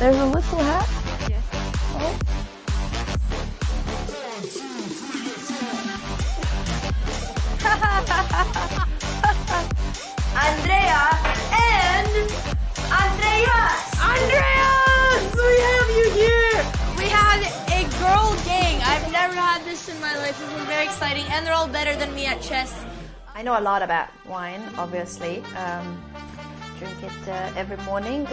There's a little hat. Yes. Oh. Andrea and Andreas! Andreas! We have you here! We have a girl gang. I've never had this in my life. This is very exciting, and they're all better than me at chess. I know a lot about wine, obviously. Drink it every morning.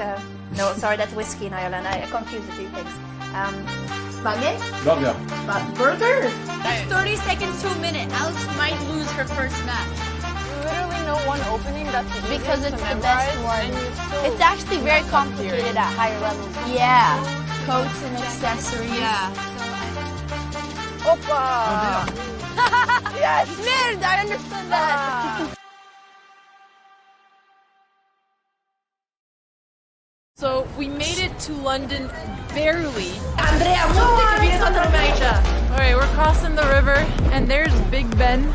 No, sorry, that's whiskey in Ireland. I confused a few things. Spaghetti? Dobra. Burger? It's 30 seconds to a minute. Alex might lose her first match. Literally no one opening that's Because it's the best one. It's actually very complicated at higher levels. Yeah. Coats and accessories. Yeah. Opa! Yes! Merde, I understood that. So we made it to London barely. Andrea, Alright, we're crossing the river and there's Big Ben.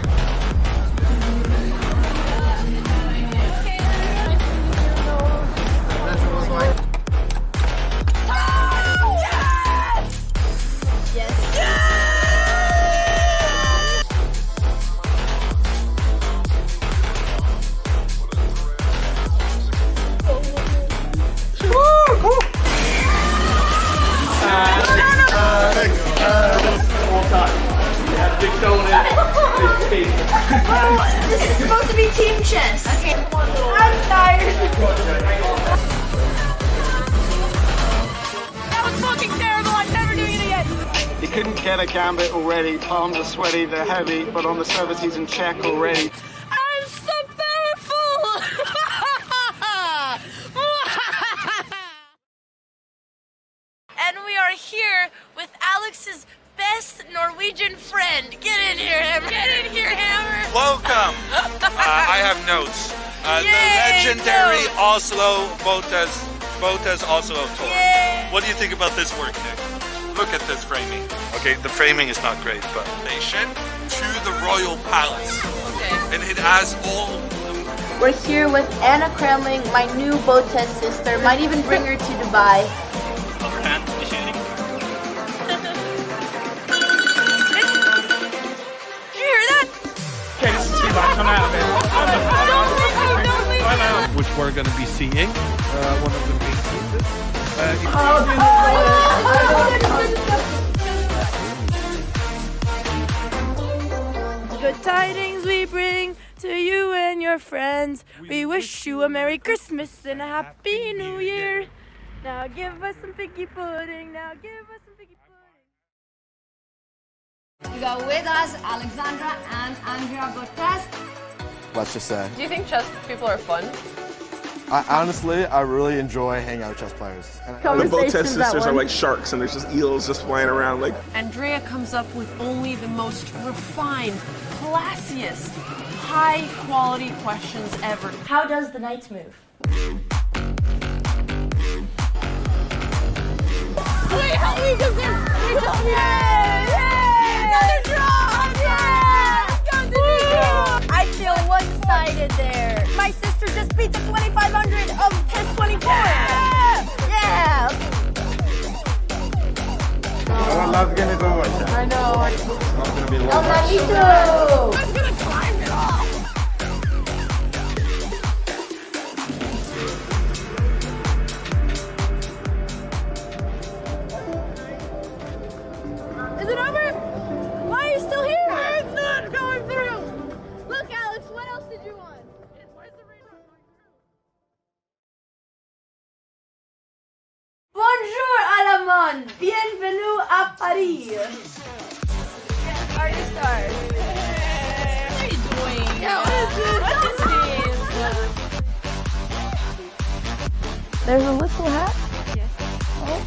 This is supposed to be team chess. Okay. I'm tired. That was fucking terrible. I'm never doing it again. He couldn't get a gambit already. Palms are sweaty, they're heavy, but on the service he's in check already. I'm so powerful. And we are here with Alex's best Norwegian friend. Get in here, Hammer. Get in here, Hammer. Welcome. I have notes. The legendary notes. Oslo Botez Oslo tour. Yay. What do you think about this work, Nick? Look at this framing. Okay, the framing is not great, but station to the royal palace. Okay. And it has all. We're here with Anna Kremling, my new Botez sister. Might even bring her to Dubai. Overhand initiating. Okay, this is too much. I'm out of it. Which we're going to be seeing. One of the main pieces. Good tidings we bring to you and your friends. We wish you a Merry Christmas and a Happy New Year. Now give us some piggy pudding. Now give us some piggy pudding. We got with us Alexandra and Andrea Botez. Let's just say. Do you think chess people are fun? Honestly, I really enjoy hanging out with chess players. And The Botez sisters are like sharks, and there's just eels just flying around. Like Andrea comes up with only the most refined, classiest, high-quality questions ever. How does the knight move? Wait, help me, because another draw! I feel one-sided there. My sister just beat the 2500 of chess 24. Yeah. I'm not gonna go like that. I know. It's not gonna be long. Oh, me too. I'm gonna climb it off. Is it over? Why are you still here? It's not going through. Look, Alex, what else did you want? Where's the rain not going through? Bonjour, Alamon. Bienvenue à Paris. Are you start? What are you doing? Yeah, what is this? There's a little hat. Yes. Oh.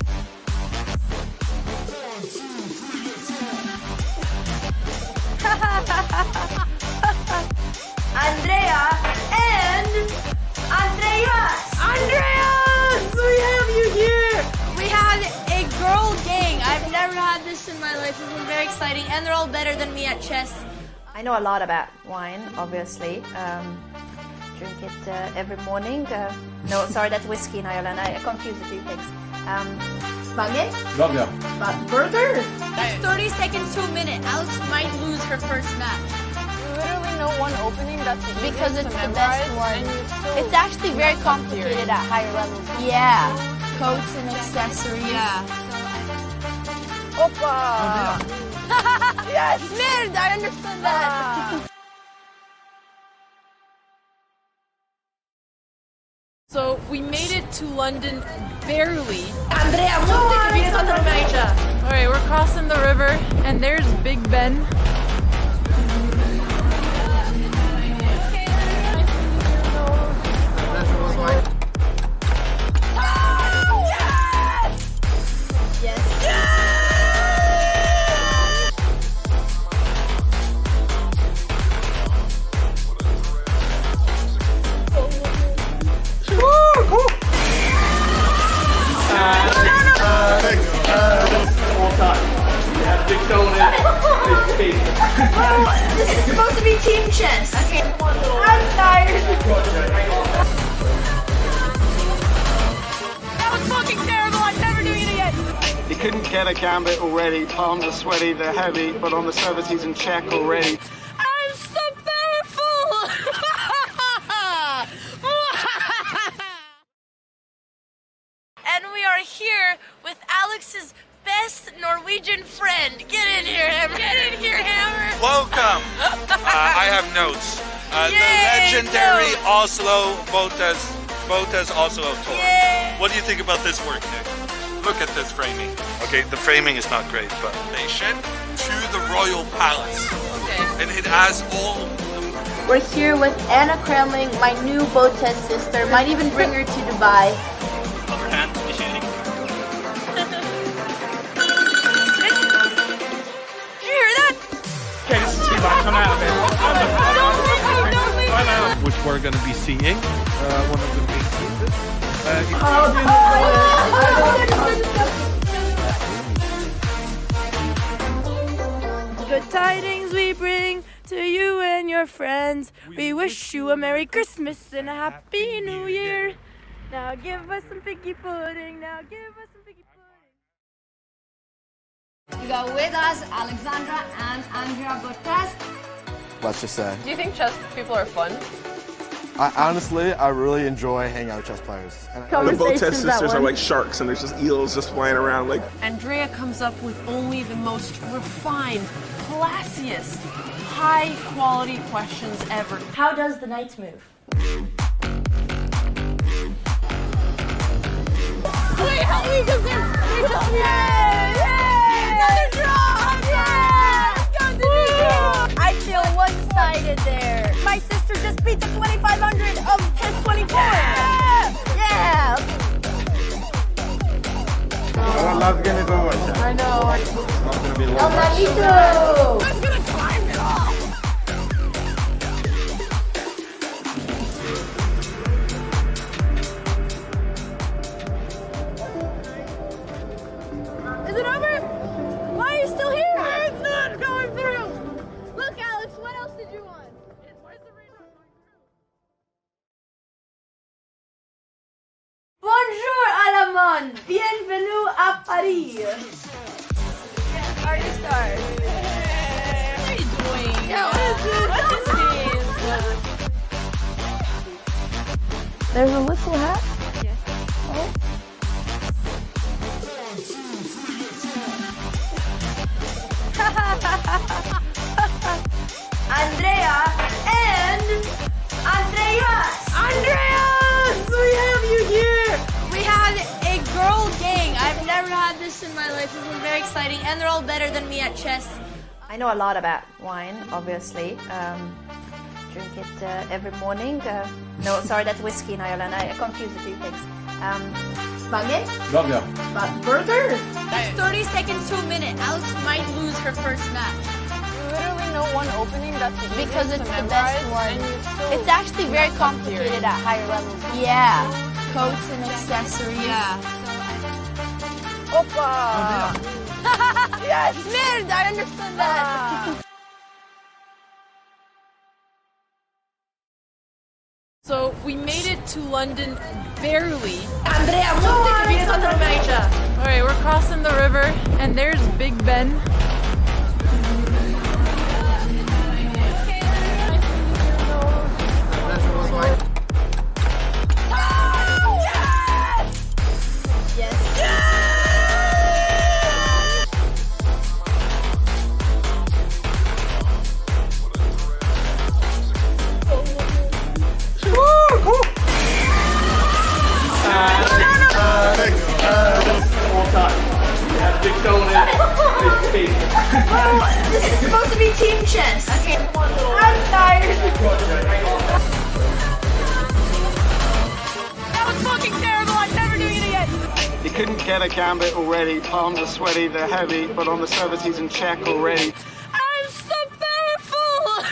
Andrea and Andreas. Andreas, we have you here. We have a girl gang. I've never had this in my life. This is very exciting, and they're all better than me at chess. I know a lot about wine, obviously. Drink it every morning. No, sorry, that's whiskey in Ireland. I confused a few things. Bagay? Burger. Burger? That's 30 seconds to a minute. Alex might lose her first match. Literally no one opening that's Because it's the best one. It's actually very complicated at higher levels. Yeah. Coats and accessories. Yeah. Opa! Yes! Merde, I understood that. So we made it to London barely. Andrea, Alright, we're crossing the river and there's Big Ben. This is supposed to be team chess. Okay. I'm tired. That was fucking terrible. I'm never doing it again. He couldn't get a gambit already. Palms are sweaty, they're heavy, but on the service he's in check already. I'm so powerful. And we are here with Alex's best Norwegian friend. Get in here, Hammer. Get in here, Hammer. Welcome. I have notes. The legendary Oslo Botez Oslo tour. Yay. What do you think about this work, Nick? Look at this framing. Okay, the framing is not great, but station to the royal palace. Okay. And it has all. We're here with Anna Kremling, my new Botez sister. Might even bring her to Dubai. Overhand machining. Okay, this is feedback. Come out of it. Which we're going to be seeing. One of the main pieces. Good tidings we bring to you and your friends. We wish you a Merry Christmas and a Happy New Year. Now give us some piggy pudding. Now give us some piggy pudding. We got with us Alexandra and Andrea Botez. Let's just say. Do you think chess people are fun? Honestly, I really enjoy hanging out with chess players. And The Botez sisters are like sharks, and there's just eels just flying around. Like Andrea comes up with only the most refined, classiest, high-quality questions ever. How does the knights move? Wait, how do we do this? Another draw! I feel one-sided there. My sister just beat the 2500 of chess 24. Yeah. Last game is over. I know. It's not going to be long. Oh, me too. I'm gonna climb it off! Is it over? Why are you still here? It's not going through. Look, Alex, what else did you want? Where's the rain not going through? Bonjour à la monde. Bienvenue à Paris. Artist stars. What are you doing? Yeah, what is this? There's a little hat. Andrea and Andreas. Andreas, we have you here. We had a girl gang. I've never had this in my life. This is very exciting, and they're all better than me at chess. I know a lot about wine, obviously. Drink it every morning. No, sorry, that's whiskey in Ireland. I confused a few things. Bagay? Burger. Burger? That's 30 seconds to a minute. Alex might lose her first match. Literally no one opening that's Because it's the best one. It's actually very complicated at higher levels. Yeah. Coats and accessories. Yeah. Opa! Yes! Merde, I understood that. So we made it to London barely. Andrea, Alright, we're crossing the river, and there's Big Ben. This is supposed to be team chess. Okay. I'm tired. That was fucking terrible. I'm never doing it again. He couldn't get a gambit already. Palms are sweaty, they're heavy, but on the service he's in check already. I'm so powerful!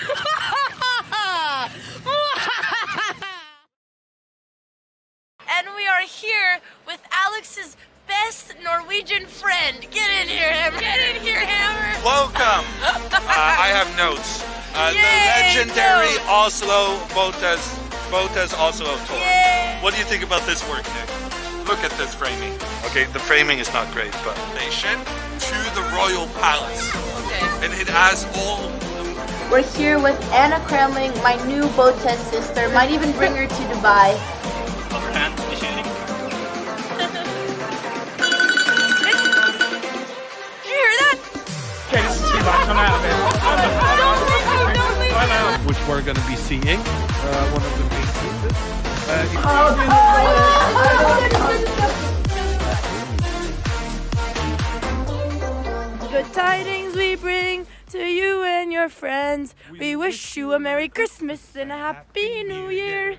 And we are here with Alex's best Norwegian friend. Get in here, Hammer. Get in here, Hammer. Welcome. I have notes. The legendary Oslo Botez Oslo tour. Yay. What do you think about this work, Nick? Look at this framing. Okay, the framing is not great, but station to the royal palace. Okay. And it has all. We're here with Anna Kremling, my new Botez sister. Might even bring her to Dubai. Overhand machining. Okay, this is too much. I'm out of it. Which we're going to be seeing. One of the main pieces. Good tidings we bring to you and your friends. We wish you a Merry Christmas and a Happy New Year.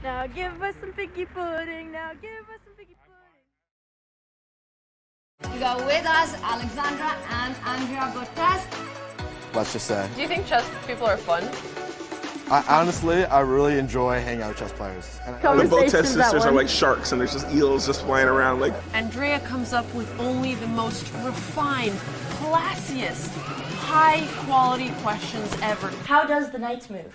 Now give us some piggy pudding. Now give us some piggy pudding. We got with us Alexandra and Andrea Botez. Let's just say. Do you think chess people are fun? Honestly, I really enjoy hanging out with chess players. And The Botez sisters are like sharks, and there's just eels just flying around. Like Andrea comes up with only the most refined, classiest, high-quality questions ever. How does the knight move?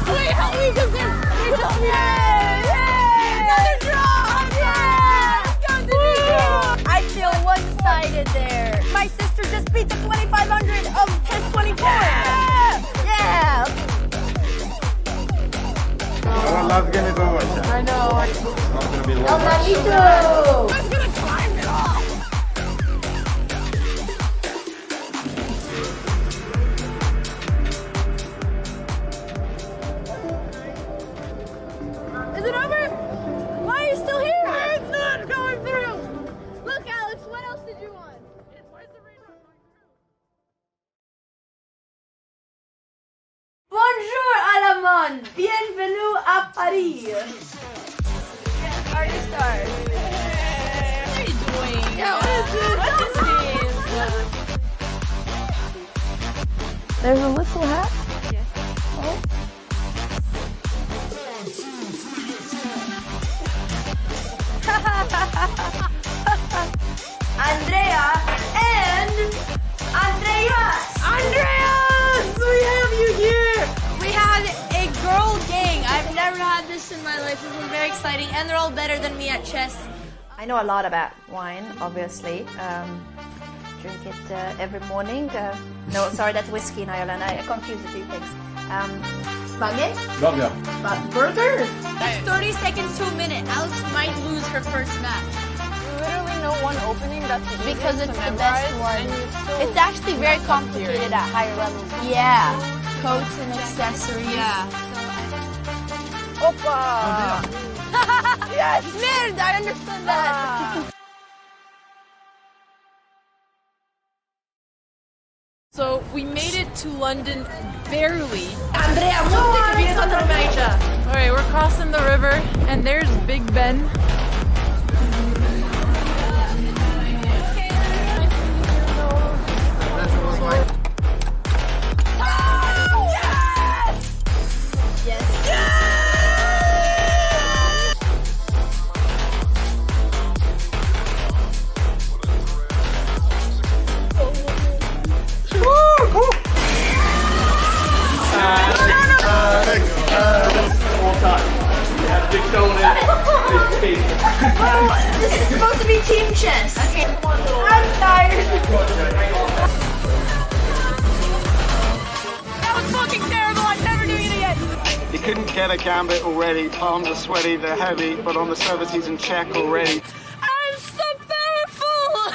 Wait, help me do this. Wait, help me. Another draw. I feel one-sided there. My sister just beat the 2500 of chess 24. Yeah. I love getting it over. I know. It's not going to be long. Me too. I'm gonna climb it off. Is it over? Why are you still here? It's not going through. Look, Alex, what else did you want? Bonjour, Alamon. Bienvenue à Paris. Yes, already start. What are you doing? Yeah, what is this? What is this? There's a little hat. Yes. Oh. Andrea and Andreas! Andreas! We have you here! We had a girl gang. I've never had this in my life. This was very exciting, and they're all better than me at chess. I know a lot about wine, obviously. Drink it every morning. No, sorry, that's whiskey in Ireland. I confuse the two things. Baguette? Burger? That's 30 seconds to a minute. Alex might lose her first match. Literally no one opening, that's Because it's the best one. It's actually very complicated at higher levels. Yeah. Coats and accessories. Yeah. Opa! Yes! Nerd! I understood that. So we made it to London barely. Andrea, Alright, we're crossing the river, and there's Big Ben. chess. Okay. I'm tired. That was fucking terrible. I'm never doing it again. He couldn't get a gambit already. Palms are sweaty, they're heavy, but on the service he's in check already. I'm so powerful.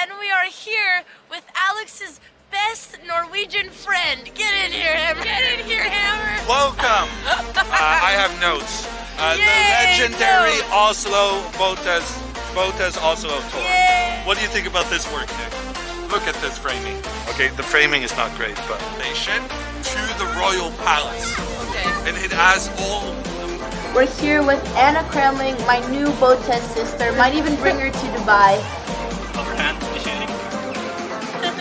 And we are here with Alex's best Norwegian friend. Get in here, Hammer. Get in here, Hammer. Welcome. I have notes. The legendary Oslo Botez Oslo tour. Yay. What do you think about this work, Nick? Look at this framing. Okay, the framing is not great, but station to the royal palace. Okay. And it has all. We're here with Anna Kremling, my new Botez sister. Might even bring her to Dubai. Overhand, initiating. Did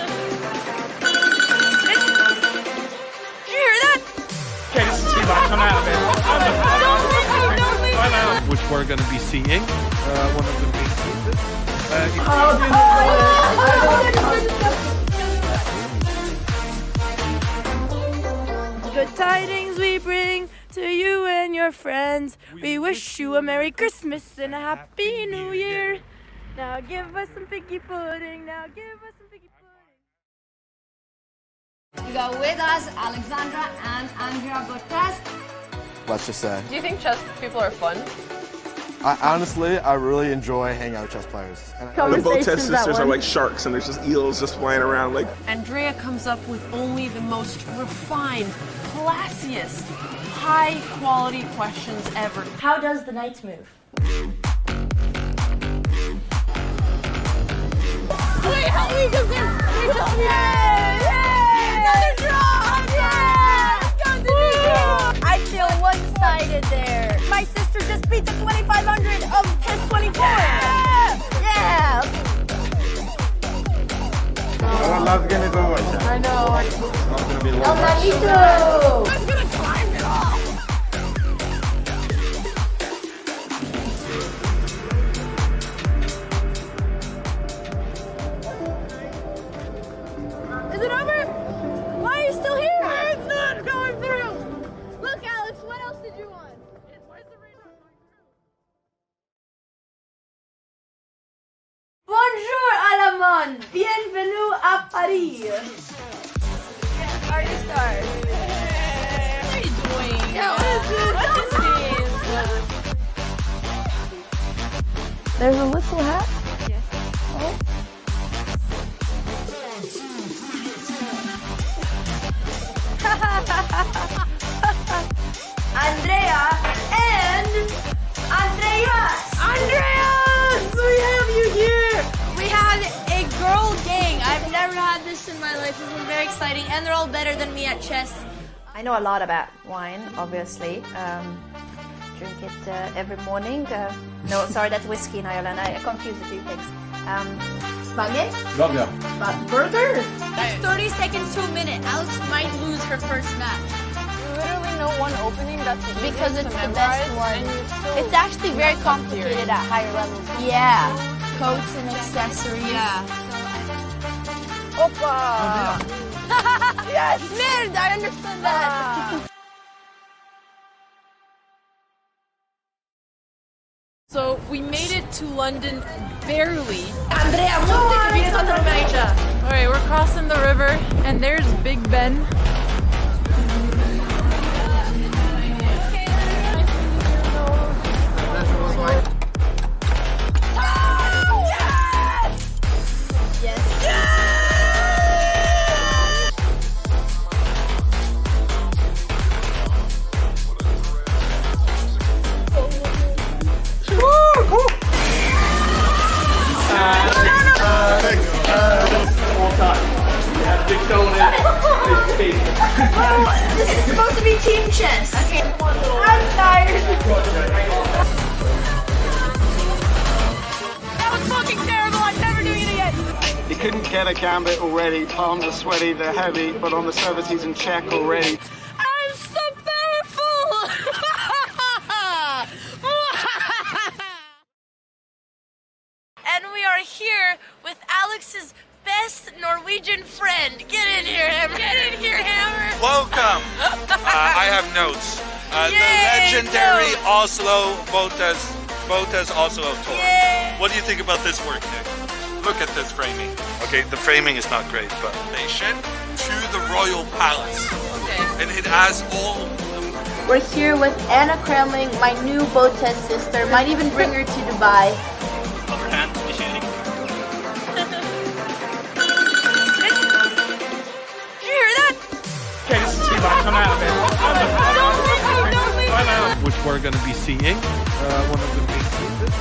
you hear that? Okay, this is feedback. Come out of it. Don't leave me. Which we're going to be seeing. One of the main pieces. Good tidings we bring to you and your friends. We wish you a Merry Christmas and a Happy New Year. Now give us some figgy pudding. Now give us some figgy pudding. We got with us Alexandra and Andrea Botez. Let's just say. Do you think chess people are fun? Honestly, I really enjoy hanging out with chess players. And The Botez sisters are like sharks, and there's just eels just flying around. Like Andrea comes up with only the most refined, classiest, high-quality questions ever. How does the knight move? Wait, how do we do this? Another draw! I feel one-sided there. My sister just beat the 2500 of chess 24. Yeah. Our love's gonna go away. I know. It's not gonna be long. Oh, me too. I'm gonna climb it off! Is it over? Why are you still here? It's not going through. Look, Alex, what else did you want? Where's the radar going through? Bonjour, Alamon. Bienvenue à Paris. Yes, are you start? What are you doing? Yeah, what is this? There's a little hat. Yes. Oh. Andrea and Andreas! Andreas! We have you here! We have a girl gang. I've never had this in my life. This is very exciting, and they're all better than me at chess. I know a lot about wine, obviously. Drink it every morning. No, sorry, that's whiskey in Ireland. I confuse the two things. Baguette? Burger? That's 30 seconds to a minute. Alex might lose her first match. Literally no one opening that's easy Because it's to the memorize, best one. and you still It's actually very complicated at higher levels. Yeah. Coats and accessories. Yeah. Opa! Yes! Merde, I understood that. So we made it to London barely. Andrea, Alright, we're crossing the river, and there's Big Ben. This is supposed to be team chess. Okay. I'm tired. That was fucking terrible. I'm never doing it again. He couldn't get a gambit already. Palms are sweaty, they're heavy, but on the service he's in check already. I'm so powerful. And we are here with Alex's best Norwegian friend. Get in here, Hammer. Get in here, Hammer. Welcome. I have notes. The legendary Oslo Botez Oslo tour. What do you think about this work, Nick? Look at this framing. Okay, the framing is not great, but station to the royal palace. Okay. And it has all. We're here with Anna Kramling, my new Botez sister. Might even bring her to Dubai. Overhand initiating. You hear that? Okay, this is too much. I'm out of it. Don't leave me. Which we're going to be seeing. One of the main pieces.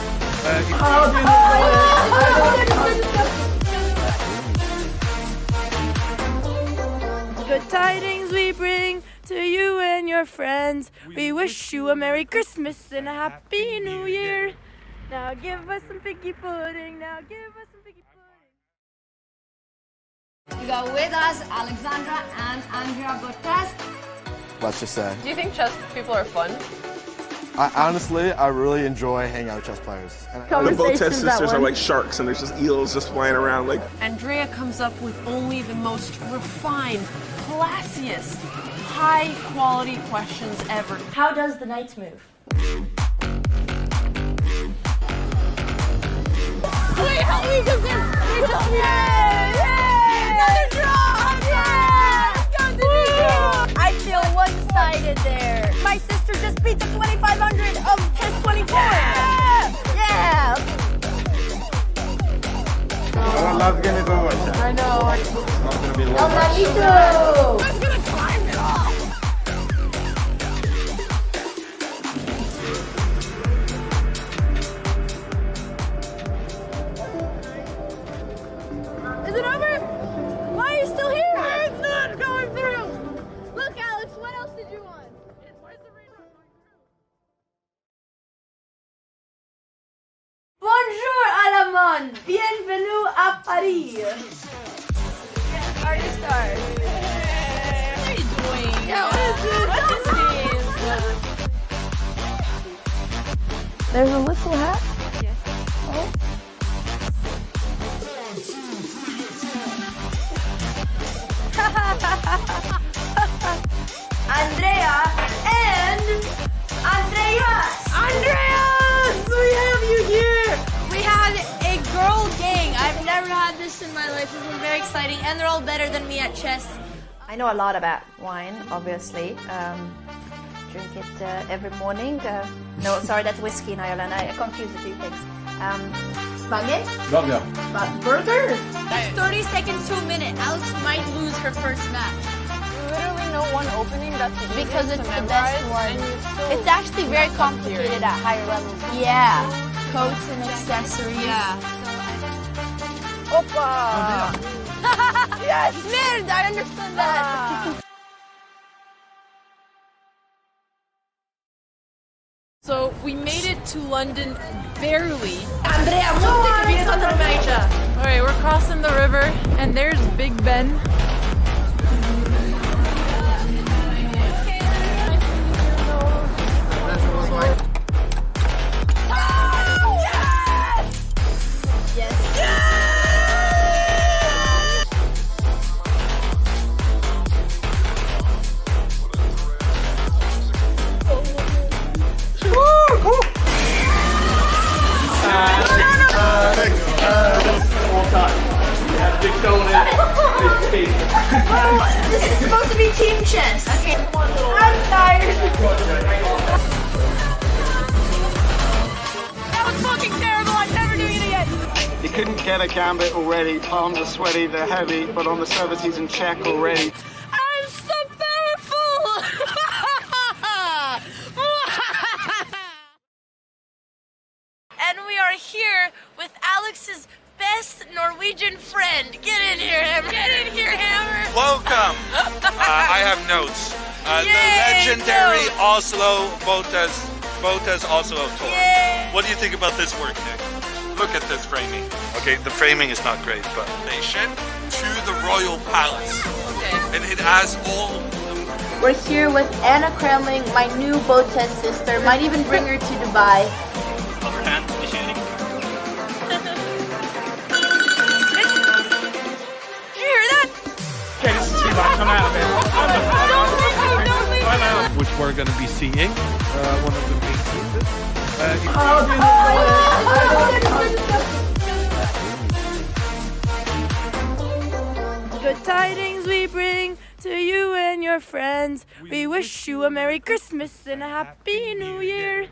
Good tidings we bring to you and your friends. We wish you a Merry Christmas and a Happy New Year. Now give us some piggy pudding. Now give us some piggy pudding. We got with us Alexandra and Andrea Botez. Let's just say. Do you think chess people are fun? Honestly, I really enjoy hanging out with chess players. And The Botez sisters are like sharks, and there's just eels just flying around. Like Andrea comes up with only the most refined, classiest, high-quality questions ever. How does the knights move? Wait, help me, because another draw! I feel one-sided there. My sister just beat the 2500 of chess 24. Yeah. I know. El Manito. I'm gonna climb it off! Is it over? Why are you still here? It's not going through. Look, Alex, what else did you want? Where's the rerun? Bonjour à la monde. Bienvenue à Paris. Party stars. What are you doing? Yeah, what is this? What is this? There's a little hat. Yes. Oh. Andrea and Andreas! Andreas! We have you here! We had a girl gang. I've never had this in my life. It's been very exciting, and they're all better than me at chess. I know a lot about wine, obviously. Drink it every morning. No, sorry, that's whiskey in Ireland. I confuse the two things. Baguette? Burger? That's 30 seconds to a minute. Alex might lose her first match. Literally no one opening. That's Because it's the best one. It's actually very complicated at higher levels. Yeah. Coats and accessories. Yeah. Opa! Yes! Merde, I understood that. So we made it to London barely. Andrea, monte che viene sotto la mecia. All right, we're crossing the river, and there's Big Ben. This is supposed to be team chess. Okay, I'm tired. That was fucking terrible. I'm never doing it again. He couldn't get a gambit already. Palms are sweaty, they're heavy, but on the service he's in check already. I'm so powerful. And we are here with Alex's best Norwegian friend. Get in here, Hammer. Get in here, Hammer. Welcome. I have notes. The legendary Oslo Botez Oslo tour. What do you think about this work, Nick? Look at this framing. Okay, the framing is not great, but station to the royal palace. Okay. And it has all. We're here with Anna Kramling, my new Botez sister. Might even bring her to Dubai. Overhand initiating. You hear that? Okay, this is too much. I'm out of it. Don't leave me. Which we're going to be seeing. One of the main pieces. Good tidings we bring to you and your friends. We wish you a Merry Christmas and a Happy New Year.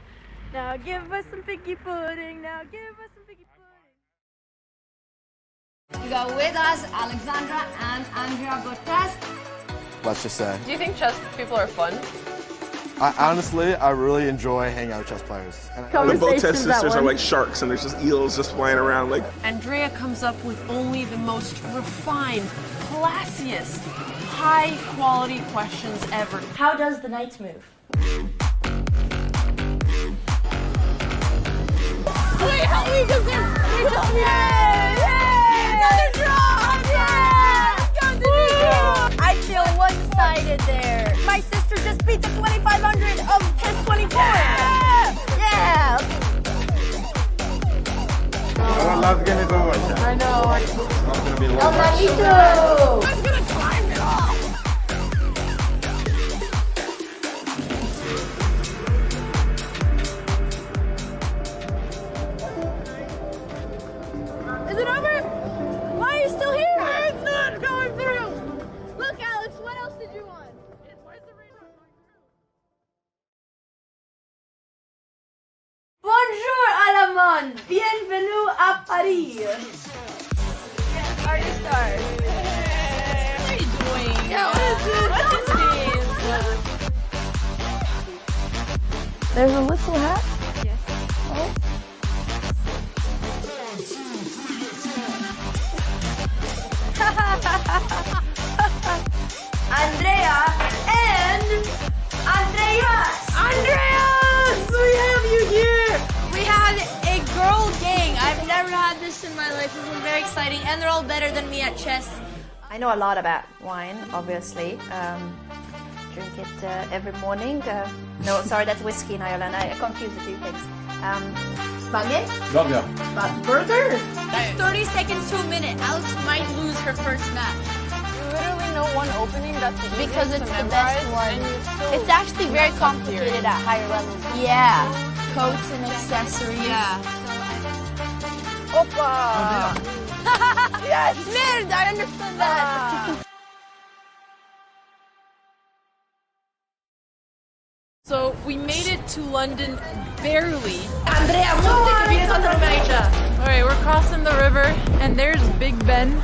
Now give us some figgy pudding. Now give us some figgy pudding. We got with us Alexandra and Andrea Botez. Let's just say. Do you think chess people are fun? Honestly, I really enjoy hanging out with chess players. And The Botez sisters are like sharks, and there's just eels just flying around. Like Andrea comes up with only the most refined, classiest, high-quality questions ever. How does the knights move? Wait, help me, because another draw! I feel one-sided there. My sister just beat the 2500 of chess 24. Yeah. Last game is over. I know. It's not going to be long. Me too. I'm gonna climb it off! Is it over? Why are you still here? It's not going through. Look, Alex, what else did you want? Where's the rain not going through? Bonjour à la monde. Bienvenue à Paris. Yeah, party stars. What are you doing? Yeah, what is this? What is this? There's a little hat. Yes. Oh. Andrea and Andreas! Andreas! We have you here! We had a girl gang. I've never had this in my life. This is very exciting, and they're all better than me at chess. I know a lot about wine, obviously. Drink it every morning. No, sorry, that's whiskey in Ireland. I confuse the two things. Spaghetti? Burger? That's 30 seconds to a minute. Alex might lose her first match. You literally know one opening that's the easiest Because it's to the memorize, best one. and you still It's actually very mess up theory. complicated at higher levels. Yeah. Coats and accessories. Yeah. Opa! Yes! Man, I understood that. So we made it to London barely. Andrea, Alright, we're crossing the river, and there's Big Ben.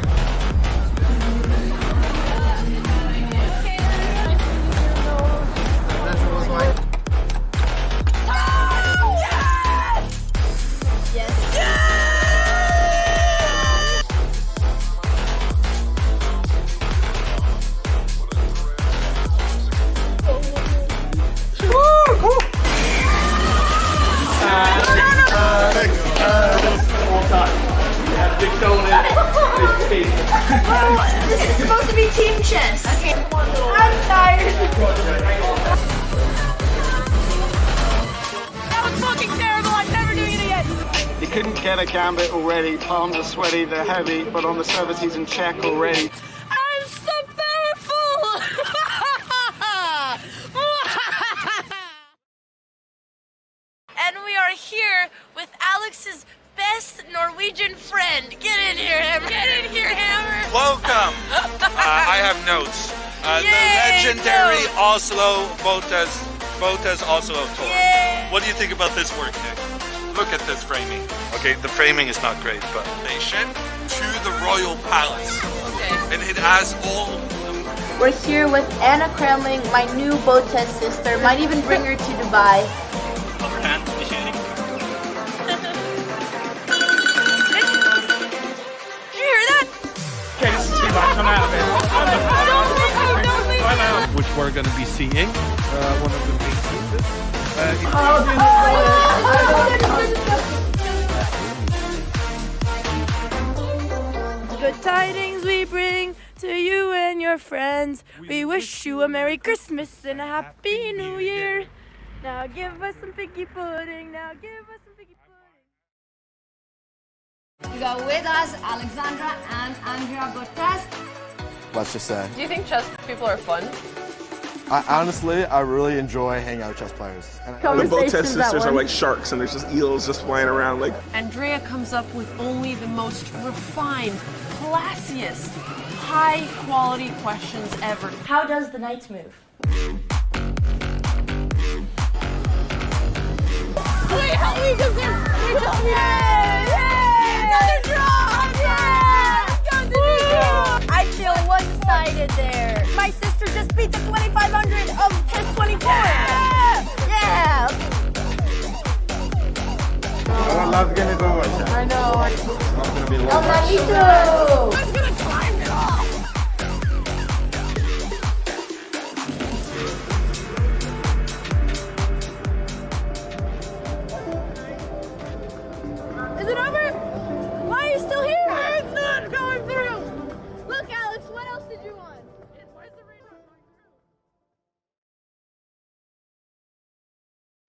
This is supposed to be team chess. Okay. I'm tired. That was fucking terrible. I'm never doing it again. You couldn't get a gambit already. Palms are sweaty, they're heavy, but on the service he's in check already. I'm so powerful. And we are here with Alex's best Norwegian friend. Get in here, Hammer. Get in here, Hammer. Welcome. I have notes. The legendary Oslo Botez Oslo tour. Yay. What do you think about this work, Nick? Look at this framing. Okay, the framing is not great, but station to the royal palace. Okay. And it has all. We're here with Anna Kremling, my new Botez sister. Might even bring her to Dubai. Overhand betjening. Did you hear that? Okay, this is too much. I'm out of it. Don't leave. I'm out. Which we're going to be seeing. One of the main pieces. Good tidings we bring to you and your friends. We wish you a Merry Christmas and a Happy New Year. Now give us some figgy pudding. Now give us some figgy pudding. We got with us Alexandra and Andrea Botez. Let's just say. Do you think chess people are fun? Honestly, I really enjoy hanging out with chess players. And the Botez sisters are like sharks, and there's just eels just flying around. Like Andrea comes up with only the most refined, classiest, high-quality questions ever. How does the knights move? Wait, help me, because another draw! I feel one-sided there. My sister just beat the 2500 of chess 24. Yeah. Our last game is over. I know. It's not going to be long. Oh, me too. I'm gonna climb it off! Is it over? Why are you still here? It's not going through. Look, Alex, what else did you want? Where's the rain going through?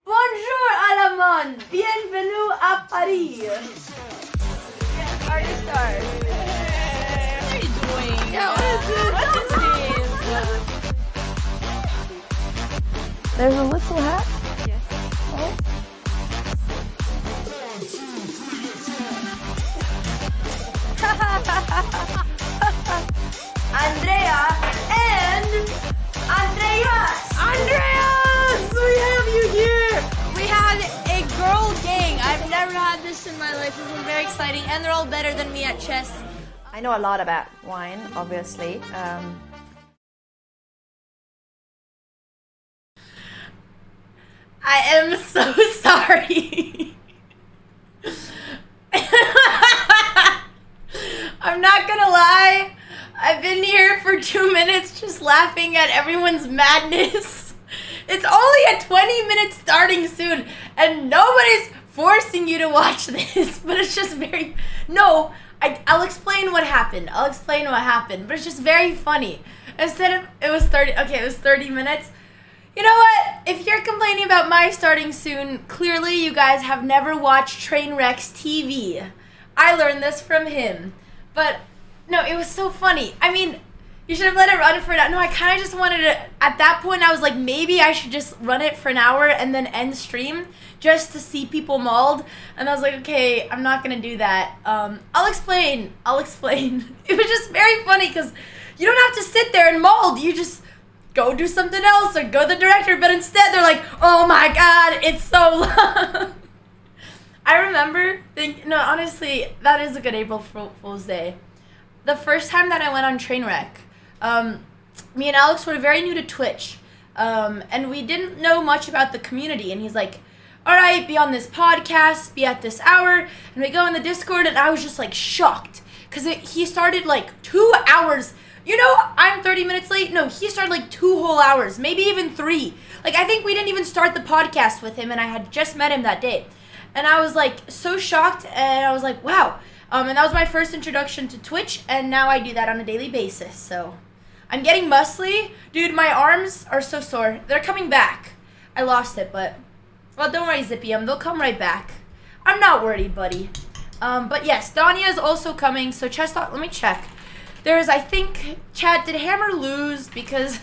Bonjour à la monde. Bienvenue à Paris. Yeah, party stars. What are you doing? Yeah, what is this? What is this? There's a little hat. Yes. Oh. Andrea and Andreas! Andreas! We have you here! We had a girl gang. I've never had this in my life. This was very exciting, and they're all better than me at chess. I know a lot about wine, obviously. I am so sorry. I'm not gonna lie. I've been here for 2 minutes just laughing at everyone's madness. It's only a 20-minute starting soon, and nobody's forcing you to watch this, but it's just very... No, I'll explain what happened. I'll explain what happened, but it's just very funny. Instead of... It was 30... Okay, it was 30 minutes. You know what? If you're complaining about my starting soon, clearly you guys have never watched Trainwreck's TV. I learned this from him. But, no, it was so funny. I mean, you should have let it run for an hour. No, I kind of just wanted to... At that point, I was like, maybe I should just run it for an hour and then end stream just to see people mauled. And I was like, okay, I'm not going to do that. I'll explain. It was just very funny because you don't have to sit there and mauled. You just... go do something else or go to the director, but instead they're like, oh my god, it's so long. I remember thinking, no, honestly, that is a good April Fool's Day. The first time that I went on Trainwreck, me and Alex were very new to Twitch, and we didn't know much about the community, and he's like, all right, be on this podcast, be at this hour, and we go in the Discord, and I was just like shocked, because he started like 2 hours. You know, I'm 30 minutes late. No, he started like 2 whole hours, maybe even 3. Like, I think we didn't even start the podcast with him, and I had just met him that day. And I was like so shocked, and I was like, wow. And that was my first introduction to Twitch, and now I do that on a daily basis. So I'm getting muscly. Dude, my arms are so sore. They're coming back. I lost it, but, well, don't worry, Zippy. They'll come right back. I'm not worried, buddy. But yes, Danya is also coming, so let me check. There's, I think, chat, did Hammer lose? Because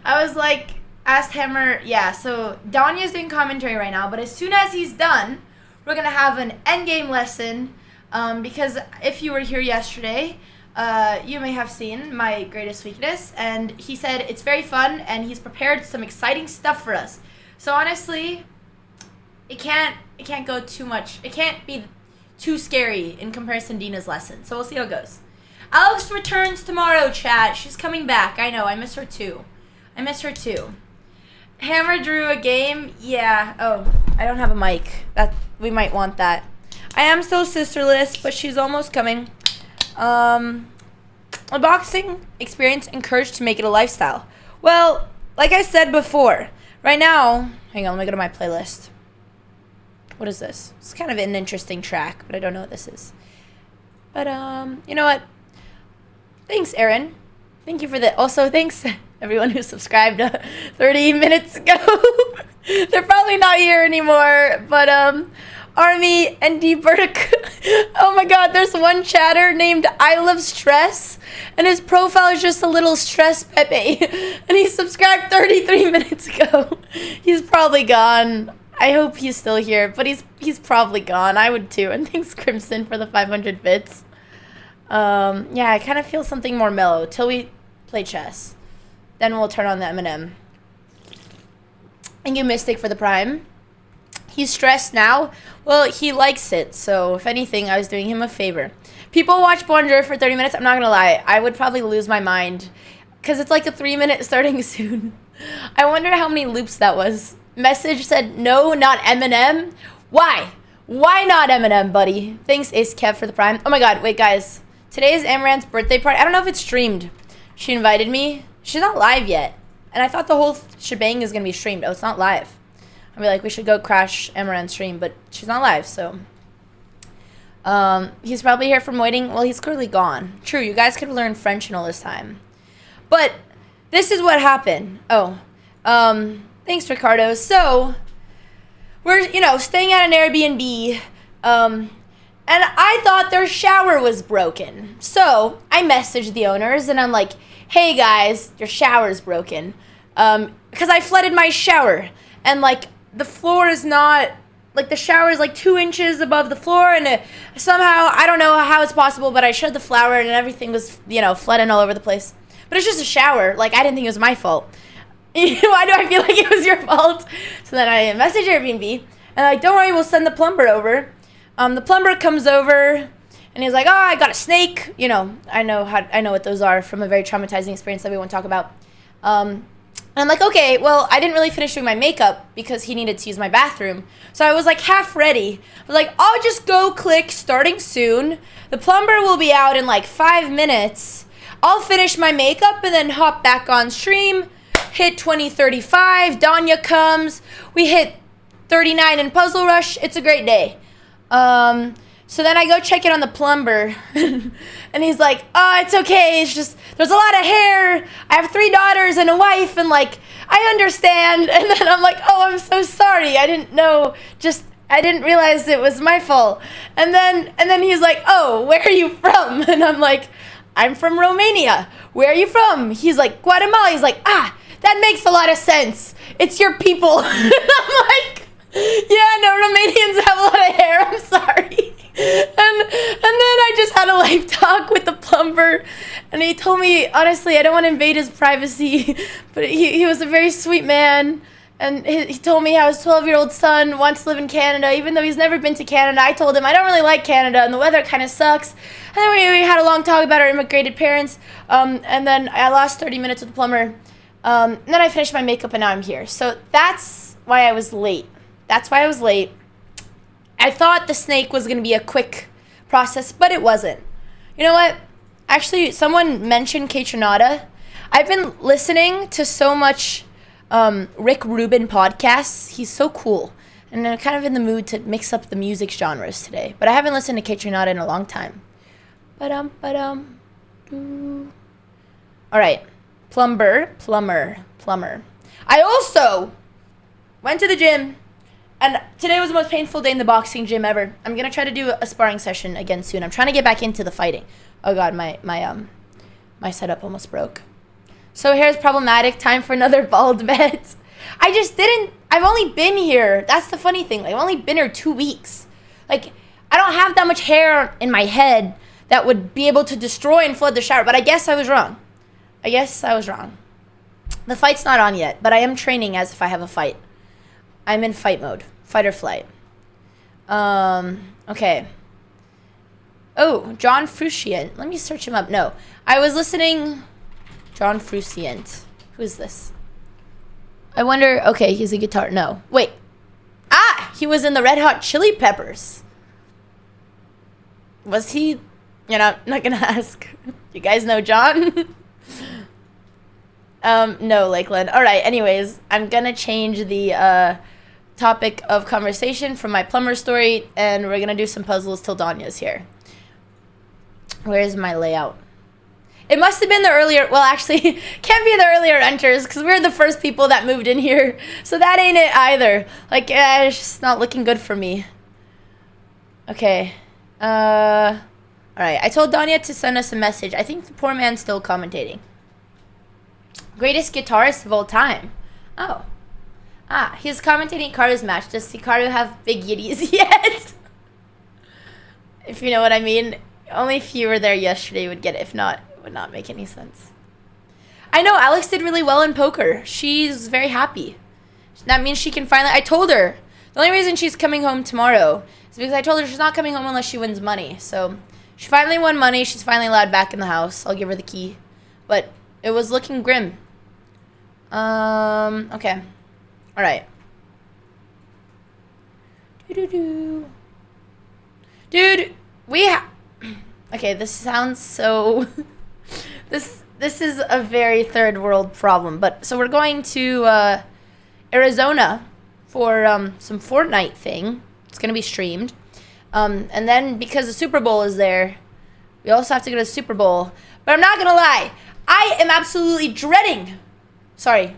I was like, asked Hammer, yeah, so Danya's doing commentary right now, but as soon as he's done, we're going to have an endgame lesson, because if you were here yesterday, you may have seen my greatest weakness, and he said it's very fun, and he's prepared some exciting stuff for us. So honestly, it can't go too much, it can't be too scary in comparison to Dina's lesson, so we'll see how it goes. Alex returns tomorrow, chat. She's coming back. I know. I miss her too. Hammer drew a game. Yeah. Oh, I don't have a mic. We might want that. I am so sisterless, but she's almost coming. A boxing experience encouraged to make it a lifestyle. Well, like I said before, right now, hang on, let me go to my playlist. What is this? It's kind of an interesting track, but I don't know what this is. But, you know what? Thanks, Aaron. Thank you for that. Also, thanks everyone who subscribed 30 minutes ago. They're probably not here anymore, but Army and Burke. Oh my god, there's one chatter named I Love Stress, and his profile is just a little stress Pepe, and he subscribed 33 minutes ago. He's probably gone. I hope he's still here, but he's probably gone. I would too. And thanks Crimson for the 500 bits. Yeah, I kind of feel something more mellow till we play chess. Then we'll turn on the M&M. Thank you, Mystic, for the Prime. He's stressed now. Well, he likes it, so if anything, I was doing him a favor. People watch Bonjour for 30 minutes. I'm not gonna lie, I would probably lose my mind because it's like a 3-minute starting soon. I wonder how many loops that was. Message said no, not Eminem. Why? Why not Eminem, buddy? Thanks, Ace Kev, for the Prime. Oh my god, wait, guys. Today is Amaranth's birthday party. I don't know if it's streamed. She invited me. She's not live yet. And I thought the whole shebang is gonna be streamed. Oh, it's not live. I'll be like, we should go crash Amaranth's stream, but she's not live, so. He's probably here from waiting. Well, he's clearly gone. True, you guys could have learned French in all this time. But this is what happened. Oh, thanks, Ricardo. So, we're, staying at an Airbnb, and I thought their shower was broken. So, I messaged the owners, and I'm like, hey, guys, your shower's broken. Because I flooded my shower, and, the floor is not, the shower is, 2 inches above the floor, and somehow, I don't know how it's possible, but I showed the flower, and everything was, flooding all over the place. But it's just a shower. I didn't think it was my fault. Why do I feel like it was your fault? So then I messaged Airbnb, and don't worry, we'll send the plumber over. The plumber comes over, and he's like, oh, I got a snake. I know what those are from a very traumatizing experience that we won't talk about. And I'm like, okay, well, I didn't really finish doing my makeup because he needed to use my bathroom. So I was half ready. I was like, I'll just go click starting soon. The plumber will be out in 5 minutes. I'll finish my makeup and then hop back on stream. Hit 20:35. Danya comes. We hit 39 in Puzzle Rush. It's a great day. So then I go check it on the plumber, and he's like, oh, it's okay, it's just, there's a lot of hair, I have 3 daughters and a wife, and I understand, and then I'm like, oh, I'm so sorry, I didn't know, I didn't realize it was my fault, and then he's like, oh, where are you from? And I'm like, I'm from Romania. Where are you from? He's like, Guatemala. He's like, ah, that makes a lot of sense, it's your people. And I'm like, yeah, no, Romanians have a lot of hair, I'm sorry. And then I just had a live talk with the plumber, and he told me, honestly, I don't want to invade his privacy, but he was a very sweet man, and he told me how his 12-year-old son wants to live in Canada, even though he's never been to Canada. I told him I don't really like Canada, and the weather kind of sucks. And then we had a long talk about our immigrated parents, and then I lost 30 minutes with the plumber, and then I finished my makeup, and now I'm here. So that's why I was late. I thought the snake was going to be a quick process, but it wasn't. You know what? Actually, someone mentioned Kaytranada. I've been listening to so much Rick Rubin podcasts. He's so cool. And I'm kind of in the mood to mix up the music genres today. But I haven't listened to Kaytranada in a long time. All right. Plumber. I also went to the gym. And today was the most painful day in the boxing gym ever. I'm going to try to do a sparring session again soon. I'm trying to get back into the fighting. Oh god, my setup almost broke. So hair's problematic. Time for another bald bet. I've only been here. That's the funny thing. I've only been here 2 weeks. I don't have that much hair in my head that would be able to destroy and flood the shower. But I guess I was wrong. The fight's not on yet, but I am training as if I have a fight. I'm in fight mode. Fight or flight. Okay. Oh, John Frusciant. Let me search him up. No. I was listening... John Frusciant. Who is this? I wonder... Okay, he's a guitar... No. Wait. Ah! He was in the Red Hot Chili Peppers. Was he... I'm not gonna ask. You guys know John? No, Lakeland. Alright, anyways. I'm gonna change the, topic of conversation from my plumber story, and we're gonna do some puzzles till Danya's here. Where's my layout? It must have been the earlier, well, actually, can't be the earlier enters, because we're the first people that moved in here, so that ain't it either. It's just not looking good for me. Okay. Alright, I told Danya to send us a message. I think the poor man's still commentating. Greatest guitarist of all time. Oh. Ah, he's commentating Hikaru's match. Does Hikaru have big yitties yet? If you know what I mean. Only if you were there yesterday would get it. If not, it would not make any sense. I know, Alex did really well in poker. She's very happy. That means she can finally... I told her. The only reason she's coming home tomorrow is because I told her she's not coming home unless she wins money. So, she finally won money. She's finally allowed back in the house. I'll give her the key. But it was looking grim. Okay. Alright. Dude, okay, this sounds so... This is a very third world problem. But, so we're going to, Arizona for, some Fortnite thing. It's gonna be streamed. And then, because the Super Bowl is there, we also have to go to the Super Bowl. But I'm not gonna lie, I am absolutely dreading... Sorry,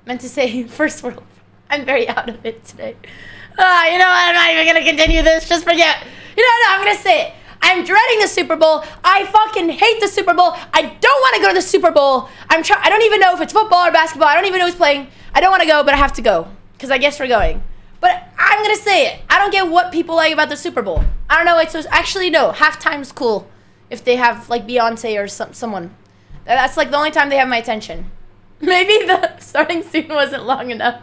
meant to say first world. I'm very out of it today. You know what, I'm not even gonna continue this, just forget. You know, no, I'm gonna say it. I'm dreading the Super Bowl. I fucking hate the Super Bowl. I don't want to go to the Super Bowl. I don't even know if it's football or basketball. I don't even know who's playing. I don't want to go, but I have to go. Because I guess we're going. But I'm going to say it. I don't get what people like about the Super Bowl. I don't know. Actually, no. Halftime's cool. If they have, like, Beyonce or someone. That's, like, the only time they have my attention. Maybe the starting soon wasn't long enough.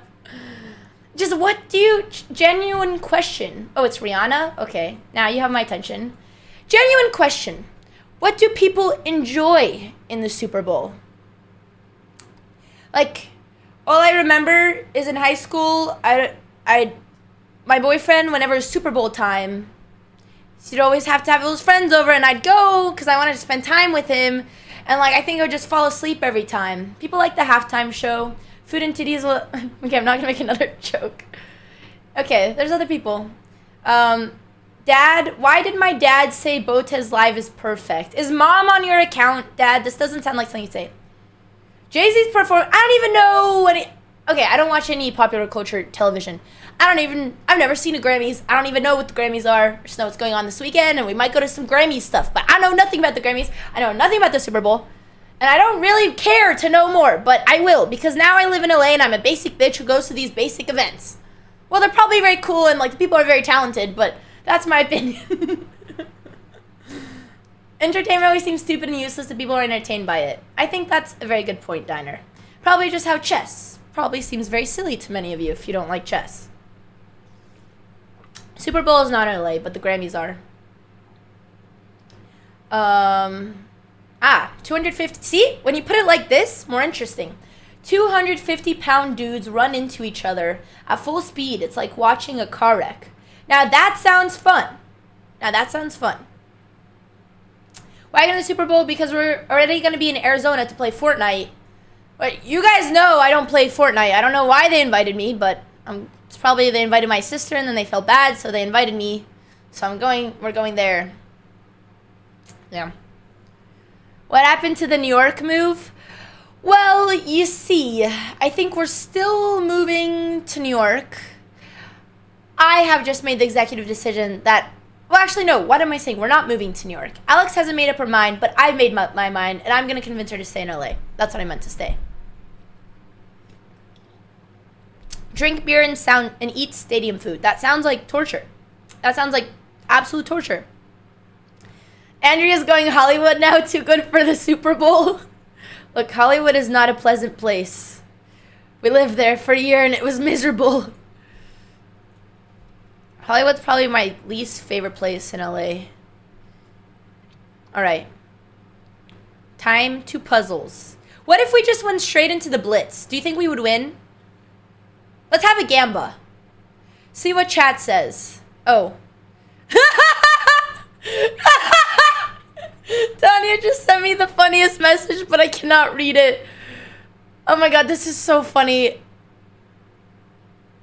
Just what do you... Genuine question. Oh, it's Rihanna? Okay. Now you have my attention. Genuine question. What do people enjoy in the Super Bowl? Like, all I remember is in high school, my boyfriend, whenever it was Super Bowl time, he'd always have to have his friends over, and I'd go because I wanted to spend time with him. And, like, I think I would just fall asleep every time. People like the halftime show. Food and titties will... Okay, I'm not going to make another joke. Okay, there's other people. Dad, why did my dad say BotezLive is perfect? Is mom on your account, Dad? This doesn't sound like something you'd say. Jay-Z's performance... I don't even know any... Okay, I don't watch any popular culture television. I've never seen the Grammys. I don't even know what the Grammys are. I just know what's going on this weekend, and we might go to some Grammy stuff. But I know nothing about the Grammys. I know nothing about the Super Bowl. And I don't really care to know more, but I will. Because now I live in LA, and I'm a basic bitch who goes to these basic events. Well, they're probably very cool, and, like, the people are very talented, but... That's my opinion. Entertainment always seems stupid and useless and people are entertained by it. I think that's a very good point, Diner. Probably just how chess probably seems very silly to many of you if you don't like chess. Super Bowl is not in LA, but the Grammys are. 250. See? When you put it like this, more interesting. 250-pound dudes run into each other at full speed. It's like watching a car wreck. Now that sounds fun. Why go to the Super Bowl? Because we're already going to be in Arizona to play Fortnite. But you guys know I don't play Fortnite. I don't know why they invited me, but it's probably they invited my sister and then they felt bad, so they invited me. So we're going there. Yeah. What happened to the New York move? Well, you see, I think we're still moving to New York. I have just made the executive decision that... Well, actually, no. What am I saying? We're not moving to New York. Alex hasn't made up her mind, but I've made my mind, and I'm going to convince her to stay in LA. That's what I meant to stay. Drink beer and eat stadium food. That sounds like torture. That sounds like absolute torture. Andrea's going Hollywood now. Too good for the Super Bowl. Look, Hollywood is not a pleasant place. We lived there for a year, and it was miserable. Hollywood's probably my least favorite place in LA. Alright. Time to puzzles. What if we just went straight into the Blitz? Do you think we would win? Let's have a gamba. See what chat says. Oh. Tanya just sent me the funniest message, but I cannot read it. Oh my god, this is so funny.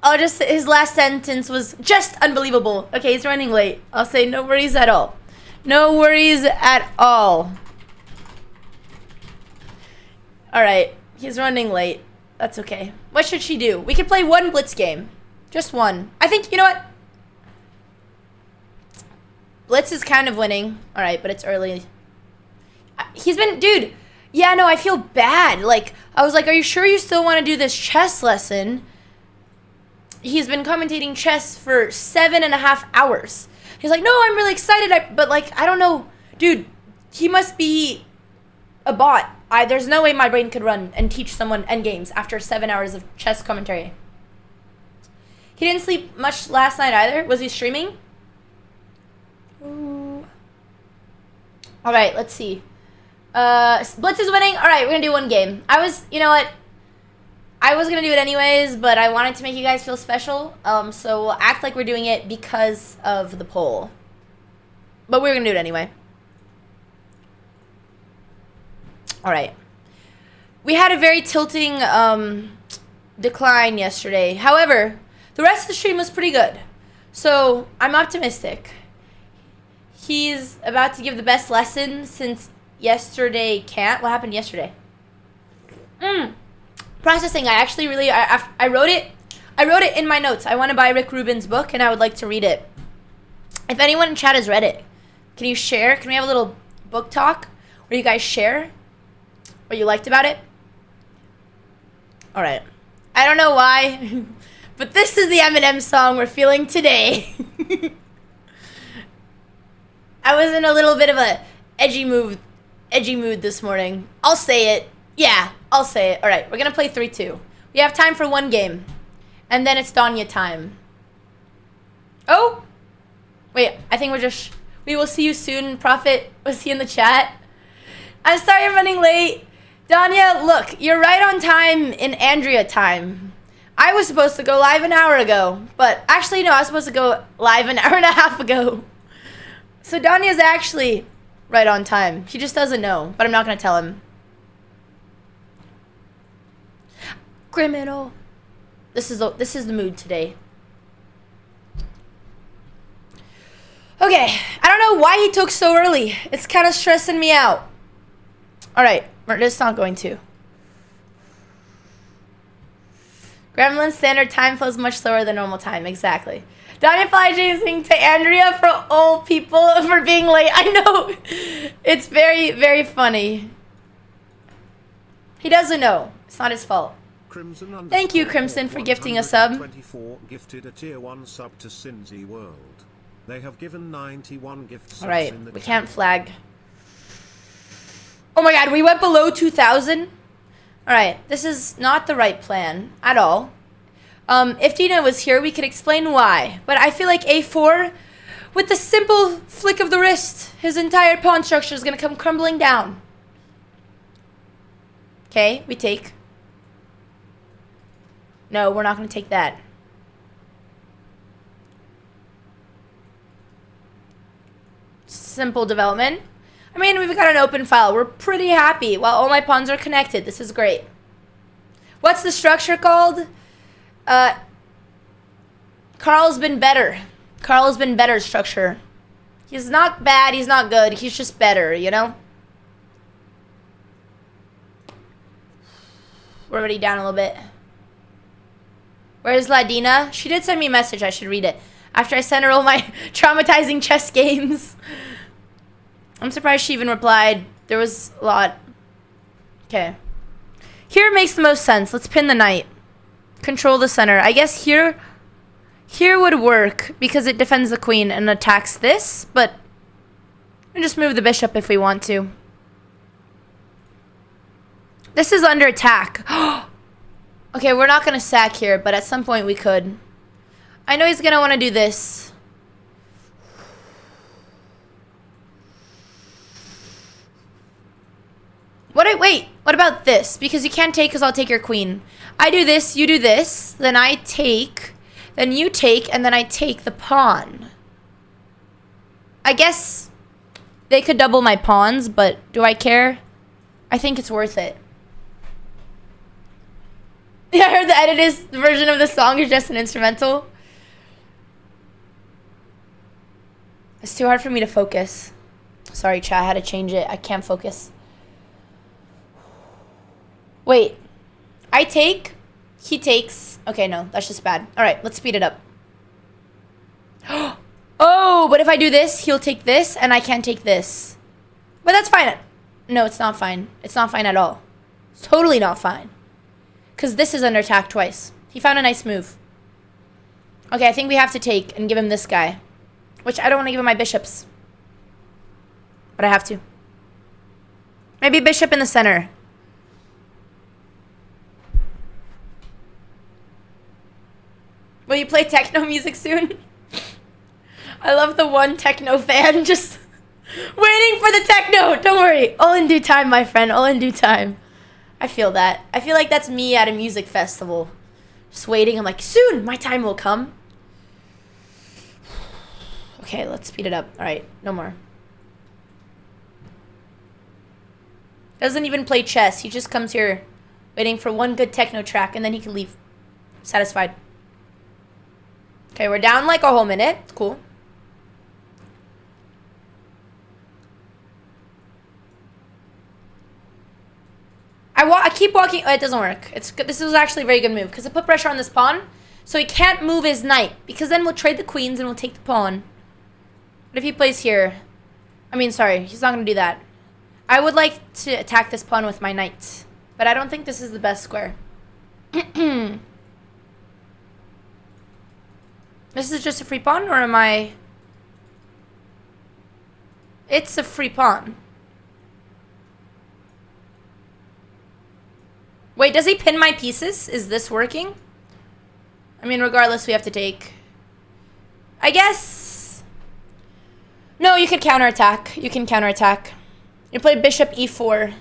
His last sentence was just unbelievable. Okay, he's running late. I'll say no worries at all. No worries at all. Alright, he's running late. That's okay. What should she do? We could play one Blitz game. Just one. I think, you know what? Blitz is kind of winning. All right, but it's early. He's been, dude. Yeah, no, I feel bad. Like, I was like, are you sure you still want to do this chess lesson? He's been commentating chess for 7.5 hours. He's like, no, I'm really excited. But like, I don't know, dude. He must be a bot. There's no way my brain could run and teach someone endgames after 7 hours of chess commentary. He didn't sleep much last night either. Was he streaming? Ooh. All right, let's see. Blitz is winning. All right, we're gonna do one game. You know what? I was gonna do it anyways, but I wanted to make you guys feel special. So we'll act like we're doing it because of the poll. But we're gonna do it anyway. All right. We had a very tilting decline yesterday. However, the rest of the stream was pretty good. So I'm optimistic. He's about to give the best lesson since yesterday can't. What happened yesterday? Processing. I actually really, I wrote it. I wrote it in my notes. I want to buy Rick Rubin's book and I would like to read it. If anyone in chat has read it, can you share? Can we have a little book talk where you guys share what you liked about it? All right. I don't know why, but this is the Eminem song we're feeling today. I was in a little bit of a edgy mood this morning. I'll say it. Yeah, I'll say it. All right, we're going to play 3-2. We have time for one game, and then it's Danya time. Oh, wait, I think we will see you soon. Prophet, was he in the chat? I'm sorry I'm running late. Danya, look, you're right on time in Andrea time. I was supposed to go live an hour ago, but actually, no, I was supposed to go live an hour and a half ago. So Danya's actually right on time. He just doesn't know, but I'm not going to tell him. Criminal. This is the mood today. Okay, I don't know why he took so early. It's kind of stressing me out. All right, it's not going to. Gremlin standard time flows much slower than normal time. Exactly. Donnie apologizing to Andrea for old people for being late. I know. It's very, very funny. He doesn't know. It's not his fault. Thank you, Crimson, for gifting a sub. 24 gifted a tier 1 sub to Cincy World. They have given 91 gifts. All right, we can't flag. Oh my god, we went below 2,000? Alright, this is not the right plan at all. If Dina was here, we could explain why. But I feel like A4, with the simple flick of the wrist, his entire pawn structure is going to come crumbling down. Okay, we take. No, we're not going to take that. Simple development. I mean, we've got an open file. We're pretty happy. While all my pawns are connected. This is great. What's the structure called? Carl's been better. Carl's been better structure. He's not bad. He's not good. He's just better, you know? We're already down a little bit. Where's Ladina? She did send me a message. I should read it. After I sent her all my traumatizing chess games. I'm surprised she even replied. There was a lot. Okay. Here makes the most sense. Let's pin the knight. Control the center. I guess here would work because it defends the queen and attacks this, but we'll just move the bishop if we want to. This is under attack. Okay, we're not going to sack here, but at some point we could. I know he's going to want to do this. Wait, what about this? Because you can't take because I'll take your queen. I do this, you do this, then I take, then you take, and then I take the pawn. I guess they could double my pawns, but do I care? I think it's worth it. Yeah, I heard the edited version of the song is just an instrumental. It's too hard for me to focus. Sorry, chat, I had to change it. I can't focus. Wait, I take, he takes. Okay, no, that's just bad. All right, let's speed it up. Oh, Oh, but if I do this, he'll take this, and I can't take this. But that's fine. No, it's not fine. It's not fine at all. It's totally not fine. Because this is under attack twice. He found a nice move. Okay, I think we have to take and give him this guy. Which I don't want to give him my bishops. But I have to. Maybe bishop in the center. Will you play techno music soon? I love the one techno fan just waiting for the techno. Don't worry. All in due time, my friend. All in due time. I feel that. I feel like that's me at a music festival. Just waiting. I'm like, soon, my time will come. Okay, let's speed it up. All right, no more. Doesn't even play chess. He just comes here waiting for one good techno track, and then he can leave. Satisfied. Okay, we're down like a whole minute. It's cool. I keep walking. Oh, it doesn't work. It's good. This was actually a very good move because it put pressure on this pawn, so he can't move his knight because then we'll trade the queens and we'll take the pawn. But if he plays here, I mean, sorry, he's not going to do that. I would like to attack this pawn with my knight, but I don't think this is the best square. This is just a free pawn, or am I? It's a free pawn. Wait, does he pin my pieces? Is this working? I mean, regardless, we have to take. I guess. No, you can counterattack. You can counterattack. You play bishop e4.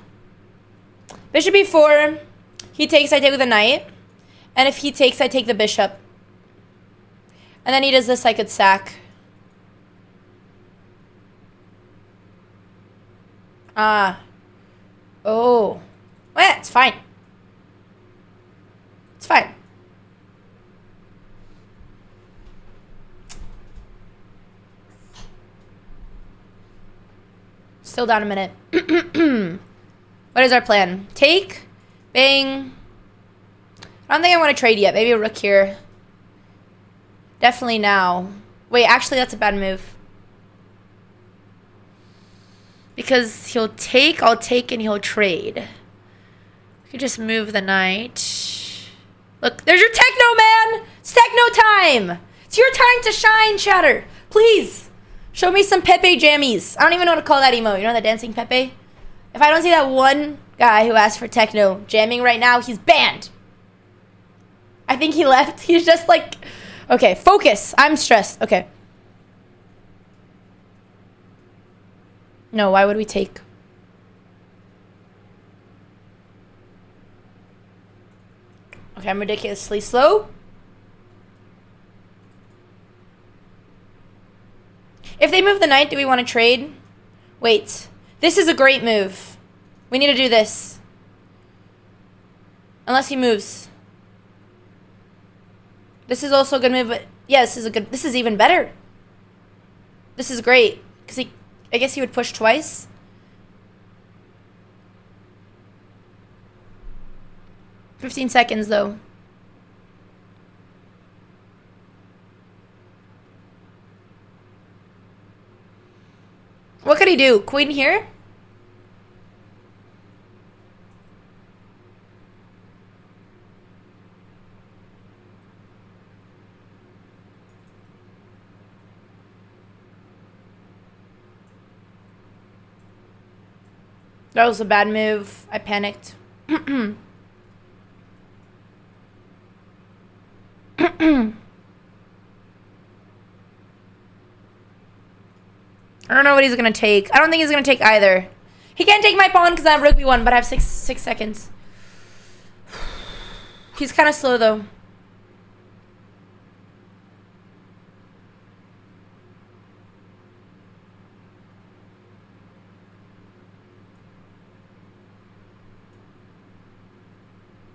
Bishop e4. He takes, I take with a knight. And if he takes, I take the bishop. And then he does this, I could sack. Ah. Oh. Well, yeah, it's fine. It's fine. Still down a minute. What is our plan? Take. Bang. I don't think I want to trade yet. Maybe a rook here. Definitely now. Wait, actually, that's a bad move. Because he'll take, I'll take, and he'll trade. We could just move the knight. Look, there's your techno, man! It's techno time! It's your time to shine, chatter. Please, show me some Pepe jammies. I don't even know what to call that emote. You know the dancing Pepe? If I don't see that one guy who asked for techno jamming right now, he's banned. I think he left. He's just like... Okay, focus. I'm stressed. Okay. No, why would we take? Okay, I'm ridiculously slow. If they move the knight, do we want to trade? Wait. This is a great move. We need to do this. Unless he moves. This is also a good move, but yeah, this is even better. This is great. Because I guess he would push twice. "15 seconds, though. What could he do? Queen here? That was a bad move. I panicked. I don't know what he's gonna take. I don't think he's gonna take either. He can't take my pawn because I have rook b1, but I have six seconds. He's kind of slow though.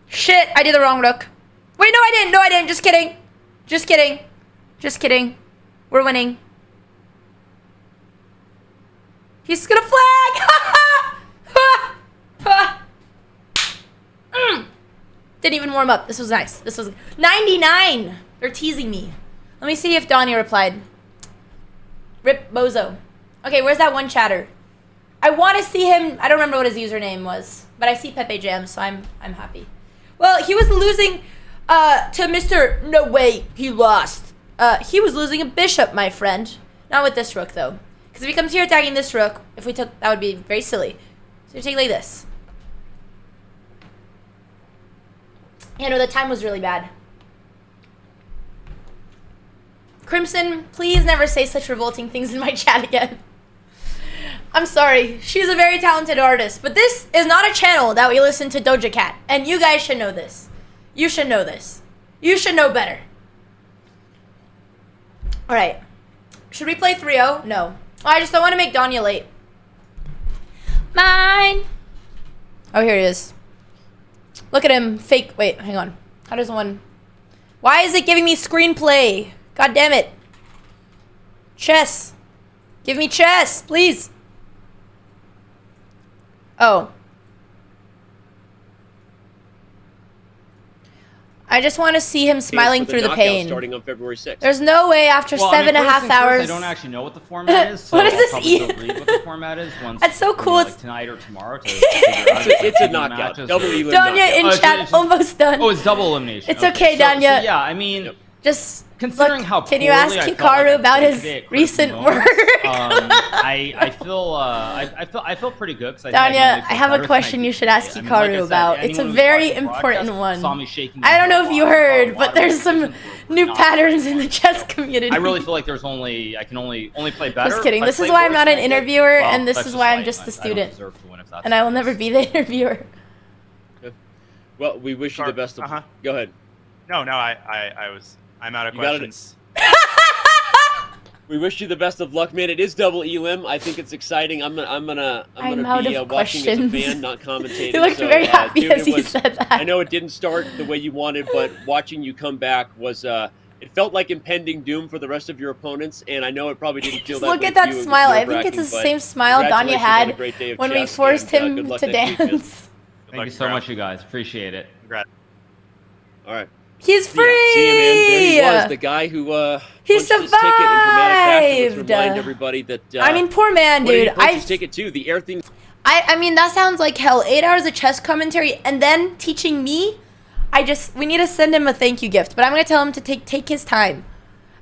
Shit, I did the wrong rook. Wait, no, I didn't. No, I didn't. Just kidding. Just kidding. Just kidding. We're winning. He's gonna flag! Didn't even warm up. This was nice. This was 99. They're teasing me. Let me see if Donnie replied. Rip Bozo. Okay, where's that one chatter? I want to see him. I don't remember what his username was, but I see Pepe Jam, so I'm happy. Well, he was losing to Mr. No way, he lost. He was losing a bishop, my friend. Not with this rook, though. Because if he comes here attacking this rook, if we took, that would be very silly. So we take like this. Yeah, no, the time was really bad. Crimson, please never say such revolting things in my chat again. I'm sorry. She's a very talented artist, but this is not a channel that we listen to Doja Cat, and you guys should know this. You should know this. You should know better. All right. Should we play 3-0? No. Oh, I just don't want to make Danya late. Mine. Oh, here he is. Look at him. Fake. Wait, hang on. How does one... Why is it giving me screenplay? God damn it. Chess. Give me chess, please. Oh. I just want to see him smiling through the pain. Starting on February 6th. There's no way after 7.5 hours. I don't actually know what the format is, so what is I'll this? probably go read what the format is once. That's so cool. Like tonight or tomorrow. To it's a knockout. Double elimination. Danya in chat, almost done. Oh, it's double elimination. It's okay, Danya. So, yeah, I mean, just considering look, how can you ask Hikaru about his recent work? I feel pretty good. Danya, I have a question you should ask Hikaru about. It's a very important one. I don't know if you heard, but there's some new patterns in the chess community. I really feel like I can only play better. Just kidding. This is why I'm not an interviewer, and this is why I'm just a student. And I will never be the interviewer. Well, we wish you the best of. Go ahead. No, I'm out of questions. We wish you the best of luck, man. It is double elim. I think it's exciting. I'm gonna be watching as a fan, not commentating. He looked very happy as he said that. I know it didn't start the way you wanted, but watching you come back was it felt like impending doom for the rest of your opponents, and I know it probably didn't feel that way. Look at that smile. I think it's the same smile Danya had when we forced him to dance. Thank you so much, you guys. Appreciate it. Congrats. All right. He's free! See him, man. There he was, the guy who he survived. His ticket in dramatic fashion. Let's remind everybody that. I mean, poor man, dude. I his ticket too. The air thing. I mean, that sounds like hell. 8 hours of chess commentary and then teaching me. We need to send him a thank you gift. But I'm gonna tell him to take his time.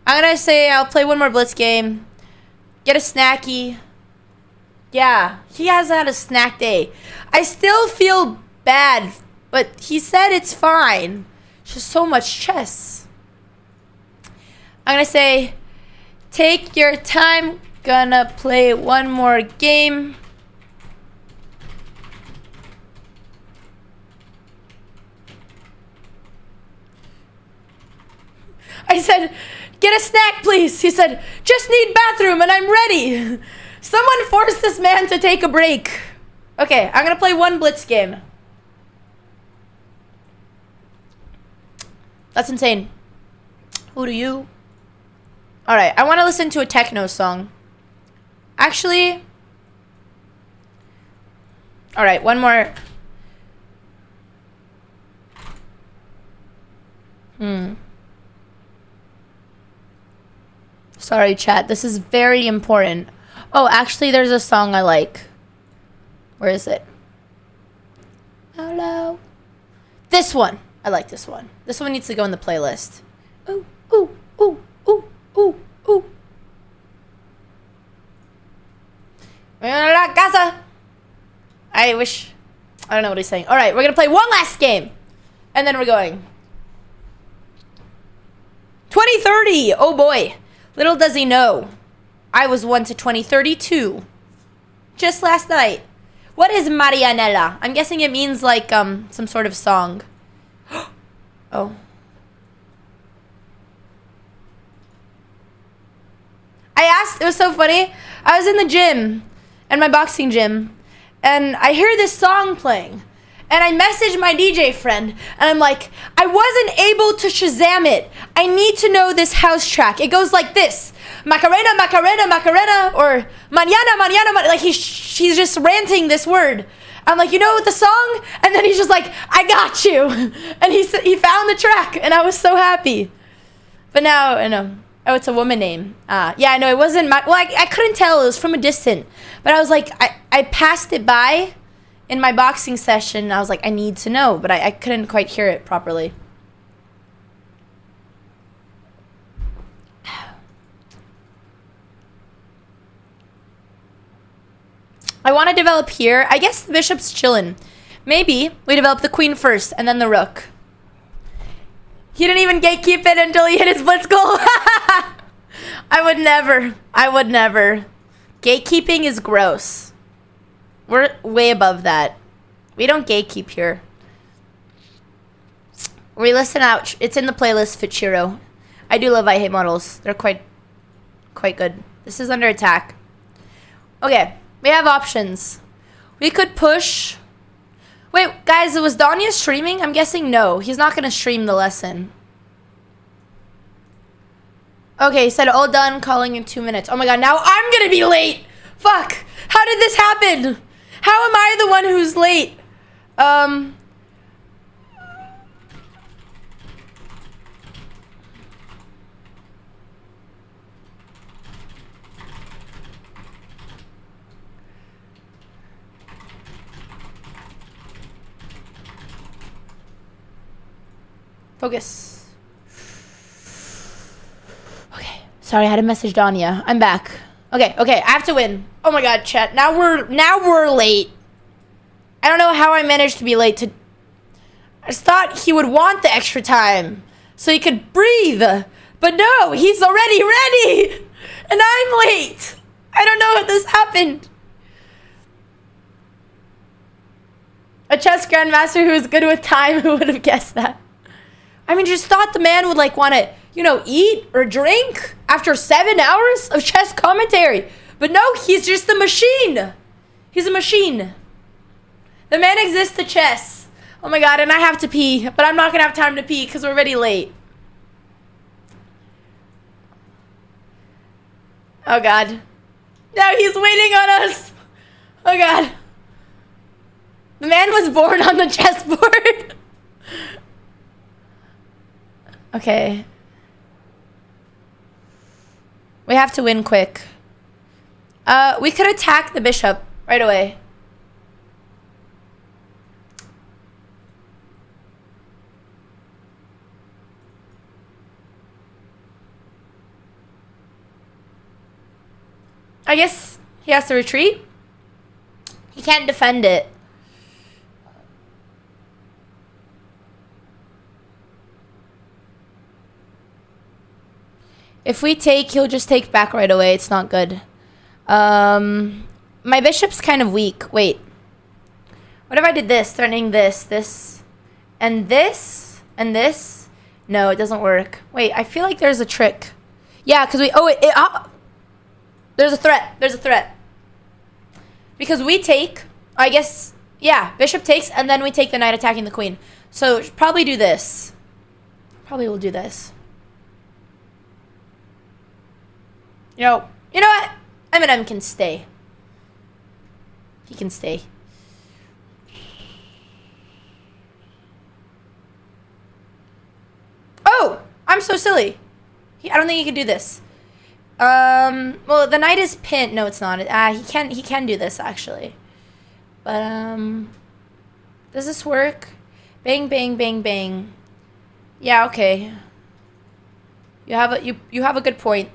I'm gonna say I'll play one more blitz game, get a snacky. Yeah, he hasn't had a snack day. I still feel bad, but he said it's fine. Just so much chess. I'm gonna say, take your time. Gonna play one more game. I said, get a snack, please. He said, just need bathroom and I'm ready. Someone force this man to take a break. Okay, I'm gonna play one blitz game. That's insane. Who do you? Alright, I want to listen to a techno song. Actually... Alright, one more. Sorry, chat. This is very important. Oh, actually, there's a song I like. Where is it? Hello. This one. I like this one. This one needs to go in the playlist. Ooh, ooh, ooh, ooh, ooh, ooh. La casa. I wish. I don't know what he's saying. All right, we're gonna play one last game, and then we're going. 2030. Oh boy. Little does he know, I was once a 2032. Just last night. What is Marianella? I'm guessing it means like some sort of song. Oh. I asked, it was so funny. I was in the gym, in my boxing gym, and I hear this song playing. And I messaged my DJ friend, and I'm like, I wasn't able to Shazam it. I need to know this house track. It goes like this. Macarena, Macarena, Macarena, or Mañana, Mañana, like he's just ranting this word. I'm like, you know the song? And then he's just like, I got you. And he found the track, and I was so happy. But now, I know. Oh, it's a woman name. Yeah, no, it wasn't my... Well, I couldn't tell. It was from a distance. But I was like, I passed it by in my boxing session. I was like, I need to know. But I couldn't quite hear it properly. I want to develop here. I guess the bishop's chilling. Maybe we develop the queen first and then the rook. He didn't even gatekeep it until he hit his blitz goal. I would never. I would never. Gatekeeping is gross. We're way above that. We don't gatekeep here. We listen out. It's in the playlist, Fichiro. I do love I Hate Models. They're quite good. This is under attack. Okay. We have options. We could push. Wait, guys, was Danya streaming? I'm guessing no. He's not going to stream the lesson. Okay, he said all done, calling in 2 minutes. Oh my god, now I'm going to be late. Fuck. How did this happen? How am I the one who's late? Focus. Okay. Sorry, I had to message Danya. I'm back. Okay, I have to win. Oh my god, chat. Now we're late. I don't know how I managed to be late to... I just thought he would want the extra time so he could breathe. But no, he's already ready. And I'm late. I don't know how this happened. A chess grandmaster who is good with time, who would have guessed that? I mean, just thought the man would like want to, you know, eat or drink after 7 hours of chess commentary. But no, he's just a machine. He's a machine. The man exists to chess. Oh my god, and I have to pee. But I'm not going to have time to pee because we're already late. Oh god. Now he's waiting on us. Oh god. The man was born on the chessboard. Okay. We have to win quick. We could attack the bishop right away. I guess he has to retreat. He can't defend it. If we take, he'll just take back right away. It's not good. My bishop's kind of weak. Wait. What if I did this? Turning this, and this, and this? No, it doesn't work. Wait, I feel like there's a trick. Yeah, because we... Oh, there's a threat. There's a threat. Because we take... I guess... Yeah, bishop takes, and then we take the knight attacking the queen. So, probably do this. Probably will do this. You know what? Eminem can stay. He can stay. Oh! I'm so silly. I don't think he can do this. Well, the knight is pinned. No, it's not. He can do this, actually. But, does this work? Bang, bang, bang, bang. Yeah, okay. You have a good point.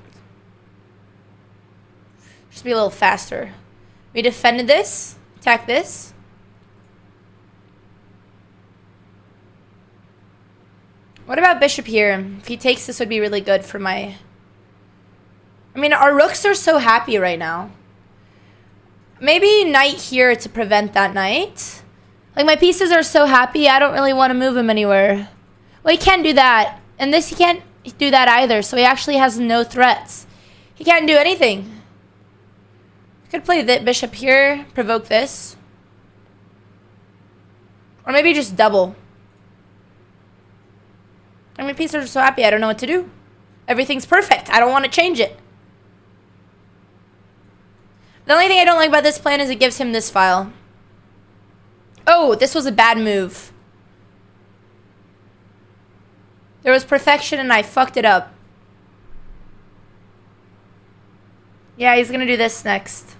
Just be a little faster. We defended this. Attack this. What about bishop here? If he takes this, would be really good for my... I mean, our rooks are so happy right now. Maybe knight here to prevent that knight. Like, my pieces are so happy, I don't really want to move him anywhere. Well, he can't do that. And this, he can't do that either. So he actually has no threats. He can't do anything. Could play the bishop here, provoke this. Or maybe just double. I mean, pieces are so happy, I don't know what to do. Everything's perfect. I don't want to change it. The only thing I don't like about this plan is it gives him this file. Oh, this was a bad move. There was perfection and I fucked it up. Yeah, he's gonna do this next.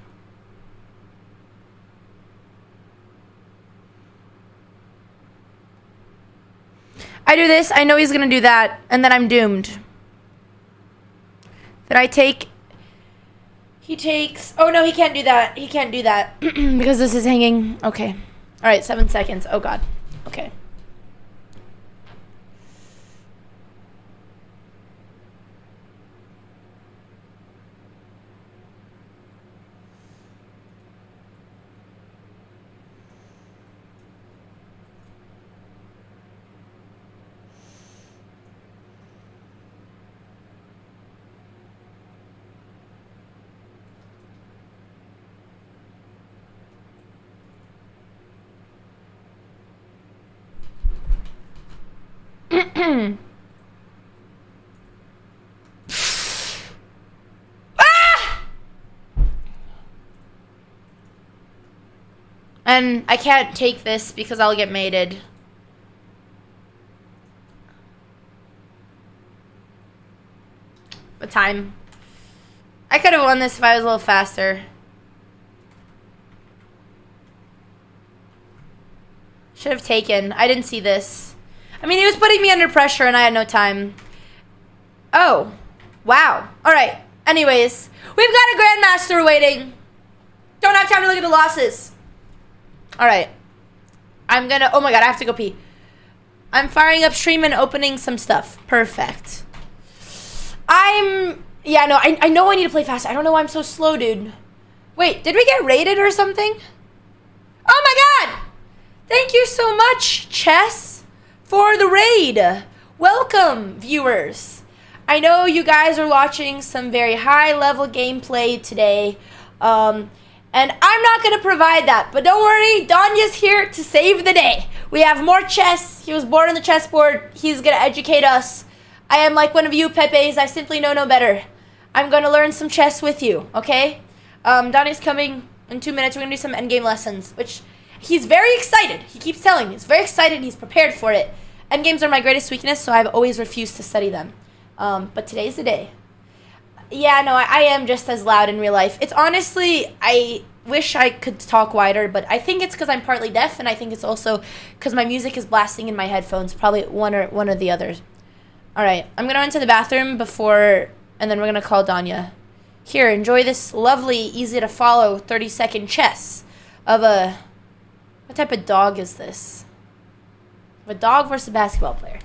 I do this, I know he's gonna do that, and then I'm doomed. Did I take... He takes... Oh no, he can't do that. He can't do that. Because this is hanging. Okay. Alright, 7 seconds. Oh god. Okay. And I can't take this because I'll get mated. What time? I could have won this if I was a little faster. Should have taken. I didn't see this. I mean, he was putting me under pressure and I had no time. Oh. Wow. Alright. Anyways. We've got a Grandmaster waiting. Don't have time to look at the losses. Alright. I'm gonna... Oh my god, I have to go pee. I'm firing up stream and opening some stuff. Perfect. Yeah, no, I know I need to play fast. I don't know why I'm so slow, dude. Wait, did we get raided or something? Oh my god! Thank you so much, Chess, for the raid. Welcome, viewers. I know you guys are watching some very high-level gameplay today. And I'm not going to provide that. But don't worry, Danya's here to save the day. We have more chess. He was born on the chessboard. He's going to educate us. I am like one of you, Pepes. I simply know no better. I'm going to learn some chess with you, okay? Danya's coming in 2 minutes. We're going to do some endgame lessons, which he's very excited. He keeps telling me. He's very excited and he's prepared for it. Endgames are my greatest weakness, so I've always refused to study them. But today's the day. Yeah, no, I am just as loud in real life. It's honestly, I wish I could talk wider, but I think it's because I'm partly deaf, and I think it's also because my music is blasting in my headphones. Probably one or the others. All right, I'm going to run to the bathroom before, and then we're going to call Danya. Here, enjoy this lovely, easy-to-follow 30-second chess of a... What type of dog is this? A dog versus a basketball player.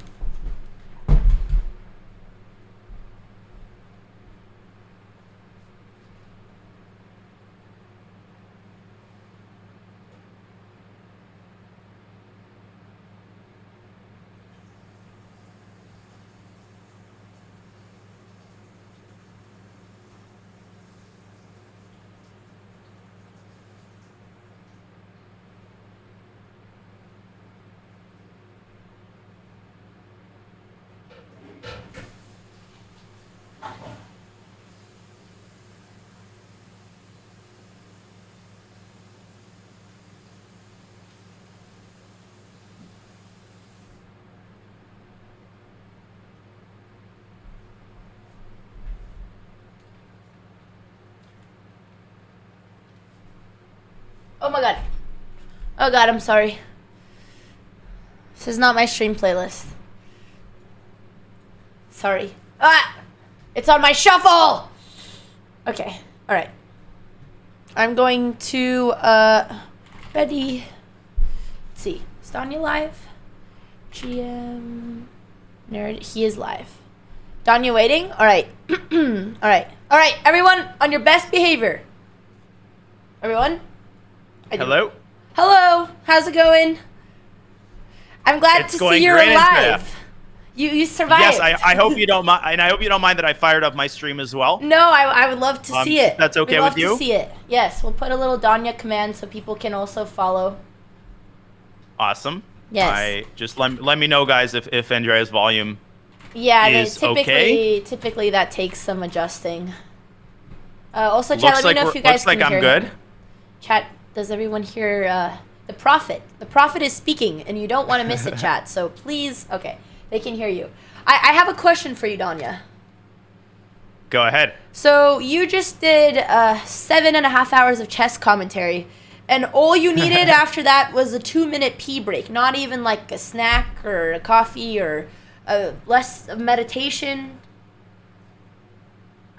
Oh my god. Oh god, I'm sorry. This is not my stream playlist. Sorry. Ah! It's on my shuffle! Okay, alright. I'm going to, ready. Let's see. Is Danya live? GM. Nerd. He is live. Danya waiting? Alright. Alright. Alright, everyone, on your best behavior. Everyone? Hello? Hello. How's it going? I'm glad to see you're alive. You survived. Yes, I hope you don't mind, and I hope you don't mind that I fired up my stream as well. No, I would love to see it. That's okay with you? We'd love to see it. Yes, we'll put a little Danya command so people can also follow. Awesome. Yes. Just let me know, guys, if Andrea's volume is okay. Typically that takes some adjusting. Also, chat, let me know if you guys can hear I'm good. him. Chat, does everyone hear the Prophet? The Prophet is speaking, and you don't want to miss it, chat. So please, okay, they can hear you. I have a question for you, Danya. Go ahead. So you just did 7.5 hours of chess commentary, and all you needed after that was a 2-minute pee break. Not even like a snack or a coffee or less of meditation.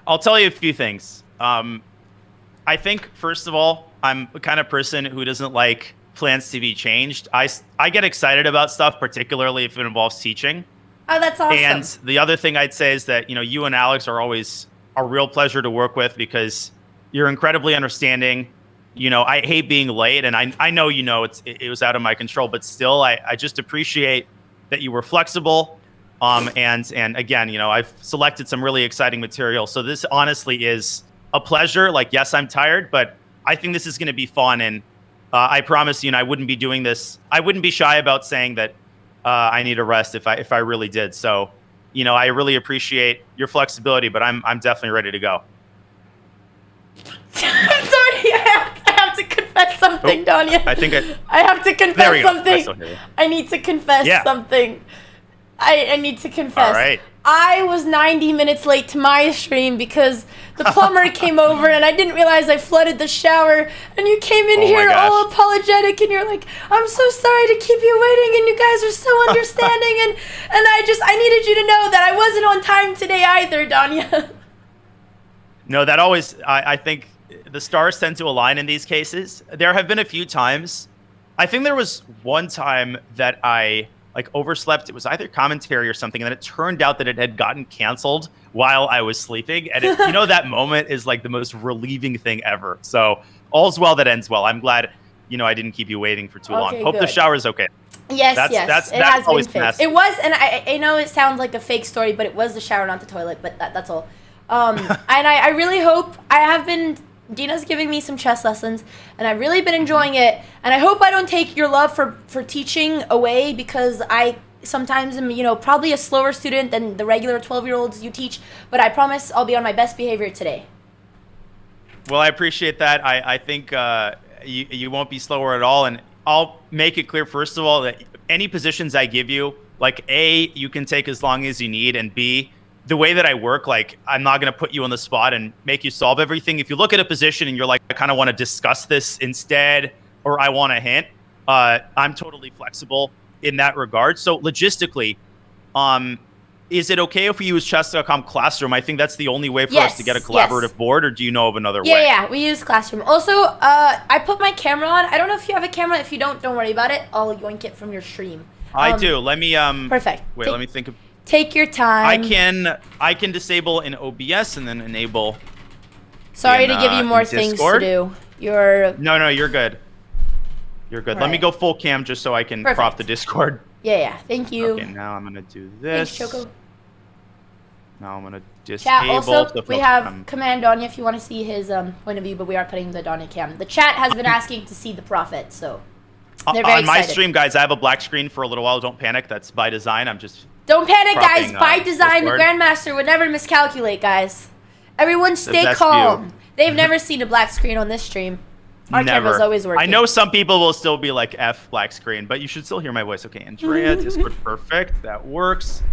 I'll tell you a few things. I think, first of all, I'm the kind of person who doesn't like plans to be changed. I get excited about stuff, particularly if it involves teaching. Oh, that's awesome. And the other thing I'd say is that, you and Alex are always a real pleasure to work with because you're incredibly understanding. I hate being late, and I know it was out of my control, but still, I just appreciate that you were flexible. And again, I've selected some really exciting material. So this honestly is a pleasure. Like, yes, I'm tired, but I think this is going to be fun. And I promise you, I wouldn't be doing this. I wouldn't be shy about saying that I need a rest if I really did. So, I really appreciate your flexibility, but I'm definitely ready to go. I'm sorry, I have to confess something, Danya. I have to confess something. I need to confess something. I need to confess. All right. I was 90 minutes late to my stream because the plumber came over and I didn't realize I flooded the shower, and you came in here all apologetic and you're like, I'm so sorry to keep you waiting, and you guys are so understanding, and I needed you to know that I wasn't on time today either, Danya. No, that always, I think the stars tend to align in these cases. There have been a few times. I think there was one time that I overslept. It was either commentary or something, and then it turned out that it had gotten canceled while I was sleeping. And that moment is like the most relieving thing ever. So all's well that ends well. I'm glad, I didn't keep you waiting for too long. Hope the shower's okay. Yes, that's it has always been fixed. It was, and I know it sounds like a fake story, but it was the shower, not the toilet. But that's all. And I really hope Dina's giving me some chess lessons, and I've really been enjoying it. And I hope I don't take your love for teaching away, because I sometimes am, probably a slower student than the regular 12-year-olds you teach. But I promise I'll be on my best behavior today. Well, I appreciate that. I think you won't be slower at all. And I'll make it clear, first of all, that any positions I give you, like, A, you can take as long as you need, and B, the way that I work, I'm not going to put you on the spot and make you solve everything. If you look at a position and you're like, I kind of want to discuss this instead, or I want a hint, I'm totally flexible in that regard. So logistically, is it okay if we use chess.com Classroom? I think that's the only way for us to get a collaborative board, or do you know of another way? Yeah, we use Classroom. Also, I put my camera on. I don't know if you have a camera. If you don't worry about it. I'll yoink it from your stream. I do. Let me Perfect. Wait, let me think of. Take your time. I can disable in OBS and then enable. Sorry to give you more things to do. No, you're good. You're good. Let me go full cam just so I can prop the Discord. Yeah. Thank you. Okay, now I'm gonna do this. Thanks, Choco. Now I'm gonna disable. Chat, also, we have Command Danya if you want to see his point of view, but we are putting the Danya cam. The chat has been asking to see the Prophet, so they're very excited. On my stream, guys, I have a black screen for a little while. Don't panic. That's by design. I'm just. Don't panic, guys. By design, the Grandmaster would never miscalculate, guys. Everyone stay calm. They've never seen a black screen on this stream. Our camera's always working. I know some people will still be like, F black screen, but you should still hear my voice. Okay, Andrea, Discord perfect. That works.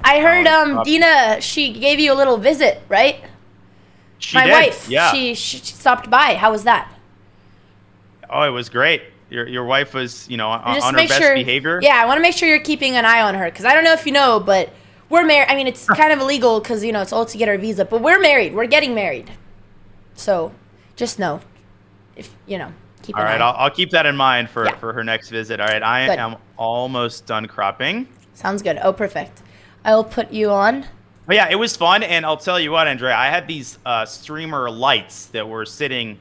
I heard Dina, she gave you a little visit, right? My wife, yeah. She stopped by. How was that? Oh, it was great. Your wife was, on her best behavior. Yeah, I want to make sure you're keeping an eye on her, because I don't know if you know, but we're married. I mean, it's kind of illegal because, it's all to get our visa, but we're married. We're getting married. So just know, if, keep an eye. All right, I'll keep that in mind for her next visit. All right, I am almost done cropping. Sounds good. Oh, perfect. I'll put you on. But yeah, it was fun, and I'll tell you what, Andrea, I had these streamer lights that were sitting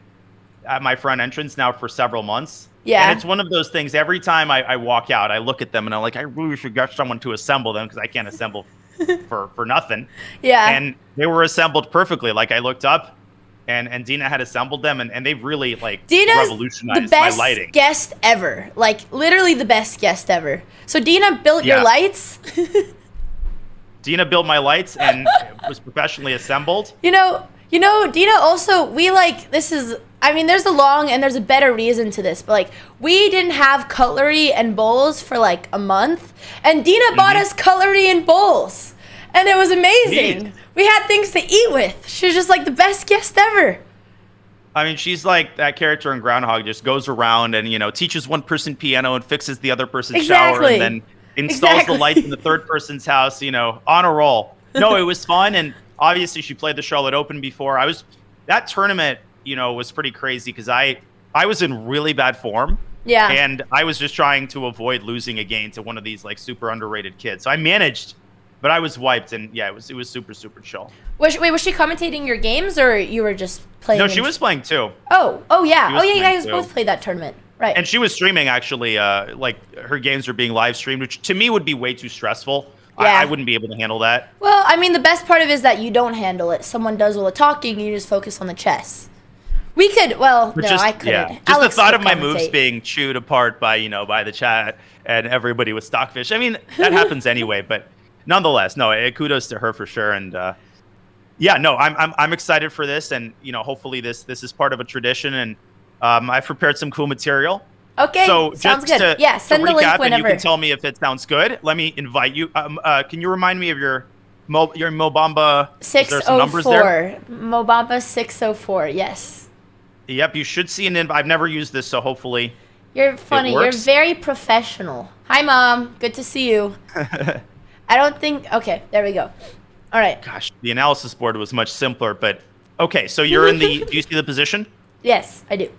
at my front entrance now for several months. Yeah. And it's one of those things, every time I walk out, I look at them and I'm like, I really should get someone to assemble them because I can't assemble for nothing. Yeah. And they were assembled perfectly. Like, I looked up and Dina had assembled them, and they've really, Dina's revolutionized my lighting. The best guest ever. Literally the best guest ever. So Dina built your lights? Dina built my lights and it was professionally assembled. Dina also, there's a long and there's a better reason to this, but we didn't have cutlery and bowls for a month, and Dina bought us cutlery and bowls. And it was amazing. Neat. We had things to eat with. She was just like the best guest ever. I mean, she's like that character in Groundhog, just goes around and, teaches one person piano and fixes the other person's shower and then installs the lights in the third person's house, on a roll. No, it was fun. And obviously she played the Charlotte Open before. That tournament, was pretty crazy because I was in really bad form. Yeah. And I was just trying to avoid losing a game to one of these like super underrated kids. So I managed, but I was wiped. And yeah, it was super, super chill. Was she commentating your games or you were just playing? No, she was playing too. Oh yeah. You guys too. both played that tournament. Right. And she was streaming actually, like her games were being live streamed, which to me would be way too stressful. Yeah. I wouldn't be able to handle that. Well, I mean, the best part of it is that you don't handle it. Someone does all the talking, and you just focus on the chess. We could, well, But no, I couldn't. Yeah. Just Alex the thought would of my moves commentate. being chewed apart by the chat and everybody with Stockfish. I mean, that happens anyway, but nonetheless, no, kudos to her for sure. And I'm excited for this, and hopefully this is part of a tradition, and I've prepared some cool material. Okay, so sounds just good. To Send the link recap, whenever. and you can tell me if it sounds good. Let me invite you. Can you remind me of your Mobamba? Is there some numbers there? 604. Mobamba 604. Yes. Yep, you should see an invite. I've never used this, so hopefully. You're funny. You're works. very professional. Hi, Mom. Good to see you. I don't think. Okay, there we go. All right. Gosh, the analysis board was much simpler, but okay. So you're in the. Do you see the position? Yes, I do.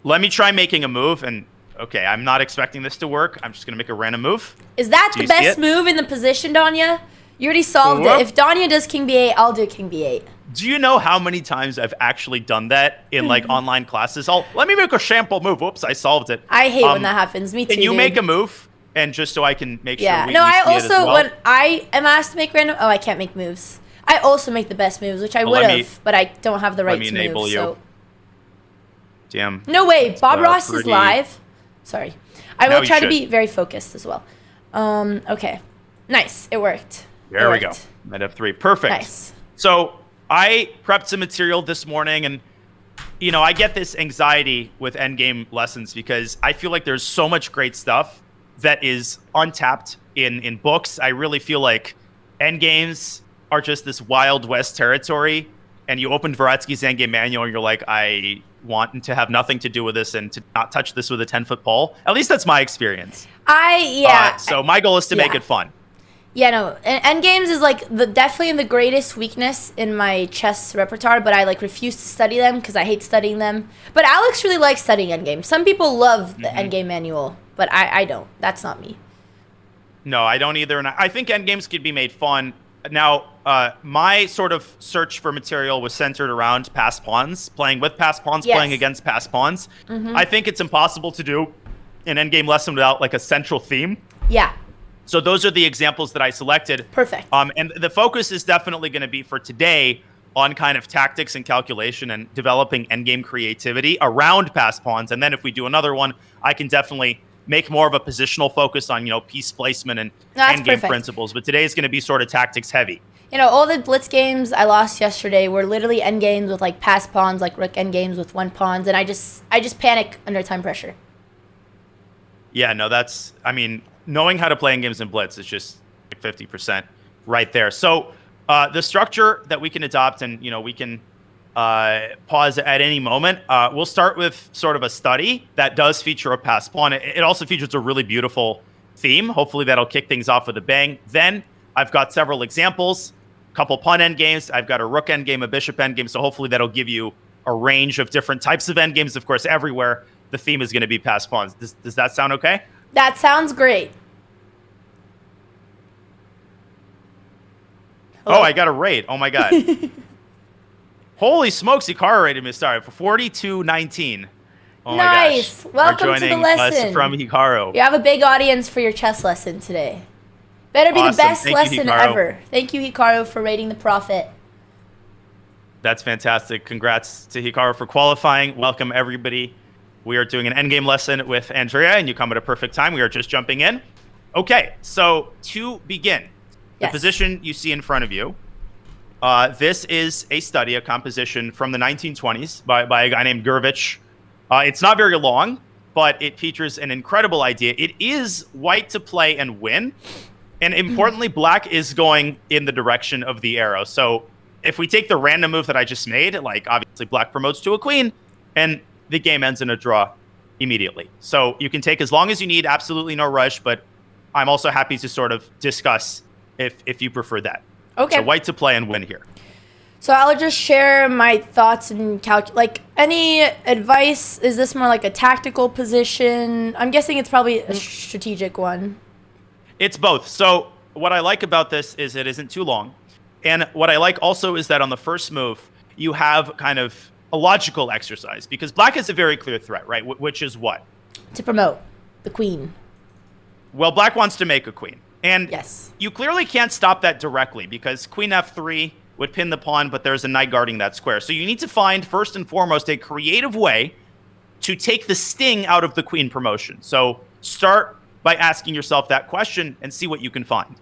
Let me try making a move, and okay, I'm not expecting this to work. I'm just gonna make a random move. Is that Do the you see best it? move in the position, Danya? You already solved Whoop. it. If Danya does King B8, I'll do King B8. Do you know how many times I've actually done that in like online classes? Let me make a sample move. Whoops, I solved it. I hate when that happens. Me too. Can you dude. make a move? And just so I can make sure we No, we I see it as also, well. when I am asked to make random, I can't make moves. I also make the best moves, which I Well, would let me- have, but I don't have the right let me to enable move. you. So. Damn. No way. Bob Ross is pretty- live. Sorry. I Now will you try to should. be very focused as well. Okay. Nice. It worked. There we go. Knight F3. Perfect. Nice. So I prepped some material this morning, and I get this anxiety with endgame lessons because I feel like there's so much great stuff that is untapped in books. I really feel like endgames are just this Wild West territory, and you open Dvoretsky's endgame manual, and you're like, I want to have nothing to do with this and to not touch this with a 10-foot pole. At least that's my experience. So my goal is to make it fun. Yeah, no. Endgames is like definitely the greatest weakness in my chess repertoire, but I refuse to study them because I hate studying them. But Alex really likes studying endgames. Some people love the endgame manual, but I don't. That's not me. No, I don't either. And I think endgames could be made fun. Now, my sort of search for material was centered around passed pawns, playing with passed pawns, Yes. playing against passed pawns. Mhm. I think it's impossible to do an endgame lesson without a central theme. Yeah. So those are the examples that I selected. Perfect. And the focus is definitely going to be for today on kind of tactics and calculation and developing endgame creativity around passed pawns. And then if we do another one, I can definitely make more of a positional focus on, piece placement and That's endgame perfect. principles. But today is going to be sort of tactics heavy. All the blitz games I lost yesterday were literally endgames with passed pawns, rook endgames with one pawns, and I just panic under time pressure. Yeah, no, knowing how to play endgames and blitz is just 50% right there. So the structure that we can adopt, and we can pause at any moment. We'll start with sort of a study that does feature a passed pawn. It also features a really beautiful theme. Hopefully that'll kick things off with a bang. Then I've got several examples, a couple pawn endgames. I've got a rook endgame, a bishop endgame. So hopefully that'll give you a range of different types of endgames. Of course, everywhere the theme is going to be passed pawns. Does that sound okay? That sounds great. Oh, I got a rate. Oh my god. Holy smokes, Hikaru rated me star for 42-19. Oh Nice. my gosh. Welcome We're to the joining lesson. us from Hikaru. You have a big audience for your chess lesson today. Better be the Awesome. best Thank you, lesson Hikaru. ever. Thank you, Hikaru, for rating the prophet. That's fantastic. Congrats to Hikaru for qualifying. Welcome, everybody. We are doing an endgame lesson with Andrea, and you come at a perfect time. We are just jumping in. Okay, so to begin, the position you see in front of you, this is a study, a composition from the 1920s by a guy named Gurevich. It's not very long, but it features an incredible idea. It is white to play and win, And importantly, black is going in the direction of the arrow. So if we take the random move that I just made, like obviously black promotes to a queen, and the game ends in a draw immediately. So you can take as long as you need, absolutely no rush, but I'm also happy to sort of discuss if you prefer that. Okay. So white to play and win here. So I'll just share my thoughts and like any advice. Is this more like a tactical position? I'm guessing it's probably a strategic one. It's both. So what I like about this is it isn't too long. And what I like also is that on the first move, you have kind of a logical exercise because black is a very clear threat, right? Which is what? To promote the queen. Well, black wants to make a queen. And yes, you clearly can't stop that directly because queen f3 would pin the pawn, but there's a knight guarding that square. So you need to find, first and foremost, a creative way to take the sting out of the queen promotion. So start by asking yourself that question and see what you can find.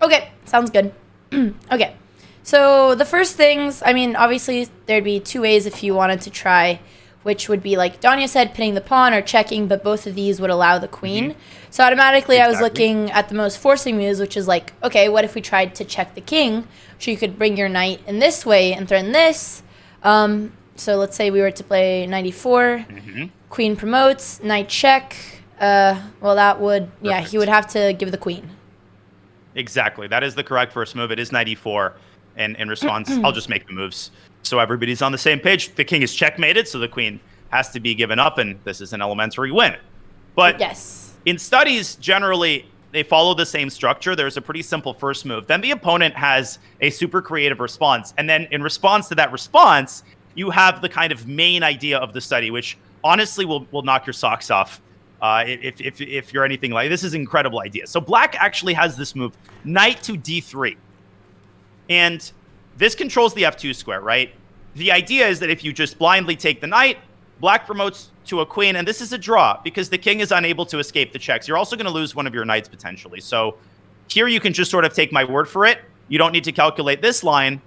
Okay, sounds good. Okay, so the first things, I mean, obviously there'd be two ways if you wanted to try, which would be like Danya said, pinning the pawn or checking, but both of these would allow the queen. So automatically I was looking at the most forcing moves, which is like, okay, what if we tried to check the king? So you could bring your knight in this way and threaten this. So let's say we were to play 94, queen promotes, knight check. Well, that would, yeah, he would have to give the queen. Exactly. That is the correct first move. It is 94. And in response, I'll just make the moves so everybody's on the same page. The king is checkmated, so the queen has to be given up, and this is an elementary win. But yes, in studies, generally, they follow the same structure. There's a pretty simple first move. Then the opponent has a super creative response. And then in response to that response, you have the kind of main idea of the study, which honestly will knock your socks off. If you're anything like this is an incredible idea. So black actually has this move, knight to d3. And this controls the f2 square, right? The idea is that if you just blindly take the knight, black promotes to a queen, and this is a draw because the king is unable to escape the checks. You're also going to lose one of your knights potentially. So here you can just sort of take my word for it. You don't need to calculate this line,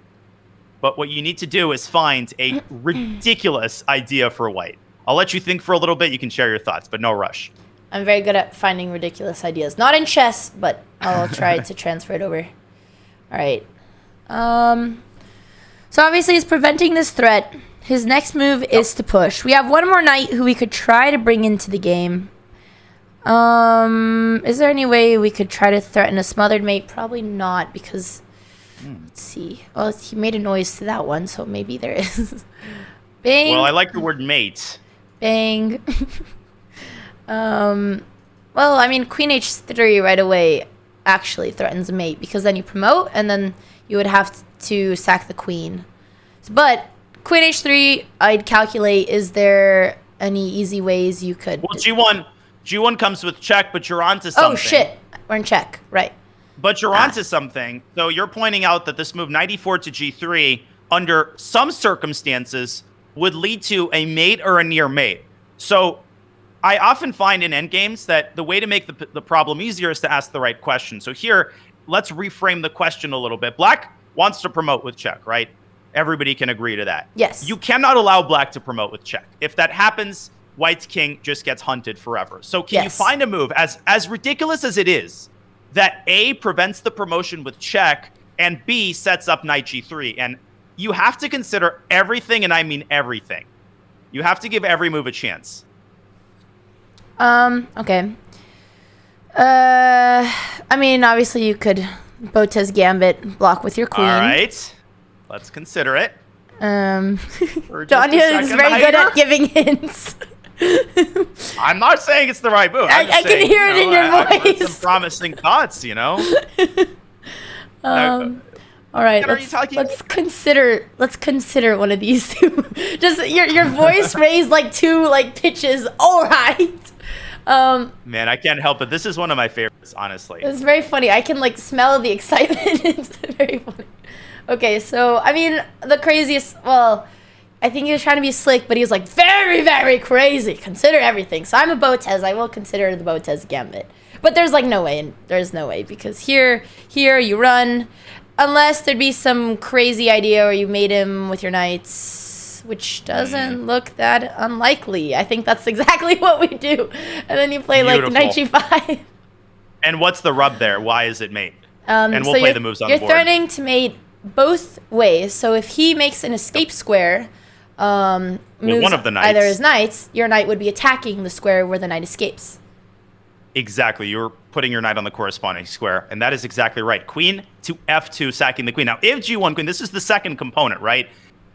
but what you need to do is find a ridiculous idea for white. I'll let you think for a little bit. You can share your thoughts, but no rush. I'm very good at finding ridiculous ideas. Not in chess, but I'll try to transfer it over. All right. So obviously he's preventing this threat. His next move is to push. We have one more knight who we could try to bring into the game. Is there any way we could try to threaten a smothered mate? Probably not, because let's see. Oh, he made a noise to that one, so maybe there is. Bang. Well, I like the word mate. Bang. Well, I mean, queen h3 right away actually threatens a mate, because then you promote, and then you would have to sack the queen. But queen h3, I'd calculate, is there any easy ways you could... Well, G1 comes with check, but you're onto something. Oh, shit. We're in check. Right. But you're onto something. So you're pointing out that this move, 94 to G3, under some circumstances, would lead to a mate or a near mate. So I often find in endgames that the way to make the problem easier is to ask the right question. So here, let's reframe the question a little bit. Black wants to promote with check, right? Everybody can agree to that. Yes. You cannot allow black to promote with check. If that happens, white's king just gets hunted forever. So can you find a move, as ridiculous as it is, that A, prevents the promotion with check, and B, sets up knight G3? And you have to consider everything, and I mean everything. You have to give every move a chance. Okay. I mean, obviously you could Botez Gambit, block with your queen. All right. Let's consider it. Danya is very good at giving hints. I'm not saying it's the right move. I can hear it in your voice. Some promising thoughts, you know? All right, let's consider one of these two. Just your voice raised like two pitches. All right. Man, I can't help it. This is one of my favorites, honestly. It's very funny. I can smell the excitement. It's very funny. Okay, so I mean the craziest. Well, I think he was trying to be slick, but he was very, very crazy. Consider everything. So I'm a Botez. I will consider the Botez Gambit. But there's no way, and there's no way, because here you run. Unless there'd be some crazy idea where you made him with your knights, which doesn't look that unlikely. I think that's exactly what we do. And then you play knight g5. And what's the rub there? Why is it mate? And we'll play the moves on the board. You're threatening to mate both ways. So if he makes an escape square, moves one of the knights. either his knights, your knight would be attacking the square where the knight escapes. Exactly. You're putting your knight on the corresponding square, and that is exactly right. Queen to f2, sacking the queen. Now, if g1 queen, this is the second component, right?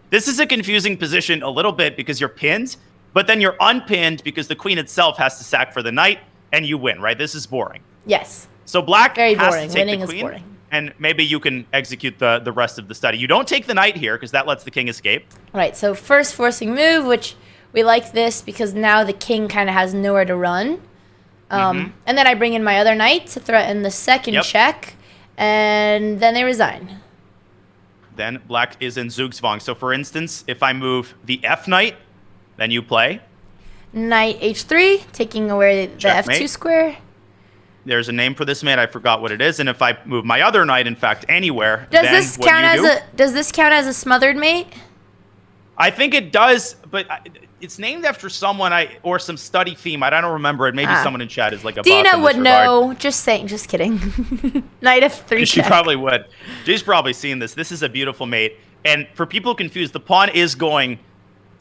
This is a confusing position a little bit because you're pinned, but then you're unpinned because the queen itself has to sack for the knight, and you win, right? This is boring. Yes. So black Very has boring. to take Winning the is queen, boring. and maybe you can execute the rest of the study. You don't take the knight here because that lets the king escape. Right, so first forcing move, which we like this because now the king kind of has nowhere to run. And then I bring in my other knight to threaten the second check, and then they resign. Then black is in Zugzwang. So for instance, if I move the f knight, then you play. Knight h3, taking away the Checkmate. f2 square. There's a name for this mate. I forgot what it is. And if I move my other knight, in fact, anywhere, Does then this what count do you as do? does this count as a smothered mate? I think it does, but it's named after someone or some study theme. I don't remember it. Maybe someone in chat is like a boss Dina in would this regard. know. Just saying. Just kidding. Knight f3 She check. probably would. She's probably seen this. This is a beautiful mate. And for people confused, the pawn is going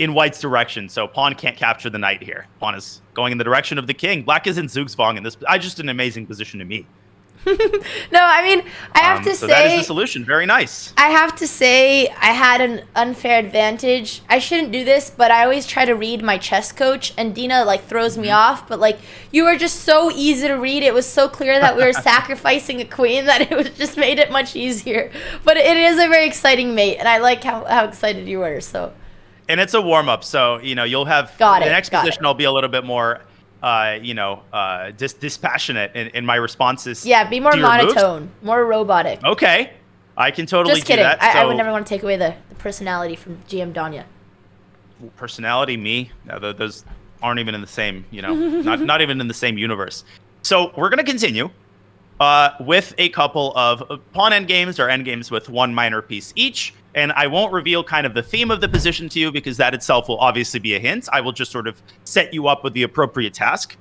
in white's direction, so pawn can't capture the knight here. Pawn is going in the direction of the king. Black is in Zugzwang, and this just an amazing position to me. No, I mean, I have to so say... that is the solution. Very nice. I have to say I had an unfair advantage. I shouldn't do this, but I always try to read my chess coach, and Dina, like, throws me off. But, like, you were just so easy to read. It was so clear that we were sacrificing a queen that it was just made it much easier. But it is a very exciting mate, and I like how excited you were, so... And it's a warm-up, so, you'll have... The next position I'll be a little bit more... dispassionate in my responses. Yeah, be more to your moves. monotone, more robotic. Okay, I can totally Just kidding. do that. I would never want to take away the personality from GM Danya. Personality, me, no, those aren't even in the same, not even in the same universe. So we're gonna continue with a couple of pawn endgames or endgames with one minor piece each. And I won't reveal kind of the theme of the position to you because that itself will obviously be a hint. I will just sort of set you up with the appropriate task.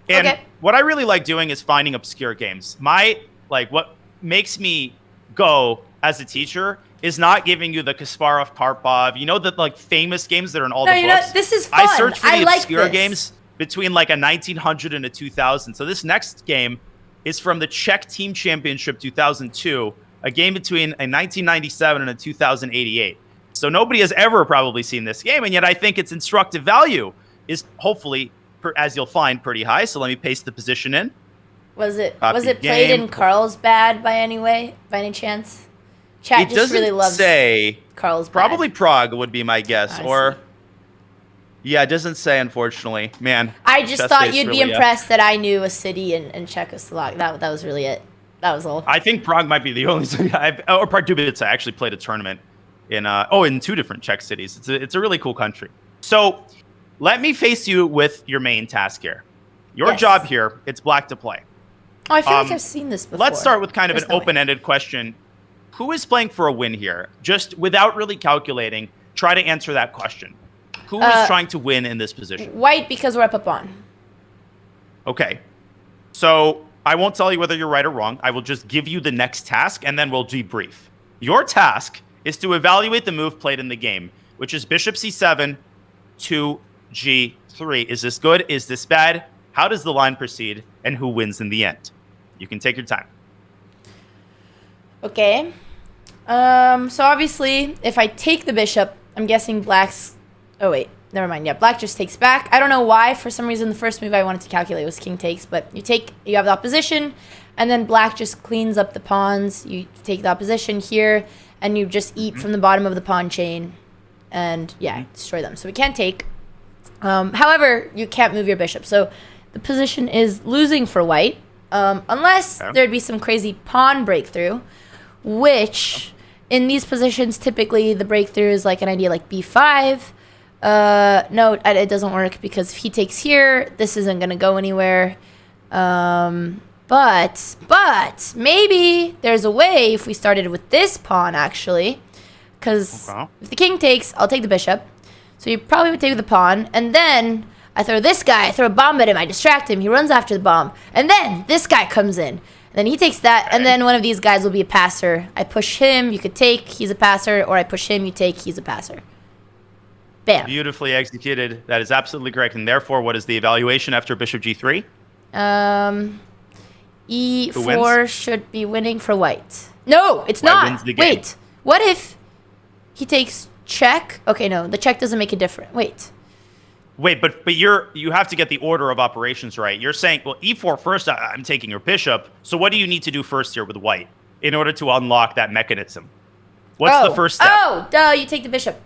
And what I really like doing is finding obscure games. What makes me go as a teacher is not giving you the Kasparov, Karpov, the famous games that are in all the books. This is fun. I search for the like obscure this. games between like a 1900 and a 2000. So this next game is from the Czech Team Championship 2002. A game between a 1997 and a 2088. So nobody has ever probably seen this game, and yet I think its instructive value is hopefully, as you'll find, pretty high. So let me paste the position in. Was it Copy played game. in Carlsbad by any chance? Chat It just doesn't really loves say. Carlsbad. Probably Prague would be my guess, I yeah, it doesn't say, unfortunately. Man, I just chess thought face you'd be really, impressed that I knew a city in Czechoslovakia. That was really it. That was all. I think Prague might be the only city or Pardubice. I actually played a tournament in two different Czech cities. It's a really cool country. So let me face you with your main task here. Your job here, it's black to play. Oh, I feel like I've seen this before. Let's start with kind of There's an open-ended question. Who is playing for a win here? Just without really calculating, try to answer that question. Who is trying to win in this position? White, because we're up a pawn. Okay. So I won't tell you whether you're right or wrong. I will just give you the next task, and then we'll debrief. Your task is to evaluate the move played in the game, which is bishop c7 to g3. Is this good? Is this bad? How does the line proceed? And who wins in the end? You can take your time. Okay. So obviously, if I take the bishop, I'm guessing black's... Oh, wait. Never mind. Yeah, black just takes back. I don't know why. For some reason, the first move I wanted to calculate was king takes. But you have the opposition, and then black just cleans up the pawns. You take the opposition here, and you just eat from the bottom of the pawn chain. And, yeah, destroy them. So we can't take. However, you can't move your bishop. So the position is losing for white. Unless there'd be some crazy pawn breakthrough, which in these positions, typically the breakthrough is like an idea like b5. No, it doesn't work because if he takes here, this isn't going to go anywhere. But maybe there's a way if we started with this pawn, actually. Because if the king takes, I'll take the bishop. So you probably would take the pawn. And then I throw this guy, I throw a bomb at him, I distract him, he runs after the bomb, and then this guy comes in. And then he takes that, and then one of these guys will be a passer. I push him, you could take, he's a passer, or I push him, you take, he's a passer. Bam. Beautifully executed. That is absolutely correct. And therefore, what is the evaluation after bishop g3? E4 should be winning for white. No, it's not. Wait, what if he takes check? Okay, no, the check doesn't make a difference. Wait, but you have to get the order of operations right. You're saying, well, e4 first, I'm taking your bishop. So what do you need to do first here with white in order to unlock that mechanism? What's the first step? Oh, duh, you take the bishop.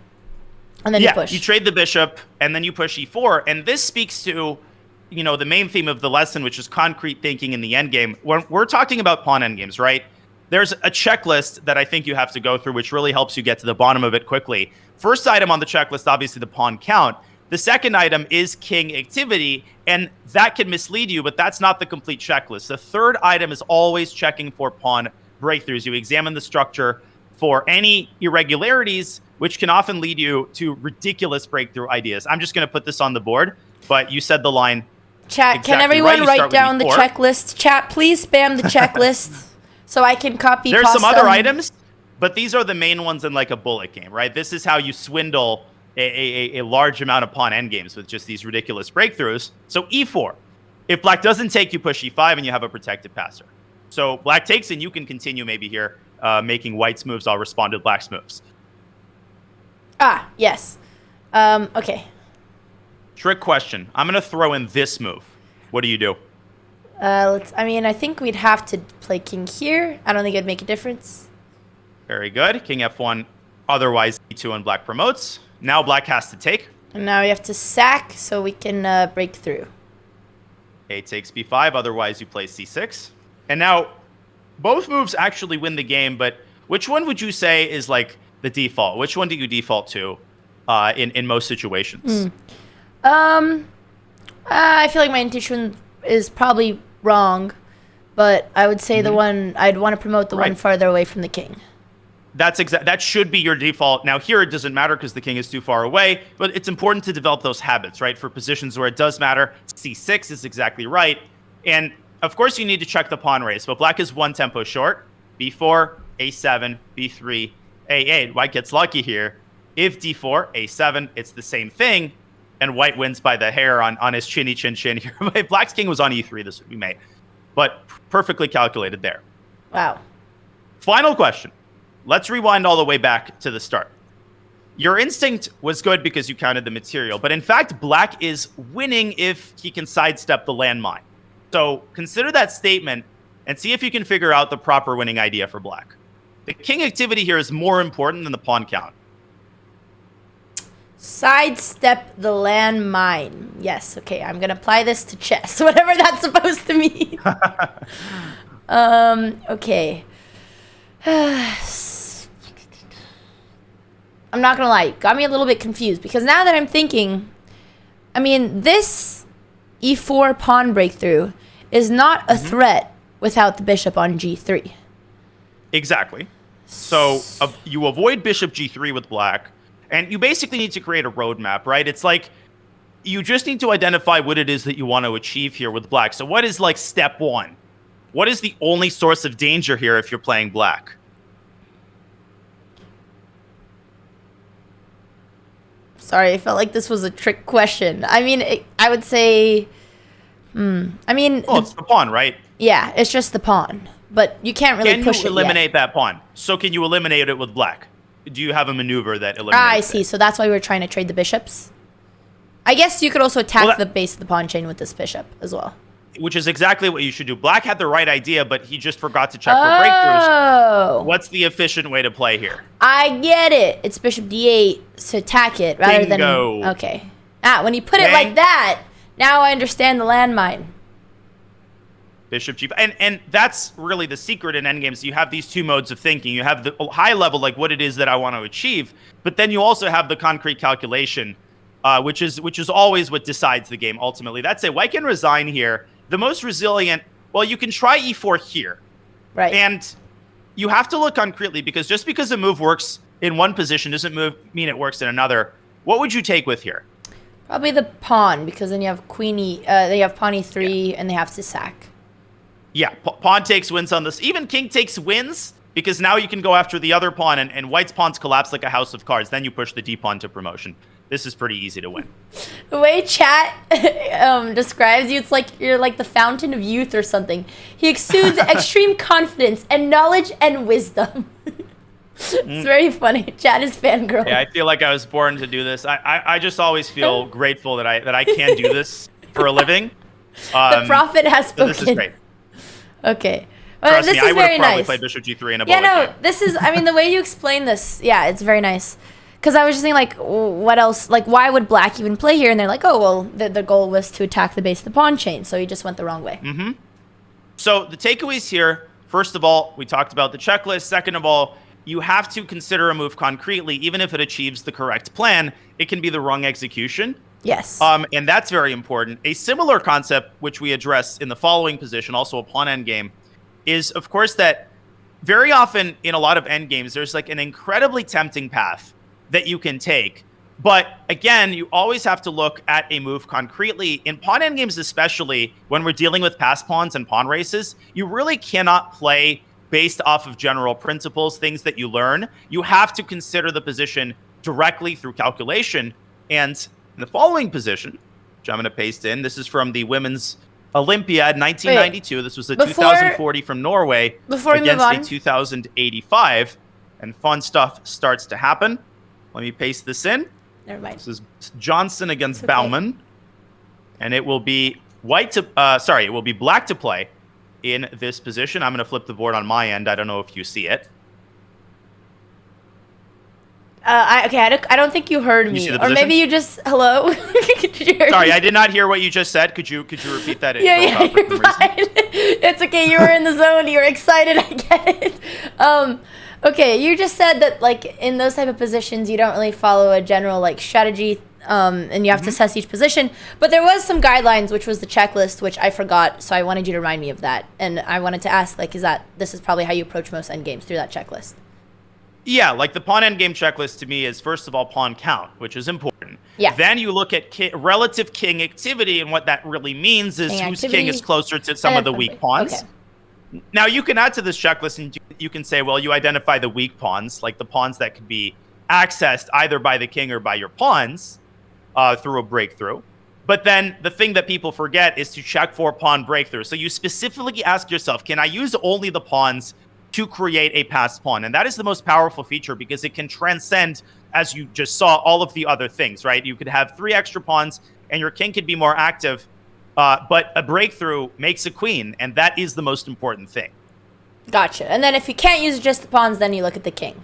And then you push. You trade the bishop, and then you push e4. And this speaks to, you know, the main theme of the lesson, which is concrete thinking in the endgame. When we're talking about pawn endgames, right? There's a checklist that I think you have to go through, which really helps you get to the bottom of it quickly. First item on the checklist, obviously the pawn count. The second item is king activity, and that can mislead you, but that's not the complete checklist. The third item is always checking for pawn breakthroughs. You examine the structure for any irregularities, which can often lead you to ridiculous breakthrough ideas. I'm just going to put this on the board, but you said the line. Chat, can everyone write down the checklist? Chat, please spam the checklist so I can copy. There's some other items, but these are the main ones in like a bullet game, right? This is how you swindle a large amount of pawn endgames with just these ridiculous breakthroughs. So e4. If black doesn't take, you push e5 and you have a protected passer. So black takes and you can continue maybe here making white's moves. I'll respond to black's moves. Ah, yes. Okay. Trick question. I'm going to throw in this move. What do you do? I think we'd have to play king here. I don't think it'd make a difference. Very good. King f1. Otherwise, e2 and black promotes. Now black has to take. And now we have to sack so we can break through. A takes b5. Otherwise, you play c6. And now both moves actually win the game, but which one would you say is like the default? Which one do you default to in most situations? I feel like my intuition is probably wrong, but I would say the one I'd want to promote the one farther away from the king. That should be your default. Now here it doesn't matter because the king is too far away, but it's important to develop those habits, right? For positions where it does matter, c6 is exactly right. And of course you need to check the pawn race, but black is one tempo short. b4, a7, b3, a8. White gets lucky here. If d4, a7, it's the same thing, and white wins by the hair on his chinny chin chin here. If black's king was on e3, this would be mate. But perfectly calculated there. Wow. Final question. Let's rewind all the way back to the start. Your instinct was good because you counted the material, but in fact, black is winning if he can sidestep the landmine. So consider that statement and see if you can figure out the proper winning idea for black. The king activity here is more important than the pawn count. Sidestep the landmine. Yes, okay, I'm going to apply this to chess, whatever that's supposed to mean. Okay. I'm not gonna lie, got me a little bit confused because now that I'm thinking, I mean, this e4 pawn breakthrough is not a threat without the bishop on g3. Exactly. So you avoid bishop g3 with black, and you basically need to create a roadmap, right? It's like you just need to identify what it is that you want to achieve here with black. So what is like step one? What is the only source of danger here if you're playing black? Sorry, I felt like this was a trick question. I mean, I would say... I mean... Well, it's the pawn, right? Yeah, it's just the pawn. But you can't really push it Can you eliminate that pawn? So can you eliminate it with black? Do you have a maneuver that eliminates I see. So that's why we're trying to trade the bishops? I guess you could also attack the base of the pawn chain with this bishop as well. Which is exactly what you should do. Black had the right idea, but he just forgot to check for breakthroughs. What's the efficient way to play here? I get it. It's bishop d8 to attack it rather than... Okay. When you put it like that, now I understand the landmine. Bishop g... And that's really the secret in endgames. You have these two modes of thinking. You have the high level, like what it is that I want to achieve, but then you also have the concrete calculation, which is always what decides the game ultimately. That's it. White can resign here. The most resilient, well, you can try e4 here. Right. And you have to look concretely, because just because a move works in one position doesn't mean it works in another. What would you take with here? Probably the pawn, because then you have queenie. They have pawn e3, and they have to sack. Yeah, pawn takes wins on this. Even king takes wins, because now you can go after the other pawn, and white's pawns collapse like a house of cards. Then you push the d-pawn to promotion. This is pretty easy to win. The way chat describes you, it's like you're like the fountain of youth or something. He exudes extreme confidence and knowledge and wisdom. It's very funny. Chat is fangirl. Yeah, I feel like I was born to do this. I just always feel grateful that I can do this for a living. The prophet has spoken. So this is great. Okay. Trust this me, is I would very have probably nice. played bishop g3 in a Yeah, bullet no, game. this is, I mean, the way you explain this, yeah, it's very nice. Because I was just thinking, like, what else? Like, why would black even play here? And they're like, oh, well, the goal was to attack the base of the pawn chain, so he just went the wrong way. Mm-hmm. So the takeaways here, first of all, we talked about the checklist. Second of all, you have to consider a move concretely. Even if it achieves the correct plan, it can be the wrong execution. Yes. And that's very important. A similar concept, which we address in the following position, also a pawn endgame, is, of course, that very often in a lot of endgames, there's like an incredibly tempting path that you can take. But again, you always have to look at a move concretely. In pawn endgames, especially when we're dealing with pass pawns and pawn races, you really cannot play based off of general principles, things that you learn. You have to consider the position directly through calculation. And in the following position, which I'm going to paste in, this is from the Women's Olympiad 1992. Wait, this was the 2040 from Norway against a 2085. And fun stuff starts to happen. Let me paste this in. Never mind. This is Johnson against Baumann. And it will be white to it will be black to play in this position. I'm going to flip the board on my end. I don't know if you see it. I don't think you heard me, or maybe you just hello. Sorry, I did not hear what you just said. Could you repeat that? Yeah, you're fine. It's okay. You were in the zone. You were excited. I get it. Okay, you just said that like in those type of positions, you don't really follow a general like strategy, and you have to assess each position. But there was some guidelines, which was the checklist, which I forgot. So I wanted you to remind me of that, and I wanted to ask like, this is probably how you approach most endgames through that checklist? Yeah, like the pawn endgame checklist to me is, first of all, pawn count, which is important. Yeah. Then you look at relative king activity, and what that really means is whose king is closer to some of the weak pawns. Okay. Now, you can add to this checklist, and you can say, well, you identify the weak pawns, like the pawns that could be accessed either by the king or by your pawns through a breakthrough. But then the thing that people forget is to check for pawn breakthrough. So you specifically ask yourself, can I use only the pawns to create a passed pawn? And that is the most powerful feature because it can transcend, as you just saw, all of the other things, right? You could have 3 extra pawns and your king could be more active, but a breakthrough makes a queen, and that is the most important thing. Gotcha. And then if you can't use just the pawns, then you look at the king.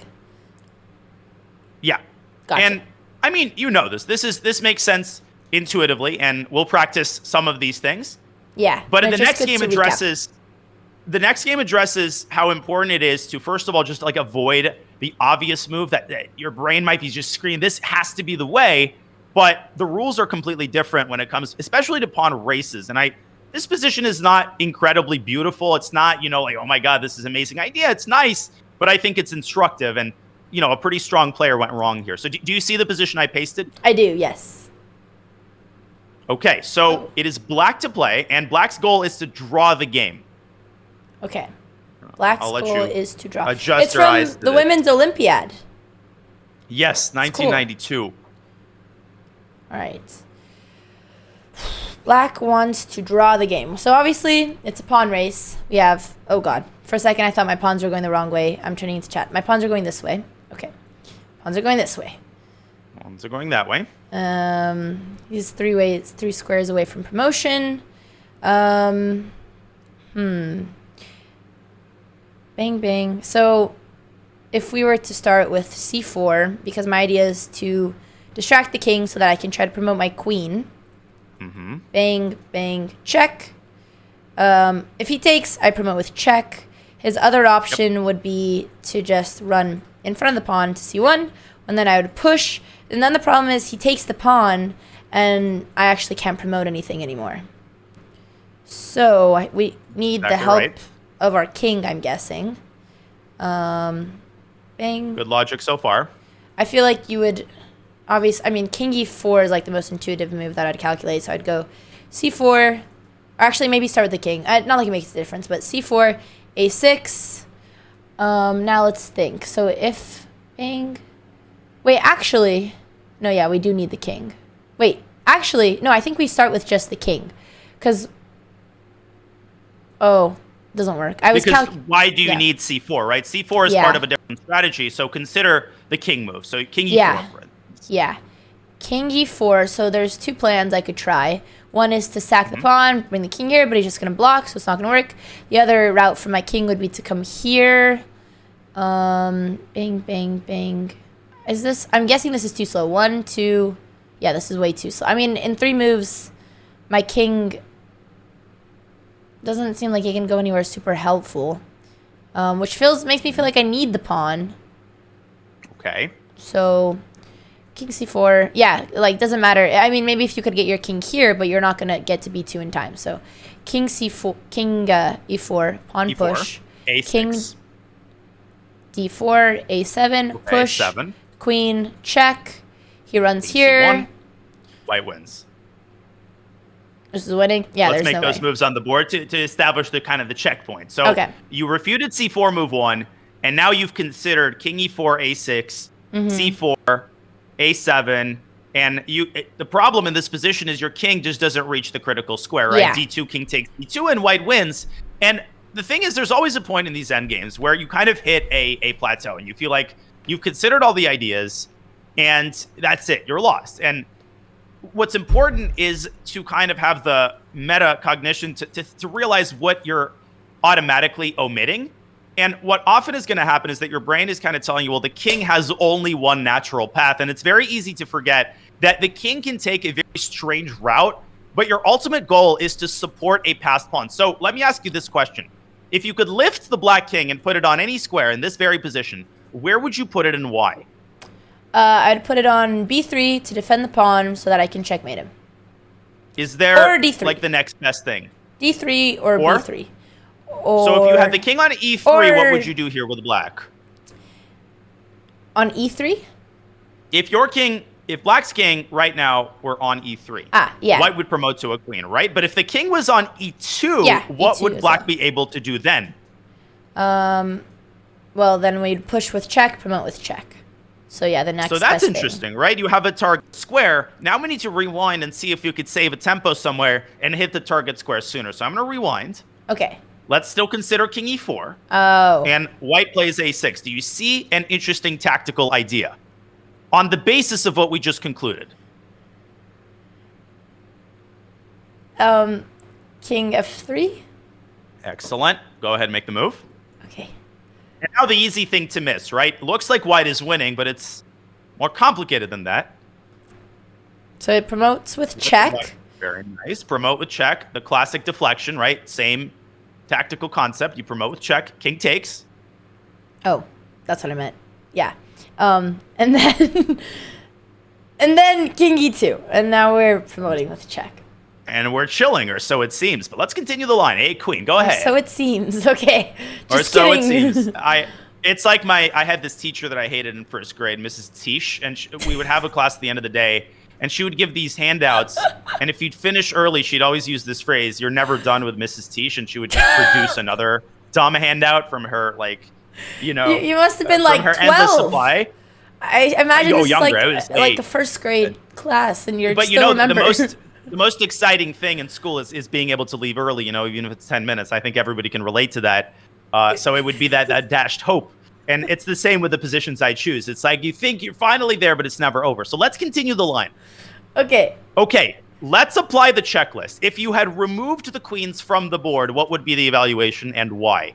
Yeah. Gotcha. And I mean, you know this. This makes sense intuitively, and we'll practice some of these things. Yeah. But the next game addresses... The next game addresses how important it is to, first of all, just like avoid the obvious move that your brain might be just screaming, this has to be the way, but the rules are completely different when it comes, especially to pawn races. And this position is not incredibly beautiful. It's not, like, oh my God, this is an amazing idea. It's nice, but I think it's instructive, and, a pretty strong player went wrong here. So do you see the position I pasted? I do, yes. Okay, so it is black to play, and black's goal is to draw the game. Okay. Black's goal is to draw. Adjust your eyes to the Women's Olympiad. Yes, 1992. Cool. All right. Black wants to draw the game. So obviously, it's a pawn race. We have... Oh, God. For a second, I thought my pawns were going the wrong way. I'm turning into chat. My pawns are going this way. Okay. Pawns are going this way. Pawns are going that way. He's 3 squares away from promotion. Bang, bang. So if we were to start with c4, because my idea is to distract the king so that I can try to promote my queen. Mm-hmm. Bang, bang, check. If he takes, I promote with check. His other option would be to just run in front of the pawn to c1, and then I would push. And then the problem is he takes the pawn, and I actually can't promote anything anymore. So we need the help of our king, I'm guessing. Bang. Good logic so far. I feel like you would obviously, I mean, king e4 is like the most intuitive move that I'd calculate. So I'd go c4, or actually maybe start with the king. Not like it makes a difference, but c4, a6. Now let's think. So if bang, wait, actually, no, yeah, we do need the king. Wait, actually, no, I think we start with just the king, because doesn't work. Why do you need c4, right? C4 is part of a different strategy, so consider the king move. So king e4, for instance. Yeah, king e4. So there's two plans I could try. One is to sack the pawn, bring the king here, but he's just going to block, so it's not going to work. The other route for my king would be to come here. Bang, bang, bang. I'm guessing this is too slow. 1, 2. Yeah, this is way too slow. I mean, in 3 moves, my king doesn't seem like he can go anywhere super helpful. Which makes me feel like I need the pawn. Okay. So king c4, yeah, like doesn't matter. I mean, maybe if you could get your king here, but you're not gonna get to b2 in time. So king c4, king e4, pawn E4, push, a6. King d4, a7, push, a7. Queen check. He runs here. C1. White wins. This is winning. Yeah, let's there's make no those way. moves on the board to establish the kind of the checkpoint. So you refuted c4 move 1, and now you've considered king e4, a6, c4, a7, and the problem in this position is your king just doesn't reach the critical square, right? Yeah. d2, king takes d2, and white wins. And the thing is, there's always a point in these endgames where you kind of hit a plateau, and you feel like you've considered all the ideas, and that's it. You're lost. And what's important is to kind of have the meta cognition to realize what you're automatically omitting. And what often is going to happen is that your brain is kind of telling you, well, the king has only one natural path. And it's very easy to forget that the king can take a very strange route, but your ultimate goal is to support a passed pawn. So let me ask you this question. If you could lift the black king and put it on any square in this very position, where would you put it and why? I'd put it on b3 to defend the pawn so that I can checkmate him. Is there like the next best thing? d3 or b3. So if you had the king on e3, what would you do here with black? On e3? If black's king right now were on e3, yeah, white would promote to a queen, right? But if the king was on e2, what would black be able to do then? Well, then we'd push with check, promote with check. So yeah, the next. So that's best interesting, thing. right? You have a target square. Now we need to rewind and see if you could save a tempo somewhere and hit the target square sooner. So I'm going to rewind. Okay. Let's still consider king e4. Oh. And white plays a6. Do you see an interesting tactical idea on the basis of what we just concluded? King f3. Excellent. Go ahead and make the move. Okay. And now the easy thing to miss, right? Looks like white is winning, but it's more complicated than that. So it promotes with check. Very nice. Promote with check. The classic deflection, right? Same tactical concept. You promote with check. King takes. Oh, that's what I meant. Yeah. And then and then king e2. And now we're promoting with check. And we're chilling, or so it seems. But let's continue the line. A queen, go ahead. So it seems. Okay. Or so it seems. It's like I had this teacher that I hated in first grade, Mrs. Tish, and we would have a class at the end of the day, and she would give these handouts. And if you'd finish early, she'd always use this phrase, "You're never done with Mrs. Tish," and she would just produce another dumb handout from her, like, you know. You must have been like her 12. endless supply. I imagine this younger. is like the first grade class, and you're but still remember. The most exciting thing in school is being able to leave early, you know, even if it's 10 minutes. I think everybody can relate to that. So it would be that dashed hope. And it's the same with the positions I choose. It's like you think you're finally there, but it's never over. So let's continue the line. Okay. Okay, let's apply the checklist. If you had removed the queens from the board, what would be the evaluation and why?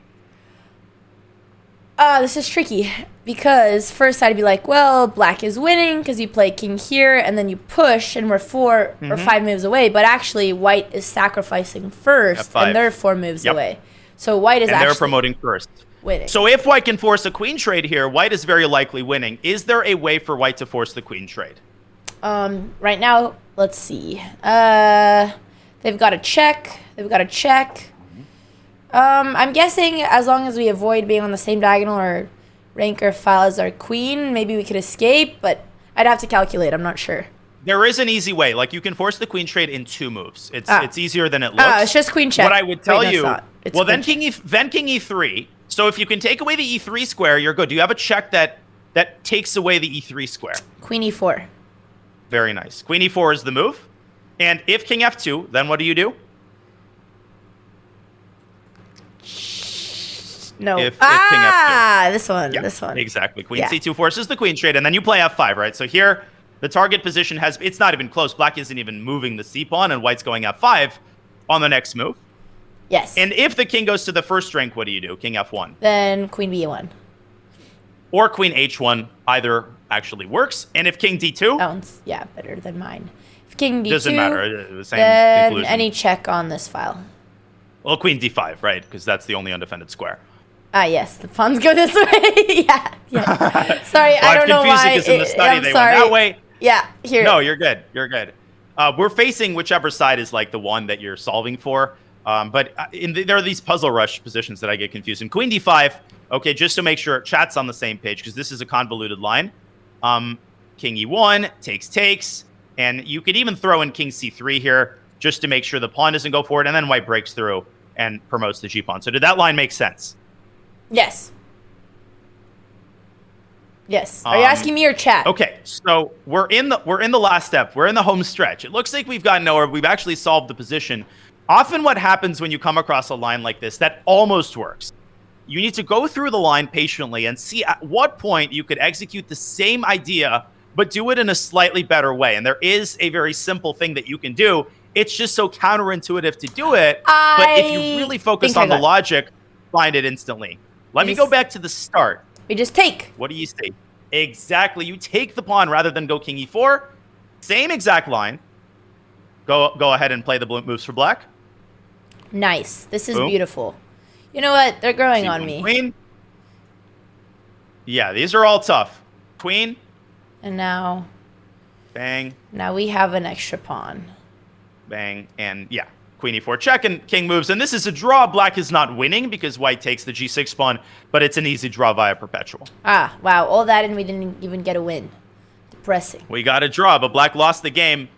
This is tricky because first I'd be like, well, black is winning because you play king here and then you push and we're 4 or 5 moves away. But actually, white is sacrificing first and they're 4 moves away. So white is and actually they're promoting first. Winning. So if white can force a queen trade here, white is very likely winning. Is there a way for white to force the queen trade? Right now, let's see. They've got a check. They've got a check. I'm guessing as long as we avoid being on the same diagonal or rank or file as our queen, maybe we could escape. But I'd have to calculate. I'm not sure. There is an easy way. Like, you can force the queen trade in 2 moves. It's easier than it looks. It's just queen check. What I would tell Wait, you, well, then king e3. So if you can take away the e3 square, you're good. Do you have a check that takes away the e3 square? Queen e4. Very nice. Queen e4 is the move. And if king f2, then what do you do? No. If king f2. This one. Yeah, This one. Exactly. Queen c2 forces the queen trade, and then you play f5, right? So here, the target position it's not even close. Black isn't even moving the c pawn, and white's going f5 on the next move. Yes. And if the king goes to the first rank, what do you do? King f1. Then queen b1. Or queen h1, either actually works. And if king d2? Sounds, better than mine. If king d2, doesn't matter. The same then conclusion. any check on this file. Well, queen d5, right? Because that's the only undefended square. Yes, the pawns go this way. yeah. Sorry, Well, I don't know why. Because in the study I'm they sorry. went that way. Yeah, here. No, you're good. You're good. We're facing whichever side is like the one that you're solving for. But there are these puzzle rush positions that I get confused. In queen d5, okay, just to make sure chat's on the same page, because this is a convoluted line. King e1, takes, and you could even throw in king c3 here just to make sure the pawn doesn't go forward, and then white breaks through and promotes the g pawn. So did that line make sense? Yes. Yes. Are you asking me or chat? Okay, so we're in the last step. We're in the home stretch. It looks like we've gotten nowhere. We've actually solved the position. Often what happens when you come across a line like this that almost works, you need to go through the line patiently and see at what point you could execute the same idea, but do it in a slightly better way. And there is a very simple thing that you can do. It's just so counterintuitive to do it. But if you really focus on the logic, find it instantly. Let me go back to the start. We just take. What do you say? Exactly. You take the pawn rather than go king e4. Same exact line. Go ahead and play the moves for black. Nice. This is Boom. Beautiful. You know what? They're growing on C1 me. Queen. Yeah, these are all tough. Queen. And now... Bang. Now we have an extra pawn. Bang. And yeah. Queen e4 check and king moves. And this is a draw. Black is not winning because white takes the g6 pawn, but it's an easy draw via perpetual. Wow. All that and we didn't even get a win. Depressing. We got a draw, but black lost the game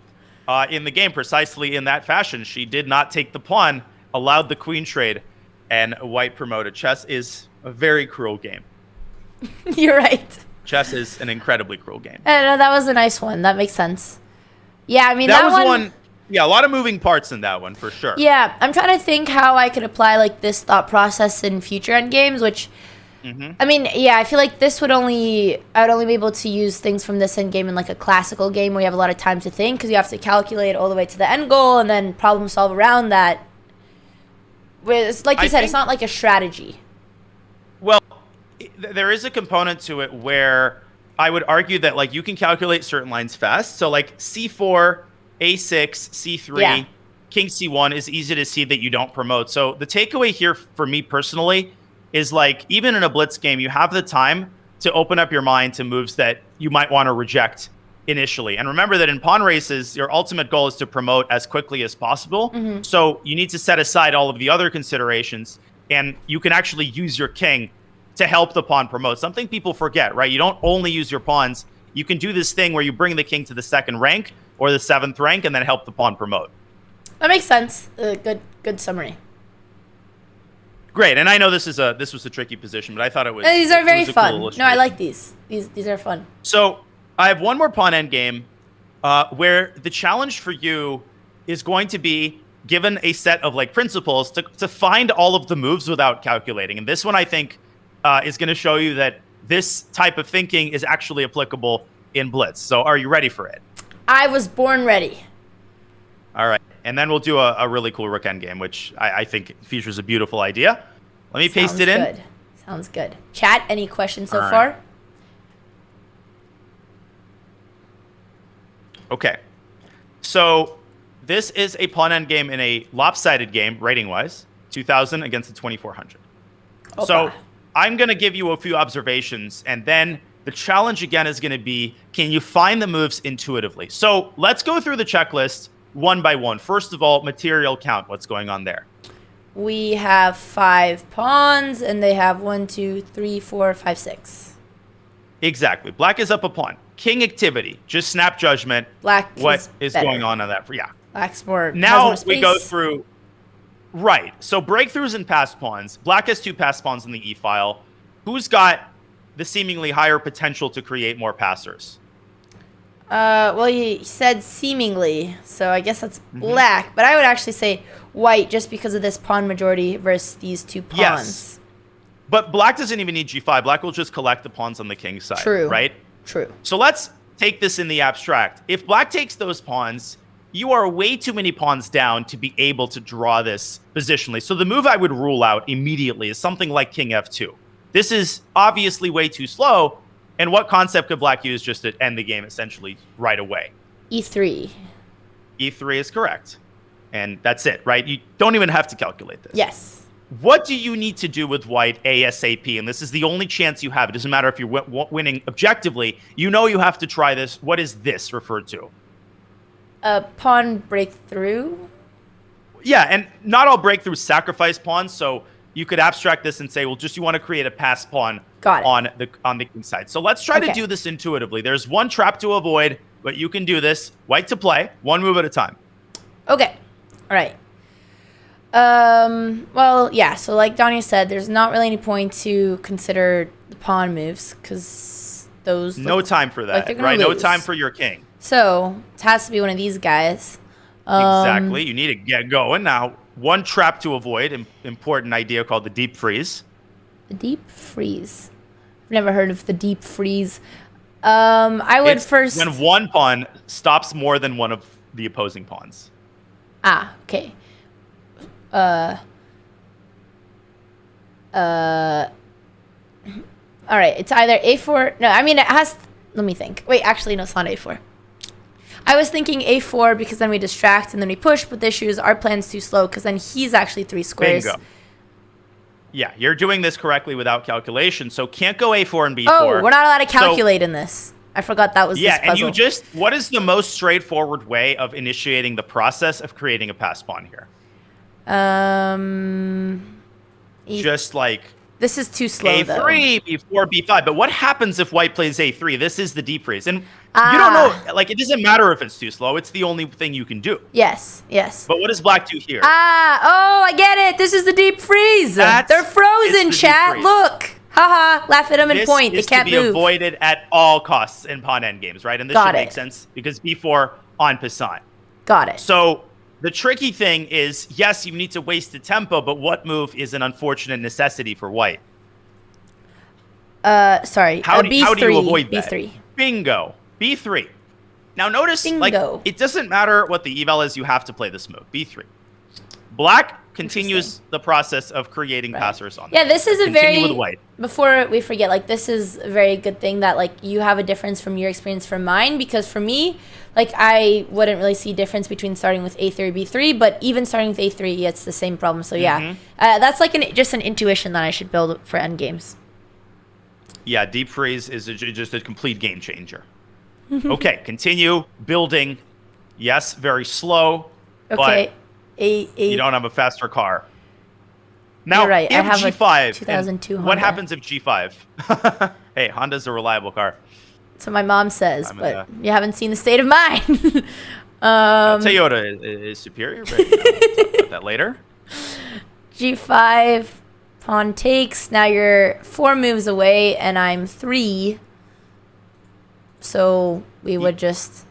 in the game precisely in that fashion. She did not take the pawn, allowed the queen trade, and white promoted. Chess is a very cruel game. You're right. Chess is an incredibly cruel game. No, that was a nice one. That makes sense. Yeah, I mean, that was one. Yeah, a lot of moving parts in that one, for sure. Yeah, I'm trying to think how I could apply, like, this thought process in future endgames, which, I mean, yeah, I feel like I would only be able to use things from this endgame in, like, a classical game where you have a lot of time to think, because you have to calculate all the way to the end goal and then problem solve around that. Whereas, like you said, it's not like a strategy. Well, there is a component to it where I would argue that, like, you can calculate certain lines fast. So, like, c4... A6, C3, King C1 is easy to see that you don't promote. So the takeaway here for me personally is, like, even in a blitz game, you have the time to open up your mind to moves that you might want to reject initially. And remember that in pawn races, your ultimate goal is to promote as quickly as possible. So you need to set aside all of the other considerations, and you can actually use your king to help the pawn promote. Something people forget, right? You don't only use your pawns. You can do this thing where you bring the king to the 2nd rank or the 7th rank and then help the pawn promote. That makes sense. Good summary. Great, and I know this was a tricky position, but I thought it was. These are very fun. Cool No, I like these. These are fun. So I have one more pawn endgame, where the challenge for you is going to be given a set of, like, principles to find all of the moves without calculating. And this one, I think, is going to show you that this type of thinking is actually applicable in blitz. So are you ready for it? I was born ready. All right. And then we'll do a really cool rook endgame, which I think features a beautiful idea. Let me paste it in. Sounds good. Chat, any questions so All right. far? Okay. So this is a pawn endgame in a lopsided game, rating-wise, 2,000 against the 2,400. Opa. So I'm going to give you a few observations, and then the challenge again is going to be, can you find the moves intuitively? So let's go through the checklist one by one. First of all, material count. What's going on there? We have 5 pawns, and they have 1, 2, 3, 4, 5, 6. Exactly. Black is up a pawn. king activity. Just snap judgment. Black What is better. going on that? Yeah. Black's more. Now has more we go space. through. Right. So breakthroughs and passed pawns. Black has 2 passed pawns in the E file. Who's got the seemingly higher potential to create more passers? Well, he said seemingly, so I guess that's black. But I would actually say white, just because of this pawn majority versus these 2 pawns. Yes. But black doesn't even need G5. Black will just collect the pawns on the king's side. True. Right? True. So let's take this in the abstract. If black takes those pawns, you are way too many pawns down to be able to draw this positionally. So the move I would rule out immediately is something like king f2. This is obviously way too slow. And what concept could black use just to end the game essentially right away? E3. E3 is correct. And that's it, right? You don't even have to calculate this. Yes. What do you need to do with white ASAP? And this is the only chance you have. It doesn't matter if you're winning objectively. You know you have to try this. What is this referred to? A pawn breakthrough? Yeah, and not all breakthroughs sacrifice pawns, so you could abstract this and say, well, just you want to create a pass pawn on the king side. So let's try to do this intuitively. There's one trap to avoid, but you can do this. White to play, one move at a time. Okay. All right. Well, yeah, so like Donnie said, there's not really any point to consider the pawn moves, because those... No time for that, like right? No time for your king. So, it has to be one of these guys. Exactly. You need to get going. Now, one trap to avoid, important idea called the deep freeze. The deep freeze. I've never heard of the deep freeze. I would first... When one pawn stops more than one of the opposing pawns. Ah, okay. All right, it's either A4. No, I mean, it has... Let me think. Wait, actually, no, it's not A4. I was thinking A4 because then we distract and then we push, but the issue is our plan's too slow because then he's actually 3 squares. Bingo. Yeah, you're doing this correctly without calculation, so can't go A4 and B4. Oh, we're not allowed to calculate in this. I forgot that was this puzzle. Yeah, and you just... What is the most straightforward way of initiating the process of creating a pass pawn here? Just like... This is too slow, A3, though. B4, B5. But what happens if white plays A3? This is the deep freeze. And you don't know... Like, it doesn't matter if it's too slow. It's the only thing you can do. Yes, yes. But what does black do here? Oh, I get it. This is the deep freeze. They're frozen, chat. Look. Haha, laugh at them and point. They can't move. This is to be avoided at all costs in pawn endgames, right? And this should make sense because B4 on passant. Got it. So the tricky thing is, yes, you need to waste the tempo, but what move is an unfortunate necessity for white? Sorry. How do you B3, avoid that? B3. Bingo. B3. Now notice, like, it doesn't matter what the eval is, you have to play this move. B3. Black continues the process of creating passers on. Yeah, this is a Continue with white. Before we forget, like, this is a very good thing that, like, you have a difference from your experience from mine, because for me, like, I wouldn't really see difference between starting with A3, B3, but even starting with A3, it's the same problem. So yeah, that's like just an intuition that I should build for endgames. Yeah, deep freeze is just a complete game changer. Okay, continue building. Yes, very slow. Okay. You don't have a faster car. Now, You're right. if I have G5, a 2002 Honda. what happens if G5? Hey, Honda's a reliable car. So my mom says, but you haven't seen the state of mine. Toyota is superior, but we'll talk about that later. G5, pawn takes. Now you're 4 moves away, and I'm 3. So we would just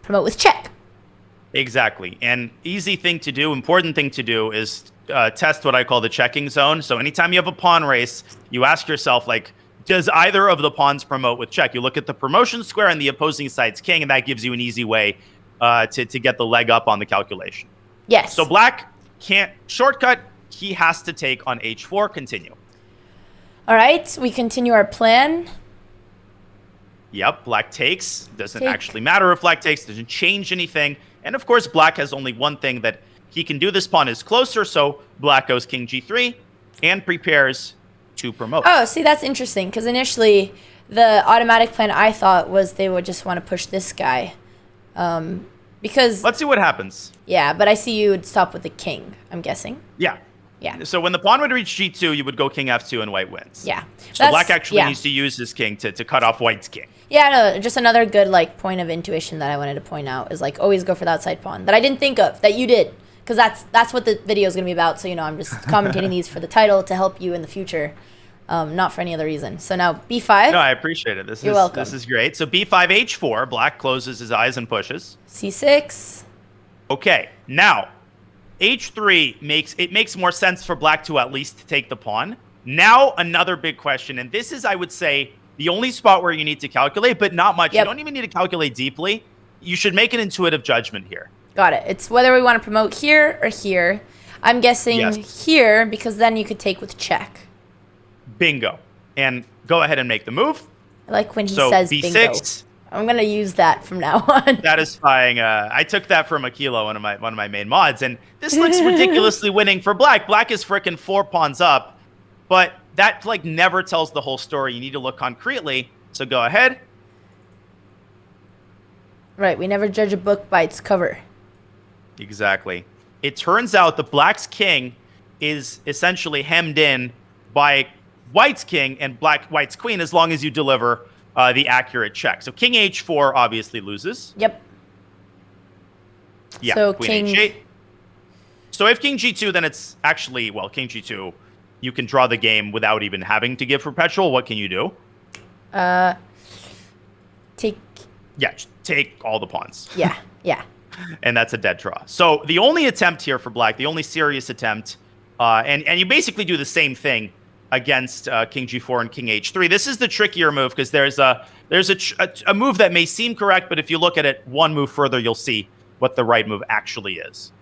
promote with check. Exactly. And easy thing to do, important thing to do is test what I call the checking zone. So anytime you have a pawn race, you ask yourself, like, does either of the pawns promote with check? You look at the promotion square and the opposing side's king, and that gives you an easy way to get the leg up on the calculation. Yes. So black can't shortcut. He has to take on H4. Continue. All right. We continue our plan. Yep. Black takes. Doesn't actually matter if black takes. Doesn't change anything. And of course, black has only one thing that he can do. This pawn is closer, so black goes king G3 and prepares to promote. Oh, see, that's interesting, because initially the automatic plan I thought was they would just want to push this guy. Because... Let's see what happens. Yeah, but I see you would stop with the king, I'm guessing. Yeah. Yeah. So when the pawn would reach g2, you would go king f2 and white wins. Yeah. So black actually needs to use his king to cut off white's king. Yeah, no, just another good like point of intuition that I wanted to point out is like always go for the outside pawn that I didn't think of that you did, because that's what the video is gonna be about. So I'm just commentating these for the title to help you in the future, not for any other reason. So now b5. No, I appreciate it. You're welcome. This is great. So b5 h4. Black closes his eyes and pushes. c6. Okay, now h3 makes more sense for black to at least take the pawn. Now another big question, and this is, I would say, the only spot where you need to calculate, but not much. You don't even need to calculate deeply. You should make an intuitive judgment here. Got it. It's whether we want to promote here or here. I'm guessing here, because then you could take with check. Bingo. And go ahead and make the move. I like when he says b6. bingo. I'm going to use that from now on. Satisfying. I took that from Aquila, one of my main mods, and this looks ridiculously winning for black. Black is freaking 4 pawns up, but that like never tells the whole story. You need to look concretely. So go ahead. Right. We never judge a book by its cover. Exactly. It turns out the black's king is essentially hemmed in by white's king and white's queen as long as you deliver the accurate check. So king h4 obviously loses. Yep. Yeah, so queen h8. So if king g2, then it's actually, well, king g2, you can draw the game without even having to give perpetual. What can you do? Take. Yeah, take all the pawns. Yeah, yeah. And that's a dead draw. So the only attempt here for black, the only serious attempt, and you basically do the same thing against king g4 and king h3. This is the trickier move because there's a move that may seem correct, but if you look at it one move further, you'll see what the right move actually is.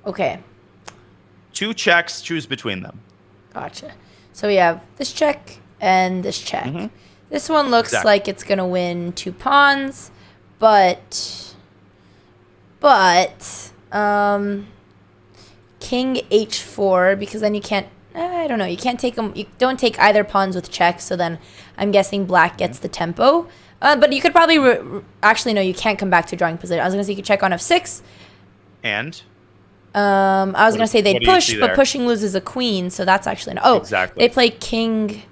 Okay. 2 checks, choose between them. Gotcha. So we have this check and this check. Mm-hmm. This one looks like it's going to win 2 pawns, but king h4, because then you can't, I don't know, you can't take them, you don't take either pawns with checks, so then I'm guessing black gets the tempo. But you could probably, actually no, you can't come back to drawing position. I was going to say you could check on f6. And? I was going to say they'd push, but pushing loses a queen, so that's actually, exactly. They play king.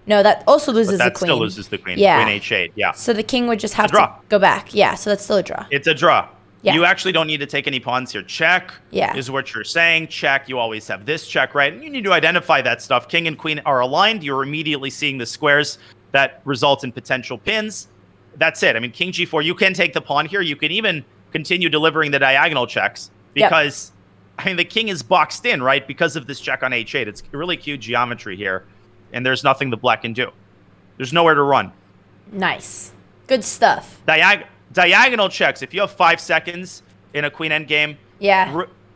No, that also loses the queen. Still loses the queen. Yeah. Queen h8, yeah. So the king would just have to go back. Yeah, so that's still a draw. It's a draw. Yeah. You actually don't need to take any pawns here. Check is what you're saying. Check, you always have this check, right? And you need to identify that stuff. King and queen are aligned. You're immediately seeing the squares that result in potential pins. That's it. I mean, king g4, you can take the pawn here. You can even continue delivering the diagonal checks because, I mean, the king is boxed in, right? Because of this check on h8. It's really cute geometry here. And there's nothing the black can do. There's nowhere to run. Nice. Good stuff. Diagonal checks. If you have 5 seconds in a queen endgame,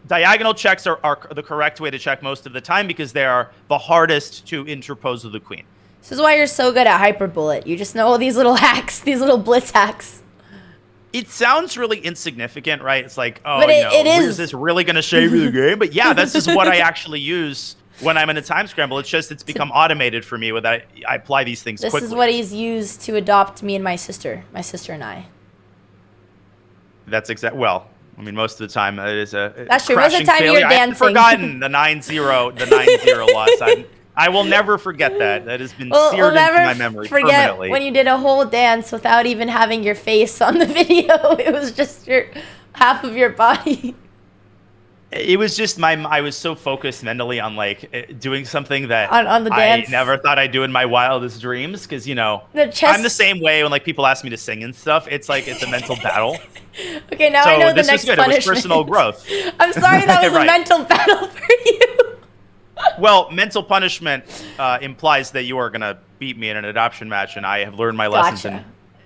diagonal checks are the correct way to check most of the time because they are the hardest to interpose with the queen. This is why you're so good at Hyperbullet. You just know all these little hacks, these little blitz hacks. It sounds really insignificant, right? It's like, oh, but is this really going to shave you the game? But yeah, this is what I actually use when I'm in a time scramble. It's just, it's become automated for me with I apply these things quickly. This is what he's used to adopt me and my sister and I. That's well, I mean, most of the time it is a That's true. Most of the time failure. You're dancing. I've forgotten the 9-0 loss. I will never forget that. That has been seared into my memory permanently. When you did a whole dance without even having your face on the video. It was just half of your body. It was just I was so focused mentally on like doing something that on the dance. I never thought I'd do in my wildest dreams because, I'm the same way when like people ask me to sing and stuff. It's like it's a mental battle. Okay, now I know the next punishment. It was personal growth. I'm sorry that was a mental battle for you. Well, mental punishment implies that you are going to beat me in an adoption match, and I have learned my lessons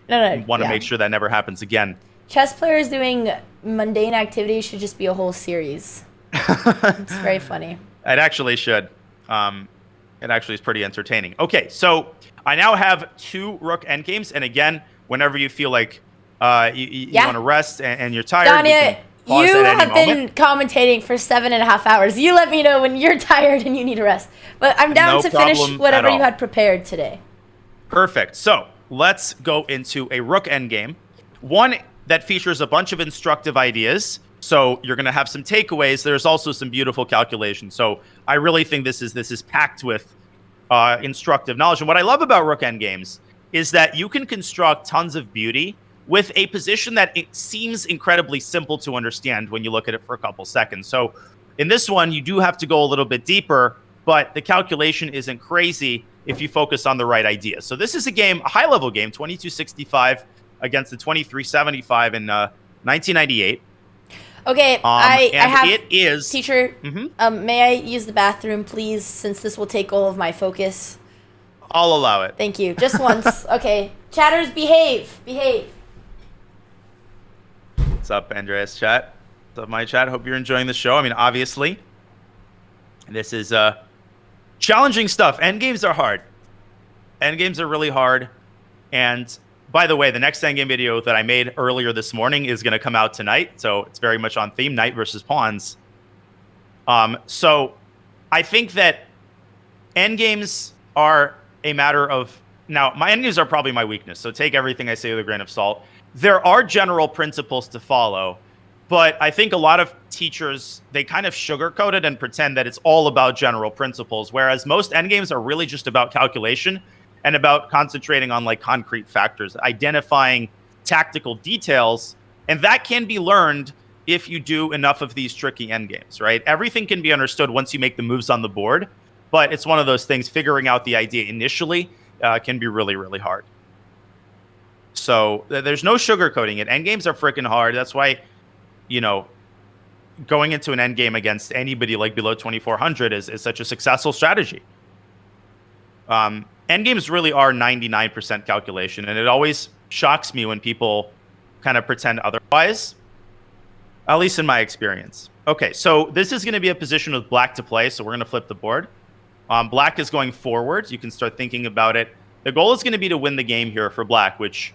and want to make sure that never happens again. Chess players doing mundane activities should just be a whole series. It's very funny. It actually should. It actually is pretty entertaining. Okay, so I now have 2 rook endgames, and again, whenever you feel like you want to rest and you're tired, Danya, you have been commentating for 7.5 hours. You let me know when you're tired and you need to rest. But I'm down to finish whatever you had prepared today. Perfect. So let's go into a rook endgame. One that features a bunch of instructive ideas So you're going to have some takeaways. There's also some beautiful calculations. So I really think this is packed with instructive knowledge. And what I love about rook endgames is that you can construct tons of beauty with a position that it seems incredibly simple to understand when you look at it for a couple seconds. So in this one, you do have to go a little bit deeper, but the calculation isn't crazy if you focus on the right idea. So this is a game, a high-level game, 2265 against the 2375 in 1998. Okay, I have. It is teacher. May I use the bathroom, please? Since this will take all of my focus. I'll allow it. Thank you. Just once. Okay, chatters, behave. What's up, Andreas? Chat. What's up, my chat? Hope you're enjoying the show. I mean, obviously, this is challenging stuff. Endgames are hard. Endgames are really hard. And by the way, the next endgame video that I made earlier this morning is going to come out tonight. So it's very much on theme, knight versus pawns. So I think that endgames are a matter of... Now, my endgames are probably my weakness, so take everything I say with a grain of salt. There are general principles to follow, but I think a lot of teachers, they kind of sugarcoat it and pretend that it's all about general principles, whereas most endgames are really just about calculation and about concentrating on like concrete factors, identifying tactical details, and that can be learned if you do enough of these tricky endgames, right? Everything can be understood once you make the moves on the board, but it's one of those things, figuring out the idea initially can be really, really hard. So there's no sugarcoating it. Endgames are freaking hard. That's why, you know, going into an endgame against anybody like below 2400 is such a successful strategy. Endgames really are 99% calculation, and it always shocks me when people kind of pretend otherwise, at least in my experience. Okay, so this is going to be a position with black to play, so we're going to flip the board. Black is going forward. You can start thinking about it. The goal is going to be to win the game here for black, which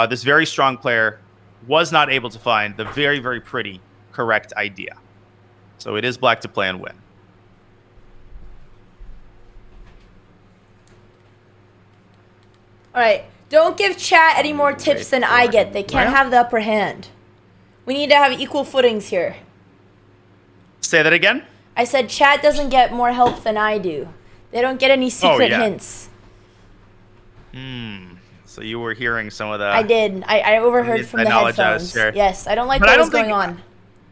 this very strong player was not able to find the very, very pretty correct idea. So it is black to play and win. All right, don't give chat any more tips than I get. They can't have the upper hand. We need to have equal footings here. Say that again? I said chat doesn't get more help than I do. They don't get any secret hints. So you were hearing some of the... I did. I overheard from the headphones. Yes, I don't like what was going on.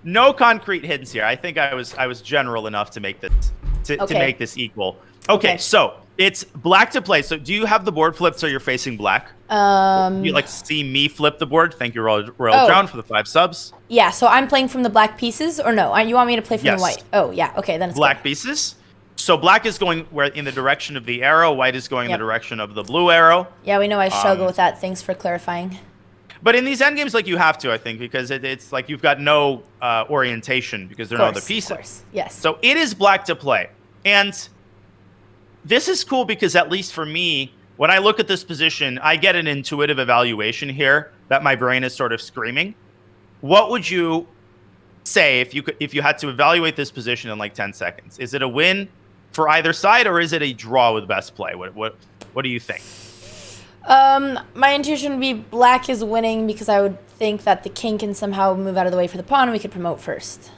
No concrete hints here. I think I was general enough to make this to make this equal. Okay, so it's black to play. So do you have the board flipped so you're facing black? You like to see me flip the board? Thank you, Royal Drown, for the 5 subs. Yeah, so I'm playing from the black pieces, or no? You want me to play from the white? Oh, yeah. Okay, then it's black pieces. So black is going in the direction of the arrow. White is going in the direction of the blue arrow. Yeah, we know I struggle with that. Thanks for clarifying. But in these endgames, like, you have to, I think, because it's like you've got no orientation because there are no other pieces. Of course, yes. So it is black to play. And this is cool because, at least for me, when I look at this position, I get an intuitive evaluation here that my brain is sort of screaming. What would you say if you had to evaluate this position in like 10 seconds? Is it a win for either side, or is it a draw with best play? What do you think? My intuition would be black is winning because I would think that the king can somehow move out of the way for the pawn and we could promote first.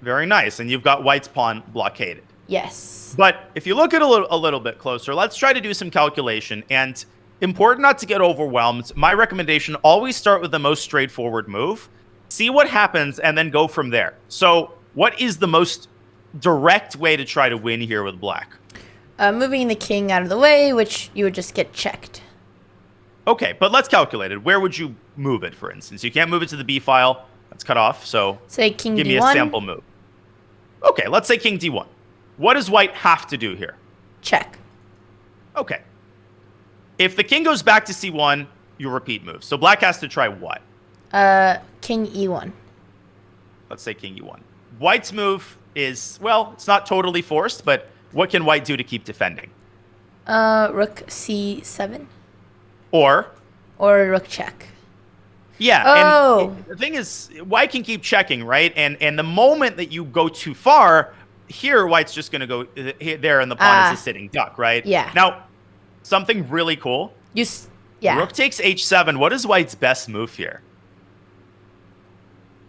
Very nice. And you've got white's pawn blockaded. Yes. But if you look at it a little bit closer, let's try to do some calculation. And important not to get overwhelmed. My recommendation, always start with the most straightforward move. See what happens and then go from there. So what is the most direct way to try to win here with black? Moving the king out of the way, which you would just get checked. Okay, but let's calculate it. Where would you move it, for instance? You can't move it to the B file. That's cut off, so say king give D1. Me a sample move. Okay, let's say king D1. What does white have to do here? Check. Okay. If the king goes back to C1, you repeat moves. So black has to try what? King E1. Let's say king E1. White's move is, well, it's not totally forced, but what can white do to keep defending? Rook C7. Or rook check. Yeah. Oh. And the thing is, white can keep checking, right? And the moment that you go too far, here white's just going to go there, and the pawn is a sitting duck, right? Yeah. Now, something really cool. Yeah. Rook takes H7. What is white's best move here?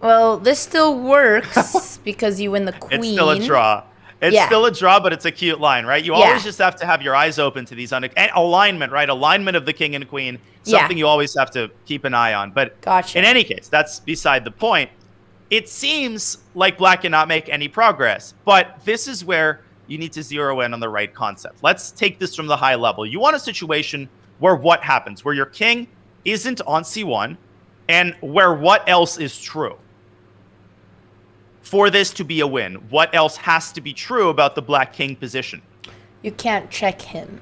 Well, this still works because you win the queen. It's still a draw. It's still a draw, but it's a cute line, right? You always just have to have your eyes open to these and alignment, right? Alignment of the king and queen, something you always have to keep an eye on. But in any case, that's beside the point. It seems like black cannot make any progress, but this is where you need to zero in on the right concept. Let's take this from the high level. You want a situation where what happens? Where your king isn't on c1, and where what else is true? For this to be a win, what else has to be true about the black king position? You can't check him.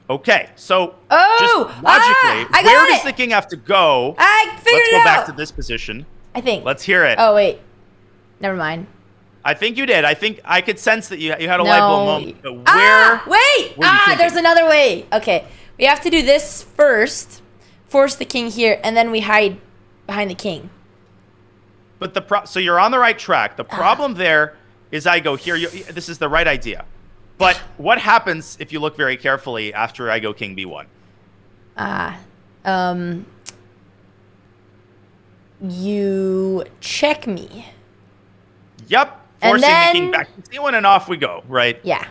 Okay, so just logically, where does the king have to go? I figured it out. Let's go back to this position. I think. Let's hear it. Oh, wait. Never mind. I think you did. I think I could sense that you had a light bulb moment. But where? There's another way. Okay, we have to do this first. Force the king here, and then we hide behind the king. But so you're on the right track. The problem there is I go here. This is the right idea. But what happens if you look very carefully after I go king b1? You check me. Yep. Forcing the king back to c1 and off we go, right? Yeah.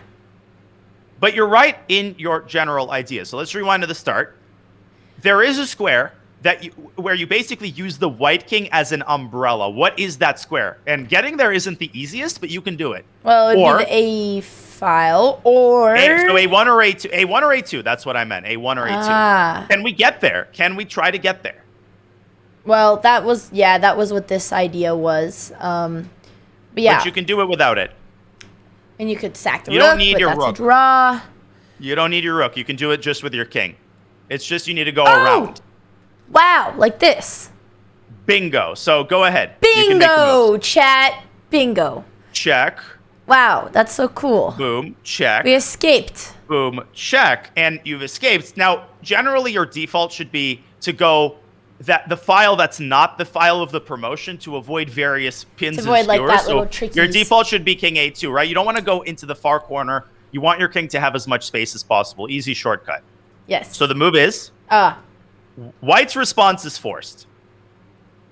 But you're right in your general idea. So let's rewind to the start. There is a square where you basically use the white king as an umbrella. What is that square? And getting there isn't the easiest, but you can do it. Well, it would be the A file or... So A1 or A2. A1 or A2. That's what I meant. A1 or A2. Can we get there? Can we try to get there? Well, that was what this idea was. But yeah. But you can do it without it. And you could sack the rook, don't need your that's rook. A draw. You don't need your rook. You can do it just with your king. It's just you need to go around. Wow, like this. Bingo. So go ahead. Bingo, chat. Bingo. Check. Wow, that's so cool. Boom. Check. We escaped. Boom. Check. And you've escaped. Now, generally, your default should be to go the file that's not the file of the promotion to avoid various pins and skewers. Like that little trickies. Your default should be king A2, right? You don't want to go into the far corner. You want your king to have as much space as possible. Easy shortcut. Yes. So the move is... White's response is forced.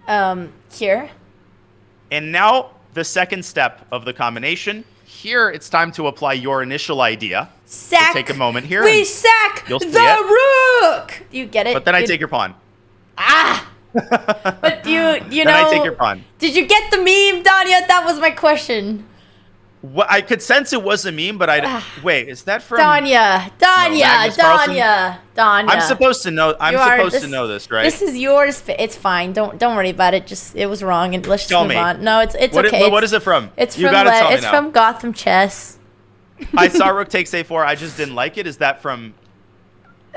Here. And now the second step of the combination. Here, it's time to apply your initial idea. Sack. So take a moment here. We sack the rook. Do you get it? But then I take your pawn. But you know. Then I take your pawn. Did you get the meme, Danya? That was my question. What, I could sense it was a meme, but I wait. Is that from Danya? I'm supposed to know. I'm supposed to know this, right? This is yours. It's fine. Don't worry about it. It was wrong, and let's just move on. No, it's okay. What is it from? It's from Gotham Chess. I saw Rook takes A4. I just didn't like it. Is that from?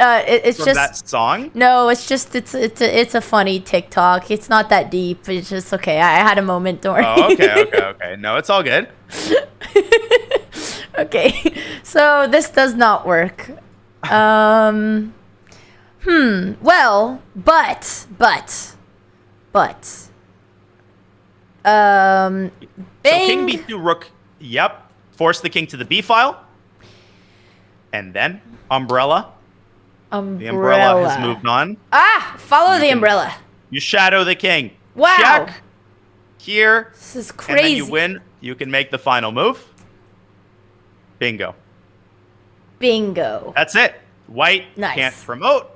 It's from just that song. No, it's just it's a funny TikTok. It's not that deep. It's just okay. I had a moment. Don't worry. Oh, okay. No, it's all good. Okay, so this does not work. Well, but. So king b2 rook. Yep. Force the king to the b file. And then umbrella. The umbrella has moved on. Follow the umbrella. You shadow the king. Wow. Check. Here. This is crazy. And then you win. You can make the final move. Bingo. Bingo. That's it. White can't promote.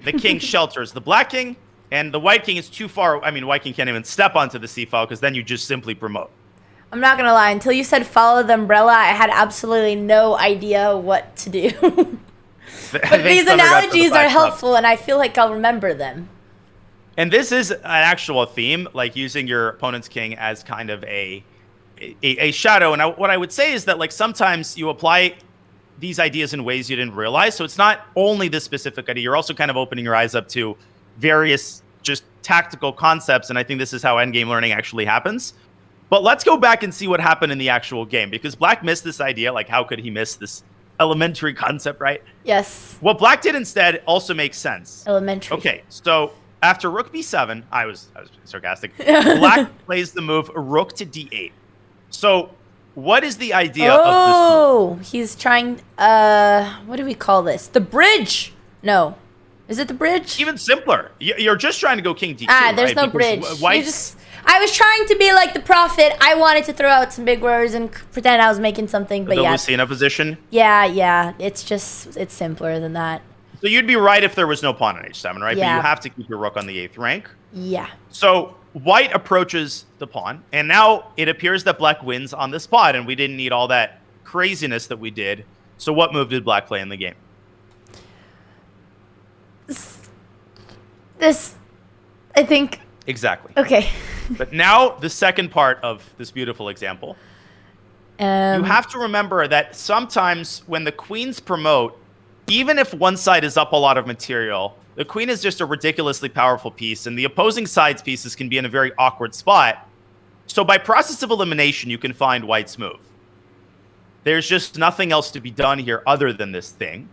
The king shelters the black king. And the white king is too far. I mean, white king can't even step onto the c file because then you just simply promote. I'm not going to lie. Until you said follow the umbrella, I had absolutely no idea what to do. But these analogies are helpful, and I feel like I'll remember them. And this is an actual theme, like using your opponent's king as kind of a shadow. And what I would say is that like sometimes you apply these ideas in ways you didn't realize. So it's not only this specific idea. You're also kind of opening your eyes up to various just tactical concepts. And I think this is how endgame learning actually happens. But let's go back and see what happened in the actual game, because Black missed this idea. Like, how could he miss this elementary concept, right? Yes. What Black did instead also makes sense. Elementary. Okay, so after rook b7, I was sarcastic. Black plays the move rook to d8. So what is the idea of this move? Oh, he's trying, what do we call this? The bridge. No. Is it the bridge? Even simpler. You're just trying to go king d2. There's right? no Because bridge. White's I was trying to be like the prophet. I wanted to throw out some big words and pretend I was making something, but the yeah. Lucina position? Yeah. It's simpler than that. So you'd be right if there was no pawn on h7, right? Yeah. But you have to keep your rook on the 8th rank. Yeah. So white approaches the pawn, and now it appears that black wins on the spot, and we didn't need all that craziness that we did. So what move did black play in the game? This, I think. Exactly. Okay. But now the second part of this beautiful example. You have to remember that sometimes when the queens promote, even if one side is up a lot of material, the queen is just a ridiculously powerful piece, and the opposing side's pieces can be in a very awkward spot. So by process of elimination, you can find white's move. There's just nothing else to be done here other than this thing.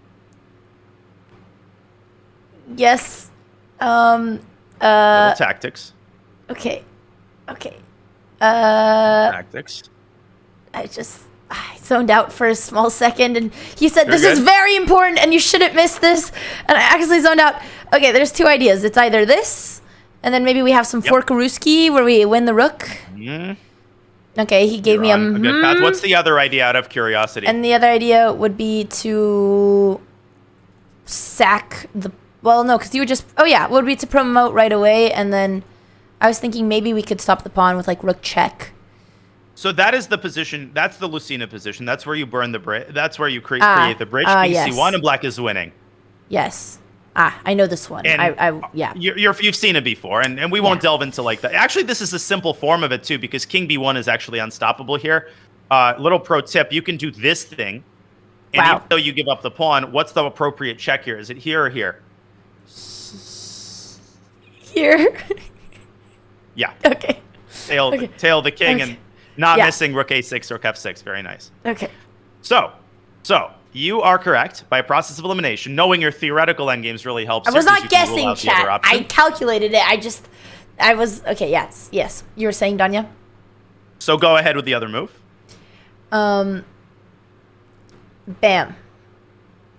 Yes. Little tactics. Okay. Tactics. I zoned out for a small second, and you said You're this is good. very important, and you shouldn't miss this. And I actually zoned out. Okay, there's two ideas. It's either this, and then maybe we have some Forkaruski where we win the rook. Okay, he gave me a good path. What's the other idea out of curiosity? And the other idea would be to sack the... Well, no, because you would just... Oh, yeah, would be to promote right away, and then I was thinking maybe we could stop the pawn with, like, rook check. So that is the position. That's the Lucina position. That's where you burn the bridge. That's where you create the bridge. Yes. C1 and black is winning. Yes. I know this one. And yeah. You've seen it before, and we won't delve into like that. Actually, this is a simple form of it too, because king b1 is actually unstoppable here. Little pro tip: you can do this thing, and even though you give up the pawn, what's the appropriate check here? Is it here or here? Here. Yeah. Okay. Tail the king and not missing rook a6 or f6. Very nice. Okay. So you are correct by a process of elimination. Knowing your theoretical endgames really helps. I was here, not guessing, chat. I calculated it. I was okay. Yes. You were saying, Danya? So go ahead with the other move. Bam.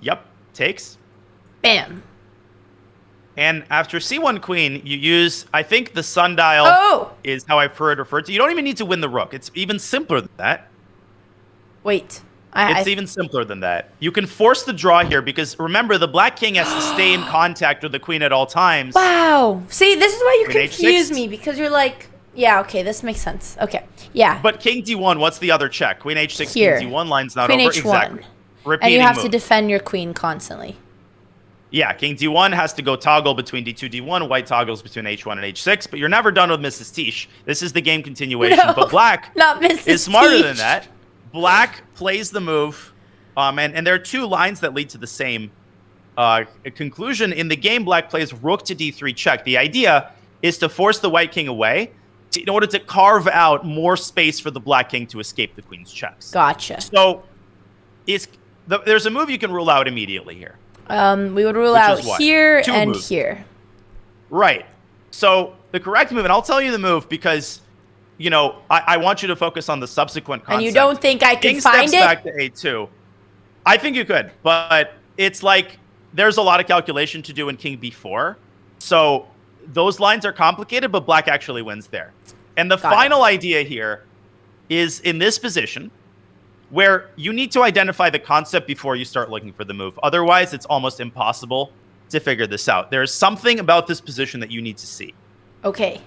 Yep. Takes. Bam. And after c1 queen, you use, I think the sundial is how I've heard referred to. You don't even need to win the rook. It's even simpler than that. Wait. It's even simpler than that. You can force the draw here because remember, the black king has to stay in contact with the queen at all times. Wow. See, this is why you Queen confuse H6. me, because you're like, yeah, okay, this makes sense. Okay. Yeah. But king d1, what's the other check? Queen h6, Here. king d1, line's not Queen over. H1. Exactly. Repeating And you have to move. defend your queen constantly. Yeah, king d1 has to go toggle between d2, d1. White toggles between h1 and h6. But you're never done with Mrs. Tish. This is the game continuation. No, but black not Mrs. is smarter Tish. than that. Black plays the move. And there are two lines that lead to the same conclusion. In the game, black plays rook to d3 check. The idea is to force the white king away in order to carve out more space for the black king to escape the queen's checks. Gotcha. So there's a move you can rule out immediately here. We would rule Which out is what? here Two and moves. here. Right. So the correct move, and I'll tell you the move because, you know, I want you to focus on the subsequent concept. And you don't think I can King find steps it? back to a2. I think you could, but it's like there's a lot of calculation to do in king b4. So those lines are complicated, but black actually wins there. And the final idea here is in this position where you need to identify the concept before you start looking for the move. Otherwise, it's almost impossible to figure this out. There's something about this position that you need to see. Okay.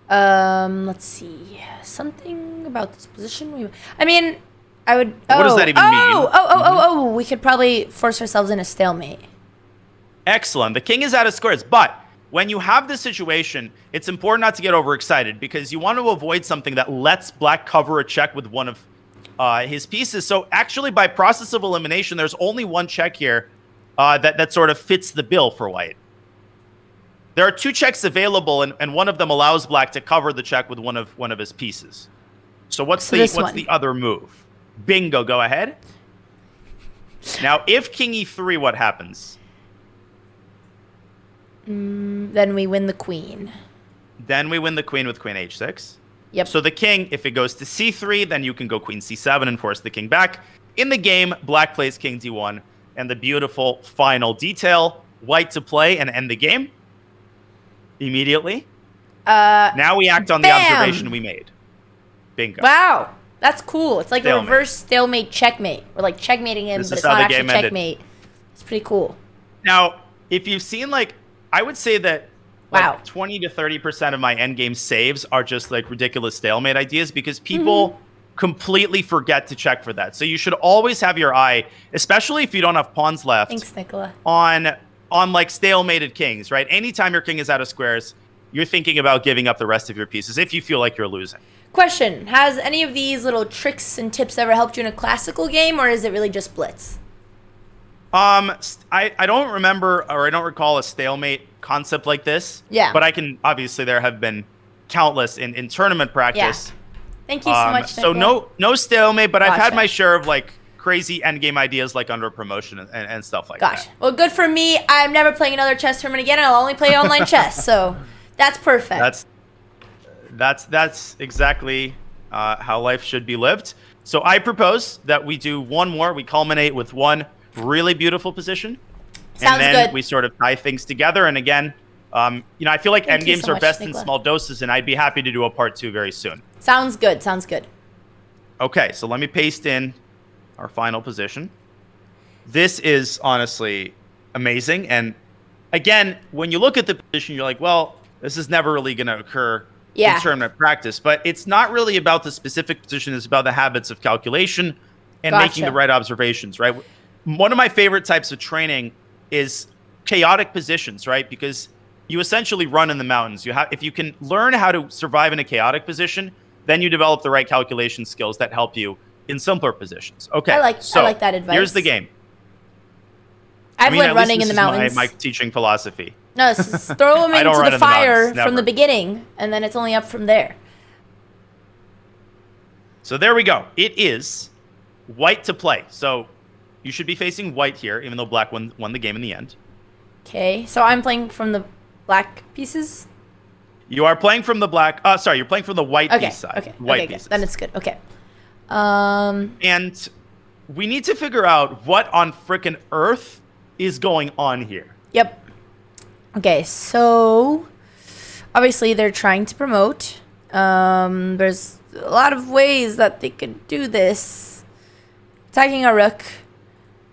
Let's see. Something about this position. I mean, I would... What does that even mean? Oh, we could probably force ourselves in a stalemate. Excellent. The king is out of squares, but when you have this situation, it's important not to get overexcited because you want to avoid something that lets black cover a check with one of his pieces. So actually, by process of elimination, there's only one check here that sort of fits the bill for white. There are two checks available, and one of them allows black to cover the check with one of his pieces. So what's the other move? Bingo. Go ahead. Now, if king e3, what happens? Then we win the queen. Then we win the queen with queen h6. Yep. So the king, if it goes to c3, then you can go queen c7 and force the king back. In the game, black plays king d1. And the beautiful final detail, white to play and end the game immediately. Now we act on the bam! observation we made. Bingo. Wow. That's cool. It's like Stalemate. a reverse stalemate checkmate. We're like checkmating him, This but is it's how not the actually game ended. checkmate. It's pretty cool. Now, if you've seen, like, I would say that Wow. like 20 to 30% of my endgame saves are just like ridiculous stalemate ideas because people completely forget to check for that. So you should always have your eye, especially if you don't have pawns left, Thanks, Nicola. on like stalemated kings, right? Anytime your king is out of squares, you're thinking about giving up the rest of your pieces if you feel like you're losing. Question: has any of these little tricks and tips ever helped you in a classical game, or is it really just blitz? I don't remember or I don't recall a stalemate concept like this. Yeah. But I can, obviously there have been countless in tournament practice. Thank you so much, So Nicola. no stalemate, but I've had Gotcha. my share of like crazy endgame ideas like under promotion and stuff like Gosh. that. Well, good for me. I'm never playing another chess tournament again. I'll only play online chess, so that's perfect. That's exactly how life should be lived. So I propose that we do one more. We culminate with one really beautiful position. Sounds and then good. we sort of tie things together. And again, I feel like Thank you endgames so are much, best in Nicola. small doses, and I'd be happy to do a part 2 very soon. Sounds good. Sounds good. Okay, so let me paste in our final position. This is honestly amazing. And again, when you look at the position, you're like, well, this is never really going to occur Yeah. in tournament practice. But it's not really about the specific position. It's about the habits of calculation and making Gotcha. the right observations, right? One of my favorite types of training is chaotic positions, right? Because you essentially run in the mountains. If you can learn how to survive in a chaotic position, then you develop the right calculation skills that help you in simpler positions. Okay, I like that advice. Here's the game. I've learned at least running in this the is mountains. my teaching philosophy. No, it's just throw them I don't into run the in the fire mountains, from the never. beginning, and then it's only up from there. So there we go. It is white to play. So you should be facing white here, even though black won the game in the end. Okay, so I'm playing from the black pieces. You are playing from the black. Sorry, you're playing from the white Okay, piece side. okay, White okay, good. pieces. Then it's good. Okay. And we need to figure out what on frickin' earth is going on here. Yep. Okay, so obviously they're trying to promote. There's a lot of ways that they could do this. Attacking a rook.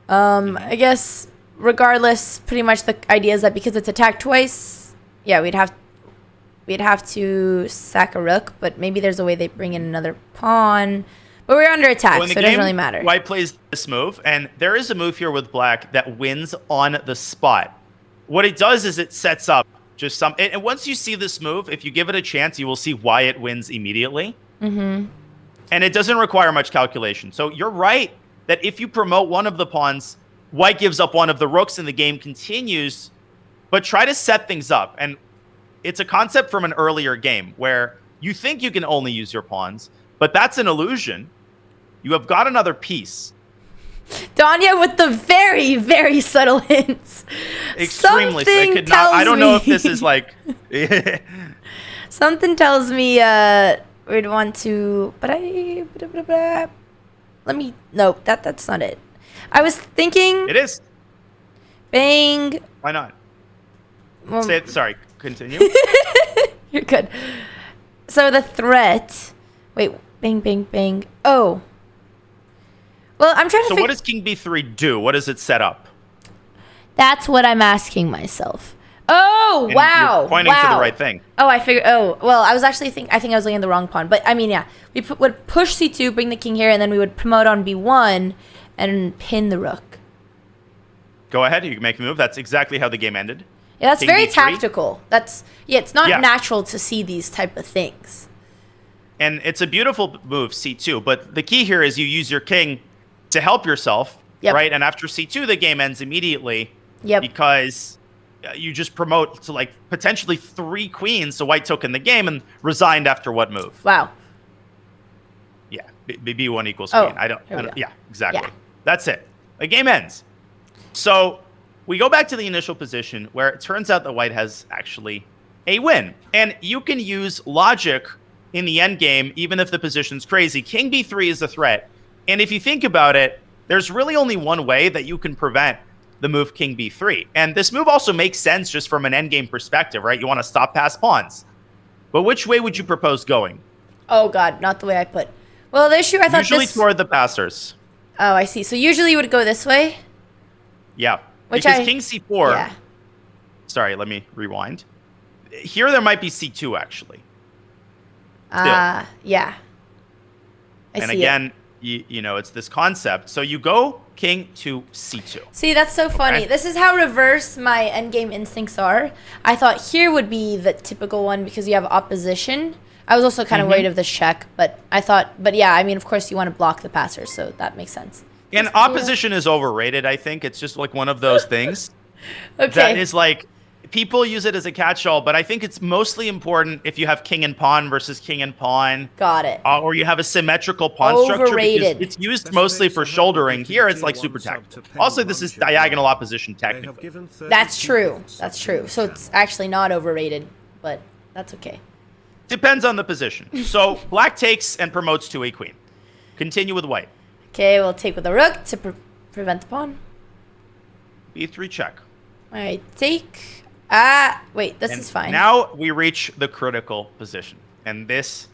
I guess regardless, pretty much the idea is that because it's attacked twice, yeah, we'd have to sack a rook, but maybe there's a way they bring in another pawn. But we're under attack, in the so it doesn't really matter. White plays this move, and there is a move here with black that wins on the spot. What it does is it sets up just some. And once you see this move, if you give it a chance, you will see why it wins immediately. Mm-hmm. And it doesn't require much calculation. So you're right that if you promote one of the pawns, white gives up one of the rooks and the game continues. But try to set things up. And it's a concept from an earlier game where you think you can only use your pawns, but that's an illusion. You have got another piece. Danya with the very, very subtle hints. Extremely. So Something I could not. I don't know if tells this is like. Something tells me we'd want to, but let me. No, that's not it. I was thinking. It is. Bang. Why not? Well, Say it. Sorry. Continue. You're good. So the threat. Wait. Bang. Bang. Bang. Oh. Well, I'm trying to. So what does King B3 do? What does it set up? That's what I'm asking myself. Oh, And wow. You're pointing to the right thing. Oh, I figured. Oh, well, I was actually I think I was looking at the wrong pawn. But I mean, yeah, we would push c2, bring the king here, and then we would promote on b1 and pin the rook. Go ahead. You can make a move. That's exactly how the game ended. Yeah, that's King very B3. tactical. It's not natural to see these type of things. And it's a beautiful move, c2. But the key here is you use your king to help yourself, right? And after c2, the game ends immediately. Yep. Because you just promote to like potentially 3 queens. So white took in the game and resigned after what move? Wow. Yeah, b1 equals Oh, queen. I don't. Yeah, exactly. Yeah. That's it. The game ends. So we go back to the initial position where it turns out that white has actually a win. And you can use logic in the end game, even if the position's crazy. King b3 is a threat. And if you think about it, there's really only one way that you can prevent the move King b3. And this move also makes sense just from an endgame perspective, right? You want to stop past pawns. But which way would you propose going? Oh God, not the way I put. Well, the issue I thought usually toward the passers. Oh, I see. So usually you would go this way. Yeah. Which because king c4. Yeah. Sorry, let me rewind. Here there might be c2 actually. Yeah. And again, you know, it's this concept. So you go king to c2. See, that's so funny. This is how reverse my endgame instincts are. I thought here would be the typical one because you have opposition. I was also kind of worried of this check, but I thought, but yeah, I mean, of course you want to block the passers, so that makes sense. And opposition is overrated, I think. It's just like one of those things that is like, people use it as a catch-all, but I think it's mostly important if you have king and pawn versus king and pawn. Got it. Or you have a symmetrical pawn structure because it's used mostly for shouldering. Here it's like super tactical. Also, this is diagonal opposition technically. That's true. That's true. So it's actually not overrated, but that's okay. Depends on the position. So black takes and promotes to a queen. Continue with white. Okay, we'll take with the rook to prevent the pawn. b3 check. All right, take. Wait, this is fine. Now we reach the critical position. And this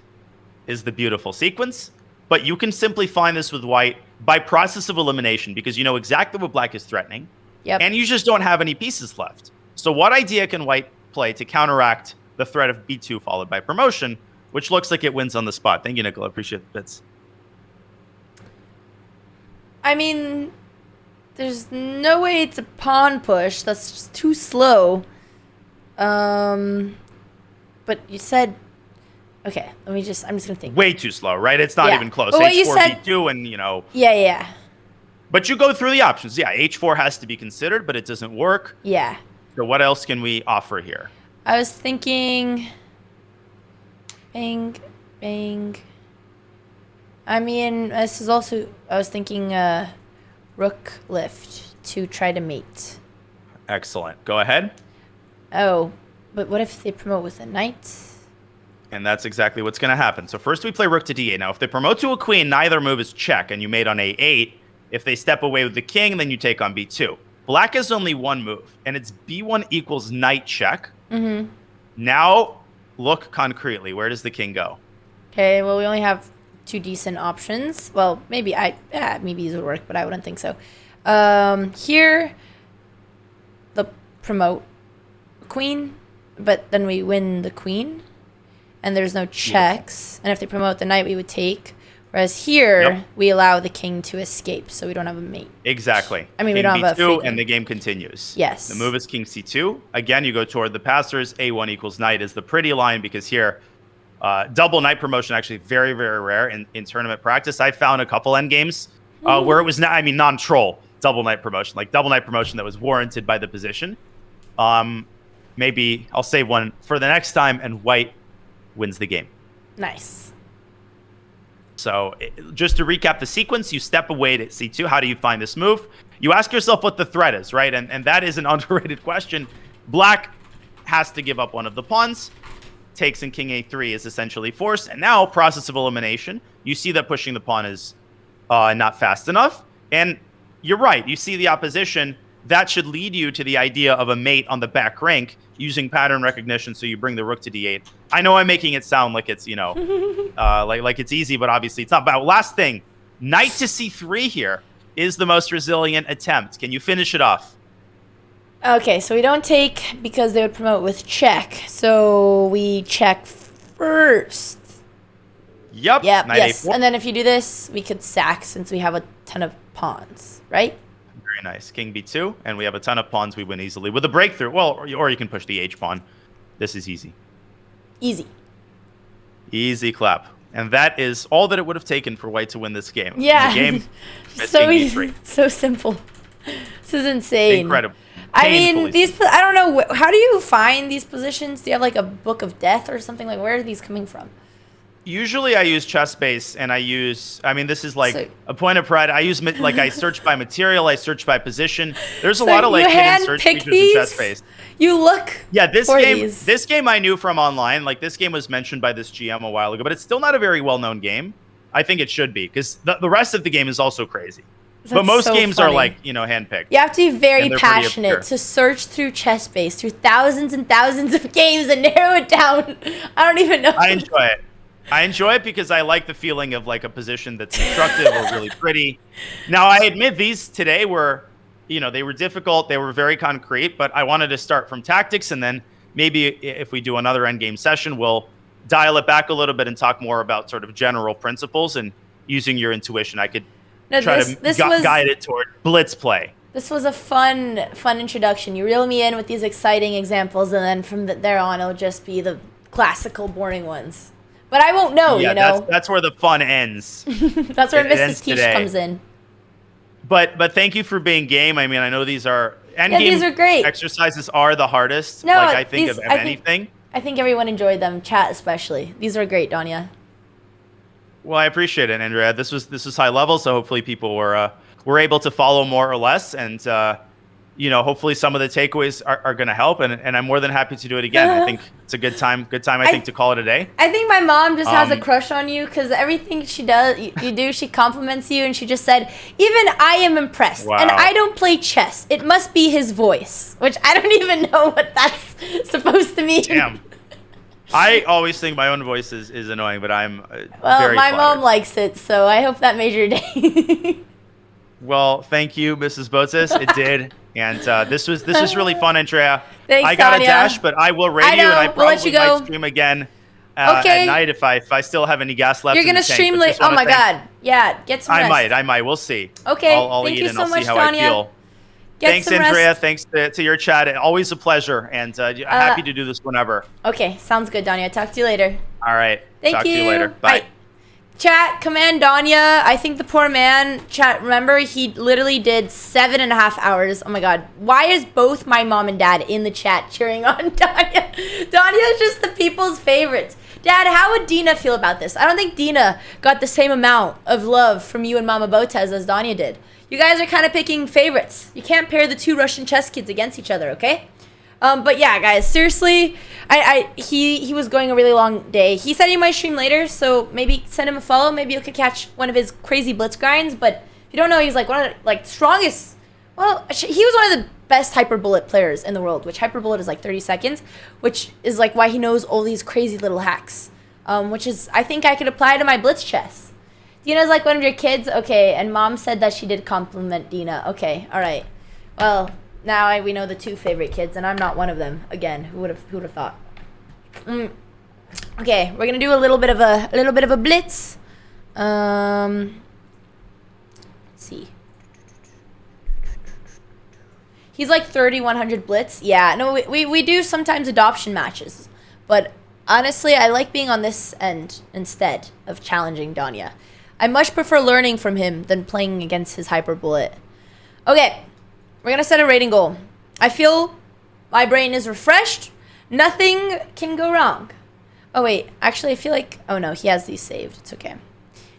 is the beautiful sequence. But you can simply find this with white by process of elimination because you know exactly what black is threatening. Yep. And you just don't have any pieces left. So what idea can white play to counteract the threat of b2 followed by promotion, which looks like it wins on the spot? Thank you, Nicola. Appreciate the bits. I mean, there's no way it's a pawn push. That's just too slow. But you said, okay, I'm just gonna think. Way too slow, right? It's not even close. But what you h4, said, b2, and you know. Yeah. But you go through the options. Yeah, h4 has to be considered, but it doesn't work. Yeah. So what else can we offer here? I was thinking, bang, bang. I mean, this is also, I was thinking rook lift to try to mate. Excellent. Go ahead. Oh, but what if they promote with a knight? And that's exactly what's going to happen. So first we play rook to d8. Now, if they promote to a queen, neither move is check, and you mate on a8. If they step away with the king, then you take on b2. Black has only one move, and it's b1 equals knight check. Mm-hmm. Now, look concretely. Where does the king go? Okay, well, we only have two decent options. Well, maybe maybe these would work, but I wouldn't think so. Here, the promote queen, but then we win the queen, and there's no checks. And if they promote the knight, we would take. Whereas here, we allow the king to escape, so we don't have a mate. Exactly. I mean, king we don't have a b2, free and the game continues. Yes. The move is king c2. Again, you go toward the passers. a1 equals knight is the pretty line because here, double knight promotion actually very, very rare in tournament practice. I found a couple endgames where it was non-troll double knight promotion, like double knight promotion that was warranted by the position. Maybe I'll save one for the next time, and white wins the game. Nice. So just to recap the sequence, you step away to c2. How do you find this move? You ask yourself what the threat is, right? And that is an underrated question. Black has to give up one of the pawns. Takes and king a3 is essentially forced. And now, process of elimination. You see that pushing the pawn is not fast enough. And you're right. You see the opposition. That should lead you to the idea of a mate on the back rank using pattern recognition. So you bring the rook to d8. I know I'm making it sound like it's, you know, like it's easy, but obviously it's not. But last thing, knight to c3 here is the most resilient attempt. Can you finish it off? Okay, so we don't take because they would promote with check. So we check first. Yep. Yes. And then if you do this, we could sack since we have a ton of pawns, right? Very nice. King b2, and we have a ton of pawns. We win easily with a breakthrough. Well, or you can push the h pawn. This is easy. Easy. Easy clap. And that is all that it would have taken for white to win this game. Yeah. The game so easy. So simple. This is insane. Incredible. I mean, I don't know. How do you find these positions? Do you have like a book of death or something? Like, where are these coming from? Usually I use ChessBase, and this is like a point of pride. I use, like, I search by material, I search by position. There's a lot of, like, hidden search features in ChessBase. You look this game I knew from online. Like, this game was mentioned by this GM a while ago, but it's still not a very well-known game. I think it should be, because the rest of the game is also crazy. But most so games funny. are like, you know, handpicked. You have to be very And they're pretty passionate obscure. to search through Chessbase, through thousands and thousands of games and narrow it down. I don't even know. I enjoy it. I enjoy it because I like the feeling of like a position that's instructive or really pretty. Now, I admit these today were, you know, they were difficult. They were very concrete, but I wanted to start from tactics. And then maybe if we do another endgame session, we'll dial it back a little bit and talk more about sort of general principles and using your intuition. I could try to guide it toward blitz play. This was a fun introduction. You reel me in with these exciting examples, and then from there on, it'll just be the classical, boring ones. But I won't know, Yeah, you know? that's where the fun ends. That's where It ends Mrs. Teach today. comes in. But thank you for being game. I mean, I know these are these are great. exercises are the hardest. No, like I think these- of I think- anything. I think everyone enjoyed them, chat especially. These are great, Danya. Well, I appreciate it, Andrea. This was high level, so hopefully people were able to follow more or less, and you know, hopefully some of the takeaways are going to help, and I'm more than happy to do it again. I think it's a good time. I think to call it a day. I think my mom just has a crush on you because everything she does, you do, she compliments you, and she just said, even I am impressed. Wow. And I don't play chess. It must be his voice, which I don't even know what that's supposed to mean. Damn. I always think my own voice is annoying, but I'm Well, very my flattered. mom likes it, so I hope that made your day. Well, thank you, Mrs. Botez. It did, and this was really fun, Andrea. Thanks, I got Tanya. a dash, but I will rate I you, and know. I We'll let probably you go. might stream again Okay. at night if I still have any gas left. You're in gonna the tank, stream but late. just Oh wanna my thank- god. Yeah, get some rest. I might. We'll see. Okay, I'll thank eat you and so I'll much, see how Tanya. I feel. Get Thanks, some Andrea. rest. Thanks to your chat. Always a pleasure, and happy to do this whenever. Okay, sounds good, Danya. Talk to you later. All right. Thank Talk to you later. Bye. Chat, command Danya. I think the poor man, chat, remember, he literally did 7.5 hours. Oh my god. Why is both my mom and dad in the chat cheering on Danya? Danya is just the people's favorites. Dad, how would Dina feel about this? I don't think Dina got the same amount of love from you and Mama Botez as Danya did. You guys are kind of picking favorites. You can't pair the two Russian chess kids against each other, okay? But yeah, guys, seriously, he was going a really long day. He said he might stream later, so maybe send him a follow. Maybe you could catch one of his crazy blitz grinds. But if you don't know, he's like one of the strongest. Well, he was one of the best hyper bullet players in the world, which hyper bullet is like 30 seconds, which is like why he knows all these crazy little hacks. Which is, I think I could apply to my blitz chess. Dina's like one of your kids, okay? And mom said that she did compliment Dina. Okay, all right. Well. Now we know the two favorite kids, and I'm not one of them. Again, who would have thought? Okay, we're gonna do a little bit of a blitz. Let's see. He's like 3,100 blitz. Yeah, no, we do sometimes adoption matches, but honestly, I like being on this end instead of challenging Danya. I much prefer learning from him than playing against his hyper bullet. Okay. We're going to set a rating goal. I feel my brain is refreshed. Nothing can go wrong. Oh, wait. Actually, I feel like... Oh, no. He has these saved. It's okay.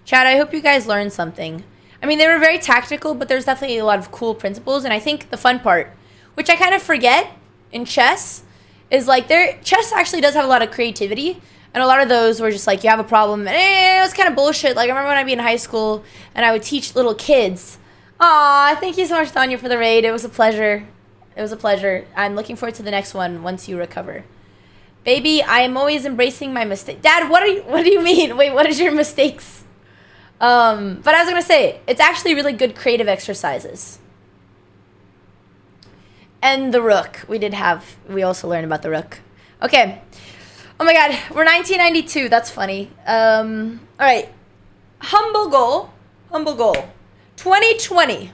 Chat, I hope you guys learned something. I mean, they were very tactical, but there's definitely a lot of cool principles. And I think the fun part, which I kind of forget in chess, is like chess actually does have a lot of creativity. And a lot of those were just like, you have a problem. And it was kind of bullshit. Like, I remember when I'd be in high school and I would teach little kids... Aw, thank you so much, Tanya, for the raid. It was a pleasure. It was a pleasure. I'm looking forward to the next one once you recover. Baby, I am always embracing my mistake. Dad, what do you mean? Wait, what is your mistakes? But I was going to say, it's actually really good creative exercises. And the rook. We also learned about the rook. Okay. Oh my god, we're 1992. That's funny. All right. Humble goal. 2020.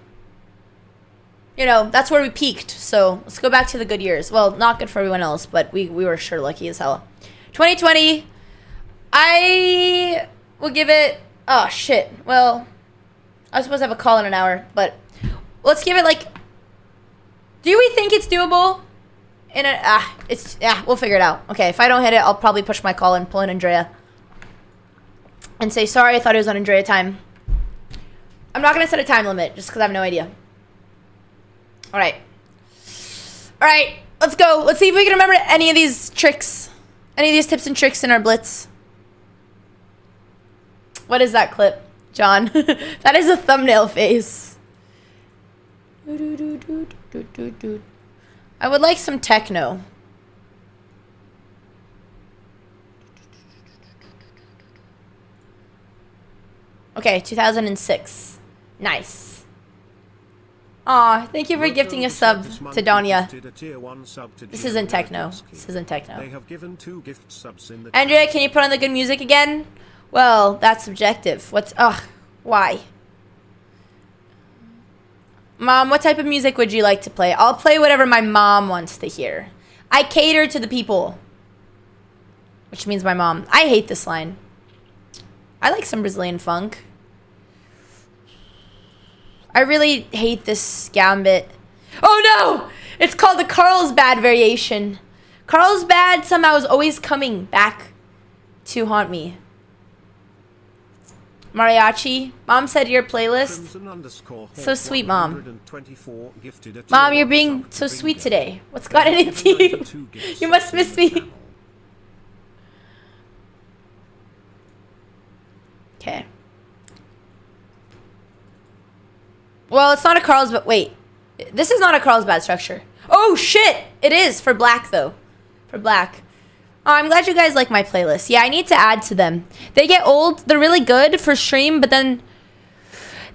You know, that's where we peaked. So let's go back to the good years. Well, not good for everyone else, but we were sure lucky as hell. 2020. I will give it... Oh, shit. Well, I was supposed to have a call in an hour, but let's give it like... Do we think it's doable? We'll figure it out. Okay, if I don't hit it, I'll probably push my call and pull in Andrea. And say, sorry, I thought it was on Andrea time. I'm not going to set a time limit just because I have no idea. All right. Let's go. Let's see if we can remember any of these tricks. Any of these tips and tricks in our blitz. What is that clip, John? That is a thumbnail face. I would like some techno. Okay, 2006. Nice. Aw, thank you for gifting a sub to Donya. This isn't techno. This isn't techno. They have given 2 gift subs in the Andrea, can you put on the good music again? Well, that's subjective. What's... Ugh, why? Mom, what type of music would you like to play? I'll play whatever my mom wants to hear. I cater to the people. Which means my mom. I hate this line. I like some Brazilian funk. I really hate this gambit. Oh no! It's called the Carlsbad variation. Carlsbad somehow is always coming back to haunt me. Mariachi. Mom said your playlist. So sweet, Mom. Mom, you're being so sweet today. What's gotten into you? You must miss me. Okay. Well, it's not a Carlsbad. Wait. This is not a Carlsbad structure. Oh, shit! It is. For black, though. For black. Oh, I'm glad you guys like my playlist. Yeah, I need to add to them. They get old. They're really good for stream, but then...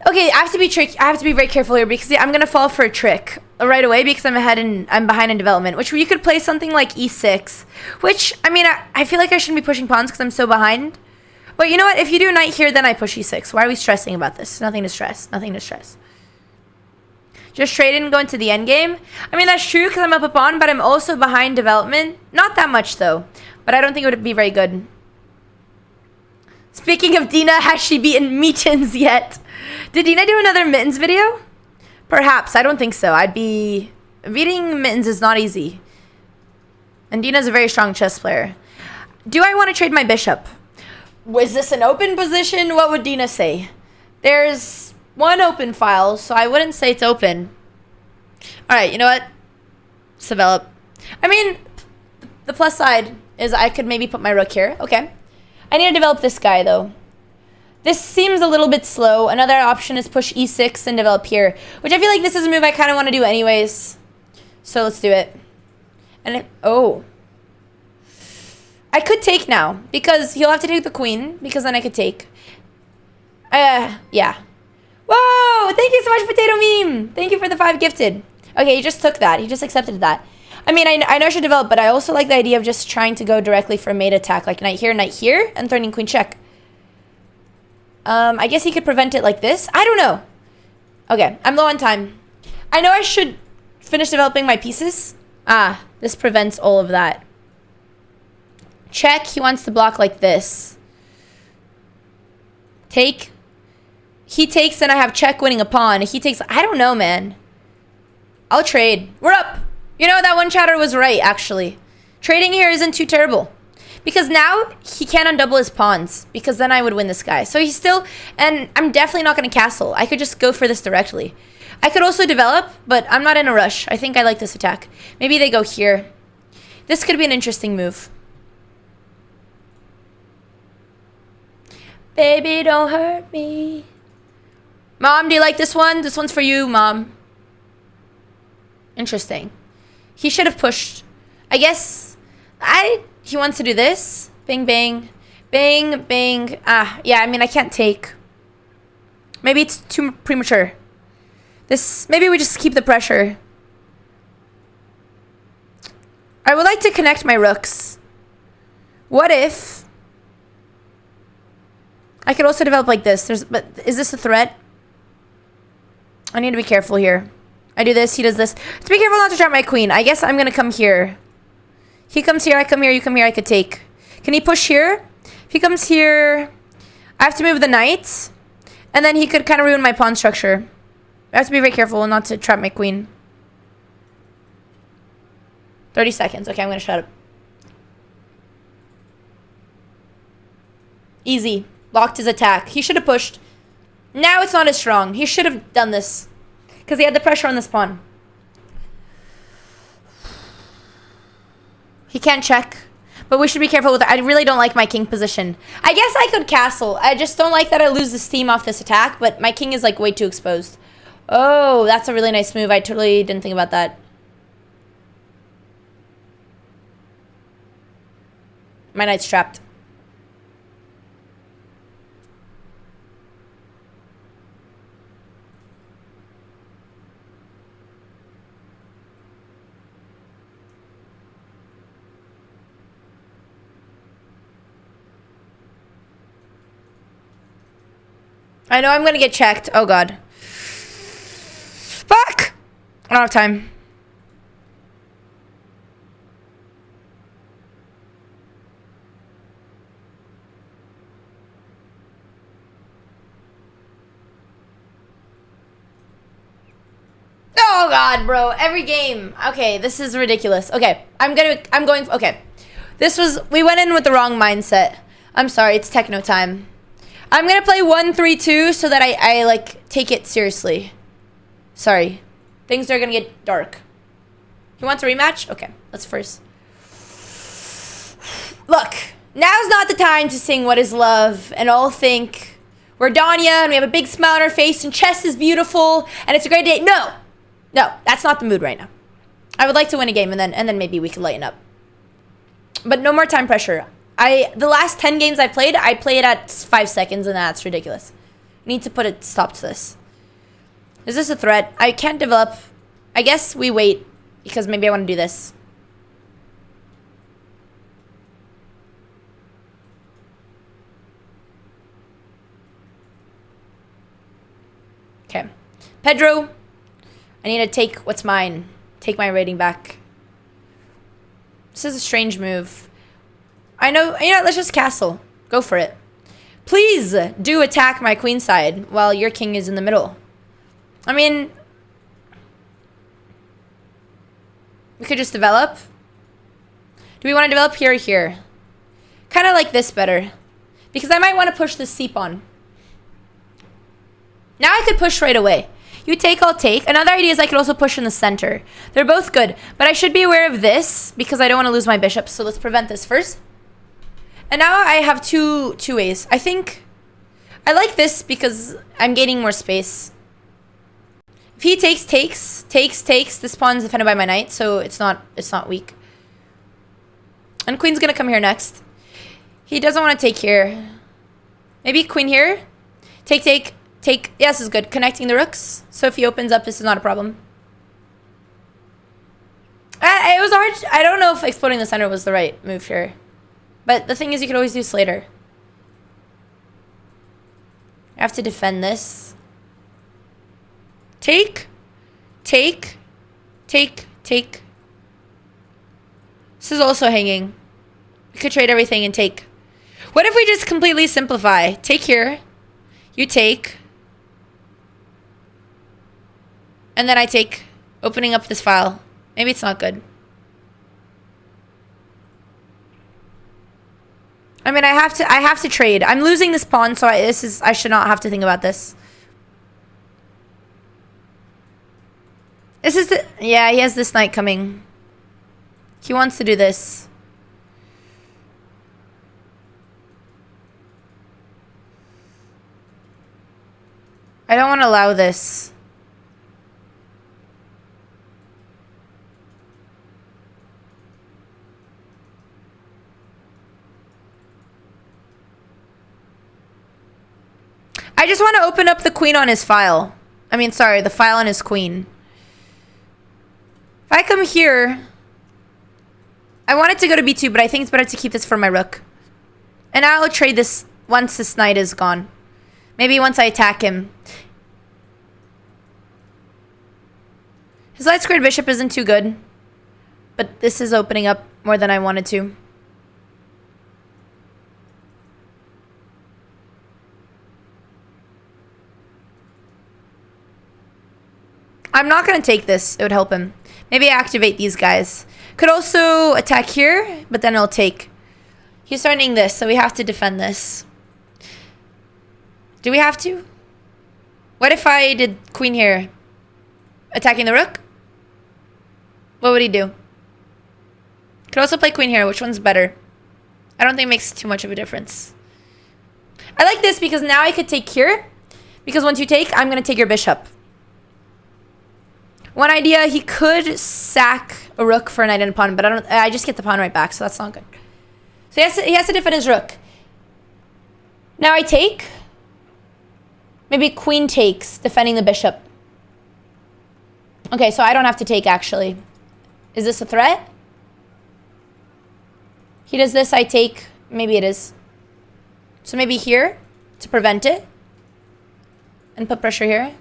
Okay, I have to be tricky. I have to be very careful here because I'm going to fall for a trick right away because I'm behind in development, which you could play something like E6, which, I mean, I feel like I shouldn't be pushing pawns because I'm so behind. But you know what? If you do knight here, then I push E6. Why are we stressing about this? Nothing to stress. Nothing to stress. Just trade in and go into the end game. I mean, that's true because I'm up a pawn, but I'm also behind development. Not that much, though. But I don't think it would be very good. Speaking of Dina, has she beaten Mittens yet? Did Dina do another Mittens video? Perhaps. I don't think so. Beating Mittens is not easy. And Dina's a very strong chess player. Do I want to trade my bishop? Was this an open position? What would Dina say? There's... one open file, so I wouldn't say it's open. Alright, you know what? Let's develop. I mean, the plus side is I could maybe put my rook here. Okay. I need to develop this guy, though. This seems a little bit slow. Another option is push e6 and develop here, which I feel like this is a move I kind of want to do anyways. So let's do it. And oh. I could take now, because he'll have to take the queen, because then I could take. Yeah. Whoa! Thank you so much, Potato Meme! Thank you for the 5 gifted. Okay, he just took that. He just accepted that. I mean, I know I should develop, but I also like the idea of just trying to go directly for a mate attack. Like knight here, and threatening queen check. I guess he could prevent it like this. I don't know. Okay, I'm low on time. I know I should finish developing my pieces. Ah, this prevents all of that. Check. He wants to block like this. Take. He takes, and I have check winning a pawn. He takes. I don't know, man. I'll trade. We're up. You know, that one chatter was right, actually. Trading here isn't too terrible. Because now he can't undouble his pawns. Because then I would win this guy. So he's still... And I'm definitely not going to castle. I could just go for this directly. I could also develop, but I'm not in a rush. I think I like this attack. Maybe they go here. This could be an interesting move. Baby, don't hurt me. Mom, do you like this one? This one's for you, Mom. Interesting. He should have pushed. I guess he wants to do this. Bing, bang. Bang, bang. Ah, yeah, I mean, I can't take. Maybe it's too premature. Maybe we just keep the pressure. I would like to connect my rooks. What if I could also develop like this? But is this a threat? I need to be careful here. I do this, he does this. To be careful not to trap my queen. I guess I'm gonna come here. He comes here, I come here, you come here, I could take. Can he push here? If he comes here, I have to move the knight. And then he could kind of ruin my pawn structure. I have to be very careful not to trap my queen. 30 seconds. Okay, I'm gonna shut up. Easy. Locked his attack. He should have pushed. Now it's not as strong. He should have done this. Because he had the pressure on this pawn. He can't check. But we should be careful with it. I really don't like my king position. I guess I could castle. I just don't like that I lose the steam off this attack. But my king is like way too exposed. Oh, that's a really nice move. I totally didn't think about that. My knight's trapped. I know I'm gonna get checked. Oh god. Fuck! I don't have time. Oh god, bro. Every game. Okay, this is ridiculous. Okay, I'm going, okay. We went in with the wrong mindset. I'm sorry, it's techno time. I'm gonna play 1-3-2 so that I like take it seriously. Sorry. Things are gonna get dark. You want a rematch? Okay, let's first. Look, now's not the time to sing What Is Love and all think we're Danya and we have a big smile on our face and chess is beautiful and it's a great day. No, that's not the mood right now. I would like to win a game and then maybe we can lighten up. But no more time pressure. The last 10 games I played at 5 seconds, and that's ridiculous. Need to put a stop to this. Is this a threat? I can't develop. I guess we wait, because maybe I want to do this. Okay. Pedro, I need to take what's mine. Take my rating back. This is a strange move. I know, you know, let's just castle. Go for it. Please do attack my queen side while your king is in the middle. I mean, we could just develop. Do we want to develop here or here? Kind of like this better. Because I might want to push this c pawn. Now I could push right away. You take, I'll take. Another idea is I could also push in the center. They're both good. But I should be aware of this because I don't want to lose my bishop. So let's prevent this first. And now I have two ways. I think I like this because I'm gaining more space. If he takes, this pawn's defended by my knight, so it's not weak. And queen's gonna come here next. He doesn't want to take here. Maybe queen here. Take. Yeah, this is good. Connecting the rooks. So if he opens up, this is not a problem. It was hard. I don't know if exploding the center was the right move here. But the thing is, you could always do Slater. I have to defend this. Take. This is also hanging. We could trade everything and take. What if we just completely simplify? Take here. You take. And then I take. Opening up this file. Maybe it's not good. I mean, I have to trade. I'm losing this pawn, so I should not have to think about this. This is yeah, he has this knight coming. He wants to do this. I don't want to allow this. I just want to open up the queen on his file. I mean, sorry, the file on his queen. If I come here, I want it to go to b2, but I think it's better to keep this for my rook. And I'll trade this once this knight is gone. Maybe once I attack him. His light squared bishop isn't too good. But this is opening up more than I wanted to. I'm not going to take this. It would help him. Maybe activate these guys. Could also attack here, but then it'll take. He's threatening this, so we have to defend this. Do we have to? What if I did queen here? Attacking the rook? What would he do? Could also play queen here. Which one's better? I don't think it makes too much of a difference. I like this because now I could take here. Because once you take, I'm going to take your bishop. One idea, he could sack a rook for a knight and a pawn, but I just get the pawn right back, so that's not good. So he has to defend his rook. Now I take. Maybe queen takes, defending the bishop. Okay, so I don't have to take, actually. Is this a threat? He does this, I take. Maybe it is. So maybe here, to prevent it. And put pressure here.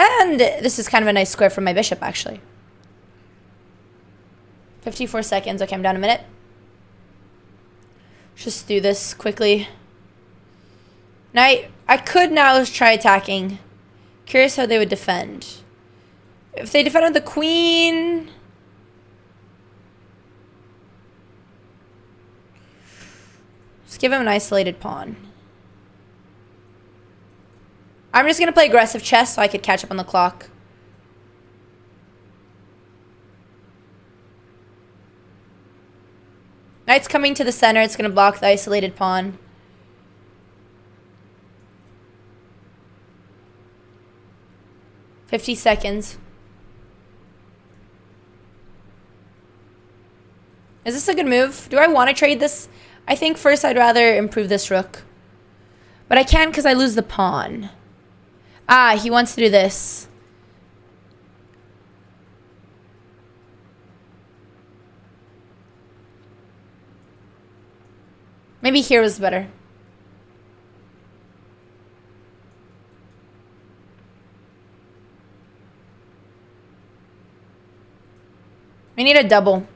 And this is kind of a nice square for my bishop, actually. 54 seconds. Okay, I'm down a minute. Just do this quickly. Now, I could now try attacking. Curious how they would defend. If they defended the queen... Let's give him an isolated pawn. I'm just going to play aggressive chess so I could catch up on the clock. Knight's coming to the center. It's going to block the isolated pawn. $50 seconds. Is this a good move? Do I want to trade this? I think first I'd rather improve this rook. But I can't because I lose the pawn. Ah, he wants to do this. Maybe here was better. We need a double.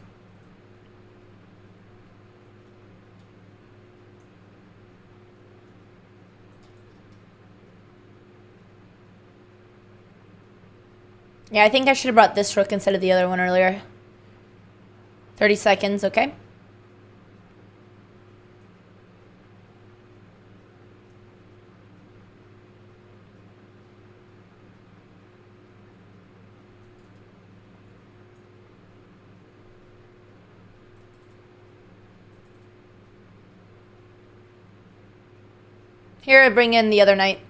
Yeah, I think I should have brought this rook instead of the other one earlier. 30 seconds, okay. Here, I bring in the other knight.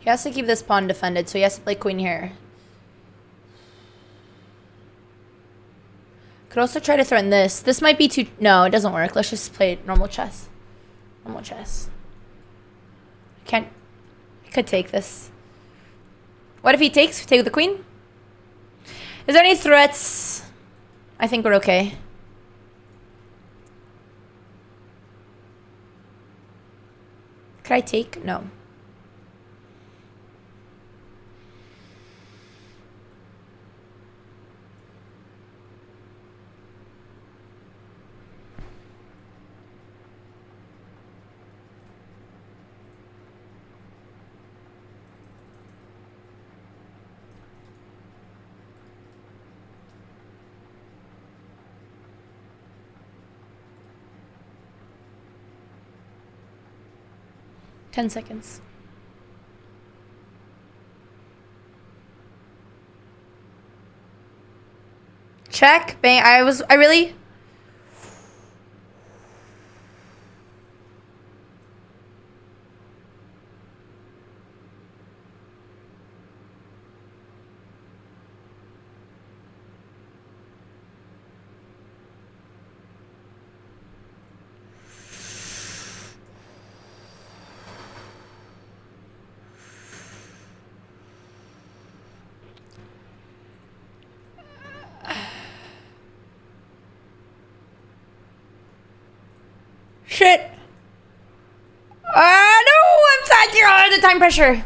He has to keep this pawn defended, so he has to play queen here. Could also try to threaten this. This might be too... No, it doesn't work. Let's just play normal chess. Normal chess. I could take this. What if he takes? Take the queen? Is there any threats? I think we're okay. Could I take? No. Ten seconds. Check. Bang. I really... Shit. No, I'm stuck here under the time pressure.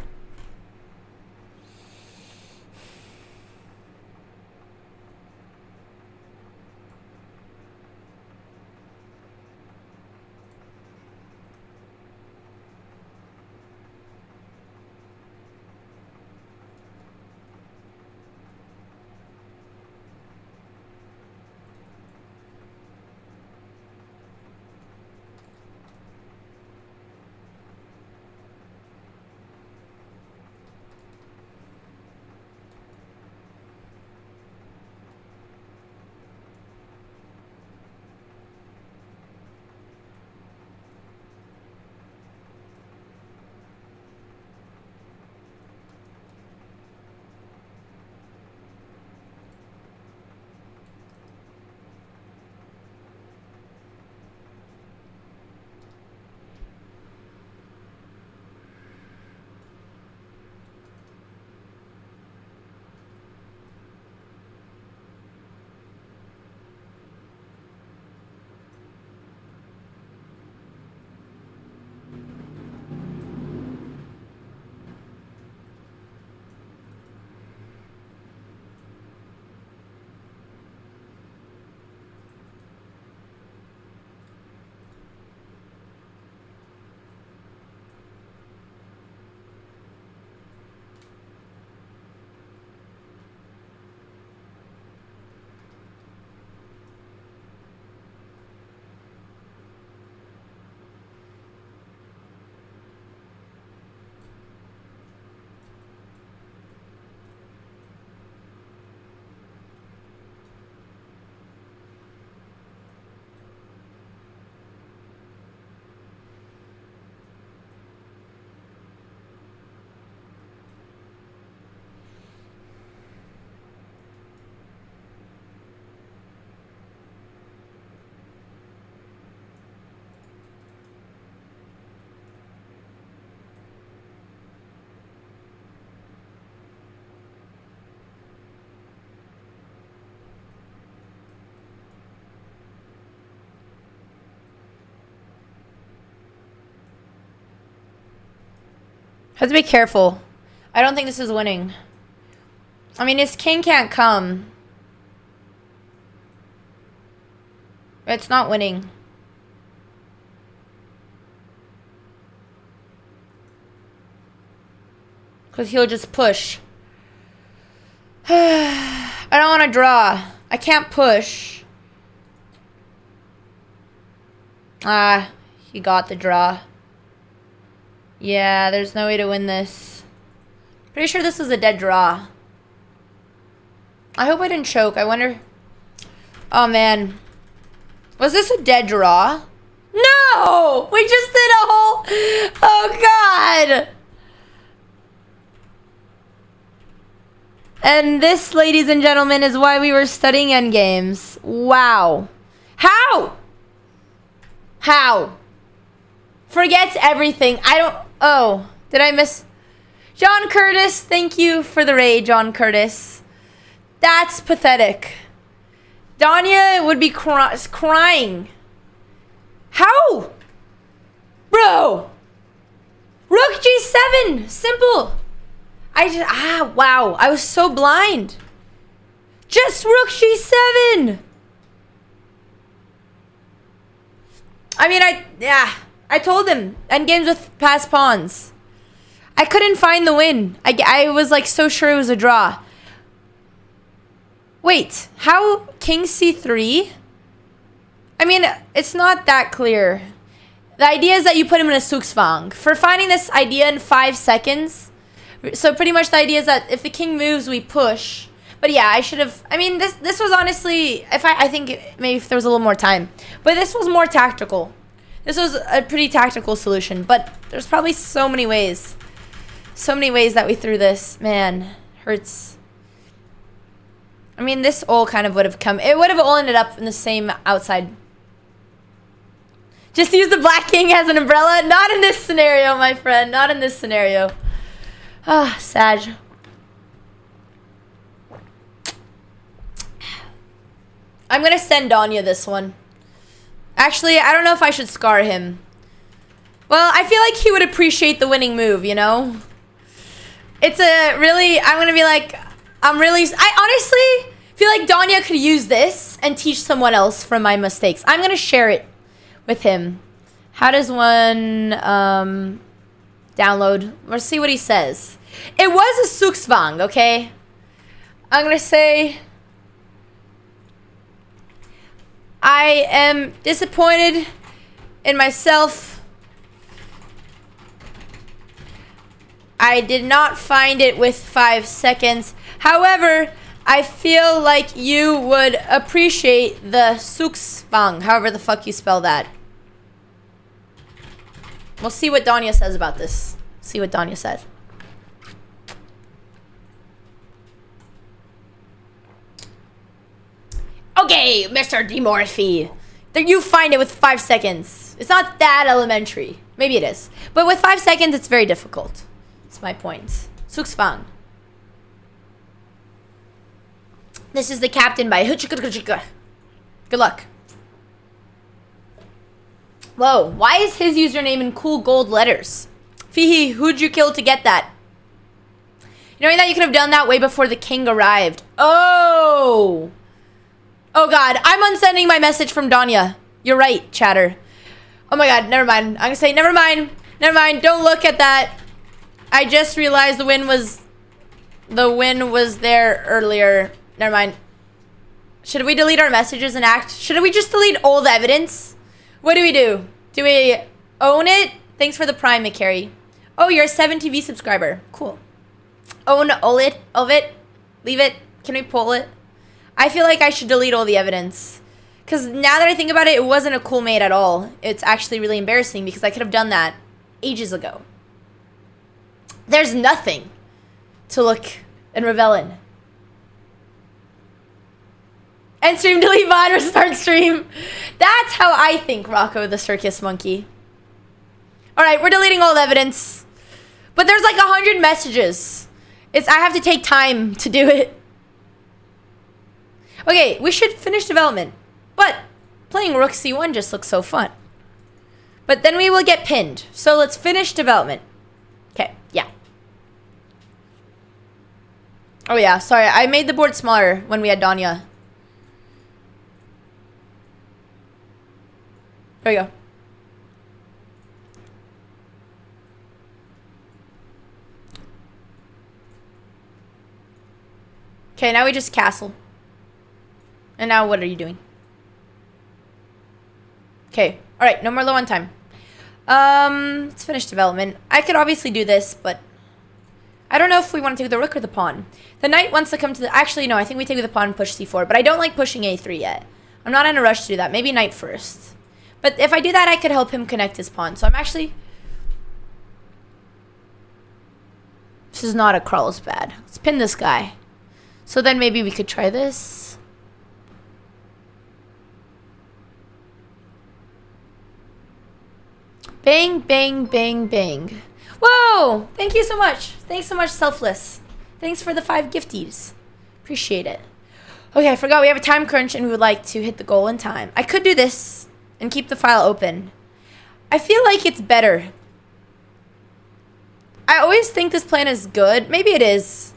Have to be careful. I don't think this is winning. I mean, his king can't come. It's not winning. Because he'll just push. I don't want to draw. I can't push. Ah, he got the draw. Yeah, there's no way to win this. Pretty sure this was a dead draw. I hope I didn't choke. I wonder... Oh, man. Was this a dead draw? No! We just did a whole... Oh, God! And this, ladies and gentlemen, is why we were studying endgames. Wow. How? How? Forgets everything. I don't... Oh, did I miss... John Curtis, thank you for the raid, John Curtis. That's pathetic. Danya would be crying. How? Bro. Rook G7. Simple. Wow. I was so blind. Just Rook G7. I mean, I told him. Endgames with passed pawns. I couldn't find the win. I was like so sure it was a draw. Wait, how King C3? I mean, it's not that clear. The idea is that you put him in a Suksvang. For finding this idea in 5 seconds, so pretty much the idea is that if the king moves, we push. But yeah, I should have... I mean, this was honestly... I think maybe if there was a little more time. But this was more tactical. This was a pretty tactical solution. But there's probably so many ways. So many ways that we threw this. Man, hurts. I mean, this all kind of would have come... It would have all ended up in the same outside. Just use the Black King as an umbrella? Not in this scenario, my friend. Not in this scenario. Ah, Sag. I'm going to send Danya this one. Actually, I don't know if I should scar him. Well, I feel like he would appreciate the winning move, you know? It's a really... I'm going to be like... I honestly feel like Danya could use this and teach someone else from my mistakes. I'm going to share it with him. How does one download? Let's see what he says. It was a Suksvang, okay? I'm going to say... I am disappointed in myself. I did not find it with 5 seconds. However, I feel like you would appreciate the Suksvang, however the fuck you spell that. We'll see what Danya says about this. See what Danya says. Okay, Mr. Demorphy. You find it with 5 seconds. It's not that elementary. Maybe it is. But with 5 seconds, it's very difficult. That's my point. Suksvang. This is the captain by Huchika. Good luck. Whoa, why is his username in cool gold letters? Fihi, who'd you kill to get that? You know that you could have done that way before the king arrived. Oh! Oh god, I'm unsending my message from Danya. You're right, chatter. Oh my god, never mind. I'm gonna say never mind. Never mind, don't look at that. I just realized the win was there earlier. Never mind. Should we delete our messages and act? Should we just delete all the evidence? What do we do? Do we own it? Thanks for the Prime, McCary. Oh, you're a 7 TV subscriber. Cool. Own all of it? Leave it? Can we pull it? I feel like I should delete all the evidence. Because now that I think about it, it wasn't a cool mate at all. It's actually really embarrassing because I could have done that ages ago. There's nothing to look and revel in. End stream, delete VOD, or start stream. That's how I think, Rocco the Circus Monkey. Alright, we're deleting all the evidence. But there's like 100 messages. I have to take time to do it. Okay, we should finish development. But playing Rook C1 just looks so fun. But then we will get pinned. So let's finish development. Okay, yeah. Oh yeah, sorry. I made the board smaller when we had Danya. There we go. Okay, now we just castle. And now what are you doing? Okay. Alright, no more low on time. Let's finish development. I could obviously do this, but I don't know if we want to take the rook or the pawn. The knight wants to come to the... Actually, no, I think we take the pawn and push c4, but I don't like pushing a3 yet. I'm not in a rush to do that. Maybe knight first. But if I do that, I could help him connect his pawn. So I'm actually... This is not a Carlsbad. Let's pin this guy. So then maybe we could try this. Bang, bang, bang, bang. Whoa! Thank you so much. Thanks so much, Selfless. Thanks for the 5 gifties. Appreciate it. Okay, I forgot we have a time crunch and we would like to hit the goal in time. I could do this and keep the file open. I feel like it's better. I always think this plan is good. Maybe it is.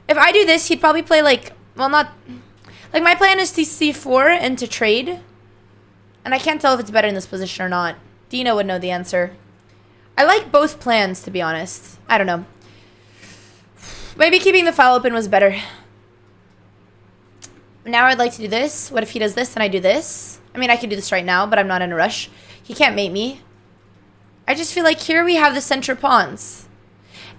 If I do this, he'd probably play like... Well, not... Like, my plan is to c4 and to trade. And I can't tell if it's better in this position or not. Dina would know the answer. I like both plans, to be honest. I don't know. Maybe keeping the file open was better. Now I'd like to do this. What if he does this and I do this? I mean, I could do this right now, but I'm not in a rush. He can't mate me. I just feel like here we have the center pawns.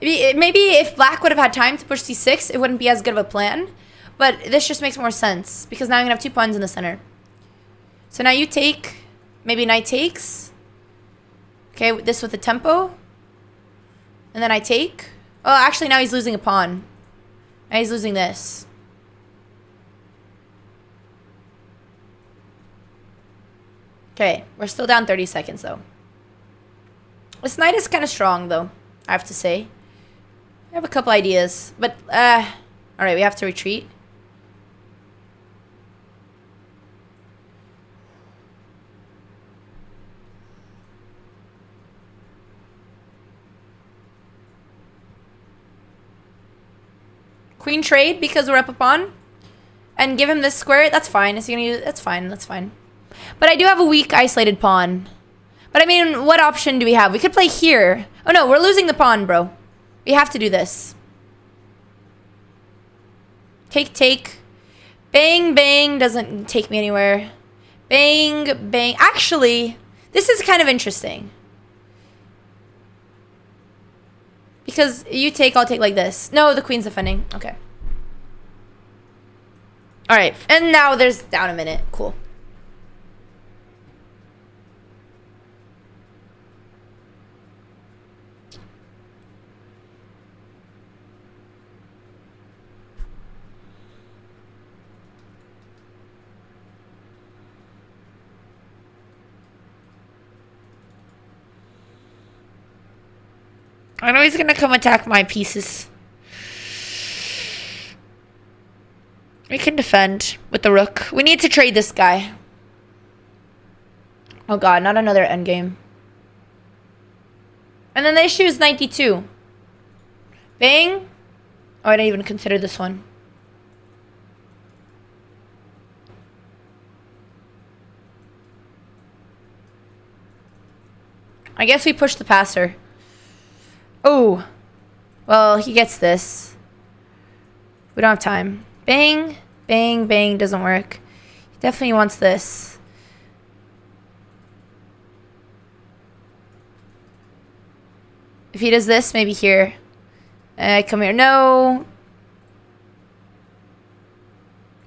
Maybe if black would have had time to push c6, it wouldn't be as good of a plan. But this just makes more sense, because now I'm going to have 2 pawns in the center. So now you take. Maybe knight takes. Okay, this with the tempo. And then I take. Oh, actually, now he's losing a pawn. Now he's losing this. Okay, we're still down 30 seconds, though. This knight is kind of strong, though, I have to say. I have a couple ideas, but, alright, we have to retreat. Queen trade because we're up a pawn. And give him this square. That's fine. Is he gonna use? That's fine. That's fine. But I do have a weak isolated pawn. But I mean, what option do we have? We could play here. Oh no, we're losing the pawn, bro. We have to do this. Take, take. Bang, bang. Doesn't take me anywhere. Bang, bang. Actually, this is kind of interesting. Because you take, I'll take like this. No, the queen's defending. Okay. Alright, and now there's down a minute. Cool. I know he's gonna come attack my pieces. We can defend with the rook. We need to trade this guy. Oh god, not another endgame. And then the issue is 92. Bang. Oh, I didn't even consider this one. I guess we push the passer. Oh. Well, he gets this. We don't have time. Bang. Bang, bang. Doesn't work. He definitely wants this. If he does this, maybe here. I come here. No.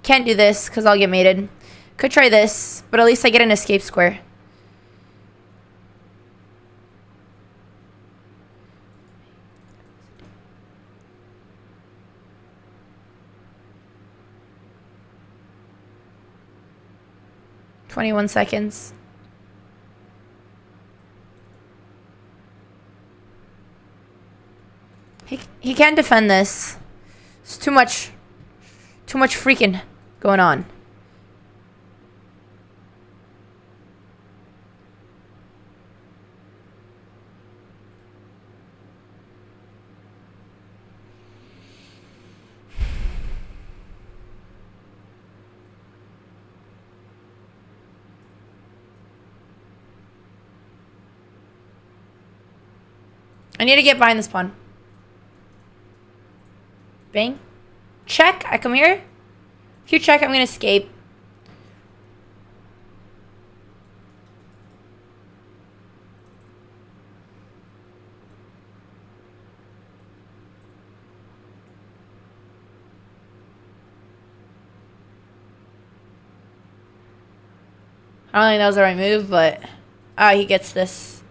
Can't do this because I'll get mated. Could try this, but at least I get an escape square. "21 seconds. He can't defend this. It's too much freaking going on. I need to get behind this pawn. Bang. Check. I come here. If you check, I'm going to escape. I don't think that was the right move, but he gets this.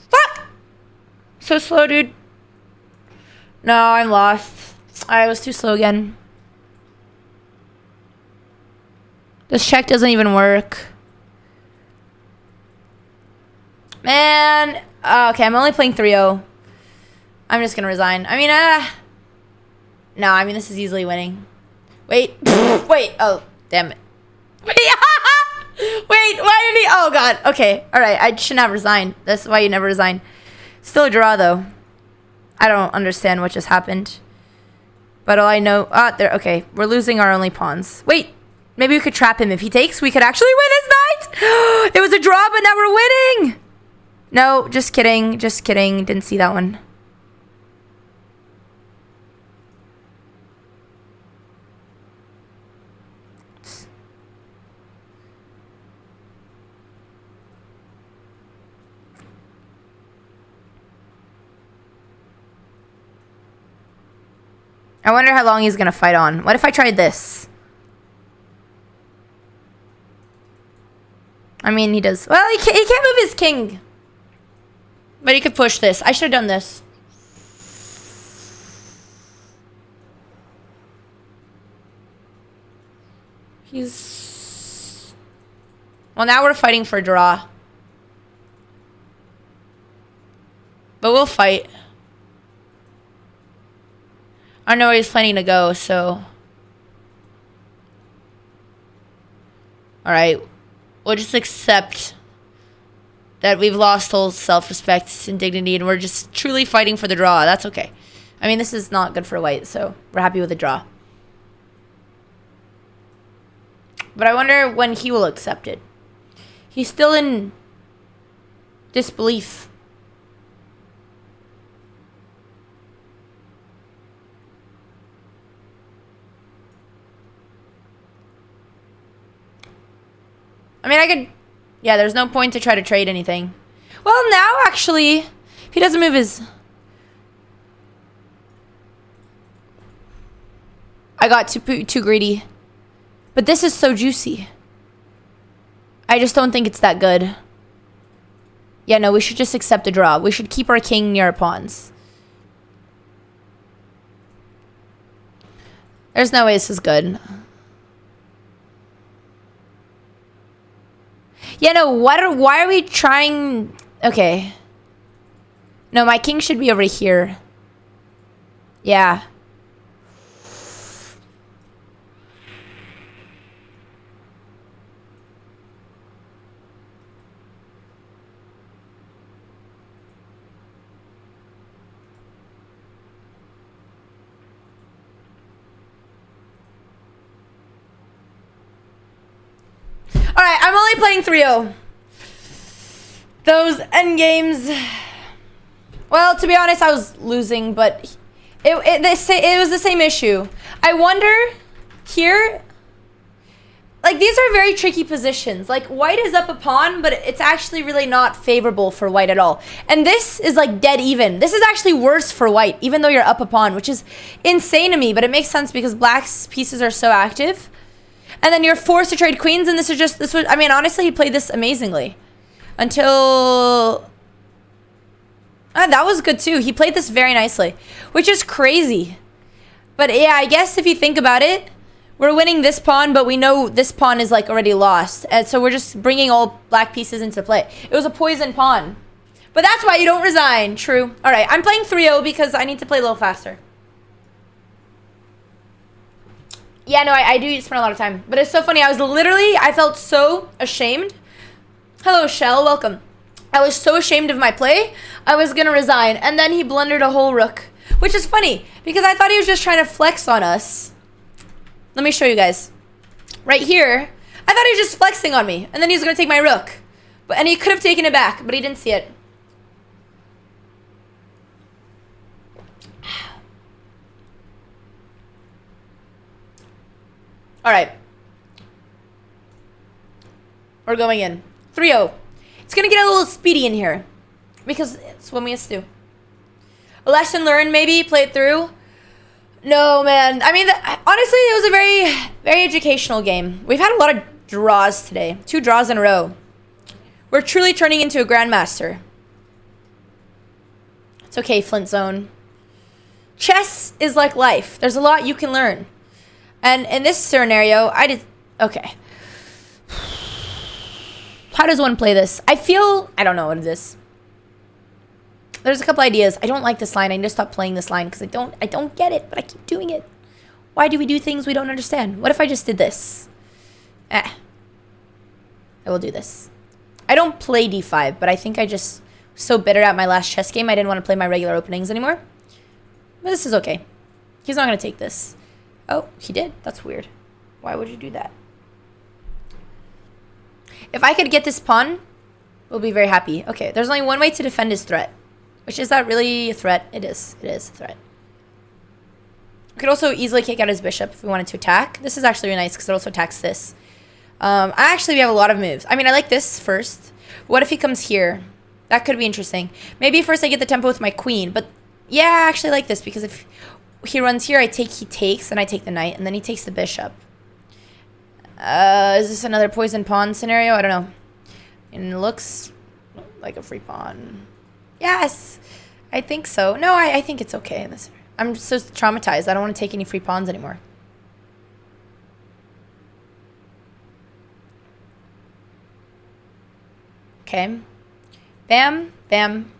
Fuck! So slow, dude. No, I'm lost. I was too slow again. This check doesn't even work. Man. Okay, I'm only playing 3-0. I'm just gonna resign. I mean, no, I mean, this is easily winning. Wait. Wait. Oh, damn it. Wait, why did he? Oh, God. Okay. All right. I shouldn't have resigned. That's why you never resign. Still a draw, though. I don't understand what just happened. But all I know... there. Okay. We're losing our only pawns. Wait. Maybe we could trap him. If he takes, we could actually win his knight. It was a draw, but now we're winning. No, just kidding. Just kidding. Didn't see that one. I wonder how long he's going to fight on. What if I tried this? I mean, he does. Well, he can't move his king. But he could push this. I should have done this. He's... Well, now we're fighting for a draw. But we'll fight. I don't know where he's planning to go, so... Alright. We'll just accept that we've lost all self-respect and dignity, and we're just truly fighting for the draw. That's okay. I mean, this is not good for white, so we're happy with the draw. But I wonder when he will accept it. He's still in disbelief. I mean, I could... Yeah, there's no point to try to trade anything. Well, now, actually, if he doesn't move his... I got too greedy. But this is so juicy. I just don't think it's that good. Yeah, no, we should just accept the draw. We should keep our king near our pawns. There's no way this is good. Yeah, no, why are we trying... Okay. No, my king should be over here. Yeah. Alright, I'm only playing 3-0. Those endgames... Well, to be honest, I was losing, but... It was the same issue. I wonder... Here... Like, these are very tricky positions. Like, white is up a pawn, but it's actually really not favorable for white at all. And this is, like, dead even. This is actually worse for white, even though you're up a pawn, which is insane to me, but it makes sense because black's pieces are so active. And then you're forced to trade queens, and this was, I mean, honestly, he played this amazingly. Until... that was good, too. He played this very nicely, which is crazy. But, yeah, I guess if you think about it, we're winning this pawn, but we know this pawn is, like, already lost. And so we're just bringing all black pieces into play. It was a poison pawn. But that's why you don't resign. True. All right, I'm playing 3-0 because I need to play a little faster. Yeah, no, I do spend a lot of time. But it's so funny. I felt so ashamed. Hello, Shell. Welcome. I was so ashamed of my play, I was gonna resign. And then he blundered a whole rook. Which is funny, because I thought he was just trying to flex on us. Let me show you guys. Right here, I thought he was just flexing on me. And then he was gonna take my rook. And he could have taken it back, but he didn't see it. Alright. We're going in. 3-0. It's gonna get a little speedy in here. Because it's what we used to do. A lesson learned, maybe? Play it through? No, man. I mean, honestly, it was a very, very educational game. We've had a lot of draws today. 2 draws in a row. We're truly turning into a grandmaster. It's okay, Flint Zone. Chess is like life. There's a lot you can learn. And in this scenario, I did... Okay. How does one play this? I don't know what it is. There's a couple ideas. I don't like this line. I need to stop playing this line because I don't get it, but I keep doing it. Why do we do things we don't understand? What if I just did this? I will do this. I don't play d5, but I think I just was so bitter at my last chess game, I didn't want to play my regular openings anymore. But this is okay. He's not going to take this. Oh, he did. That's weird. Why would you do that? If I could get this pawn, we'll be very happy. Okay, there's only one way to defend his threat. Which, is that really a threat? It is. It is a threat. We could also easily kick out his bishop if we wanted to attack. This is actually really nice because it also attacks this. We have a lot of moves. I mean, I like this first. What if he comes here? That could be interesting. Maybe first I get the tempo with my queen. But, yeah, I actually like this because if he runs here, he takes, and I take the knight, and then he takes the bishop. Is this another poison pawn scenario? I don't know. And it looks like a free pawn. Yes, I think so. No, I think it's okay. I'm so traumatized. I don't want to take any free pawns anymore. Okay. Bam, bam.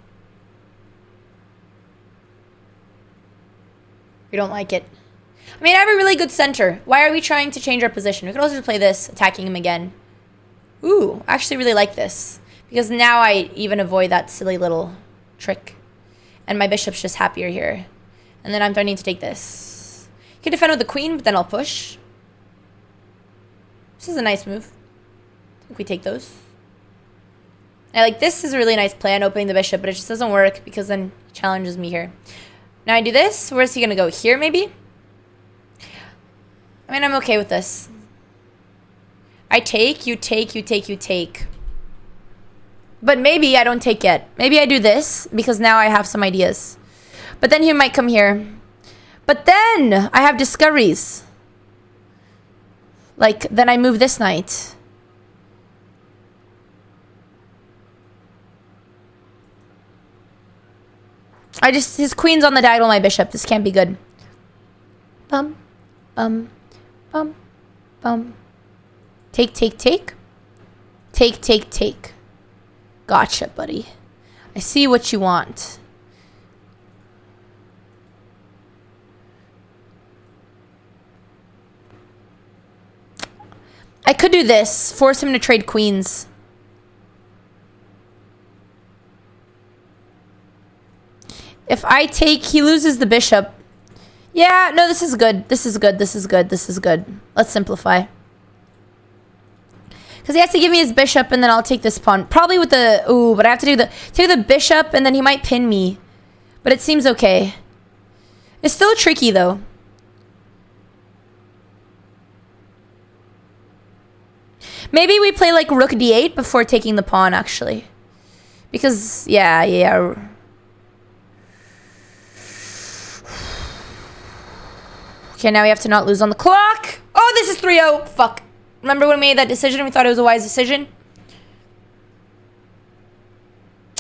We don't like it. I mean, I have a really good center. Why are we trying to change our position? We could also just play this, attacking him again. Ooh, I actually really like this. Because now I even avoid that silly little trick. And my bishop's just happier here. And then I'm starting to take this. You can defend with the queen, but then I'll push. This is a nice move. I think we take those. This is a really nice plan, opening the bishop, but it just doesn't work because then he challenges me here. Now I do this. Where's he going to go? Here, maybe? I mean, I'm okay with this. I take, you take, you take, you take. But maybe I don't take yet. Maybe I do this because now I have some ideas. But then he might come here. But then I have discoveries. Then I move this knight. His queen's on the diagonal, my bishop. This can't be good. Bum, bum, bum, bum. Take, take, take. Take, take, take. Gotcha, buddy. I see what you want. I could do this. Force him to trade queens. If I take, he loses the bishop. Yeah, no, this is good. This is good. This is good. This is good. Let's simplify. Because he has to give me his bishop, and then I'll take this pawn. Probably with the... Ooh, but I have to do take the bishop, and then he might pin me. But it seems okay. It's still tricky, though. Maybe we play, rook d8 before taking the pawn, actually. Because, yeah. Okay, now we have to not lose on the clock. Oh, this is 3-0. Fuck. Remember when we made that decision? We thought it was a wise decision.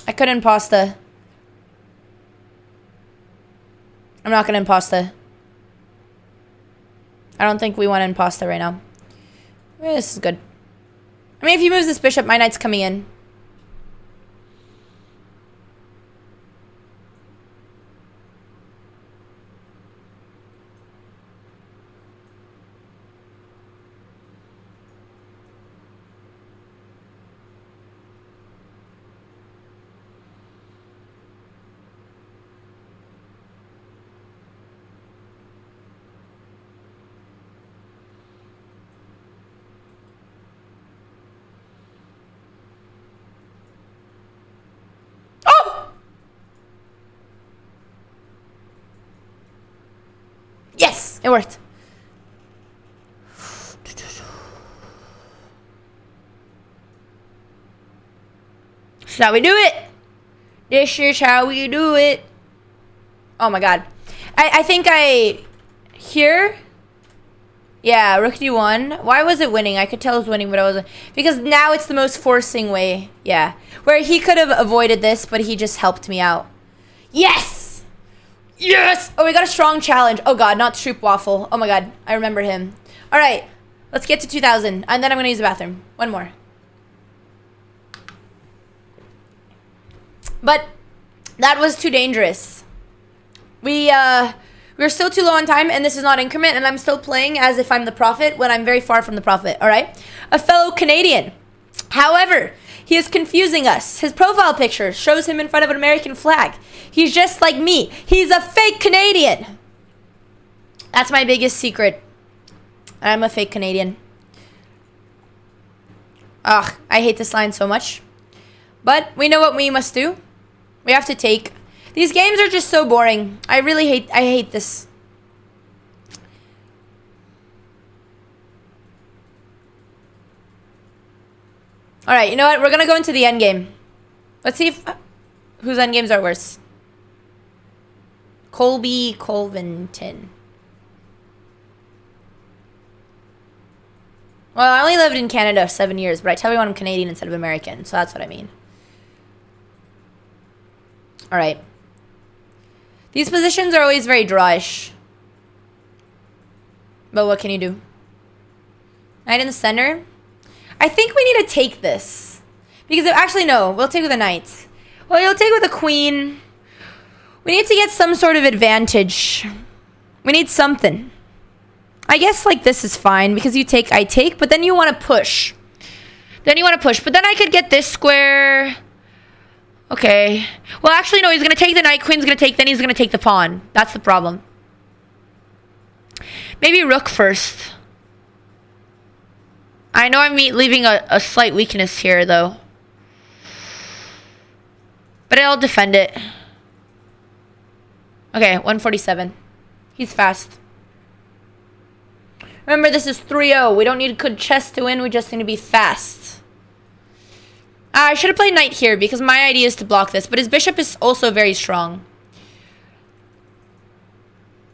I couldn't impasta. I'm not going to impasta. I don't think we want to impasta right now. This is good. I mean, if he moves this bishop, my knight's coming in. It worked. This is how we do it. This is how we do it. Oh my god. I think here. Yeah, rook d1. Why was it winning? I could tell it was winning, but I wasn't. Because now it's the most forcing way. Yeah. Where he could have avoided this, but he just helped me out. Yes! Yes! Oh, we got a strong challenge. Oh god, not Troop Waffle. Oh my god, I remember him. Alright, let's get to 2000. And then I'm gonna use the bathroom. One more. But that was too dangerous. We're still too low on time, and this is not increment, and I'm still playing as if I'm the prophet when I'm very far from the prophet, alright? A fellow Canadian. However, he is confusing us. His profile picture shows him in front of an American flag. He's just like me. He's a fake Canadian. That's my biggest secret. I'm a fake Canadian. Ugh, I hate this line so much. But we know what we must do. We have to take. These games are just so boring. I hate this. Alright, you know what? We're gonna go into the end game. Let's see if whose end games are worse. Colby Colvington. Well, I only lived in Canada 7 years, but I tell everyone I'm Canadian instead of American, so that's what I mean. Alright. These positions are always very drawish. But what can you do? Knight in the center. I think we need to take this. Because actually, no. We'll take with a knight. Well, you'll take with a queen. We need to get some sort of advantage. We need something. I guess like this is fine. Because you take, I take. But then you want to push. But then I could get this square. Okay. Well, actually, no. He's going to take the knight. Queen's going to take. Then he's going to take the pawn. That's the problem. Maybe rook first. I know I'm leaving a slight weakness here, though. But I'll defend it. Okay, 147. He's fast. Remember, this is 3-0. We don't need good chess to win. We just need to be fast. I should have played knight here because my idea is to block this. But his bishop is also very strong.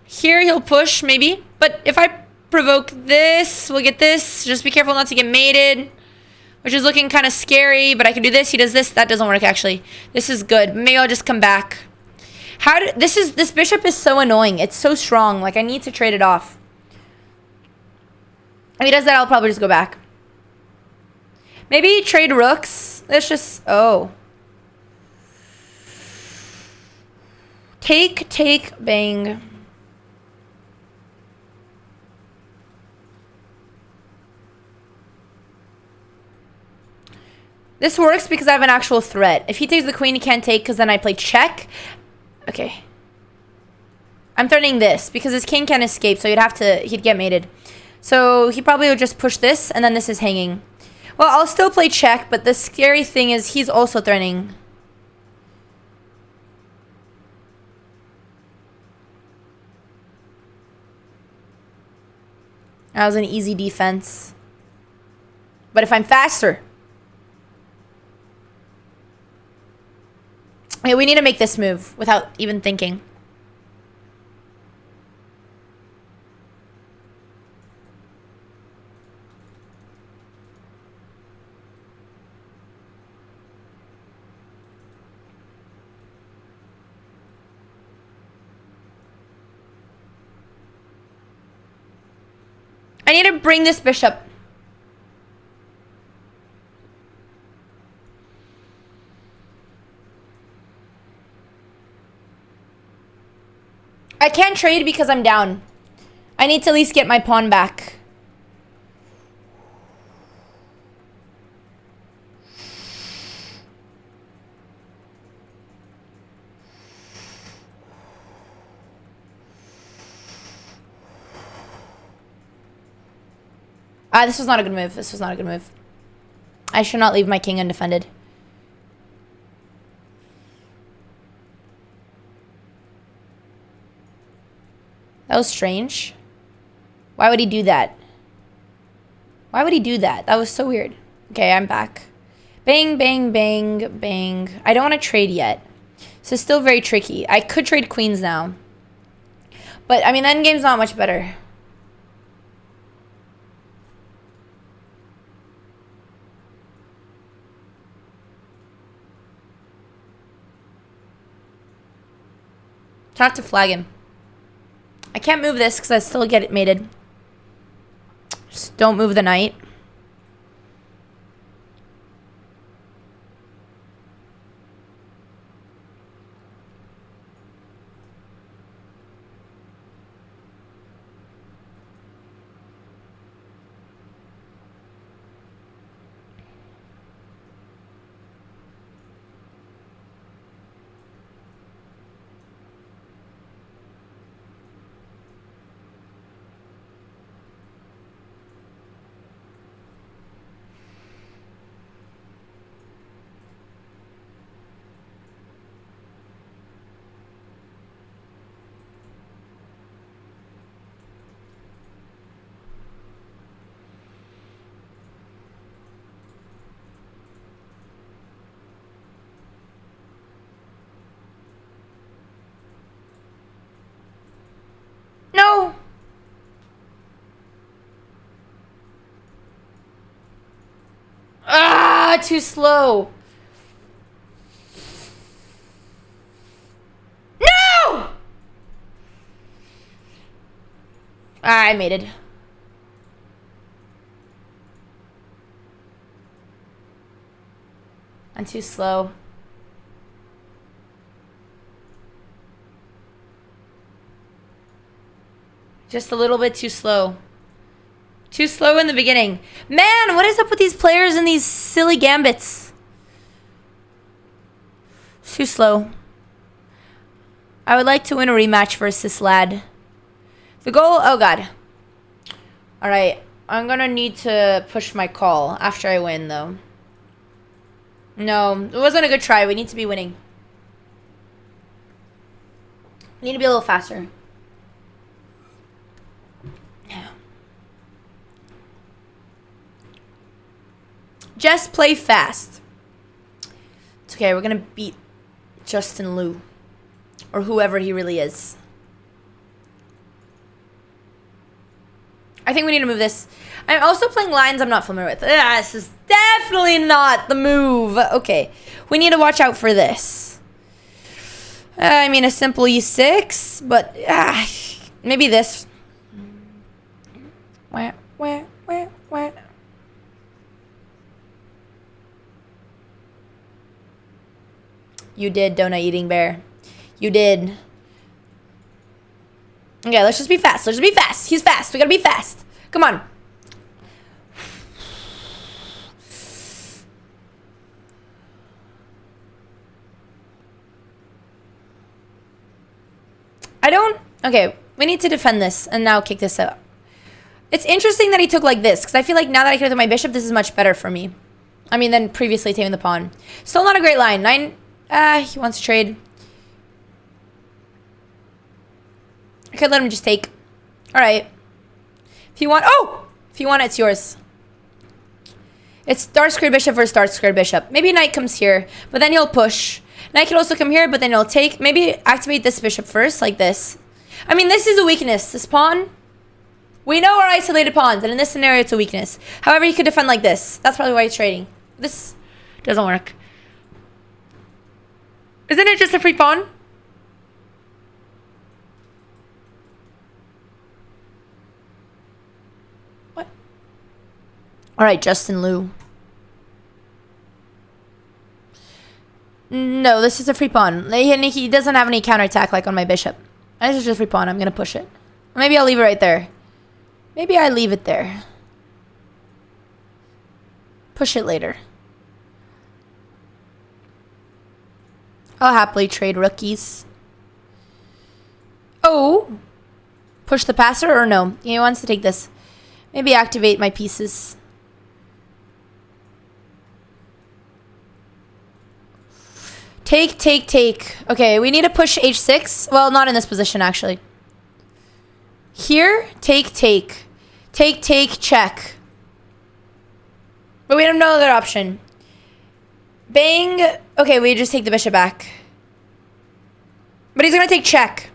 Here he'll push, maybe. But if I provoke this, we'll get this. Just be careful not to get mated. Which is looking kind of scary. But I can do this. He does this. That doesn't work, actually. This is good. Maybe I'll just come back. This bishop is so annoying. It's so strong. Like, I need to trade it off. If he does that, I'll probably just go back. Maybe trade rooks. Let's just... Oh. Take, bang. This works because I have an actual threat. If he takes the queen, he can't take because then I play check. Okay. I'm threatening this because his king can't escape, so he'd get mated. So he probably would just push this, and then this is hanging. Well, I'll still play check, but the scary thing is he's also threatening. That was an easy defense. But if I'm faster... Okay, we need to make this move without even thinking. I need to bring this bishop. I can't trade because I'm down. I need to at least get my pawn back. This was not a good move. This was not a good move. I should not leave my king undefended. That was strange. Why would he do that? Why would he do that? That was so weird. Okay, I'm back. Bang, bang, bang, bang. I don't want to trade yet. So still very tricky. I could trade queens now. But, I mean, the endgame's not much better. Try not to flag him. I can't move this because I still get it mated. Just don't move the knight. No! Ah, too slow. No! Ah, I mated. I'm too slow. Just a little bit too slow. Too slow in the beginning. Man, what is up with these players and these silly gambits? Too slow. I would like to win a rematch versus this lad. The goal... Oh, God. Alright. I'm gonna need to push my call after I win, though. No, it wasn't a good try. We need to be winning. We need to be a little faster. Just play fast. It's okay, we're gonna beat Justin Liu. Or whoever he really is. I think we need to move this. I'm also playing lines I'm not familiar with. This is definitely not the move. Okay, we need to watch out for this. I mean, a simple e6, but maybe this. Where? You did, donut eating bear. You did. Okay, let's just be fast. Let's just be fast. He's fast. We gotta be fast. Come on. Okay, we need to defend this and now kick this out. It's interesting that he took like this, because I feel like now that I cleared with my bishop, this is much better for me. I mean, than previously taming the pawn. Still not a great line. He wants to trade. I could let him just take. Alright. If you want... Oh! If you want it, it's yours. It's dark squared bishop versus dark squared bishop. Maybe knight comes here, but then he'll push. Knight can also come here, but then he'll take. Maybe activate this bishop first, like this. I mean, this is a weakness. This pawn. We know our isolated pawns, and in this scenario, it's a weakness. However, he could defend like this. That's probably why he's trading. This doesn't work. Isn't it just a free pawn? What? Alright, Justin Liu. No, this is a free pawn. He doesn't have any counterattack like on my bishop. This is just a free pawn. I'm going to push it. Maybe I'll leave it right there. Maybe I leave it there. Push it later. I'll happily trade rookies. Oh! Push the passer or no? He wants to take this. Maybe activate my pieces. Take, take, take. Okay, we need to push h6. Well, not in this position, actually. Here, take, take. Take, check. But we have no other option. Bang. Okay, we just take the bishop back. But he's gonna take check.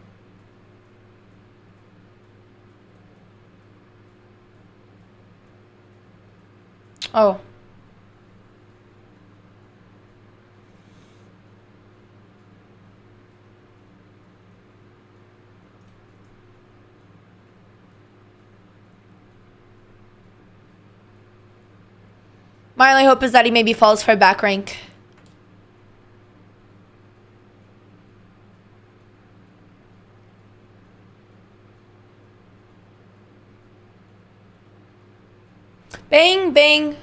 Oh. My only hope is that he maybe falls for a back rank. Bang, bang.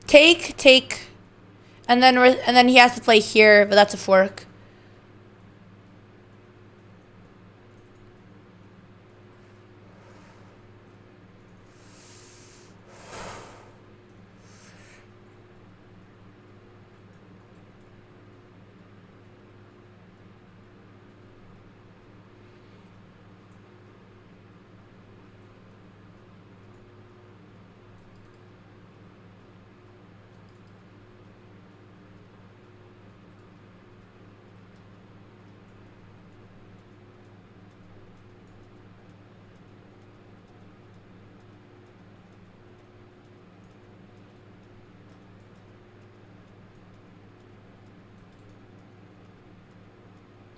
Take. And then he has to play here, but that's a fork.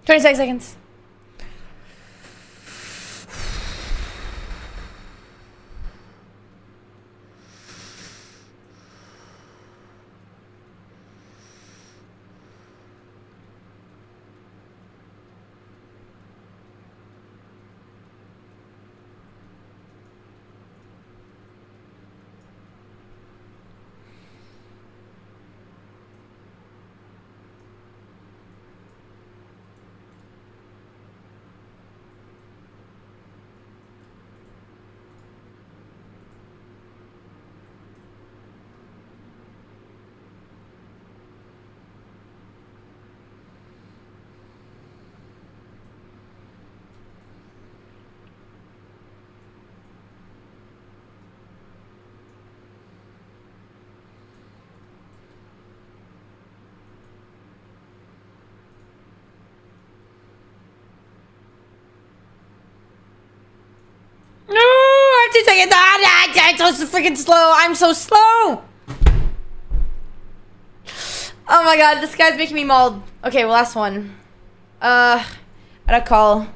Seconds. No, I have to take it down. I'm so freaking slow. I'm so slow. Oh my god, this guy's making me mauled. Okay, well, last one. I had a call.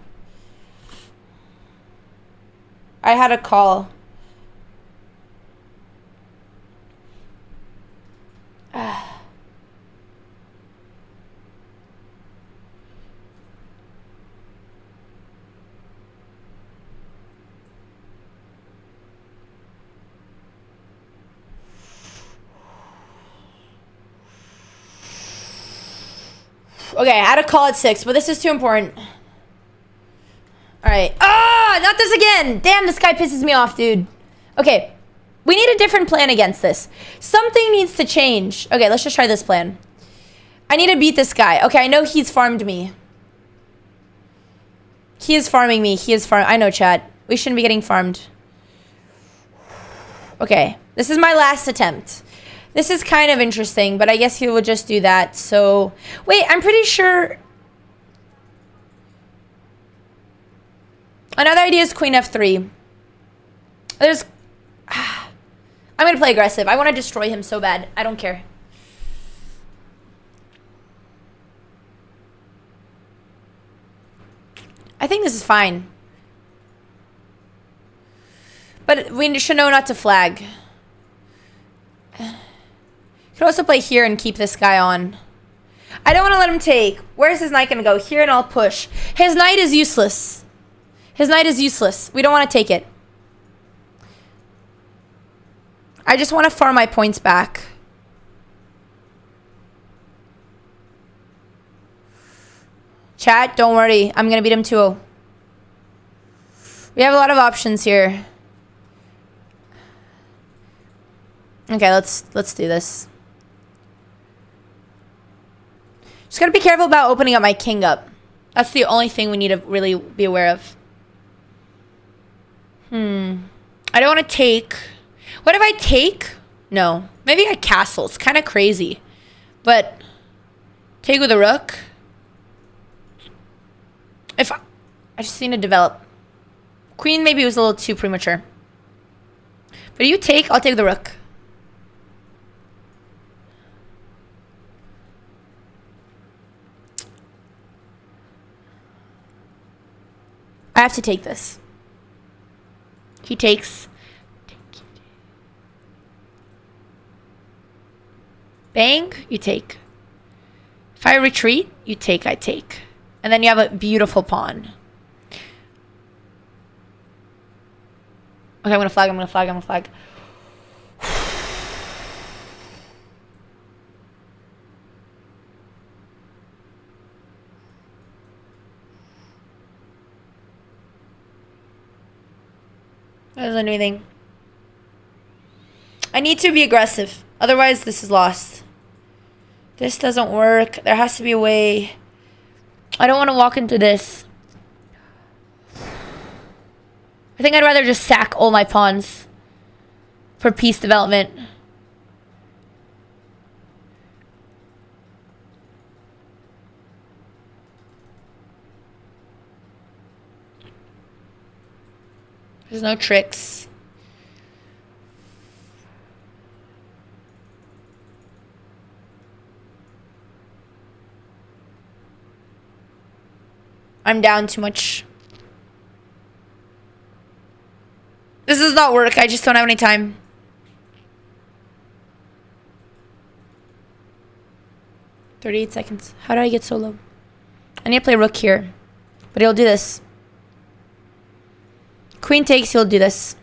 Okay, I had a call at 6, but this is too important. Alright. Ah, not this again! Damn, this guy pisses me off, dude. Okay, we need a different plan against this. Something needs to change. Okay, let's just try this plan. I need to beat this guy. Okay, I know he's farmed me. He is farming me. I know, chat. We shouldn't be getting farmed. Okay, this is my last attempt. This is kind of interesting, but I guess he will just do that. So, wait, I'm pretty sure... Another idea is queen f3. There's... I'm going to play aggressive. I want to destroy him so bad. I don't care. I think this is fine. But we should know not to flag. Could also play here and keep this guy on. I don't want to let him take. Where's his knight going to go? Here, and I'll push. His knight is useless. His knight is useless. We don't want to take it. I just want to farm my points back. Chat, don't worry. I'm going to beat him 2-0. We have a lot of options here. Okay, let's do this. Just gotta be careful about opening up my king up. That's the only thing we need to really be aware of. I don't want to take... What if I take? No. Maybe I castle. It's kind of crazy. But... Take with a rook. If I just need to develop. Queen maybe was a little too premature. But you take, I'll take the rook. I have to take this. He takes. Bang, you take. If I retreat, you take, I take. And then you have a beautiful pawn. Okay, I'm gonna flag, I'm gonna flag, I'm gonna flag. That doesn't do anything. I need to be aggressive. Otherwise, this is lost. This doesn't work. There has to be a way. I don't want to walk into this. I think I'd rather just sack all my pawns for piece development. There's no tricks. I'm down too much. This does not work. I just don't have any time. $38 seconds. How did I get so low? I need to play rook here. But he'll do this. Queen takes, he'll do this.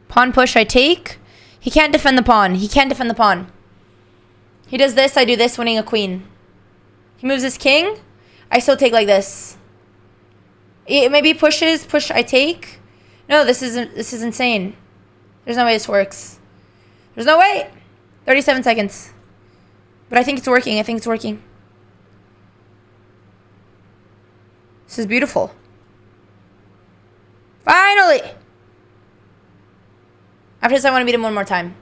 Pawn push, I take. He can't defend the pawn. He can't defend the pawn. He does this, I do this, winning a queen. He moves his king. I still take like this. It maybe pushes, push, I take. No, this is insane. There's no way this works. There's no way. 37 seconds. But I think it's working. I think it's working. This is beautiful. Finally! After this, I want to beat him one more time.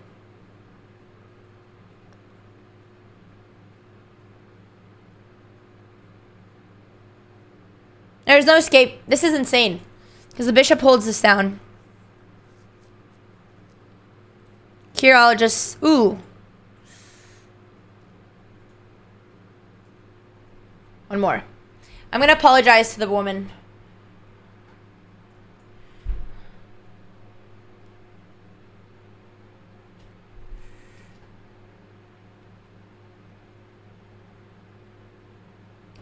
There's no escape. This is insane. Because the bishop holds this down. Here, I'll just... Ooh. One more. I'm going to apologize to the woman.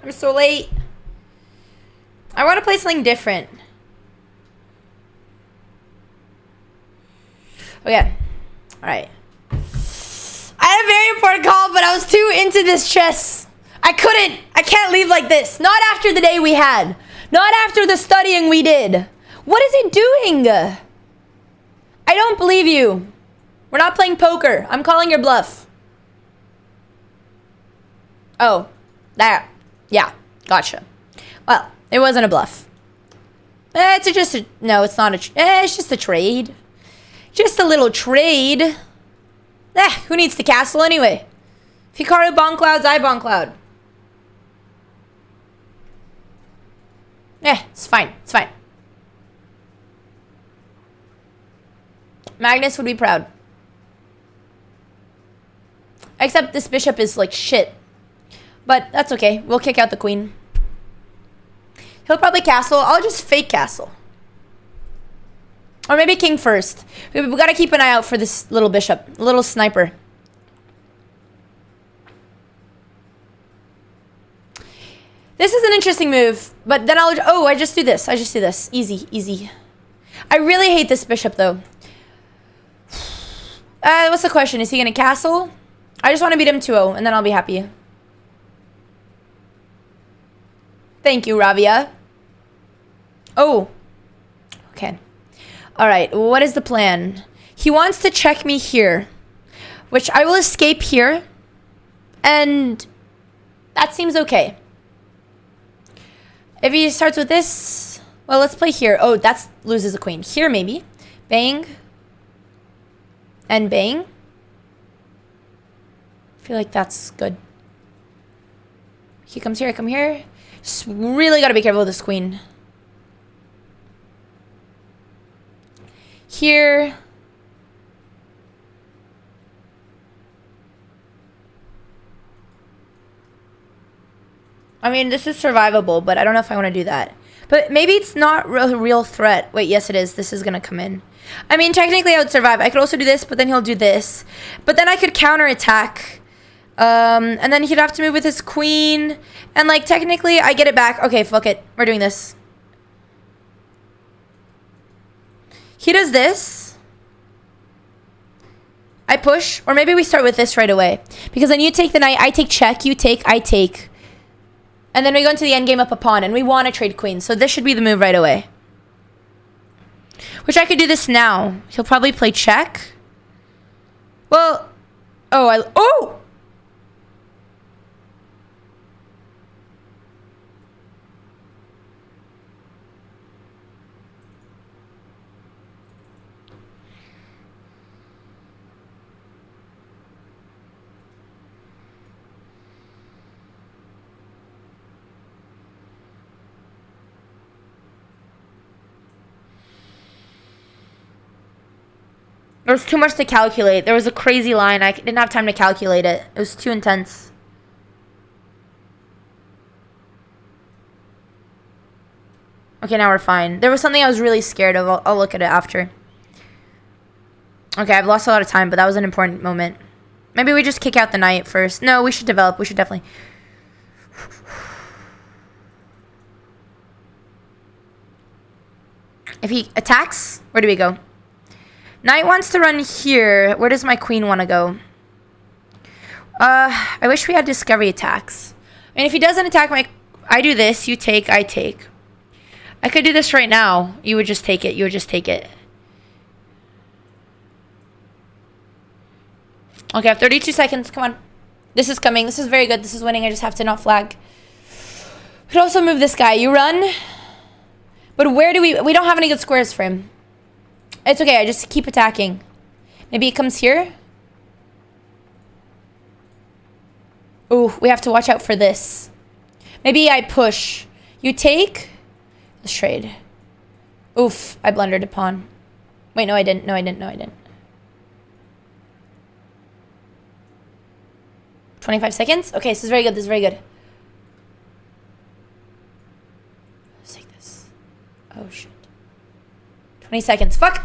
I'm so late. I want to play something different. Okay. Alright. I had a very important call, but I was too into this chess. I can't leave like this. Not after the day we had. Not after the studying we did. What is it doing? I don't believe you. We're not playing poker. I'm calling your bluff. Oh. That. Yeah. Gotcha. Well, it wasn't a bluff. It's just a... No, it's not a... it's just a trade. Just a little trade. Who needs the castle anyway? If Hikaru bomb clouds, I bomb cloud. It's fine. It's fine. Magnus would be proud. Except this bishop is like shit. But that's okay. We'll kick out the queen. He'll probably castle. I'll just fake castle. Or maybe king first. We gotta keep an eye out for this little bishop. Little sniper. This is an interesting move. But then I'll... Oh, I just do this. I just do this. Easy, easy. I really hate this bishop, though. What's the question? Is he gonna castle? I just want to beat him 2-0, and then I'll be happy. Thank you, Ravia. Oh. Okay. All right. What is the plan? He wants to check me here, which I will escape here. And that seems okay. If he starts with this, well, let's play here. Oh, that loses a queen. Here, maybe. Bang. And bang. I feel like that's good. He comes here, I come here. Just really gotta be careful with this queen. Here. I mean, this is survivable, but I don't know if I want to do that. But maybe it's not a real threat. Wait, yes it is. This is gonna come in. I mean, technically I would survive. I could also do this, but then he'll do this. But then I could counterattack. And then he'd have to move with his queen. And, like, technically, I get it back. Okay, fuck it. We're doing this. He does this. I push. Or maybe we start with this right away. Because then you take the knight, I take check, you take, I take. And then we go into the endgame up a pawn. And we want to trade queens. So this should be the move right away. Which I could do this now. He'll probably play check. Well, oh! There was too much to calculate. There was a crazy line. I didn't have time to calculate it. It was too intense. Okay, now we're fine. There was something I was really scared of. I'll look at it after. Okay, I've lost a lot of time, but that was an important moment. Maybe we just kick out the knight first. No, we should develop. We should definitely... If he attacks, where do we go? Knight wants to run here. Where does my queen want to go? I wish we had discovery attacks. I mean, if he doesn't attack my... I do this. You take. I take. I could do this right now. You would just take it. You would just take it. Okay, I have 32 seconds. Come on. This is coming. This is very good. This is winning. I just have to not flag. We could also move this guy. You run. But where do we... We don't have any good squares for him. It's okay, I just keep attacking. Maybe it comes here. Ooh, we have to watch out for this. Maybe I push. You take. Let's trade. Oof, I blundered a pawn. Wait, no I didn't. No I didn't. No I didn't. 25 seconds? Okay, this is very good. This is very good. Let's take this. Oh, shit. 20 seconds. Fuck!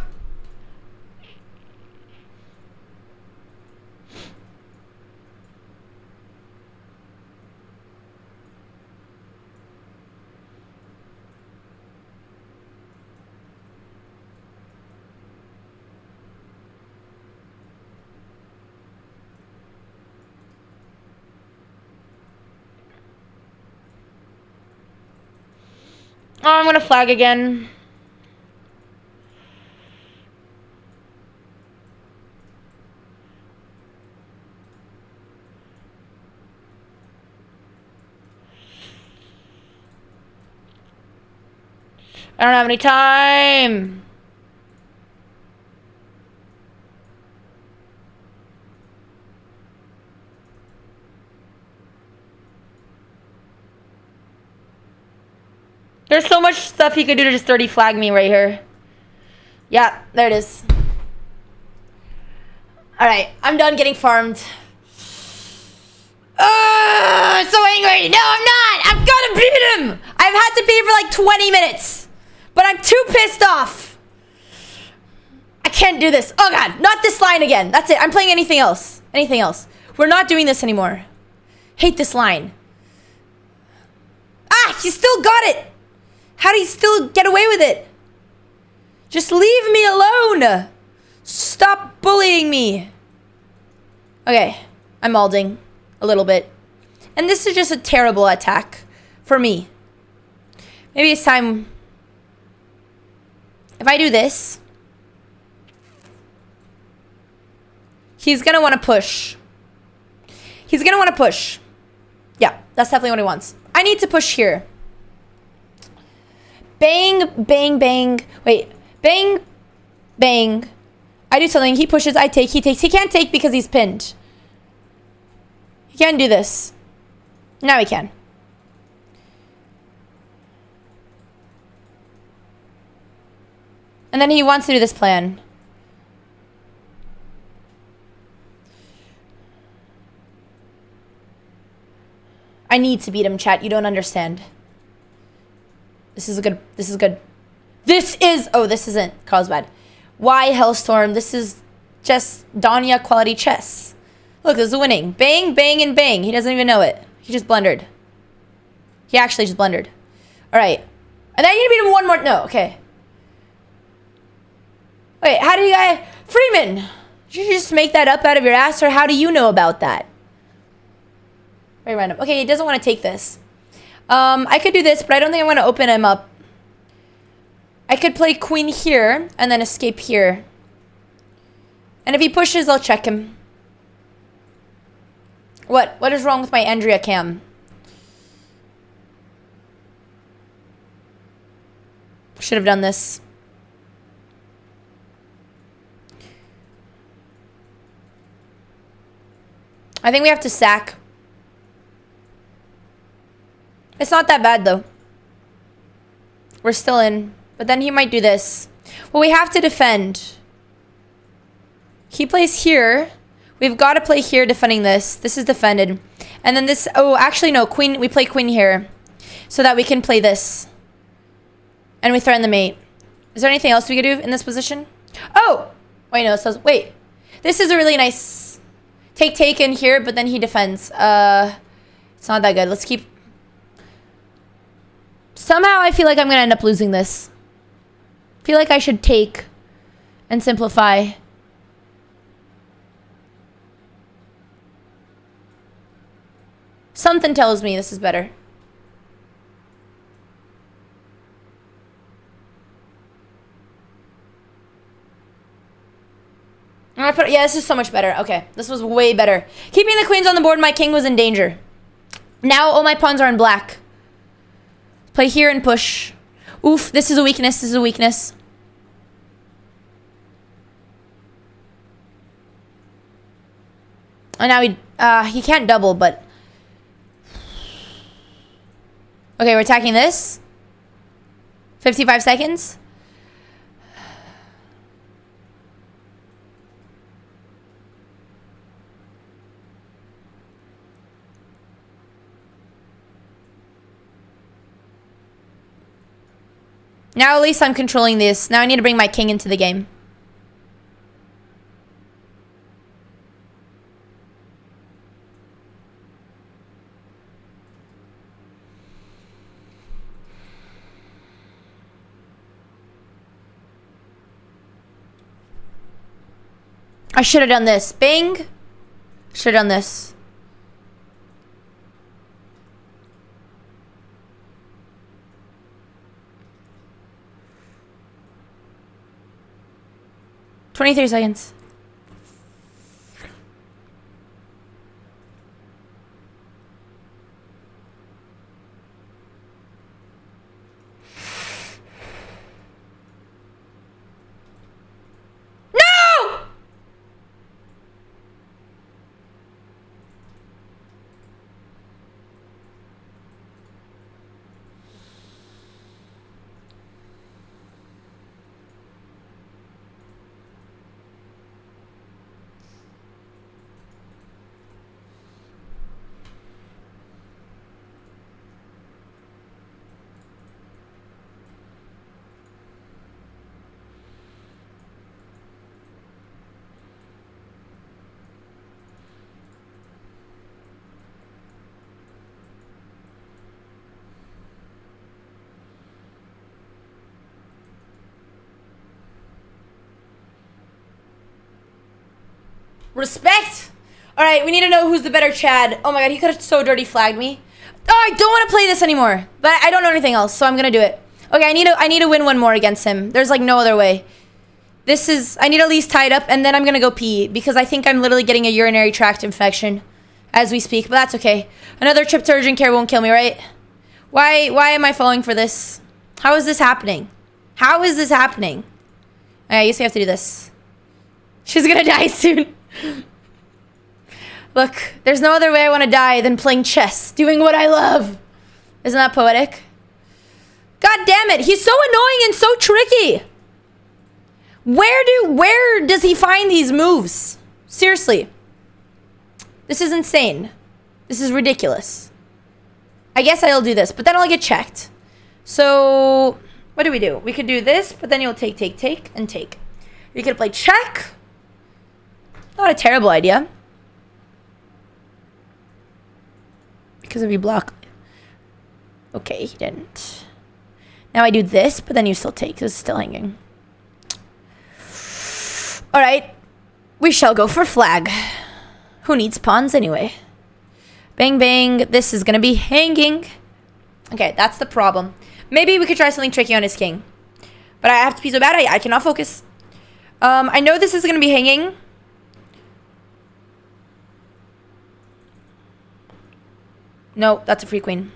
Oh, I'm gonna flag again. I don't have any time. There's so much stuff he could do to just 30 flag me right here. Yeah, there it is. Alright, I'm done getting farmed. I'm so angry. No, I'm not. I'm gonna beat him. I've had to beat him for like 20 minutes. But I'm too pissed off. I can't do this. Oh god, not this line again. That's it. I'm playing anything else. Anything else. We're not doing this anymore. Hate this line. Ah, he still got it. How do you still get away with it? Just leave me alone. Stop bullying me. Okay, I'm malding a little bit. And this is just a terrible attack for me. Maybe it's time If I do this, he's gonna want to push. He's gonna want to push. Yeah, that's definitely what he wants. I need to push here. Bang, bang, bang. Wait, bang, bang. I do something. He pushes. I take. He takes. He can't take because he's pinned. He can't do this. Now he can. And then he wants to do this plan. I need to beat him, chat. You don't understand. This is good. This is good. This is... Oh, this isn't Carlsbad. Why Hellstorm? This is just Danya quality chess. Look, this is winning. Bang, bang, and bang. He doesn't even know it. He just blundered. He actually just blundered. All right. And then I need to beat him one more... No, okay. Wait, how do you guys... Freeman! Did you just make that up out of your ass, or how do you know about that? Very random. Okay, he doesn't want to take this. I could do this, but I don't think I'm going to open him up. I could play queen here, and then escape here. And if he pushes, I'll check him. What? What is wrong with my Andrea cam? Should have done this. I think we have to sack. It's not that bad, though. We're still in. But then he might do this. Well, we have to defend. He plays here. We've got to play here defending this. This is defended. And then this... Oh, actually, no. Queen. We play queen here. So that we can play this. And we threaten the mate. Is there anything else we could do in this position? Oh! Wait, no. So, wait. This is a really nice... Take in here, but then he defends. It's not that good. Let's keep... Somehow I feel like I'm going to end up losing this. I feel like I should take and simplify. Something tells me this is better. Yeah, this is so much better. Okay, this was way better. Keeping the queens on the board, my king was in danger. Now all my pawns are in black. Play here and push. Oof, this is a weakness. This is a weakness. And now he can't double, but... Okay, we're attacking this. 55 seconds. Now at least I'm controlling this. Now I need to bring my king into the game. I should have done this. Bing. Should have done this. $23 seconds. No! Respect! Alright, we need to know who's the better Chad. Oh my god, he could have so dirty flagged me. Oh, I don't want to play this anymore. But I don't know anything else, so I'm gonna do it. Okay, I need to win one more against him. There's like no other way. This is, I need to at least tie it up, and then I'm gonna go pee because I think I'm literally getting a urinary tract infection as we speak, but that's okay. Another trip to urgent care won't kill me, right? Why am I falling for this? How is this happening? How is this happening? I guess we have to do this. She's gonna die soon. Look, there's no other way I want to die than playing chess, doing what I love. Isn't that poetic? God damn it, he's so annoying and so tricky. Where does he find these moves? Seriously. This is insane. This is ridiculous. I guess I'll do this, but then I'll get checked. So, what do? We could do this, but then you'll take, and take. We could play check. Not a terrible idea. Because if you block. Okay, he didn't. Now I do this, but then you still take. This is still hanging. Alright. We shall go for flag. Who needs pawns anyway? Bang, bang. This is going to be hanging. Okay, that's the problem. Maybe we could try something tricky on his king. But I have to be so bad, I cannot focus. I know this is going to be hanging. No, that's a free queen.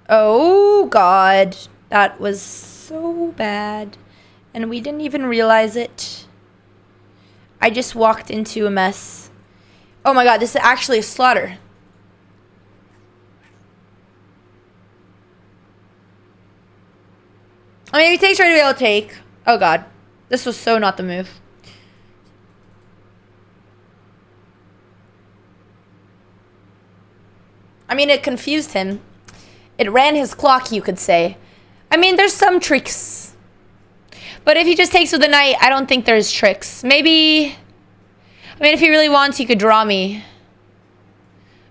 Oh, God. That was so bad. And we didn't even realize it. I just walked into a mess. Oh my God, this is actually a slaughter. I mean, if he takes right away, I'll take. Oh God, this was so not the move. I mean, it confused him. It ran his clock, you could say. I mean, there's some tricks. But if he just takes with the knight, I don't think there's tricks. Maybe... I mean, if he really wants, he could draw me.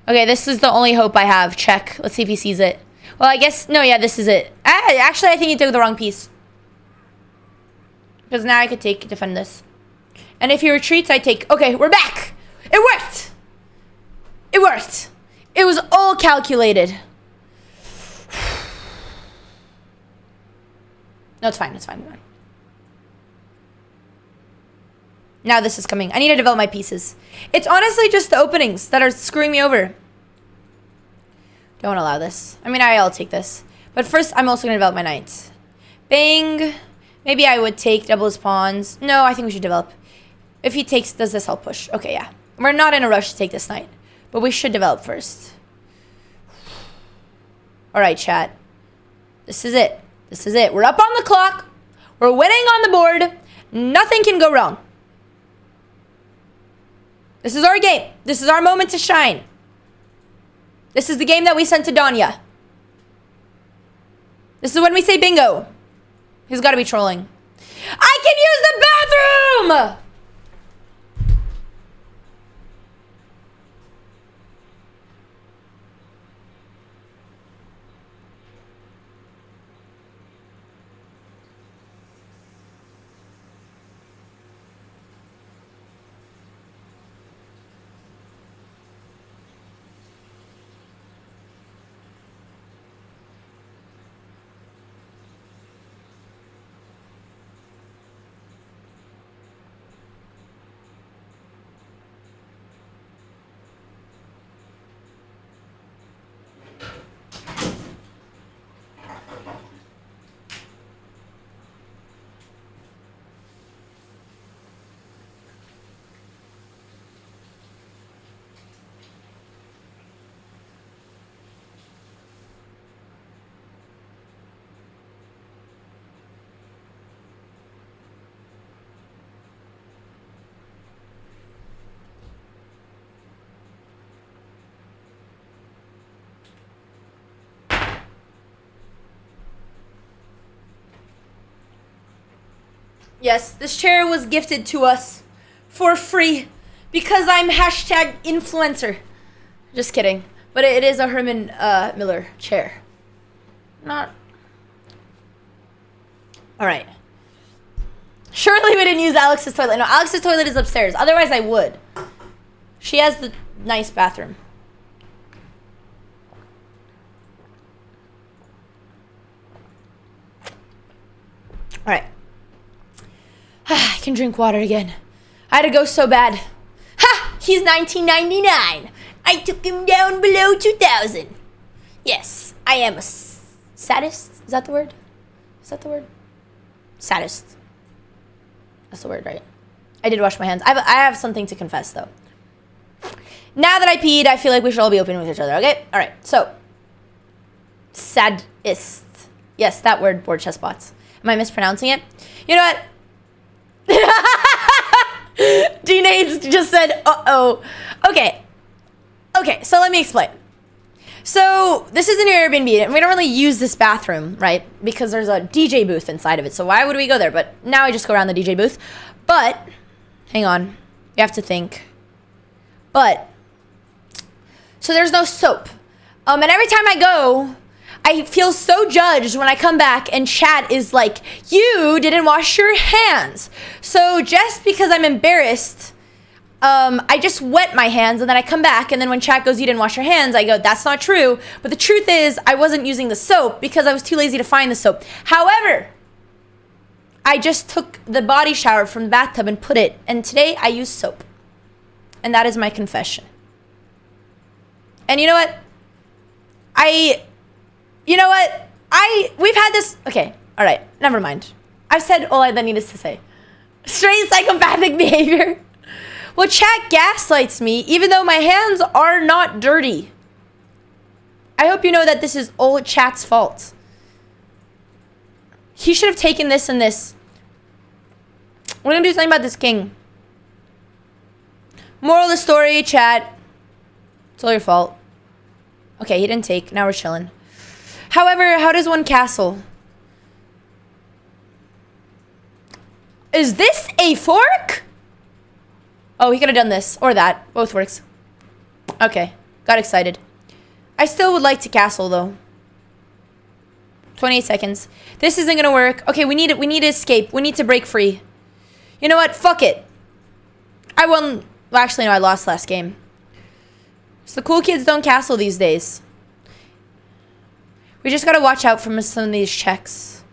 Okay, this is the only hope I have. Check. Let's see if he sees it. Well, I guess... No, yeah, this is it. Actually, I think he took the wrong piece. Because now I could defend this. And if he retreats, I take... Okay, we're back! It worked! It worked! It was all calculated. No, it's fine. It's fine. Now this is coming. I need to develop my pieces. It's honestly just the openings that are screwing me over. Don't allow this. I mean, I'll take this. But first, I'm also going to develop my knights. Bang. Maybe I would take double his pawns. No, I think we should develop. If he does this, I'll push. Okay, yeah. We're not in a rush to take this knight. But we should develop first. Alright, chat. This is it. This is it. We're up on the clock. We're winning on the board. Nothing can go wrong. This is our game. This is our moment to shine. This is the game that we sent to Danya. This is when we say bingo. He's got to be trolling. I can use the bathroom! Yes, this chair was gifted to us for free because I'm hashtag influencer. Just kidding. But it is a Herman Miller chair. Not. All right. Surely we didn't use Alex's toilet. No, Alex's toilet is upstairs. Otherwise, I would. She has the nice bathroom. All right. I can drink water again. I had to go so bad. Ha! He's 1999. I took him down below 2000. Yes, I am a sadist. Is that the word? Is that the word? Sadist. That's the word, right? I did wash my hands. I have something to confess, though. Now that I peed, I feel like we should all be open with each other, okay? All right, so. Sadist. Yes, that word, board chess bots. Am I mispronouncing it? You know what? D-Nades just said, uh-oh. Okay. Okay, so let me explain. So, this is an Airbnb, and we don't really use this bathroom, right? Because there's a DJ booth inside of it, so why would we go there? But now I just go around the DJ booth. But, hang on. You have to think. But, so there's no soap. And every time I go, I feel so judged when I come back and chat is like, you didn't wash your hands. So just because I'm embarrassed, I just wet my hands and then I come back and then when chat goes, you didn't wash your hands, I go, that's not true. But the truth is I wasn't using the soap because I was too lazy to find the soap. However, I just took the body shower from the bathtub and put it, and today I use soap. And that is my confession. And you know what? We've had this, okay, all right, never mind. I've said all that needed to say. Straight psychopathic behavior. Well, chat gaslights me, even though my hands are not dirty. I hope you know that this is all chat's fault. He should have taken this and this. We're gonna do something about this king. Moral of the story, chat. It's all your fault. Okay, he didn't take. Now we're chilling. However, how does one castle? Is this a fork? Oh, he could have done this or that. Both works. Okay, got excited. I still would like to castle though. 28 seconds. This isn't gonna work. Okay, we need it. We need to escape. We need to break free. You know what? Fuck it. I won. Well, actually, no, I lost last game. So the cool kids don't castle these days. We just gotta watch out for some of these checks.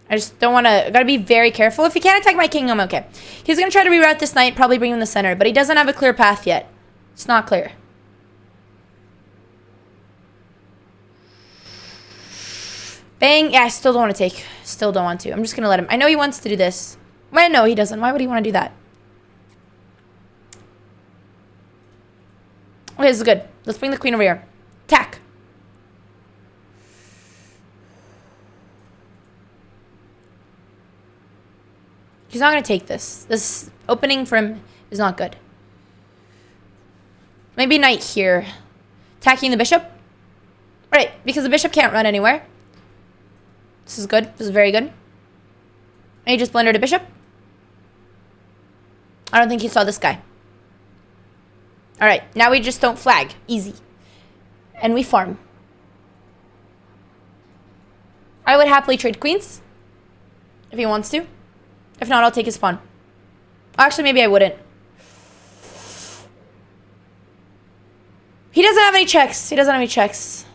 I just don't wanna, gotta be very careful. If he can't attack my king, I'm okay. He's gonna try to reroute this knight, probably bring him in the center, but he doesn't have a clear path yet. It's not clear. Bang. Yeah, I still don't want to take. Still don't want to. I'm just gonna let him. I know he wants to do this. Well, no, he doesn't. Why would he want to do that? Okay, this is good. Let's bring the queen over here. Attack. He's not going to take this. This opening for him is not good. Maybe knight here. Attacking the bishop. Right, because the bishop can't run anywhere. This is good. This is very good. And he just blundered a bishop. I don't think he saw this guy. Alright, now we just don't flag. Easy. And we farm. I would happily trade queens. If he wants to. If not, I'll take his pawn. Actually, maybe I wouldn't. He doesn't have any checks. He doesn't have any checks.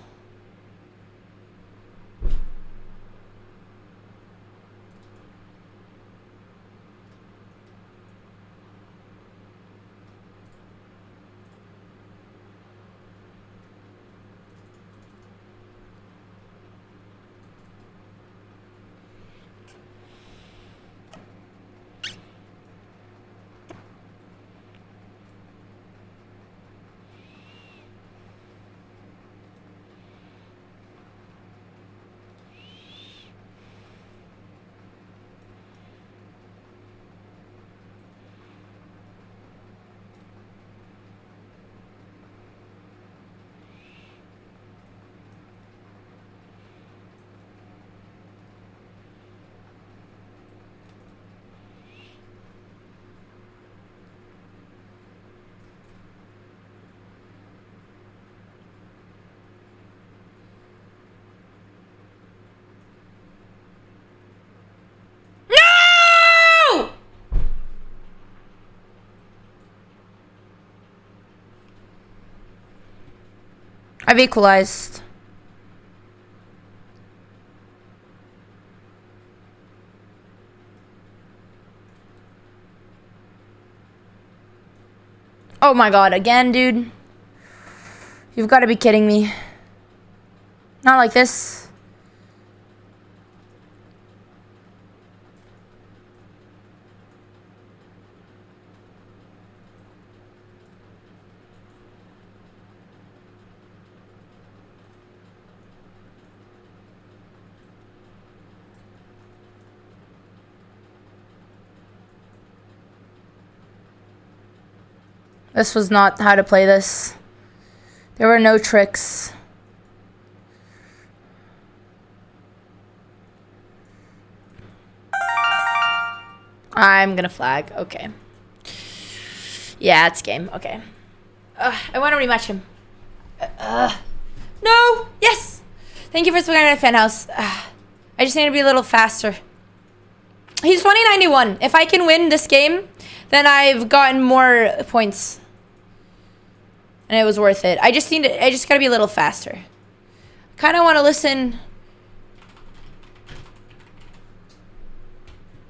I've equalized. Oh my god, again, dude. You've got to be kidding me. Not like this. This was not how to play this. There were no tricks. I'm gonna flag. Okay. Yeah, it's game. Okay. I want to rematch him. No! Yes! Thank you for swinging at Fan House. I just need to be a little faster. He's 2091. If I can win this game, then I've gotten more points. And it was worth it. I just gotta be a little faster. Kinda wanna listen.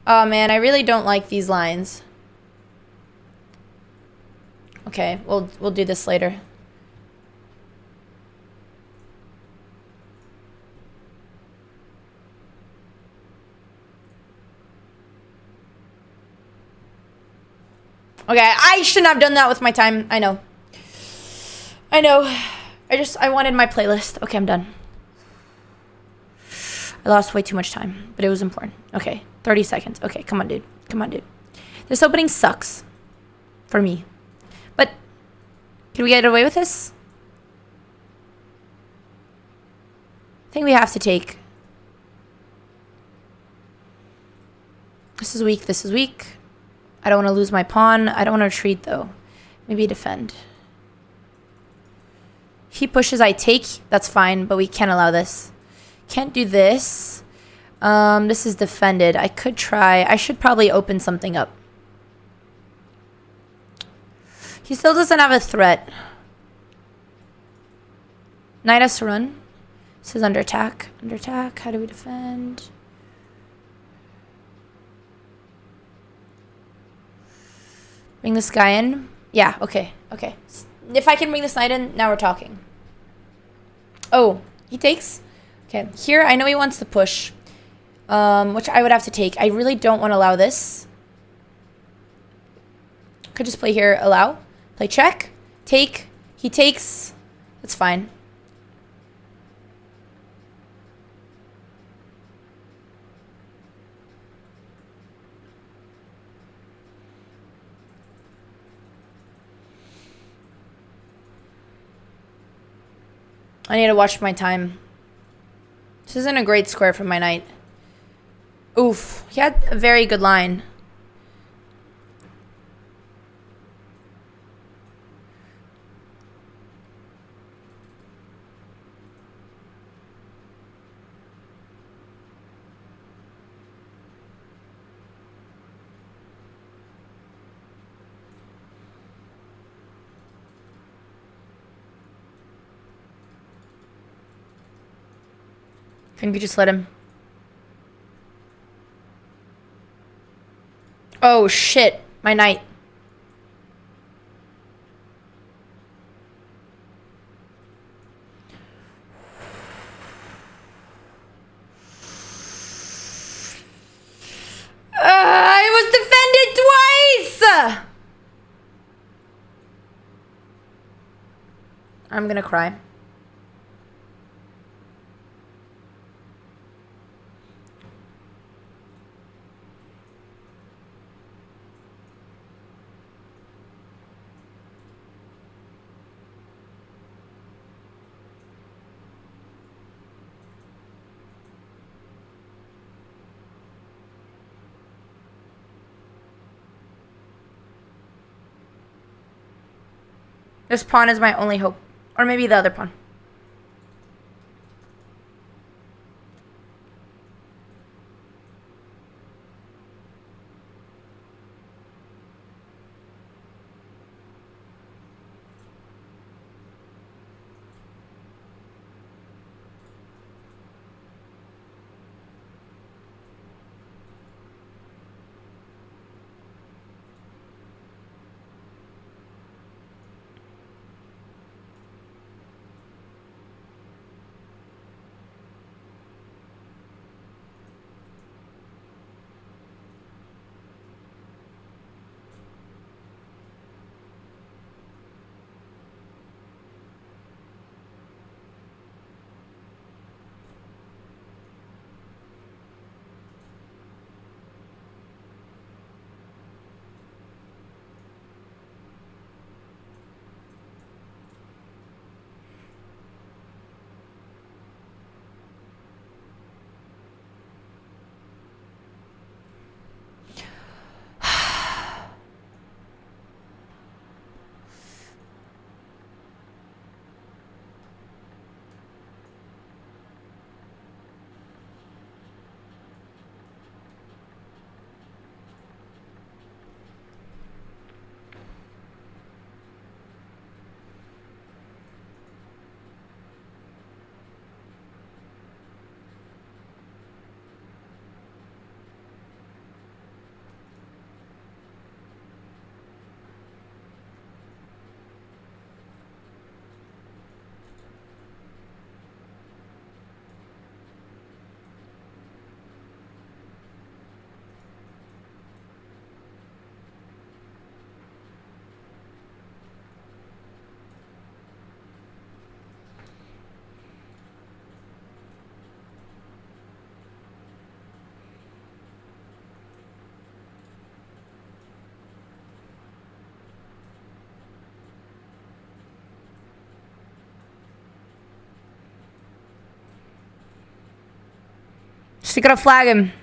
Oh man, I really don't like these lines. Okay, we'll do this later. Okay, I shouldn't have done that with my time. I know. I know. I wanted my playlist. Okay, I'm done. I lost way too much time, but it was important. Okay, 30 seconds. Okay, come on, dude. Come on, dude. This opening sucks. For me. But, can we get away with this? I think we have to take. This is weak. This is weak. I don't want to lose my pawn. I don't want to retreat, though. Maybe defend. He pushes, I take. That's fine, but we can't allow this. Can't do this. This is defended. I could try. I should probably open something up. He still doesn't have a threat. Knight has to run. This is under attack. Under attack. How do we defend? Bring this guy in. Yeah, okay. Okay. If I can bring this knight in, now we're talking. Oh, he takes? Okay, here I know he wants to push, which I would have to take. I really don't want to allow this. Could just play here, allow. Play check, take, he takes. That's fine. I need to watch my time. This isn't a great square for my knight. Oof. He had a very good line. I think we just let him. Oh shit, my knight. I was defended twice! I'm gonna cry. This pawn is my only hope. Or maybe the other pawn. She gotta flag him.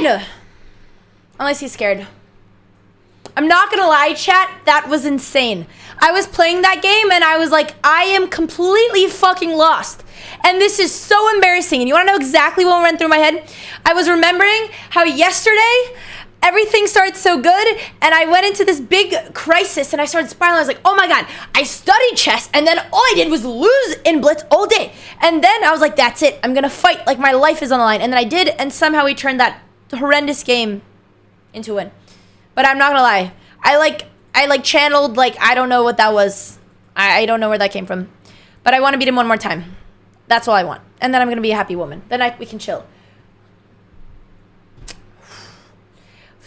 Again! Unless he's scared. I'm not gonna lie, chat, that was insane. I was playing that game and I was like, I am completely fucking lost. And this is so embarrassing. And you wanna know exactly what went through my head? I was remembering how yesterday, everything started so good and I went into this big crisis and I started spiraling. I was like, oh my God, I studied chess and then all I did was lose in Blitz all day. And then I was like, that's it. I'm gonna fight like my life is on the line. And then I did, and somehow we turned that horrendous game into a win. But I'm not gonna lie. I like channeled, like, I don't know what that was. I don't know where that came from. But I want to beat him one more time. That's all I want. And then I'm gonna be a happy woman. Then we can chill.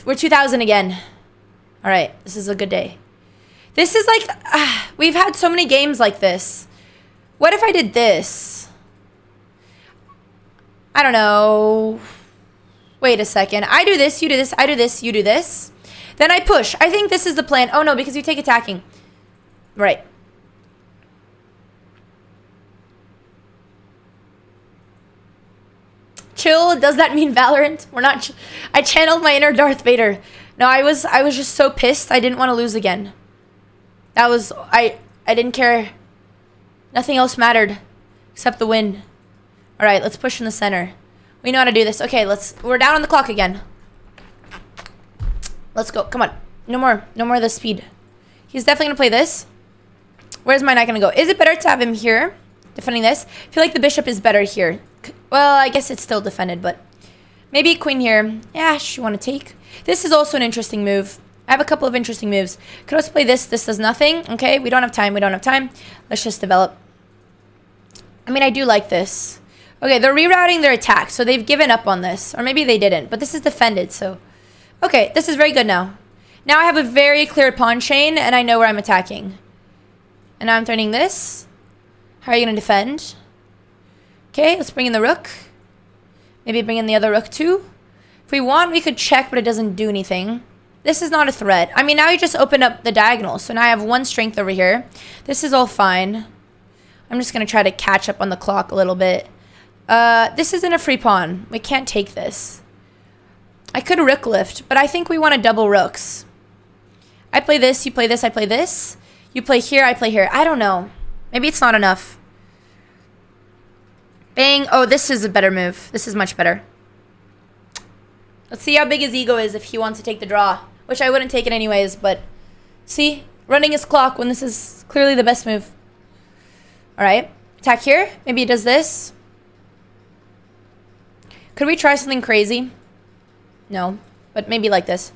We're 2000 again. All right, this is a good day. This is like, we've had so many games like this. What if I did this? I don't know. Wait a second. I do this, you do this, I do this, you do this. Then I push. I think this is the plan. Oh no, because you take attacking. Right. Chill, does that mean Valorant? We're not. I channeled my inner Darth Vader. No, I was just so pissed. I didn't want to lose again. That was I didn't care. Nothing else mattered except the win. All right, let's push in the center. We know how to do this. Okay, we're down on the clock again. Let's go. Come on. No more of the speed. He's definitely gonna play this. Where's my knight gonna go? Is it better to have him here defending this? I feel like the bishop is better here. Well, I guess it's still defended, but maybe queen here. Yeah, you want to take. This is also an interesting move. I have a couple of interesting moves. Could also play this. This does nothing. Okay, we don't have time. We don't have time. Let's just develop. I mean, I do like this. Okay, they're rerouting their attack, so they've given up on this. Or maybe they didn't, but this is defended, so. Okay, this is very good now. Now I have a very clear pawn chain, and I know where I'm attacking. And now I'm turning this. How are you going to defend? Okay, let's bring in the rook. Maybe bring in the other rook too. If we want, we could check, but it doesn't do anything. This is not a threat. I mean, now you just open up the diagonal. So now I have one strength over here. This is all fine. I'm just going to try to catch up on the clock a little bit. This isn't a free pawn. We can't take this. I could rook lift, but I think we want to double rooks. I play this, you play this, I play this. You play here, I play here. I don't know. Maybe it's not enough. Bang. Oh, this is a better move. This is much better. Let's see how big his ego is if he wants to take the draw. Which I wouldn't take it anyways, but... See? Running his clock when this is clearly the best move. Alright. Attack here. Maybe he does this. Could we try something crazy? No. But maybe like this.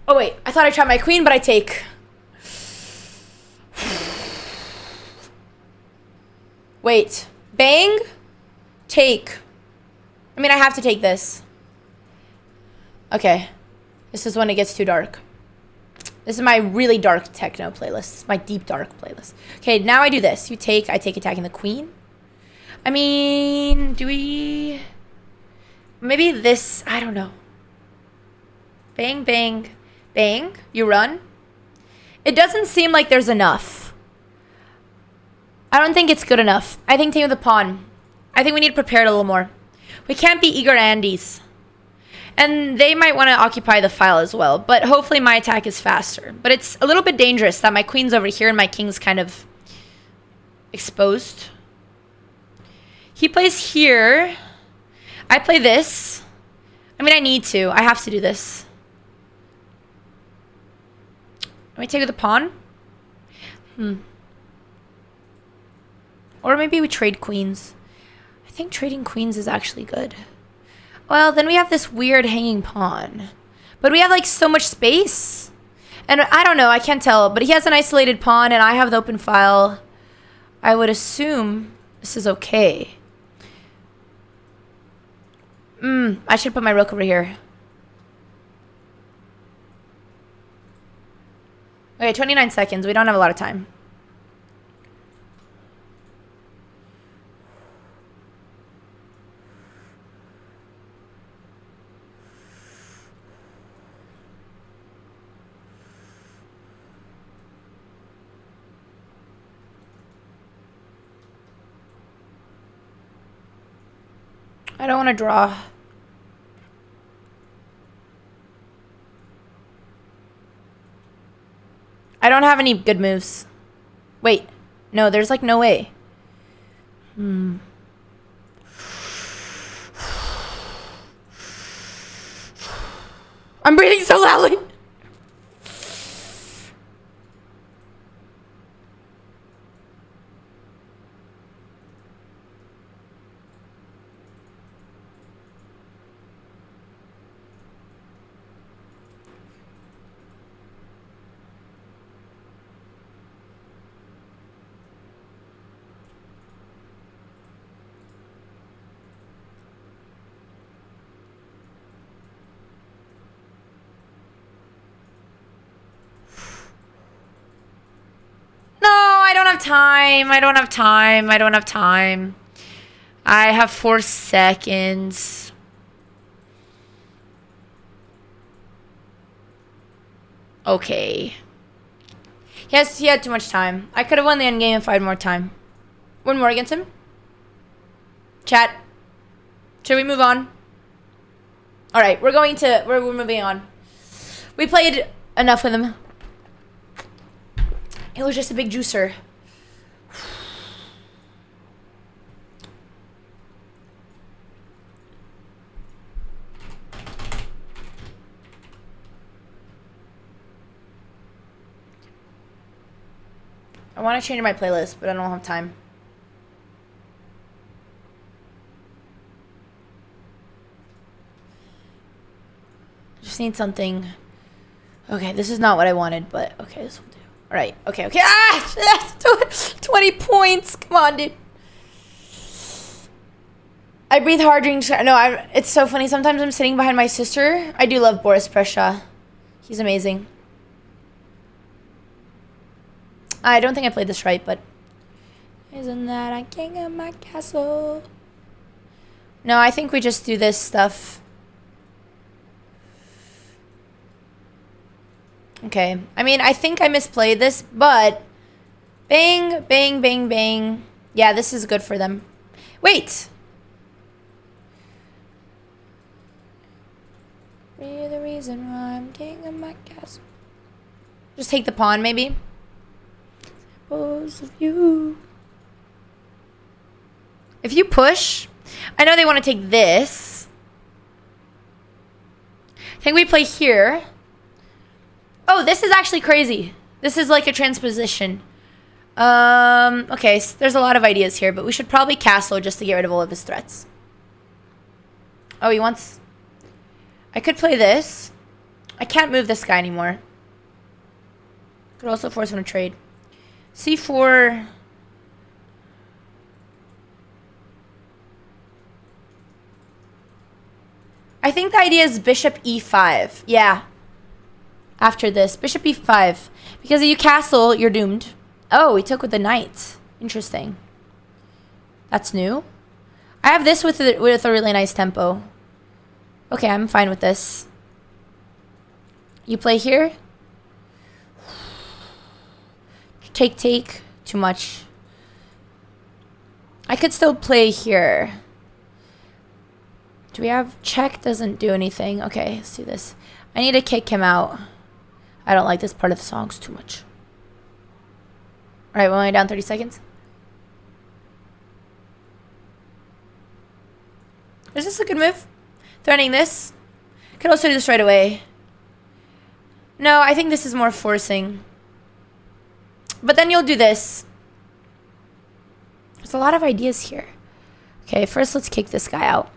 Oh, wait. I thought I tried my queen, but I take. Wait. Bang. Take. I mean, I have to take this. Okay. This is when it gets too dark. This is my really dark techno playlist. This is my deep dark playlist. Okay, now I do this. You take, I take attacking the queen. I mean, do we... Maybe this, I don't know. Bang, bang, bang. You run. It doesn't seem like there's enough. I don't think it's good enough. I think taking the pawn. I think we need to prepare it a little more. We can't be eager Andes. And they might want to occupy the file as well. But hopefully my attack is faster. But it's a little bit dangerous that my queen's over here and my king's kind of exposed. He plays here. I play this. I mean, I need to. I have to do this. Let me take the pawn. Or maybe we trade queens. I think trading queens is actually good. Well, then we have this weird hanging pawn. But we have, like, so much space. And I don't know. I can't tell. But he has an isolated pawn, and I have the open file. I would assume This is okay. I should put my rook over here. Okay, 29 seconds. We don't have a lot of time. I don't want to draw. I don't have any good moves. Wait. No, there's like no way. I'm breathing so loudly. I don't have time. I don't have time. I don't have time. I have 4 seconds. Okay. Yes, he had too much time. I could have won the end game if I had more time. One more against him. Chat. Should we move on? All right, we're moving on. We played enough with him. It was just a big juicer. I want to change my playlist, but I don't have time. Just need something. Okay, this is not what I wanted, but okay, this will do. All right, okay. Ah! 20 points. Come on, dude. I breathe hard during... No, it's so funny. Sometimes I'm sitting behind my sister. I do love Boris Presha. He's amazing. I don't think I played this right, but... Isn't that a king of my castle? No, I think we just do this stuff. Okay. I mean, I think I misplayed this, but... Bang, bang, bang, bang. Yeah, this is good for them. Wait! Be the reason why I'm king of my castle. Just take the pawn, maybe? Suppose of you. If you push... I know they want to take this. I think we play here. Oh, this is actually crazy. This is like a transposition. Okay, so there's a lot of ideas here, but we should probably castle just to get rid of all of his threats. Oh, he wants... I could play this. I can't move this guy anymore. Could also force him to trade. C4... I think the idea is bishop e5. Yeah. After this. Bishop e5. Because if you castle, you're doomed. Oh, he took with the knight. Interesting. That's new. I have this with a really nice tempo. Okay, I'm fine with this. You play here. Take, take. Too much. I could still play here. Do we have... Check doesn't do anything. Okay, let's do this. I need to kick him out. I don't like this part of the songs too much. Alright, we're only down 30 seconds. Is this a good move? Threatening this? Could also do this right away. No, I think this is more forcing. But then you'll do this. There's a lot of ideas here. Okay, first let's kick this guy out.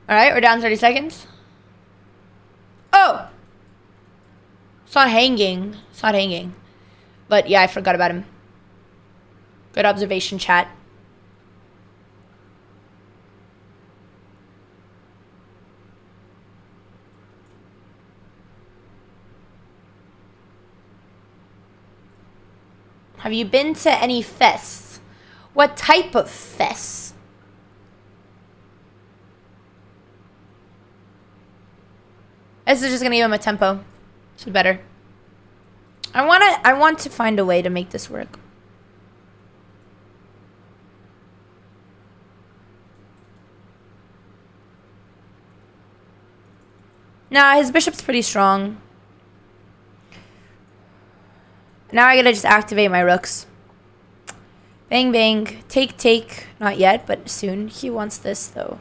Alright, we're down 30 seconds. Oh! It's not hanging. It's not hanging. But yeah, I forgot about him. Good observation, chat. Have you been to any fests? What type of fests? This is just gonna give him a tempo. It's better. I want to find a way to make this work. Nah, his bishop's pretty strong. Now I gotta just activate my rooks. Bang, bang. Take, take. Not yet, but soon. He wants this, though.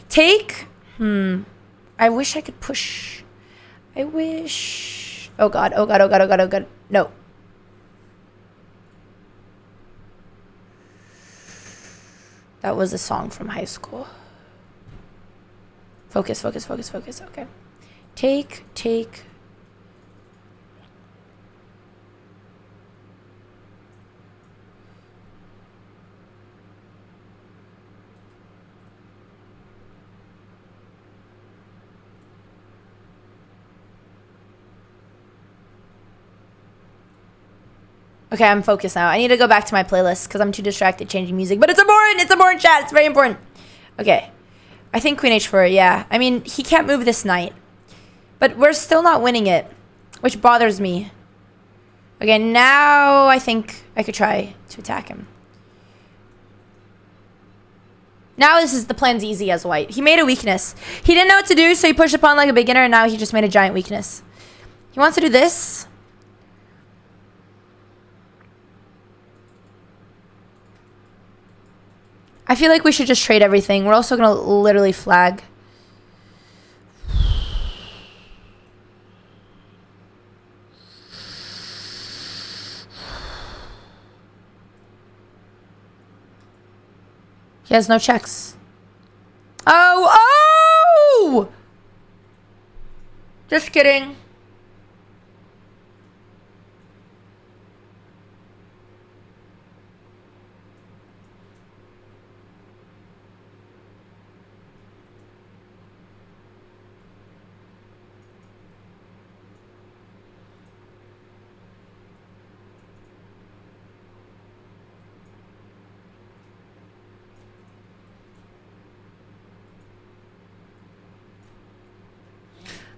Take. I wish I could push. I wish. Oh, God. Oh, God. Oh, God. Oh, God. Oh, God. No. That was a song from high school. Focus, focus, focus, focus. Okay. Take, take. Okay, I'm focused now. I need to go back to my playlist because I'm too distracted changing music. But it's important! It's important, chat! It's very important. Okay. I think Queen H4, yeah. I mean, he can't move this knight. But we're still not winning it, which bothers me. Okay, now I think I could try to attack him. Now this is the plan's easy as white. He made a weakness. He didn't know what to do, so he pushed upon like a beginner, and now he just made a giant weakness. He wants to do this. I feel like we should just trade everything. We're also going to literally flag. He has no checks. Oh! Oh! Just kidding.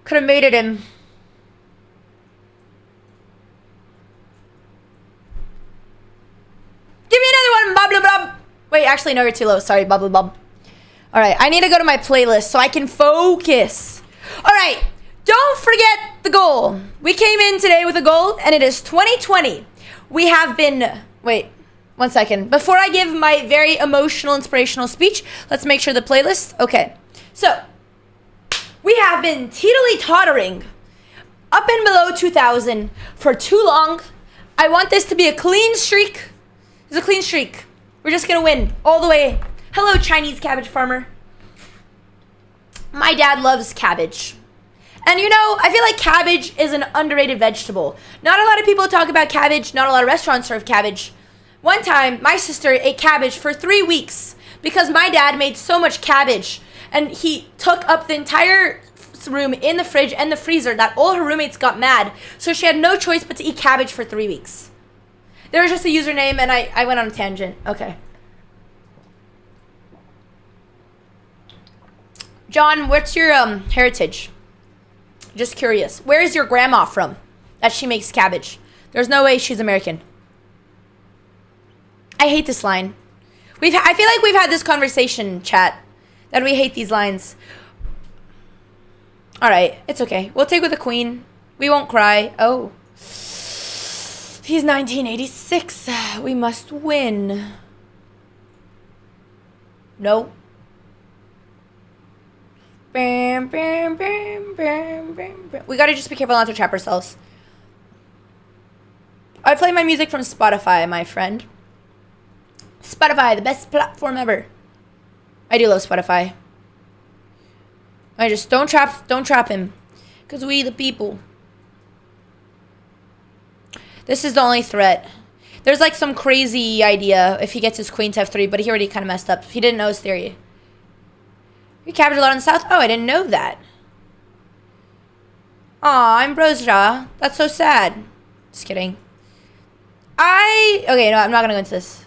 Could have mated him. Give me another one, blah, blah, blah. Wait, actually, no, you're too low. Sorry, blah, blah, blah. All right, I need to go to my playlist so I can focus. All right, don't forget the goal. We came in today with a goal, and it is 2020. We have been... Wait, 1 second. Before I give my very emotional, inspirational speech, let's make sure the playlist... Okay, so... We have been teetally-tottering up and below 2,000 for too long. I want this to be a clean streak. It's a clean streak. We're just going to win all the way. Hello, Chinese cabbage farmer. My dad loves cabbage. And you know, I feel like cabbage is an underrated vegetable. Not a lot of people talk about cabbage. Not a lot of restaurants serve cabbage. One time, my sister ate cabbage for 3 weeks because my dad made so much cabbage. And he took up the entire room in the fridge and the freezer that all her roommates got mad. So she had no choice but to eat cabbage for 3 weeks. There was just a username and I went on a tangent. Okay. John, what's your heritage? Just curious. Where is your grandma from that she makes cabbage? There's no way she's American. I hate this line. I feel like we've had this conversation, chat. That we hate these lines. Alright, it's okay. We'll take with the queen. We won't cry. Oh. He's 1986. We must win. No. Bam, bam, bam, bam, bam, bam. We gotta just be careful not to trap ourselves. I play my music from Spotify, my friend. Spotify, the best platform ever. I do love Spotify. I just don't trap him. Because we the people. This is the only threat. There's like some crazy idea if he gets his queen to f3, but he already kind of messed up. He didn't know his theory. We captured a lot in the south? Oh, I didn't know that. Aw, I'm Brozja. That's so sad. Just kidding. Okay, no, I'm not gonna go into this.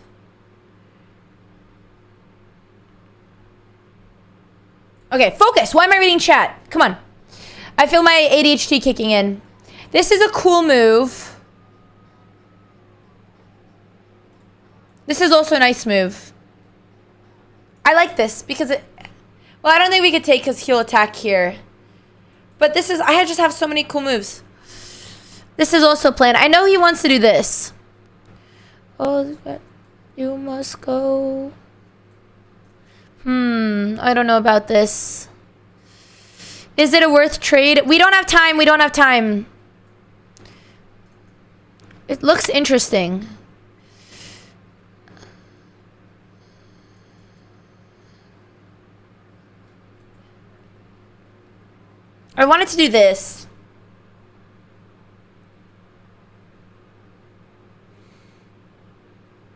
Okay, focus. Why am I reading chat? Come on. I feel my ADHD kicking in. This is a cool move. This is also a nice move. I like this because it... Well, I don't think we could take because he'll attack here. But this is... I just have so many cool moves. This is also planned. I know he wants to do this. Oh, you must go... I don't know about this. Is it a worth trade? We don't have time. We don't have time. It looks interesting. I wanted to do this.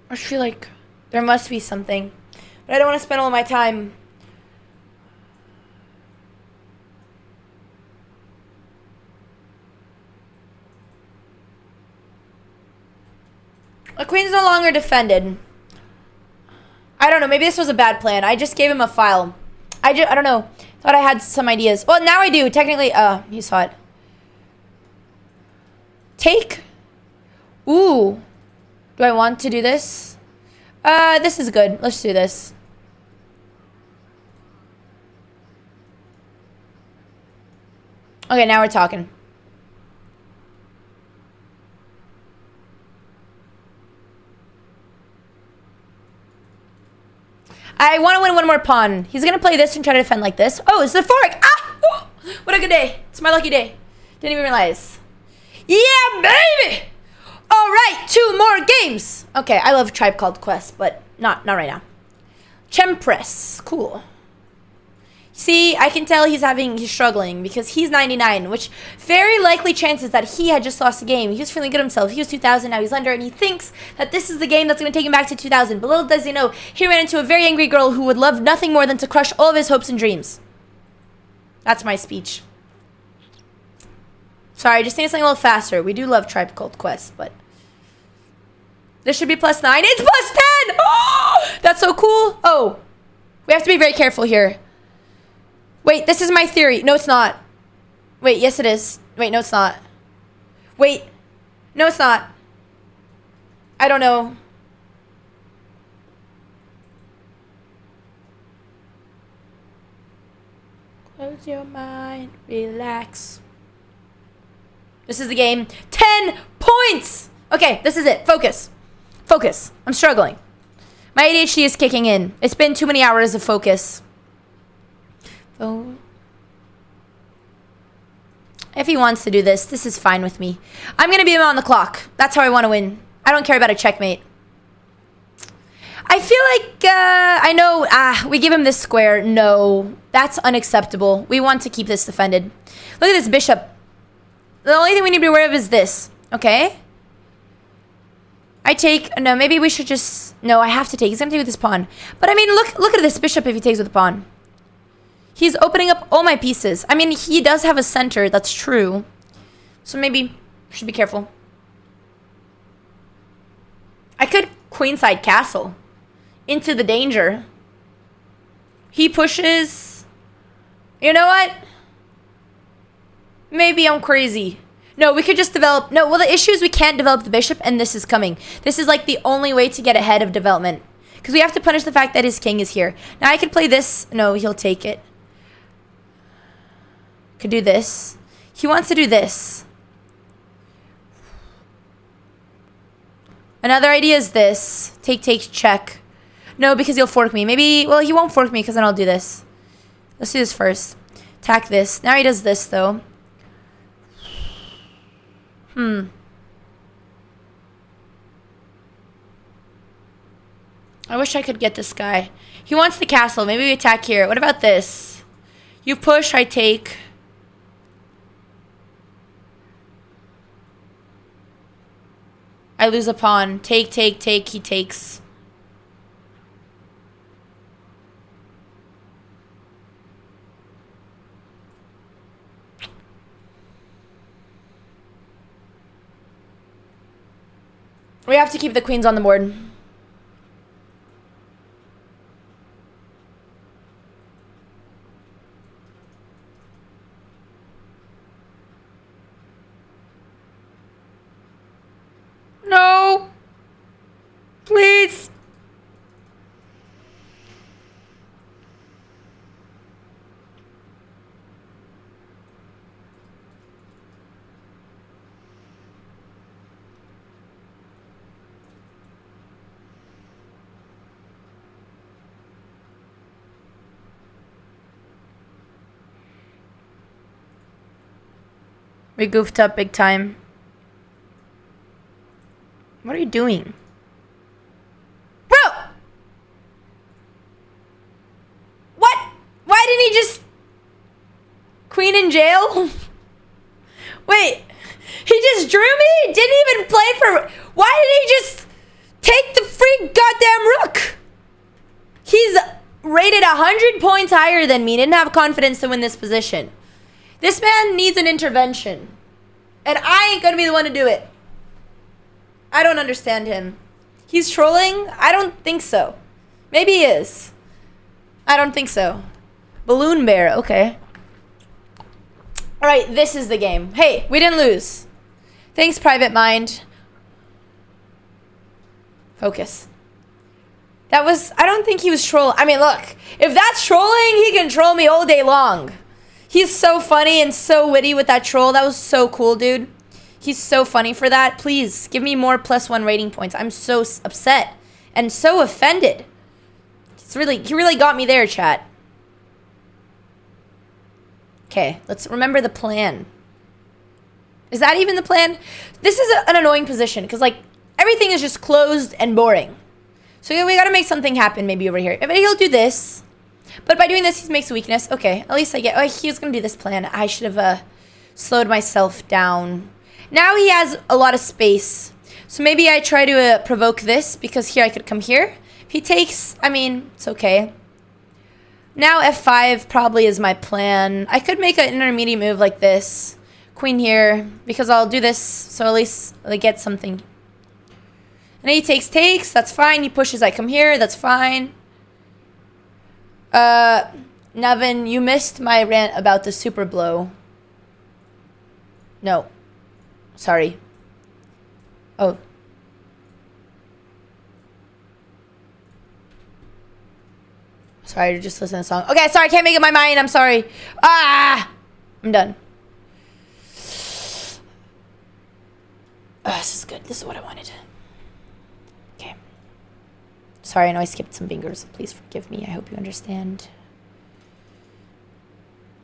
I just feel like there must be something. But I don't want to spend all my time. The queen's no longer defended. I don't know. Maybe this was a bad plan. I just gave him a file. I don't know. Thought I had some ideas. Well, now I do. Technically, he saw it. Take. Ooh. Do I want to do this? This is good. Let's do this. Okay, now we're talking. I want to win one more pawn. He's going to play this and try to defend like this. Oh, it's the fork. Ah! Oh, what a good day. It's my lucky day. Didn't even realize. Yeah, baby! All right, 2 more games. Okay, I love Tribe Called Quest, but not right now. Chempress. Cool. See, I can tell he's struggling because he's 99, which very likely chances that he had just lost the game. He was feeling good himself. He was 2000, now he's under, and he thinks that this is the game that's going to take him back to 2000. But little does he know, he ran into a very angry girl who would love nothing more than to crush all of his hopes and dreams. That's my speech. Sorry, I just need something a little faster. We do love Tribe Called Quest, but... This should be +9. It's +10! Oh, that's so cool. Oh, we have to be very careful here. Wait, this is my theory. No, it's not. Wait, yes it is. Wait, no, it's not. Wait. No, it's not. I don't know. Close your mind. Relax. This is the game. 10 points! Okay, this is it. Focus. Focus. I'm struggling. My ADHD is kicking in. It's been too many hours of focus. Oh. If he wants to do this, this is fine with me. I'm going to beat him on the clock. That's how I want to win. I don't care about a checkmate. I feel like, I know, we give him this square. No, that's unacceptable. We want to keep this defended. Look at this bishop. The only thing we need to be aware of is this. Okay? I take, no, maybe we should just, no, I have to take. He's going to take with this pawn. But I mean, look at this bishop if he takes with the pawn. He's opening up all my pieces. I mean, he does have a center, that's true. So maybe I should be careful. I could queenside castle into the danger. He pushes. You know what? Maybe I'm crazy. No, we could just develop. No, well, the issue is we can't develop the bishop, and this is coming. This is like the only way to get ahead of development. Because we have to punish the fact that his king is here. Now I could play this. No, he'll take it. Could do this. He wants to do this. Another idea is this. Take, check. No, because he'll fork me. Maybe, well, he won't fork me because then I'll do this. Let's do this first. Attack this. Now he does this, though. I wish I could get this guy. He wants the castle. Maybe we attack here. What about this? You push, I take. I lose a pawn. Take, take, take. He takes. We have to keep the queens on the board. No. Please. We goofed up big time. What are you doing? Bro! What? Why didn't he just... Queen in jail? Wait. He just drew me? Didn't even play for... Why did he just take the free goddamn rook? He's rated 100 points higher than me. Didn't have confidence to win this position. This man needs an intervention. And I ain't gonna be the one to do it. I don't understand him. He's trolling? I don't think so. Maybe he is. I don't think so. Balloon bear, okay. Alright, this is the game. Hey, we didn't lose. Thanks, Private Mind. Focus. That was... I don't think he was trolling. I mean, look. If that's trolling, he can troll me all day long. He's so funny and so witty with that troll. That was so cool, dude. He's so funny for that. Please, give me more +1 rating points. I'm so upset and so offended. He really got me there, chat. Okay, let's remember the plan. Is that even the plan? This is an annoying position because, like, everything is just closed and boring. So yeah, we gotta make something happen maybe over here. Maybe he'll do this. But by doing this, he makes a weakness. Okay, at least I get... Oh, he was gonna do this plan. I should have slowed myself down. Now he has a lot of space. So maybe I try to provoke this because here I could come here. If he takes, I mean, it's okay. Now F5 probably is my plan. I could make an intermediate move like this. Queen here because I'll do this so at least I get something. And he takes, that's fine. He pushes, I come here, that's fine. Nevin, you missed my rant about the super blow. No. Sorry. Oh. Sorry, just listen to the song. Okay, sorry, I can't make up my mind. I'm sorry. Ah! I'm done. Oh, this is good. This is what I wanted. Okay. Sorry, I know I skipped some fingers. Please forgive me. I hope you understand.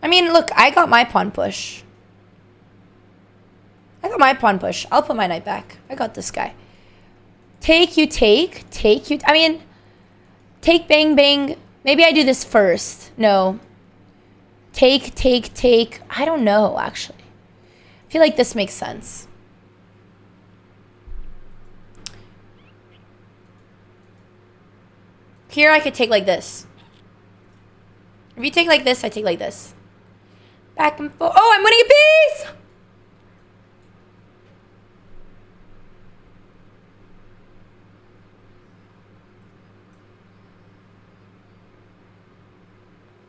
I mean, look, I got my pawn push. I'll put my knight back. I got this guy. Take, you take. Take, you... I mean, take, bang, bang. Maybe I do this first. No. Take, take, take. I don't know, actually. I feel like this makes sense. Here I could take like this. If you take like this, I take like this. Back and forth. Oh, I'm winning a piece!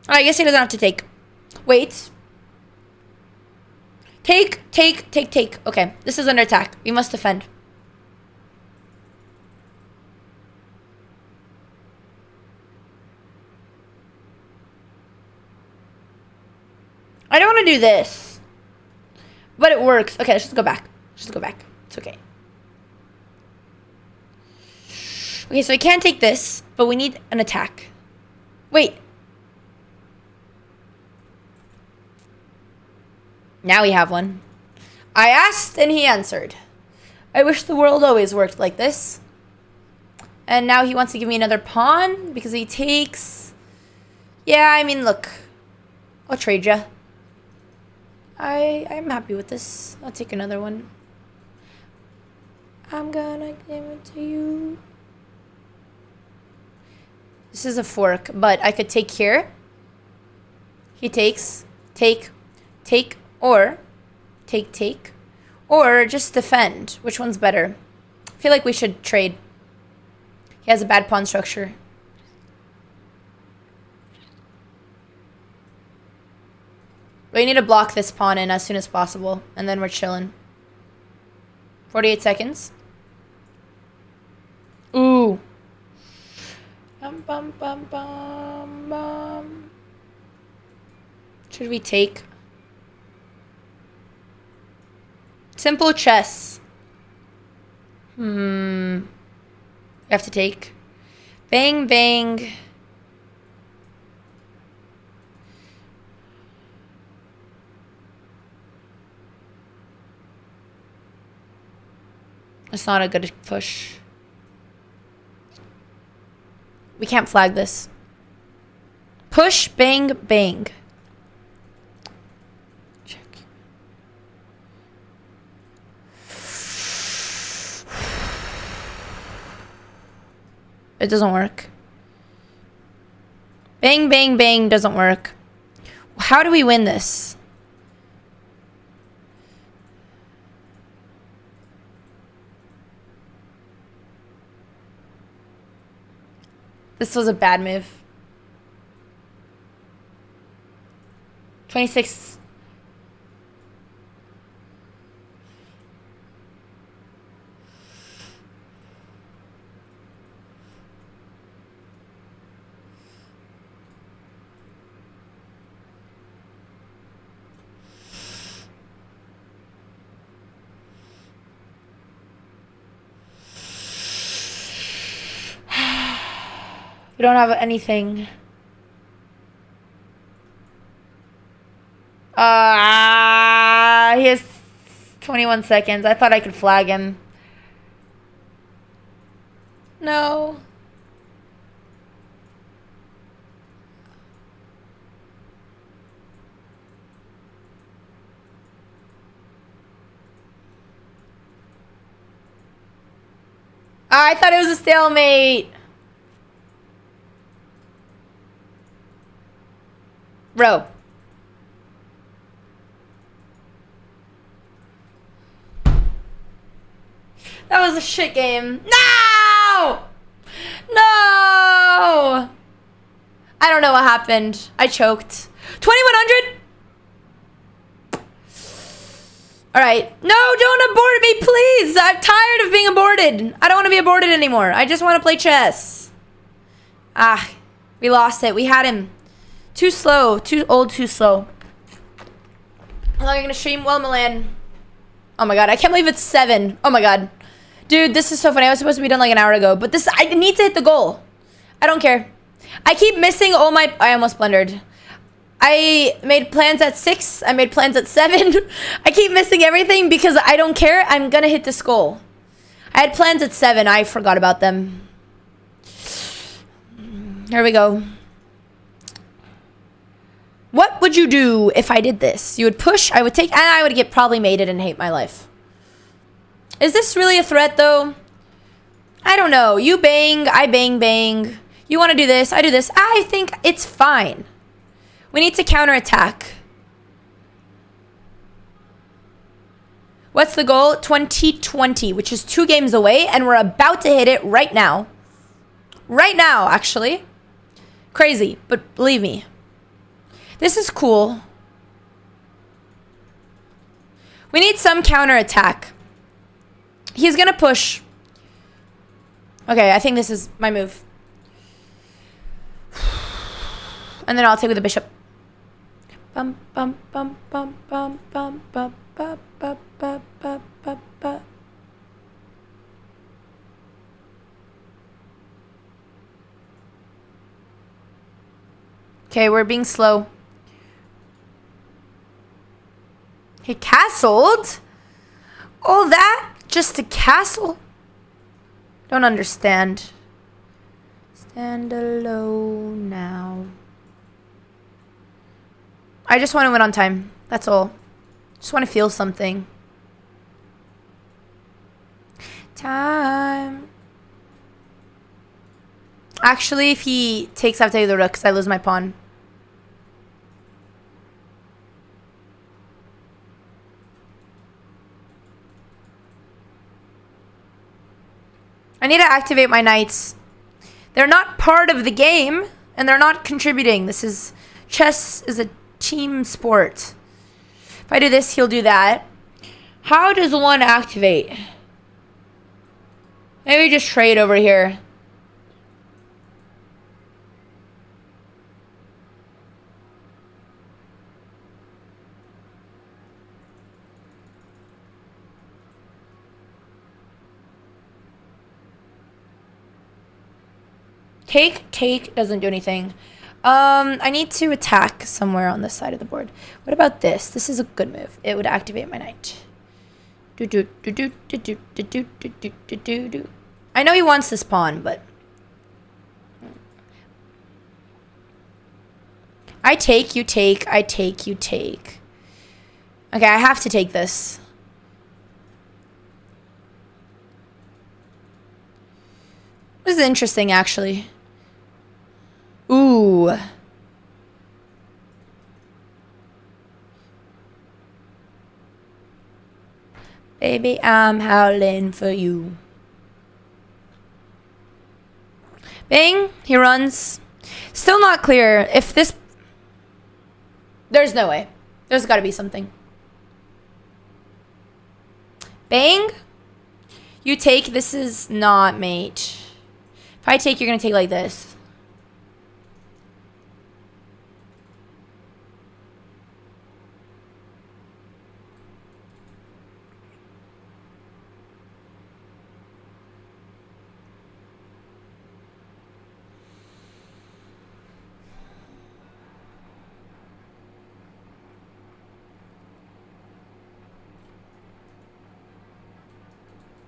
Oh, I guess he doesn't have to take. Wait. Take, take, take, take. Okay, this is under attack. We must defend. I don't want to do this. But it works. Okay, let's just go back. Let's just go back. It's okay. Okay, so I can't take this, but we need an attack. Wait. Now we have one. I asked and he answered. I wish the world always worked like this. And now he wants to give me another pawn because he takes... Yeah, I mean, look. I'll trade ya. I'm happy with this. I'll take another one. I'm gonna give it to you. This is a fork, but I could take here. He takes, take, or take, or just defend. Which one's better? I feel like we should trade. He has a bad pawn structure. We need to block this pawn in as soon as possible, and then we're chilling. 48 seconds. Ooh. Bum, bum, bum, bum, bum. Should we take? Simple chess. We have to take. Bang, bang. It's not a good push. We can't flag this. Push, bang, bang. Check. It doesn't work. Bang, bang, bang doesn't work. How do we win this? This was a bad move. 26. We don't have anything. He has 21 seconds. I thought I could flag him. No. I thought it was a stalemate. Row. That was a shit game. No! No! I don't know what happened. I choked. 2100? Alright. No, don't abort me, please! I'm tired of being aborted. I don't want to be aborted anymore. I just want to play chess. Ah, we lost it. We had him. Too slow. Too old, too slow. How long are you going to stream? Well, Milan. Oh my god, I can't believe it's 7. Oh my god. Dude, this is so funny. I was supposed to be done like an hour ago. But this, I need to hit the goal. I don't care. I keep missing all my... I almost blundered. I made plans at 6. I made plans at 7. I keep missing everything because I don't care. I'm going to hit this goal. I had plans at 7. I forgot about them. Here we go. What would you do if I did this? You would push, I would take, and I would get probably mated and hate my life. Is this really a threat, though? I don't know. You bang, I bang, bang. You want to do this, I do this. I think it's fine. We need to counterattack. What's the goal? 2020, which is 2 games away, and we're about to hit it right now. Right now, actually. Crazy, but believe me. This is cool. We need some counterattack. He's gonna push. Okay, I think this is my move. And then I'll take with the bishop. Bum bum bum bum bum bum bum bum bum bum bum bum bum. Okay, we're being slow. He castled? All that just to castle? Don't understand. Stand alone now. I just want to win on time. That's all. Just want to feel something. Time. Actually, if he takes, I have to take the rook because I lose my pawn. I need to activate my knights. They're not part of the game, and they're not contributing. Chess is a team sport. If I do this, he'll do that. How does one activate? Maybe just trade over here. Take doesn't do anything. I need to attack somewhere on this side of the board. What about this? This is a good move. It would activate my knight. I know he wants this pawn, but I take, you take, I take, you take. Okay, I have to take this. This is interesting, actually. Ooh. Baby, I'm howling for you. Bang, he runs. Still not clear if this... There's no way. There's got to be something. Bang. You take, this is not mate. If I take, you're going to take like this.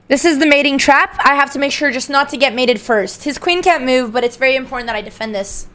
This is the mating trap. I have to make sure just not to get mated first. His queen can't move, but it's very important that I defend this.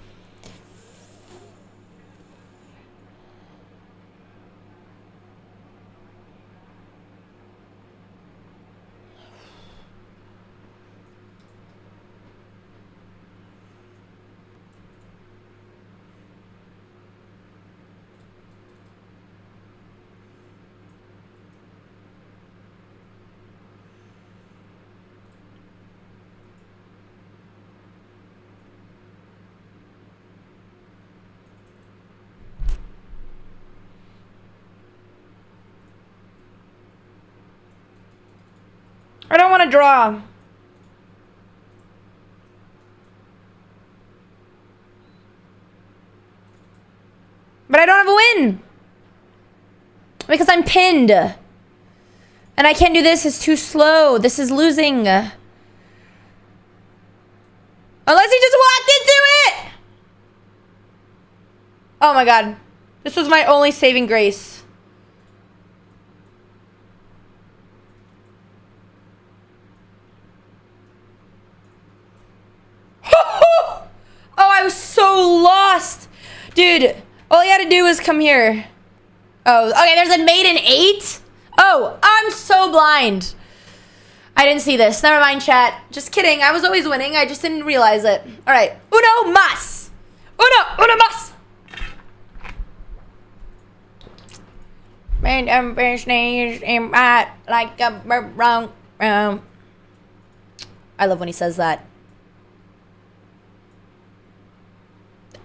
I don't want to draw. But I don't have a win. Because I'm pinned. And I can't do this. It's too slow. This is losing. Unless he just walked into it. Oh my god. This was my only saving grace. Oh, I was so lost. Dude, all he had to do was come here. Oh, okay, there's a mate in 8? Oh, I'm so blind. I didn't see this. Never mind, chat. Just kidding. I was always winning. I just didn't realize it. All right. Uno mas. Uno mas. Man, business like a wrong. I love when he says that.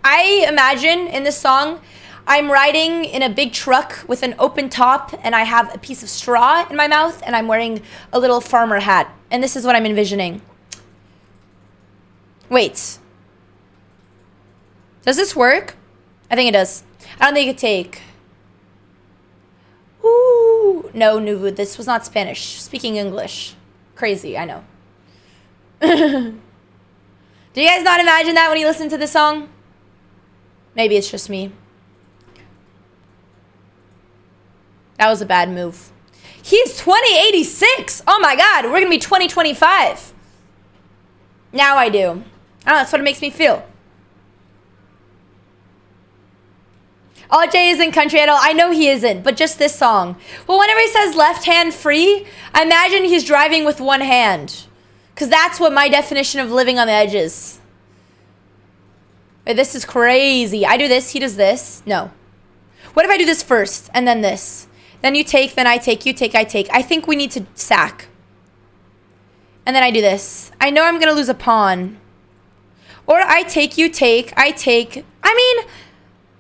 I imagine in this song, I'm riding in a big truck with an open top and I have a piece of straw in my mouth and I'm wearing a little farmer hat. And this is what I'm envisioning. Wait. Does this work? I think it does. I don't think it could take. Ooh. No, Nuvu, this was not Spanish. Speaking English. Crazy, I know. Do you guys not imagine that when you listen to this song? Maybe it's just me. That was a bad move. He's 2086. Oh my god, we're gonna be 2025. Now I do. I don't know, that's what it makes me feel. Jay isn't country at all. I know he isn't, but just this song. Well, whenever he says left hand free, I imagine he's driving with one hand. Because that's what my definition of living on the edge is. Wait, this is crazy. I do this, he does this. No. What if I do this first, and then this? Then you take, then I take, you take, I take. I think we need to sack. And then I do this. I know I'm going to lose a pawn. Or I take, you take, I take. I mean,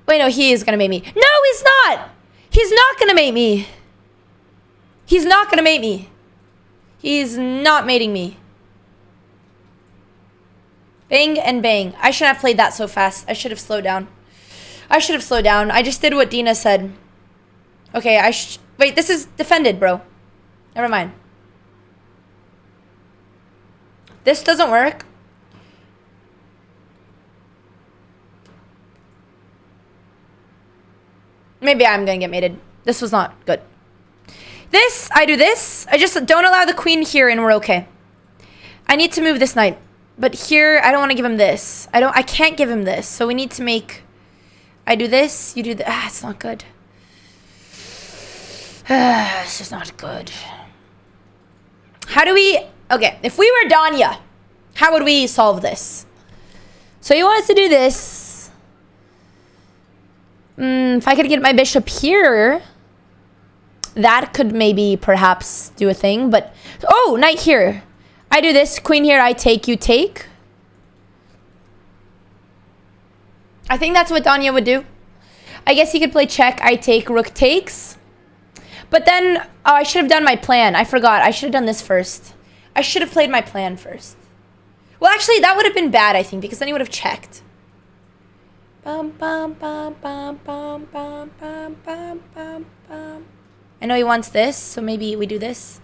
wait, no, he is going to mate me. No, he's not. He's not going to mate me. He's not going to mate me. He's not mating me. Bang and bang. I shouldn't have played that so fast. I should have slowed down. I should have slowed down. I just did what Dina said. Okay, wait, this is defended, bro. Never mind. This doesn't work. Maybe I'm gonna get mated. This was not good. This, I do this. I just don't allow the queen here and we're okay. I need to move this knight. But here, I don't want to give him this. I can't give him this. So we need to make... I do this, you do that. Ah, it's not good. It's just not good. How do we... Okay, if we were Danya, how would we solve this? So he wants to do this. If I could get my bishop here, that could maybe perhaps do a thing. But... Oh, knight here. I do this, queen here, I take, you take. I think that's what Danya would do. I guess he could play check, I take, rook takes. But then, oh, I should have done my plan. I forgot. I should have done this first. I should have played my plan first. Well, actually, that would have been bad, I think, because then he would have checked. Bum, bum, bum, bum, bum, bum, bum, bum, bum, bum. I know he wants this, so maybe we do this.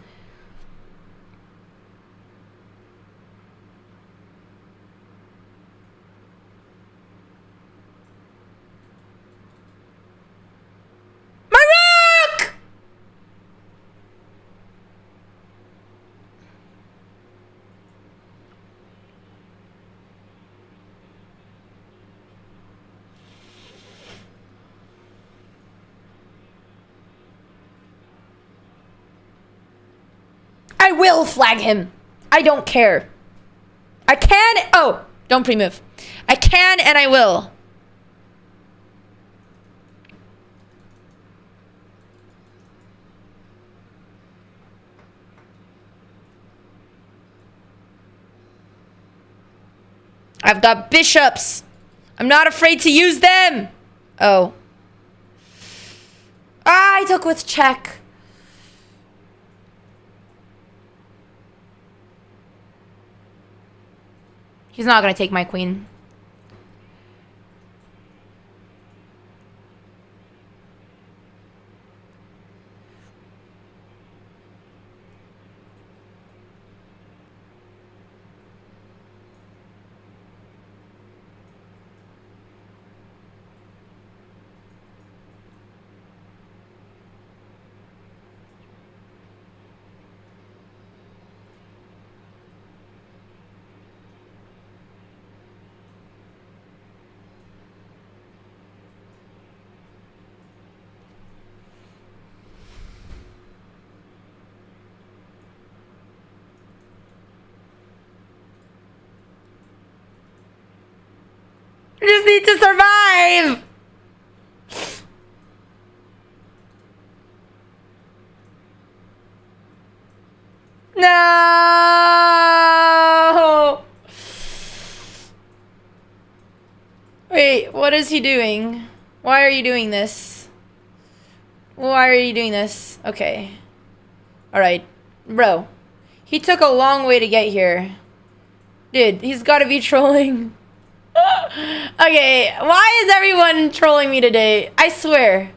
I will flag him. I don't care. I can. Oh, don't pre-move. I can and I will. I've got bishops. I'm not afraid to use them. Oh. Ah, I took with check. He's not going to take my queen. I just need to survive. No. Wait, what is he doing? Why are you doing this? Why are you doing this? Okay. Alright. Bro. He took a long way to get here. Dude, he's gotta be trolling. Okay, why is everyone trolling me today? I swear.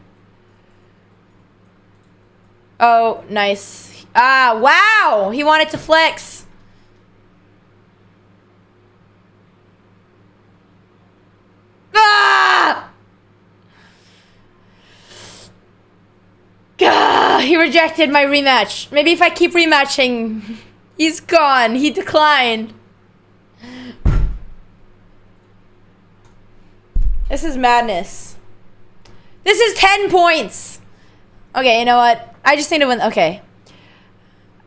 Oh, nice. Ah, wow! He wanted to flex. Ah! Gah! He rejected my rematch. Maybe if I keep rematching, he's gone. He declined. This is madness. This is 10 points. Okay, you know what? I just need to win. Okay.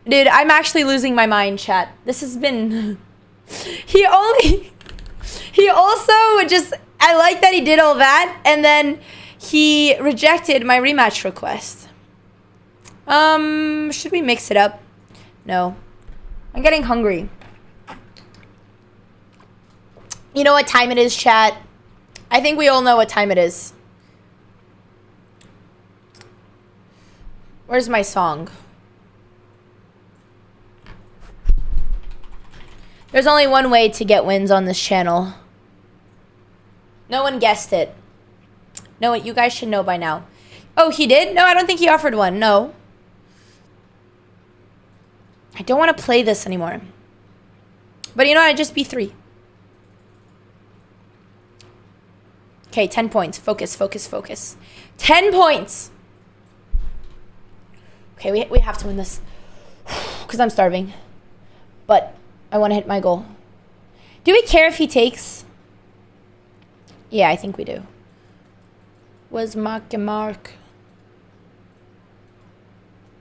Dude, I'm actually losing my mind, chat. This has been... He also just... I like that he did all that, and then he rejected my rematch request. Should we mix it up? No. I'm getting hungry. You know what time it is, chat? I think we all know what time it is. Where's my song? There's only one way to get wins on this channel. No one guessed it. No, you guys should know by now. Oh, he did? No, I don't think he offered one. No. I don't want to play this anymore. But you know what? I'd just be 3. Okay, 10 points. Focus, focus, focus. 10 points. Okay, we have to win this. Because I'm starving. But I want to hit my goal. Do we care if he takes? Yeah, I think we do. Was Mark?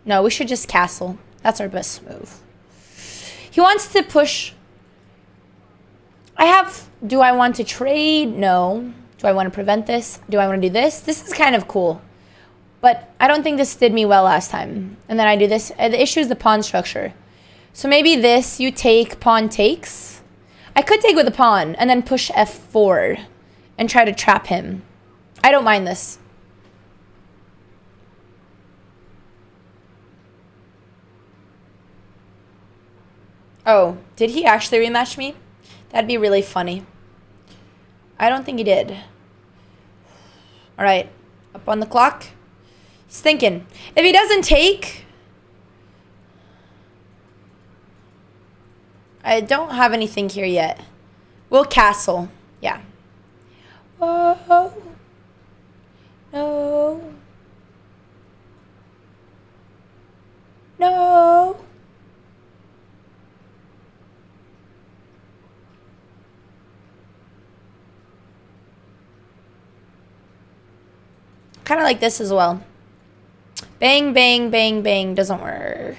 No, we should just castle. That's our best move. He wants to push. Do I want to trade? No. Do I want to prevent this? Do I want to do this? This is kind of cool. But I don't think this did me well last time. And then I do this. The issue is the pawn structure. So maybe this, you take, pawn takes. I could take with a pawn and then push f4 and try to trap him. I don't mind this. Oh, did he actually rematch me? That'd be really funny. I don't think he did. All right, up on the clock. He's thinking. If he doesn't take... I don't have anything here yet. We'll castle. Yeah. Whoa. No. No. Kind of like this as well. Bang, bang, bang, bang. Doesn't work.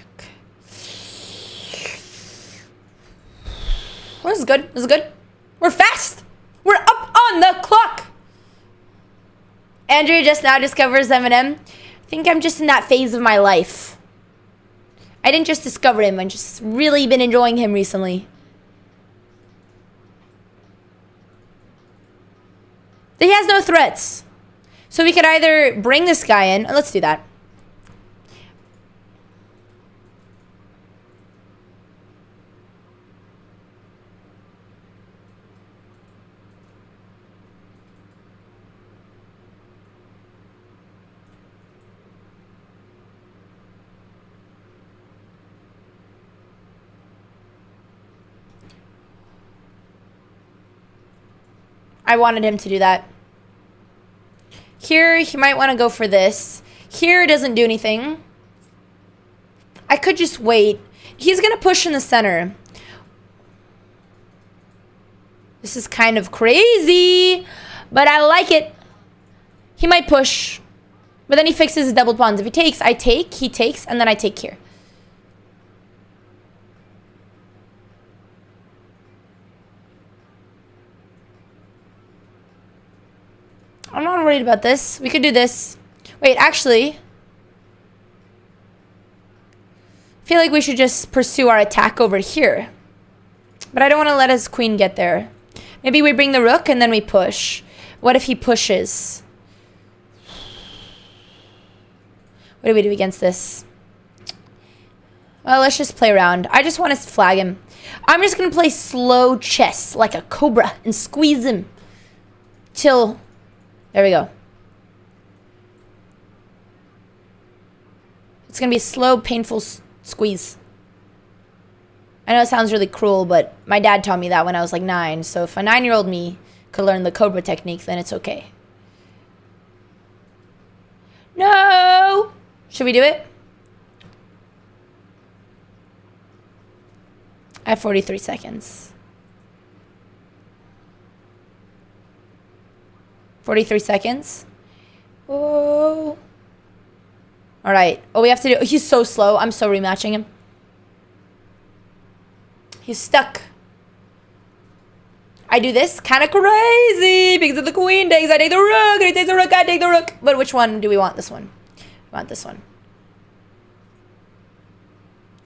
Well, this is good. This is good. We're fast. We're up on the clock. Andrew just now discovers Eminem. I think I'm just in that phase of my life. I didn't just discover him. I've just really been enjoying him recently. He has no threats. So we could either bring this guy in. Let's do that. I wanted him to do that. Here, he might want to go for this. Here, it doesn't do anything. I could just wait. He's going to push in the center. This is kind of crazy, but I like it. He might push, but then he fixes his double pawns. If he takes, I take, he takes, and then I take here. I'm not worried about this. We could do this. Wait, actually, I feel like we should just pursue our attack over here. But I don't want to let his queen get there. Maybe we bring the rook and then we push. What if he pushes? What do we do against this? Well, let's just play around. I just want to flag him. I'm just going to play slow chess like a cobra and squeeze him till... There we go. It's going to be a slow, painful squeeze. I know it sounds really cruel, but my dad taught me that when I was like 9. So if a 9-year-old me could learn the cobra technique, then it's okay. No! Should we do it? I have 43 seconds. 43 seconds. Oh. All right. Oh, we have to do... He's so slow. I'm so rematching him. He's stuck. I do this kind of crazy because of the queen takes. I take the rook. He takes the rook. I take the rook. But which one do we want? This one. We want this one.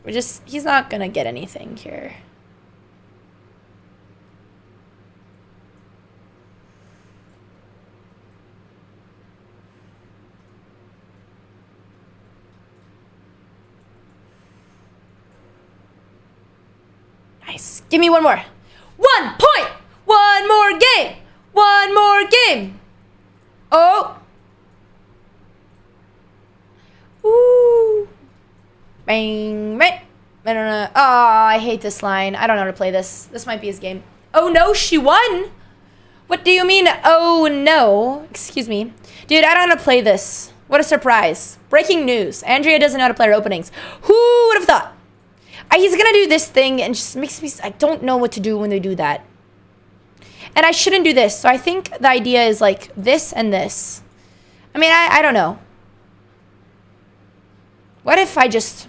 We're just... He's not going to get anything here. Nice. Give me one more. 1 point. One more game. One more game. Oh. Ooh. Bang. Bang. I don't know. Oh, I hate this line. I don't know how to play this. This might be his game. Oh no, she won. What do you mean? Oh no. Excuse me. Dude, I don't know how to play this. What a surprise. Breaking news. Andrea doesn't know how to play her openings. Who would have thought? He's gonna do this thing and just makes me... I don't know what to do when they do that. And I shouldn't do this. So I think the idea is like this and this. I mean, I don't know. What if I just...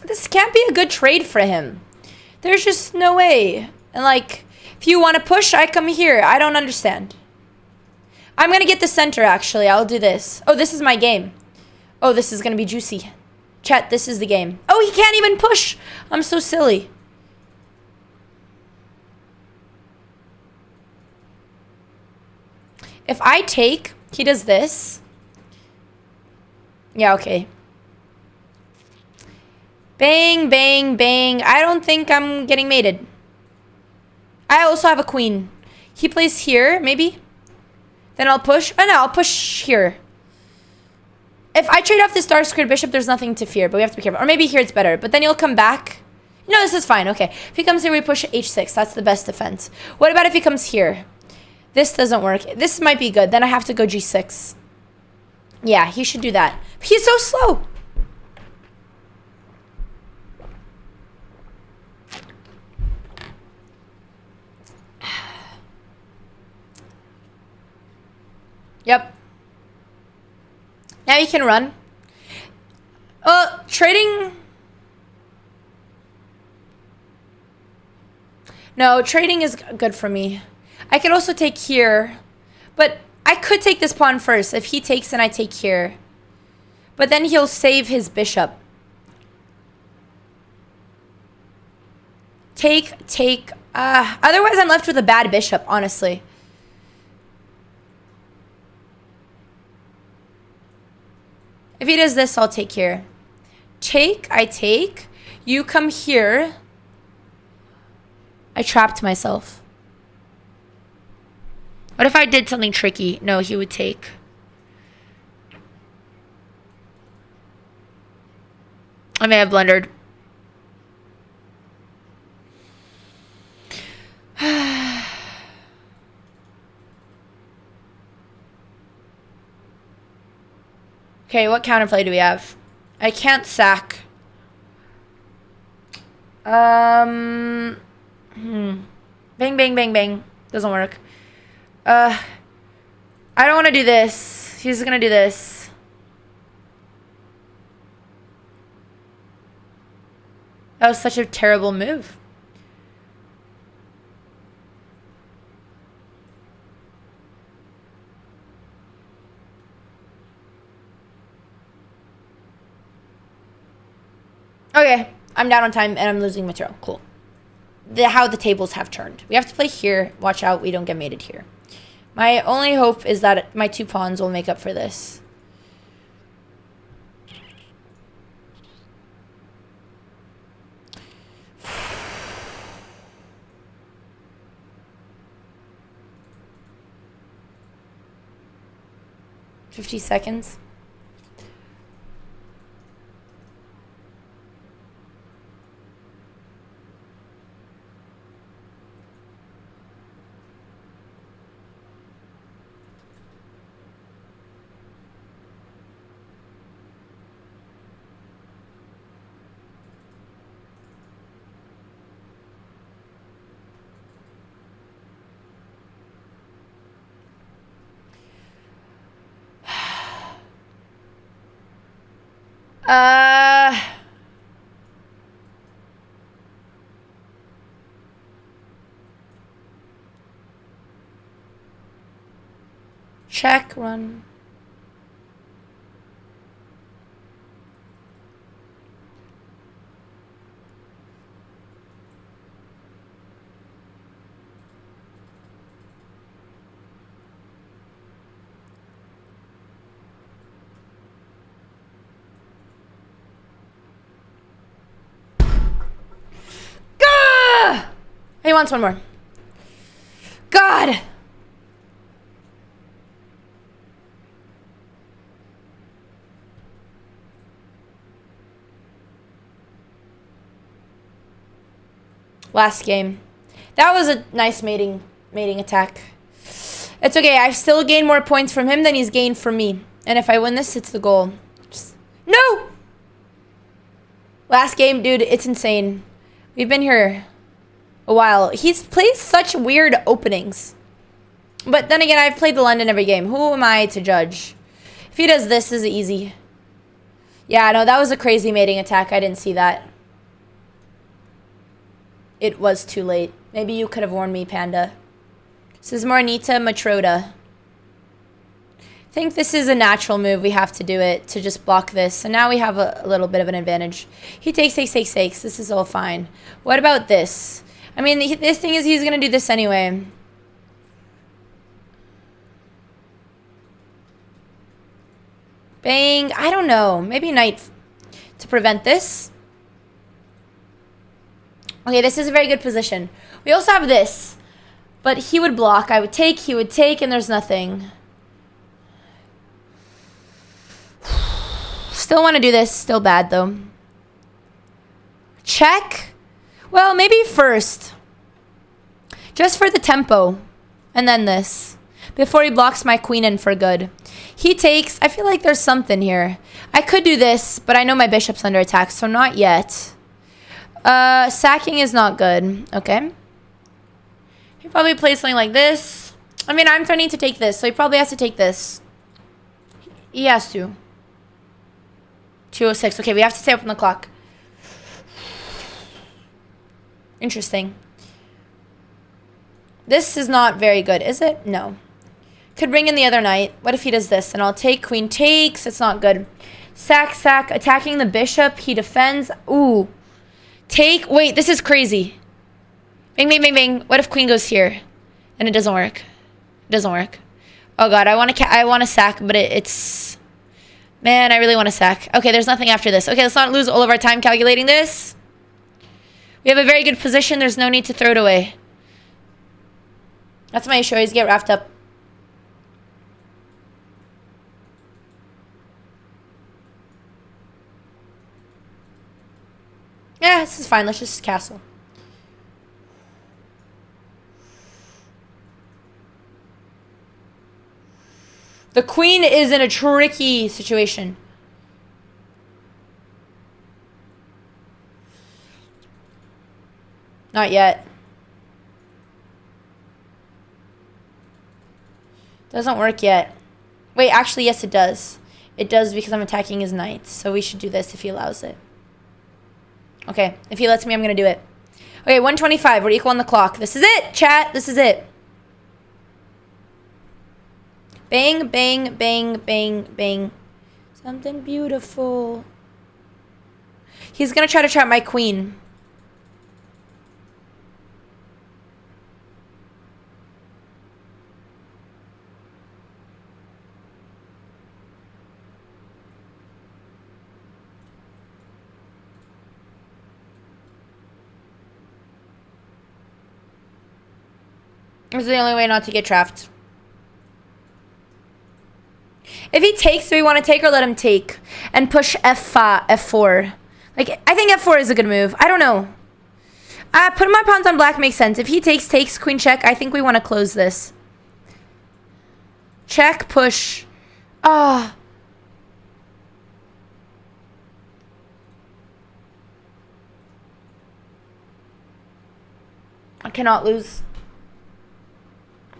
This can't be a good trade for him. There's just no way. And like, if you want to push, I come here. I don't understand. I'm going to get the center, actually. I'll do this. Oh, this is my game. Oh, this is going to be juicy. Chat, this is the game. Oh, he can't even push. I'm so silly. If I take, he does this. Yeah, okay. Bang, bang, bang. I don't think I'm getting mated. I also have a queen. He plays here, maybe. Then I'll push. Oh, no, I'll push here. If I trade off this dark squared bishop, there's nothing to fear, but we have to be careful. Or maybe here it's better, but then he'll come back. No, this is fine. Okay. If he comes here, we push h6. That's the best defense. What about if he comes here? This doesn't work. This might be good. Then I have to go g6. Yeah, he should do that. But he's so slow. Yep. Now you can run. Trading... No, trading is good for me. I could also take here. But I could take this pawn first. If he takes, then I take here. But then he'll save his bishop. Take. Otherwise, I'm left with a bad bishop, honestly. If he does this, I'll take here. Take, I take. You come here. I trapped myself. What if I did something tricky? No, he would take. I may have blundered. Okay, what counterplay do we have? I can't sack. Bang, bang, bang, bang. Doesn't work. I don't want to do this. He's gonna do this. That was such a terrible move. Okay, I'm down on time and I'm losing material. Cool. How the tables have turned. We have to play here. Watch out, we don't get mated here. My only hope is that my 2 pawns will make up for this. $50 seconds. Check, run. He wants one more. God! Last game. That was a nice mating attack. It's okay. I've still gained more points from him than he's gained from me. And if I win this, it's the goal. No! Last game, dude, it's insane. We've been here a while. He's played such weird openings. But then again, I've played the London every game. Who am I to judge? If he does this, is easy. Yeah, no, that was a crazy mating attack. I didn't see that. It was too late. Maybe you could have warned me, Panda. This is Marnita Matroda. I think this is a natural move. We have to do it to just block this. And now we have a little bit of an advantage. He takes. This is all fine. What about this? I mean, this thing is he's going to do this anyway. Bang. I don't know. Maybe knight to prevent this. Okay, this is a very good position. We also have this. But he would block. I would take. He would take. And there's nothing. Still want to do this. Still bad, though. Check. Well, maybe first. Just for the tempo. And then this. Before he blocks my queen in for good. He takes. I feel like there's something here. I could do this, but I know my bishop's under attack, so not yet. Sacking is not good. Okay. He probably plays something like this. I mean, I'm threatening to take this, so he probably has to take this. He has to. 2:06. Okay, we have to stay up on the clock. Interesting. This is not very good, is it? No. Could bring in the other knight. What if he does this? And I'll take. Queen takes. It's not good. Sack, sack. Attacking the bishop. He defends. Ooh. Take. Wait, this is crazy. Bang, bang, bang, bang. What if queen goes here? And it doesn't work. It doesn't work. Oh, God. I want to sack, but it's... Man, I really want to sack. Okay, there's nothing after this. Okay, let's not lose all of our time calculating this. We have a very good position. There's no need to throw it away. That's my issue. I always get wrapped up. Yeah, this is fine. Let's just castle. The queen is in a tricky situation. Not yet. Doesn't work yet. Wait, actually, yes, it does. It does because I'm attacking his knight. So we should do this if he allows it. Okay, if he lets me, I'm going to do it. Okay, 125. We're equal on the clock. This is it, chat. This is it. Bang, bang, bang, bang, bang. Something beautiful. He's going to try to trap my queen. This is the only way not to get trapped. If he takes, do we want to take or let him take? And push F4. Like, I think F4 is a good move. I don't know. Putting my pawns on black makes sense. If he takes, queen check, I think we want to close this. Check, push. Ah. I cannot lose.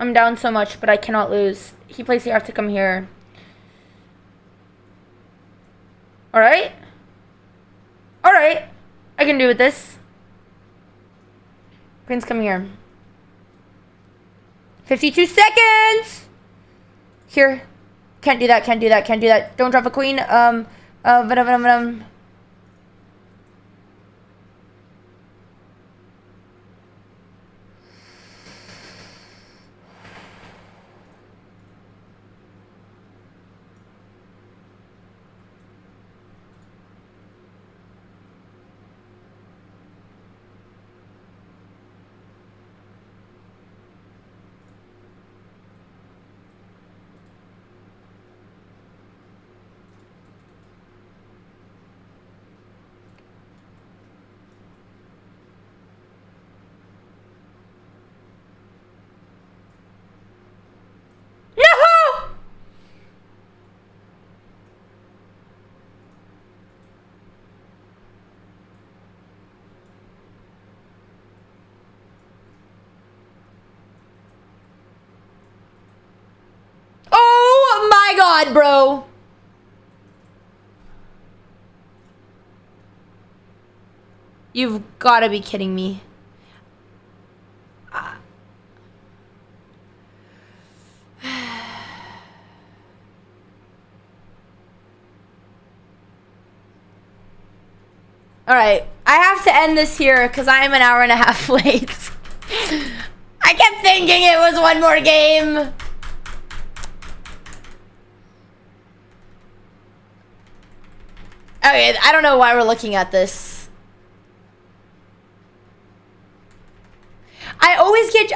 I'm down so much, but I cannot lose. He plays here, I have to come here. Alright? can do with this. Prince, come here. 52 seconds! Here. Can't do that, can't do that, can't do that. Don't drop a queen. Oh my god, bro. You've got to be kidding me. Alright, I have to end this here because I am an hour and a half late. I kept thinking it was one more game. Okay, I don't know why we're looking at this.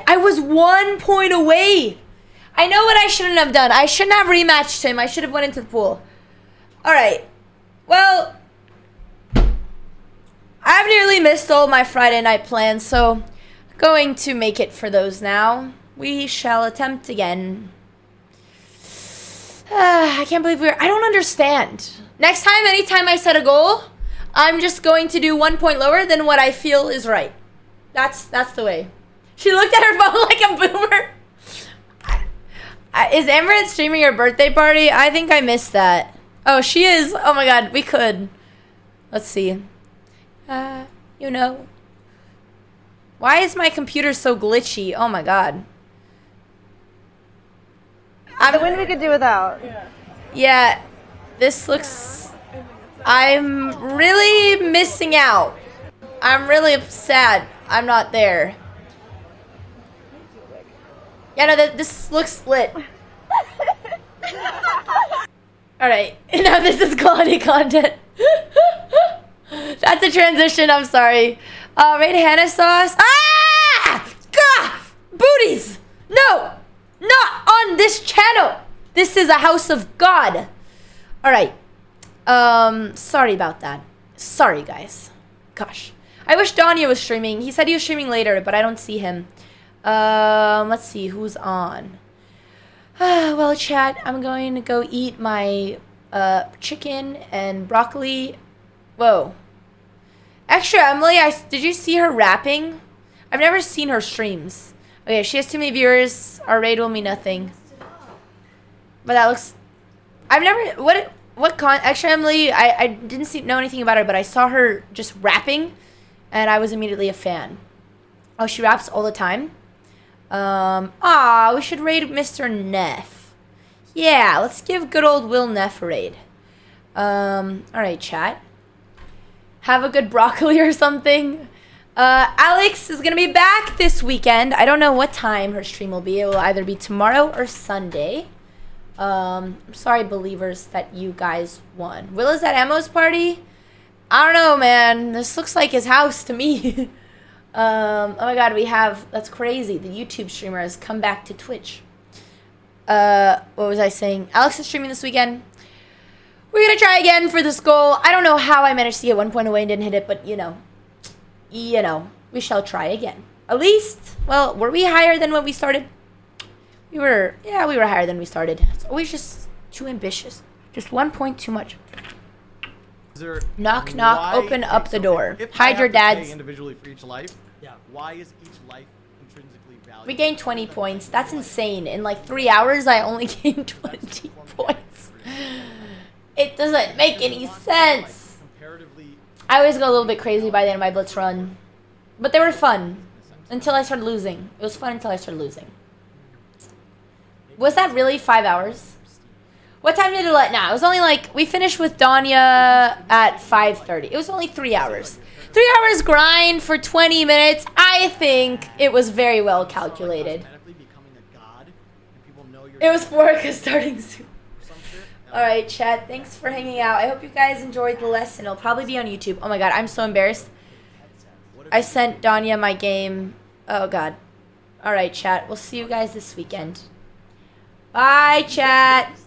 I was 1 point away. I know what I shouldn't have done. I shouldn't have rematched him. I should have went into the pool. Alright. Well, I've nearly missed all my Friday night plans, so I'm going to make it for those now. We shall attempt again. I can't believe I don't understand. Next time, anytime I set a goal, I'm just going to do 1 point lower than what I feel is right. That's the way. She looked at her phone like a boomer. Is Amaranth streaming her birthday party? I think I missed that. Oh, she is. Oh my god, we could. Let's see. You know. Why is my computer so glitchy? Oh my god. The wind we could do without. Yeah, this looks... I'm really missing out. I'm really sad I'm not there. Yeah, no, this looks lit. Alright, now this is quality content. That's a transition, I'm sorry. Red Hannah sauce. Ah! Gah! Booties! No! Not on this channel! This is a house of God. Alright. Sorry about that. Sorry, guys. Gosh. I wish Danya was streaming. He said he was streaming later, but I don't see him. Let's see who's on. Well, chat, I'm going to go eat my chicken and broccoli. Whoa. Extra Emily, did you see her rapping? I've never seen her streams. Okay, she has too many viewers. Our raid will mean nothing. But that looks... I've never... Extra Emily, I didn't know anything about her, but I saw her just rapping, and I was immediately a fan. Oh, she raps all the time? We should raid Mr. Neff. Yeah, let's give good old Will Neff a raid. Alright, chat. Have a good broccoli or something. Alex is gonna be back this weekend. I don't know what time her stream will be. It will either be tomorrow or Sunday. I'm sorry, believers, that you guys won. Will is at Ammo's party? I don't know, man. This looks like his house to me. Oh my god, that's crazy. The YouTube streamer has come back to Twitch. What was I saying? Alex is streaming this weekend. We're gonna try again for this goal. I don't know how I managed to get 1 point away and didn't hit it, but you know, we shall try again. At least, well, were we higher than when we started? We were higher than we started. It's always just too ambitious. Just 1 point too much. Knock, knock, open up the door. Hide your dads. Individually for each life. Yeah. Why is each life intrinsically valuable? We gained 20 points. That's insane. In like 3 hours, I only gained 20 points. It doesn't make any sense. I always go a little bit crazy by the end of my blitz run. But they were fun. Until I started losing. It was fun until I started losing. Was that really 5 hours? What time did it let? Nah, it was only like, we finished with Danya at 5:30. It was only 3 hours. 3 hours grind for 20 minutes. I think it was very well calculated. It was Forika starting soon. Alright, chat. Thanks for hanging out. I hope you guys enjoyed the lesson. It'll probably be on YouTube. Oh my god, I'm so embarrassed. I sent Danya my game. Oh god. Alright, chat. We'll see you guys this weekend. Bye, chat.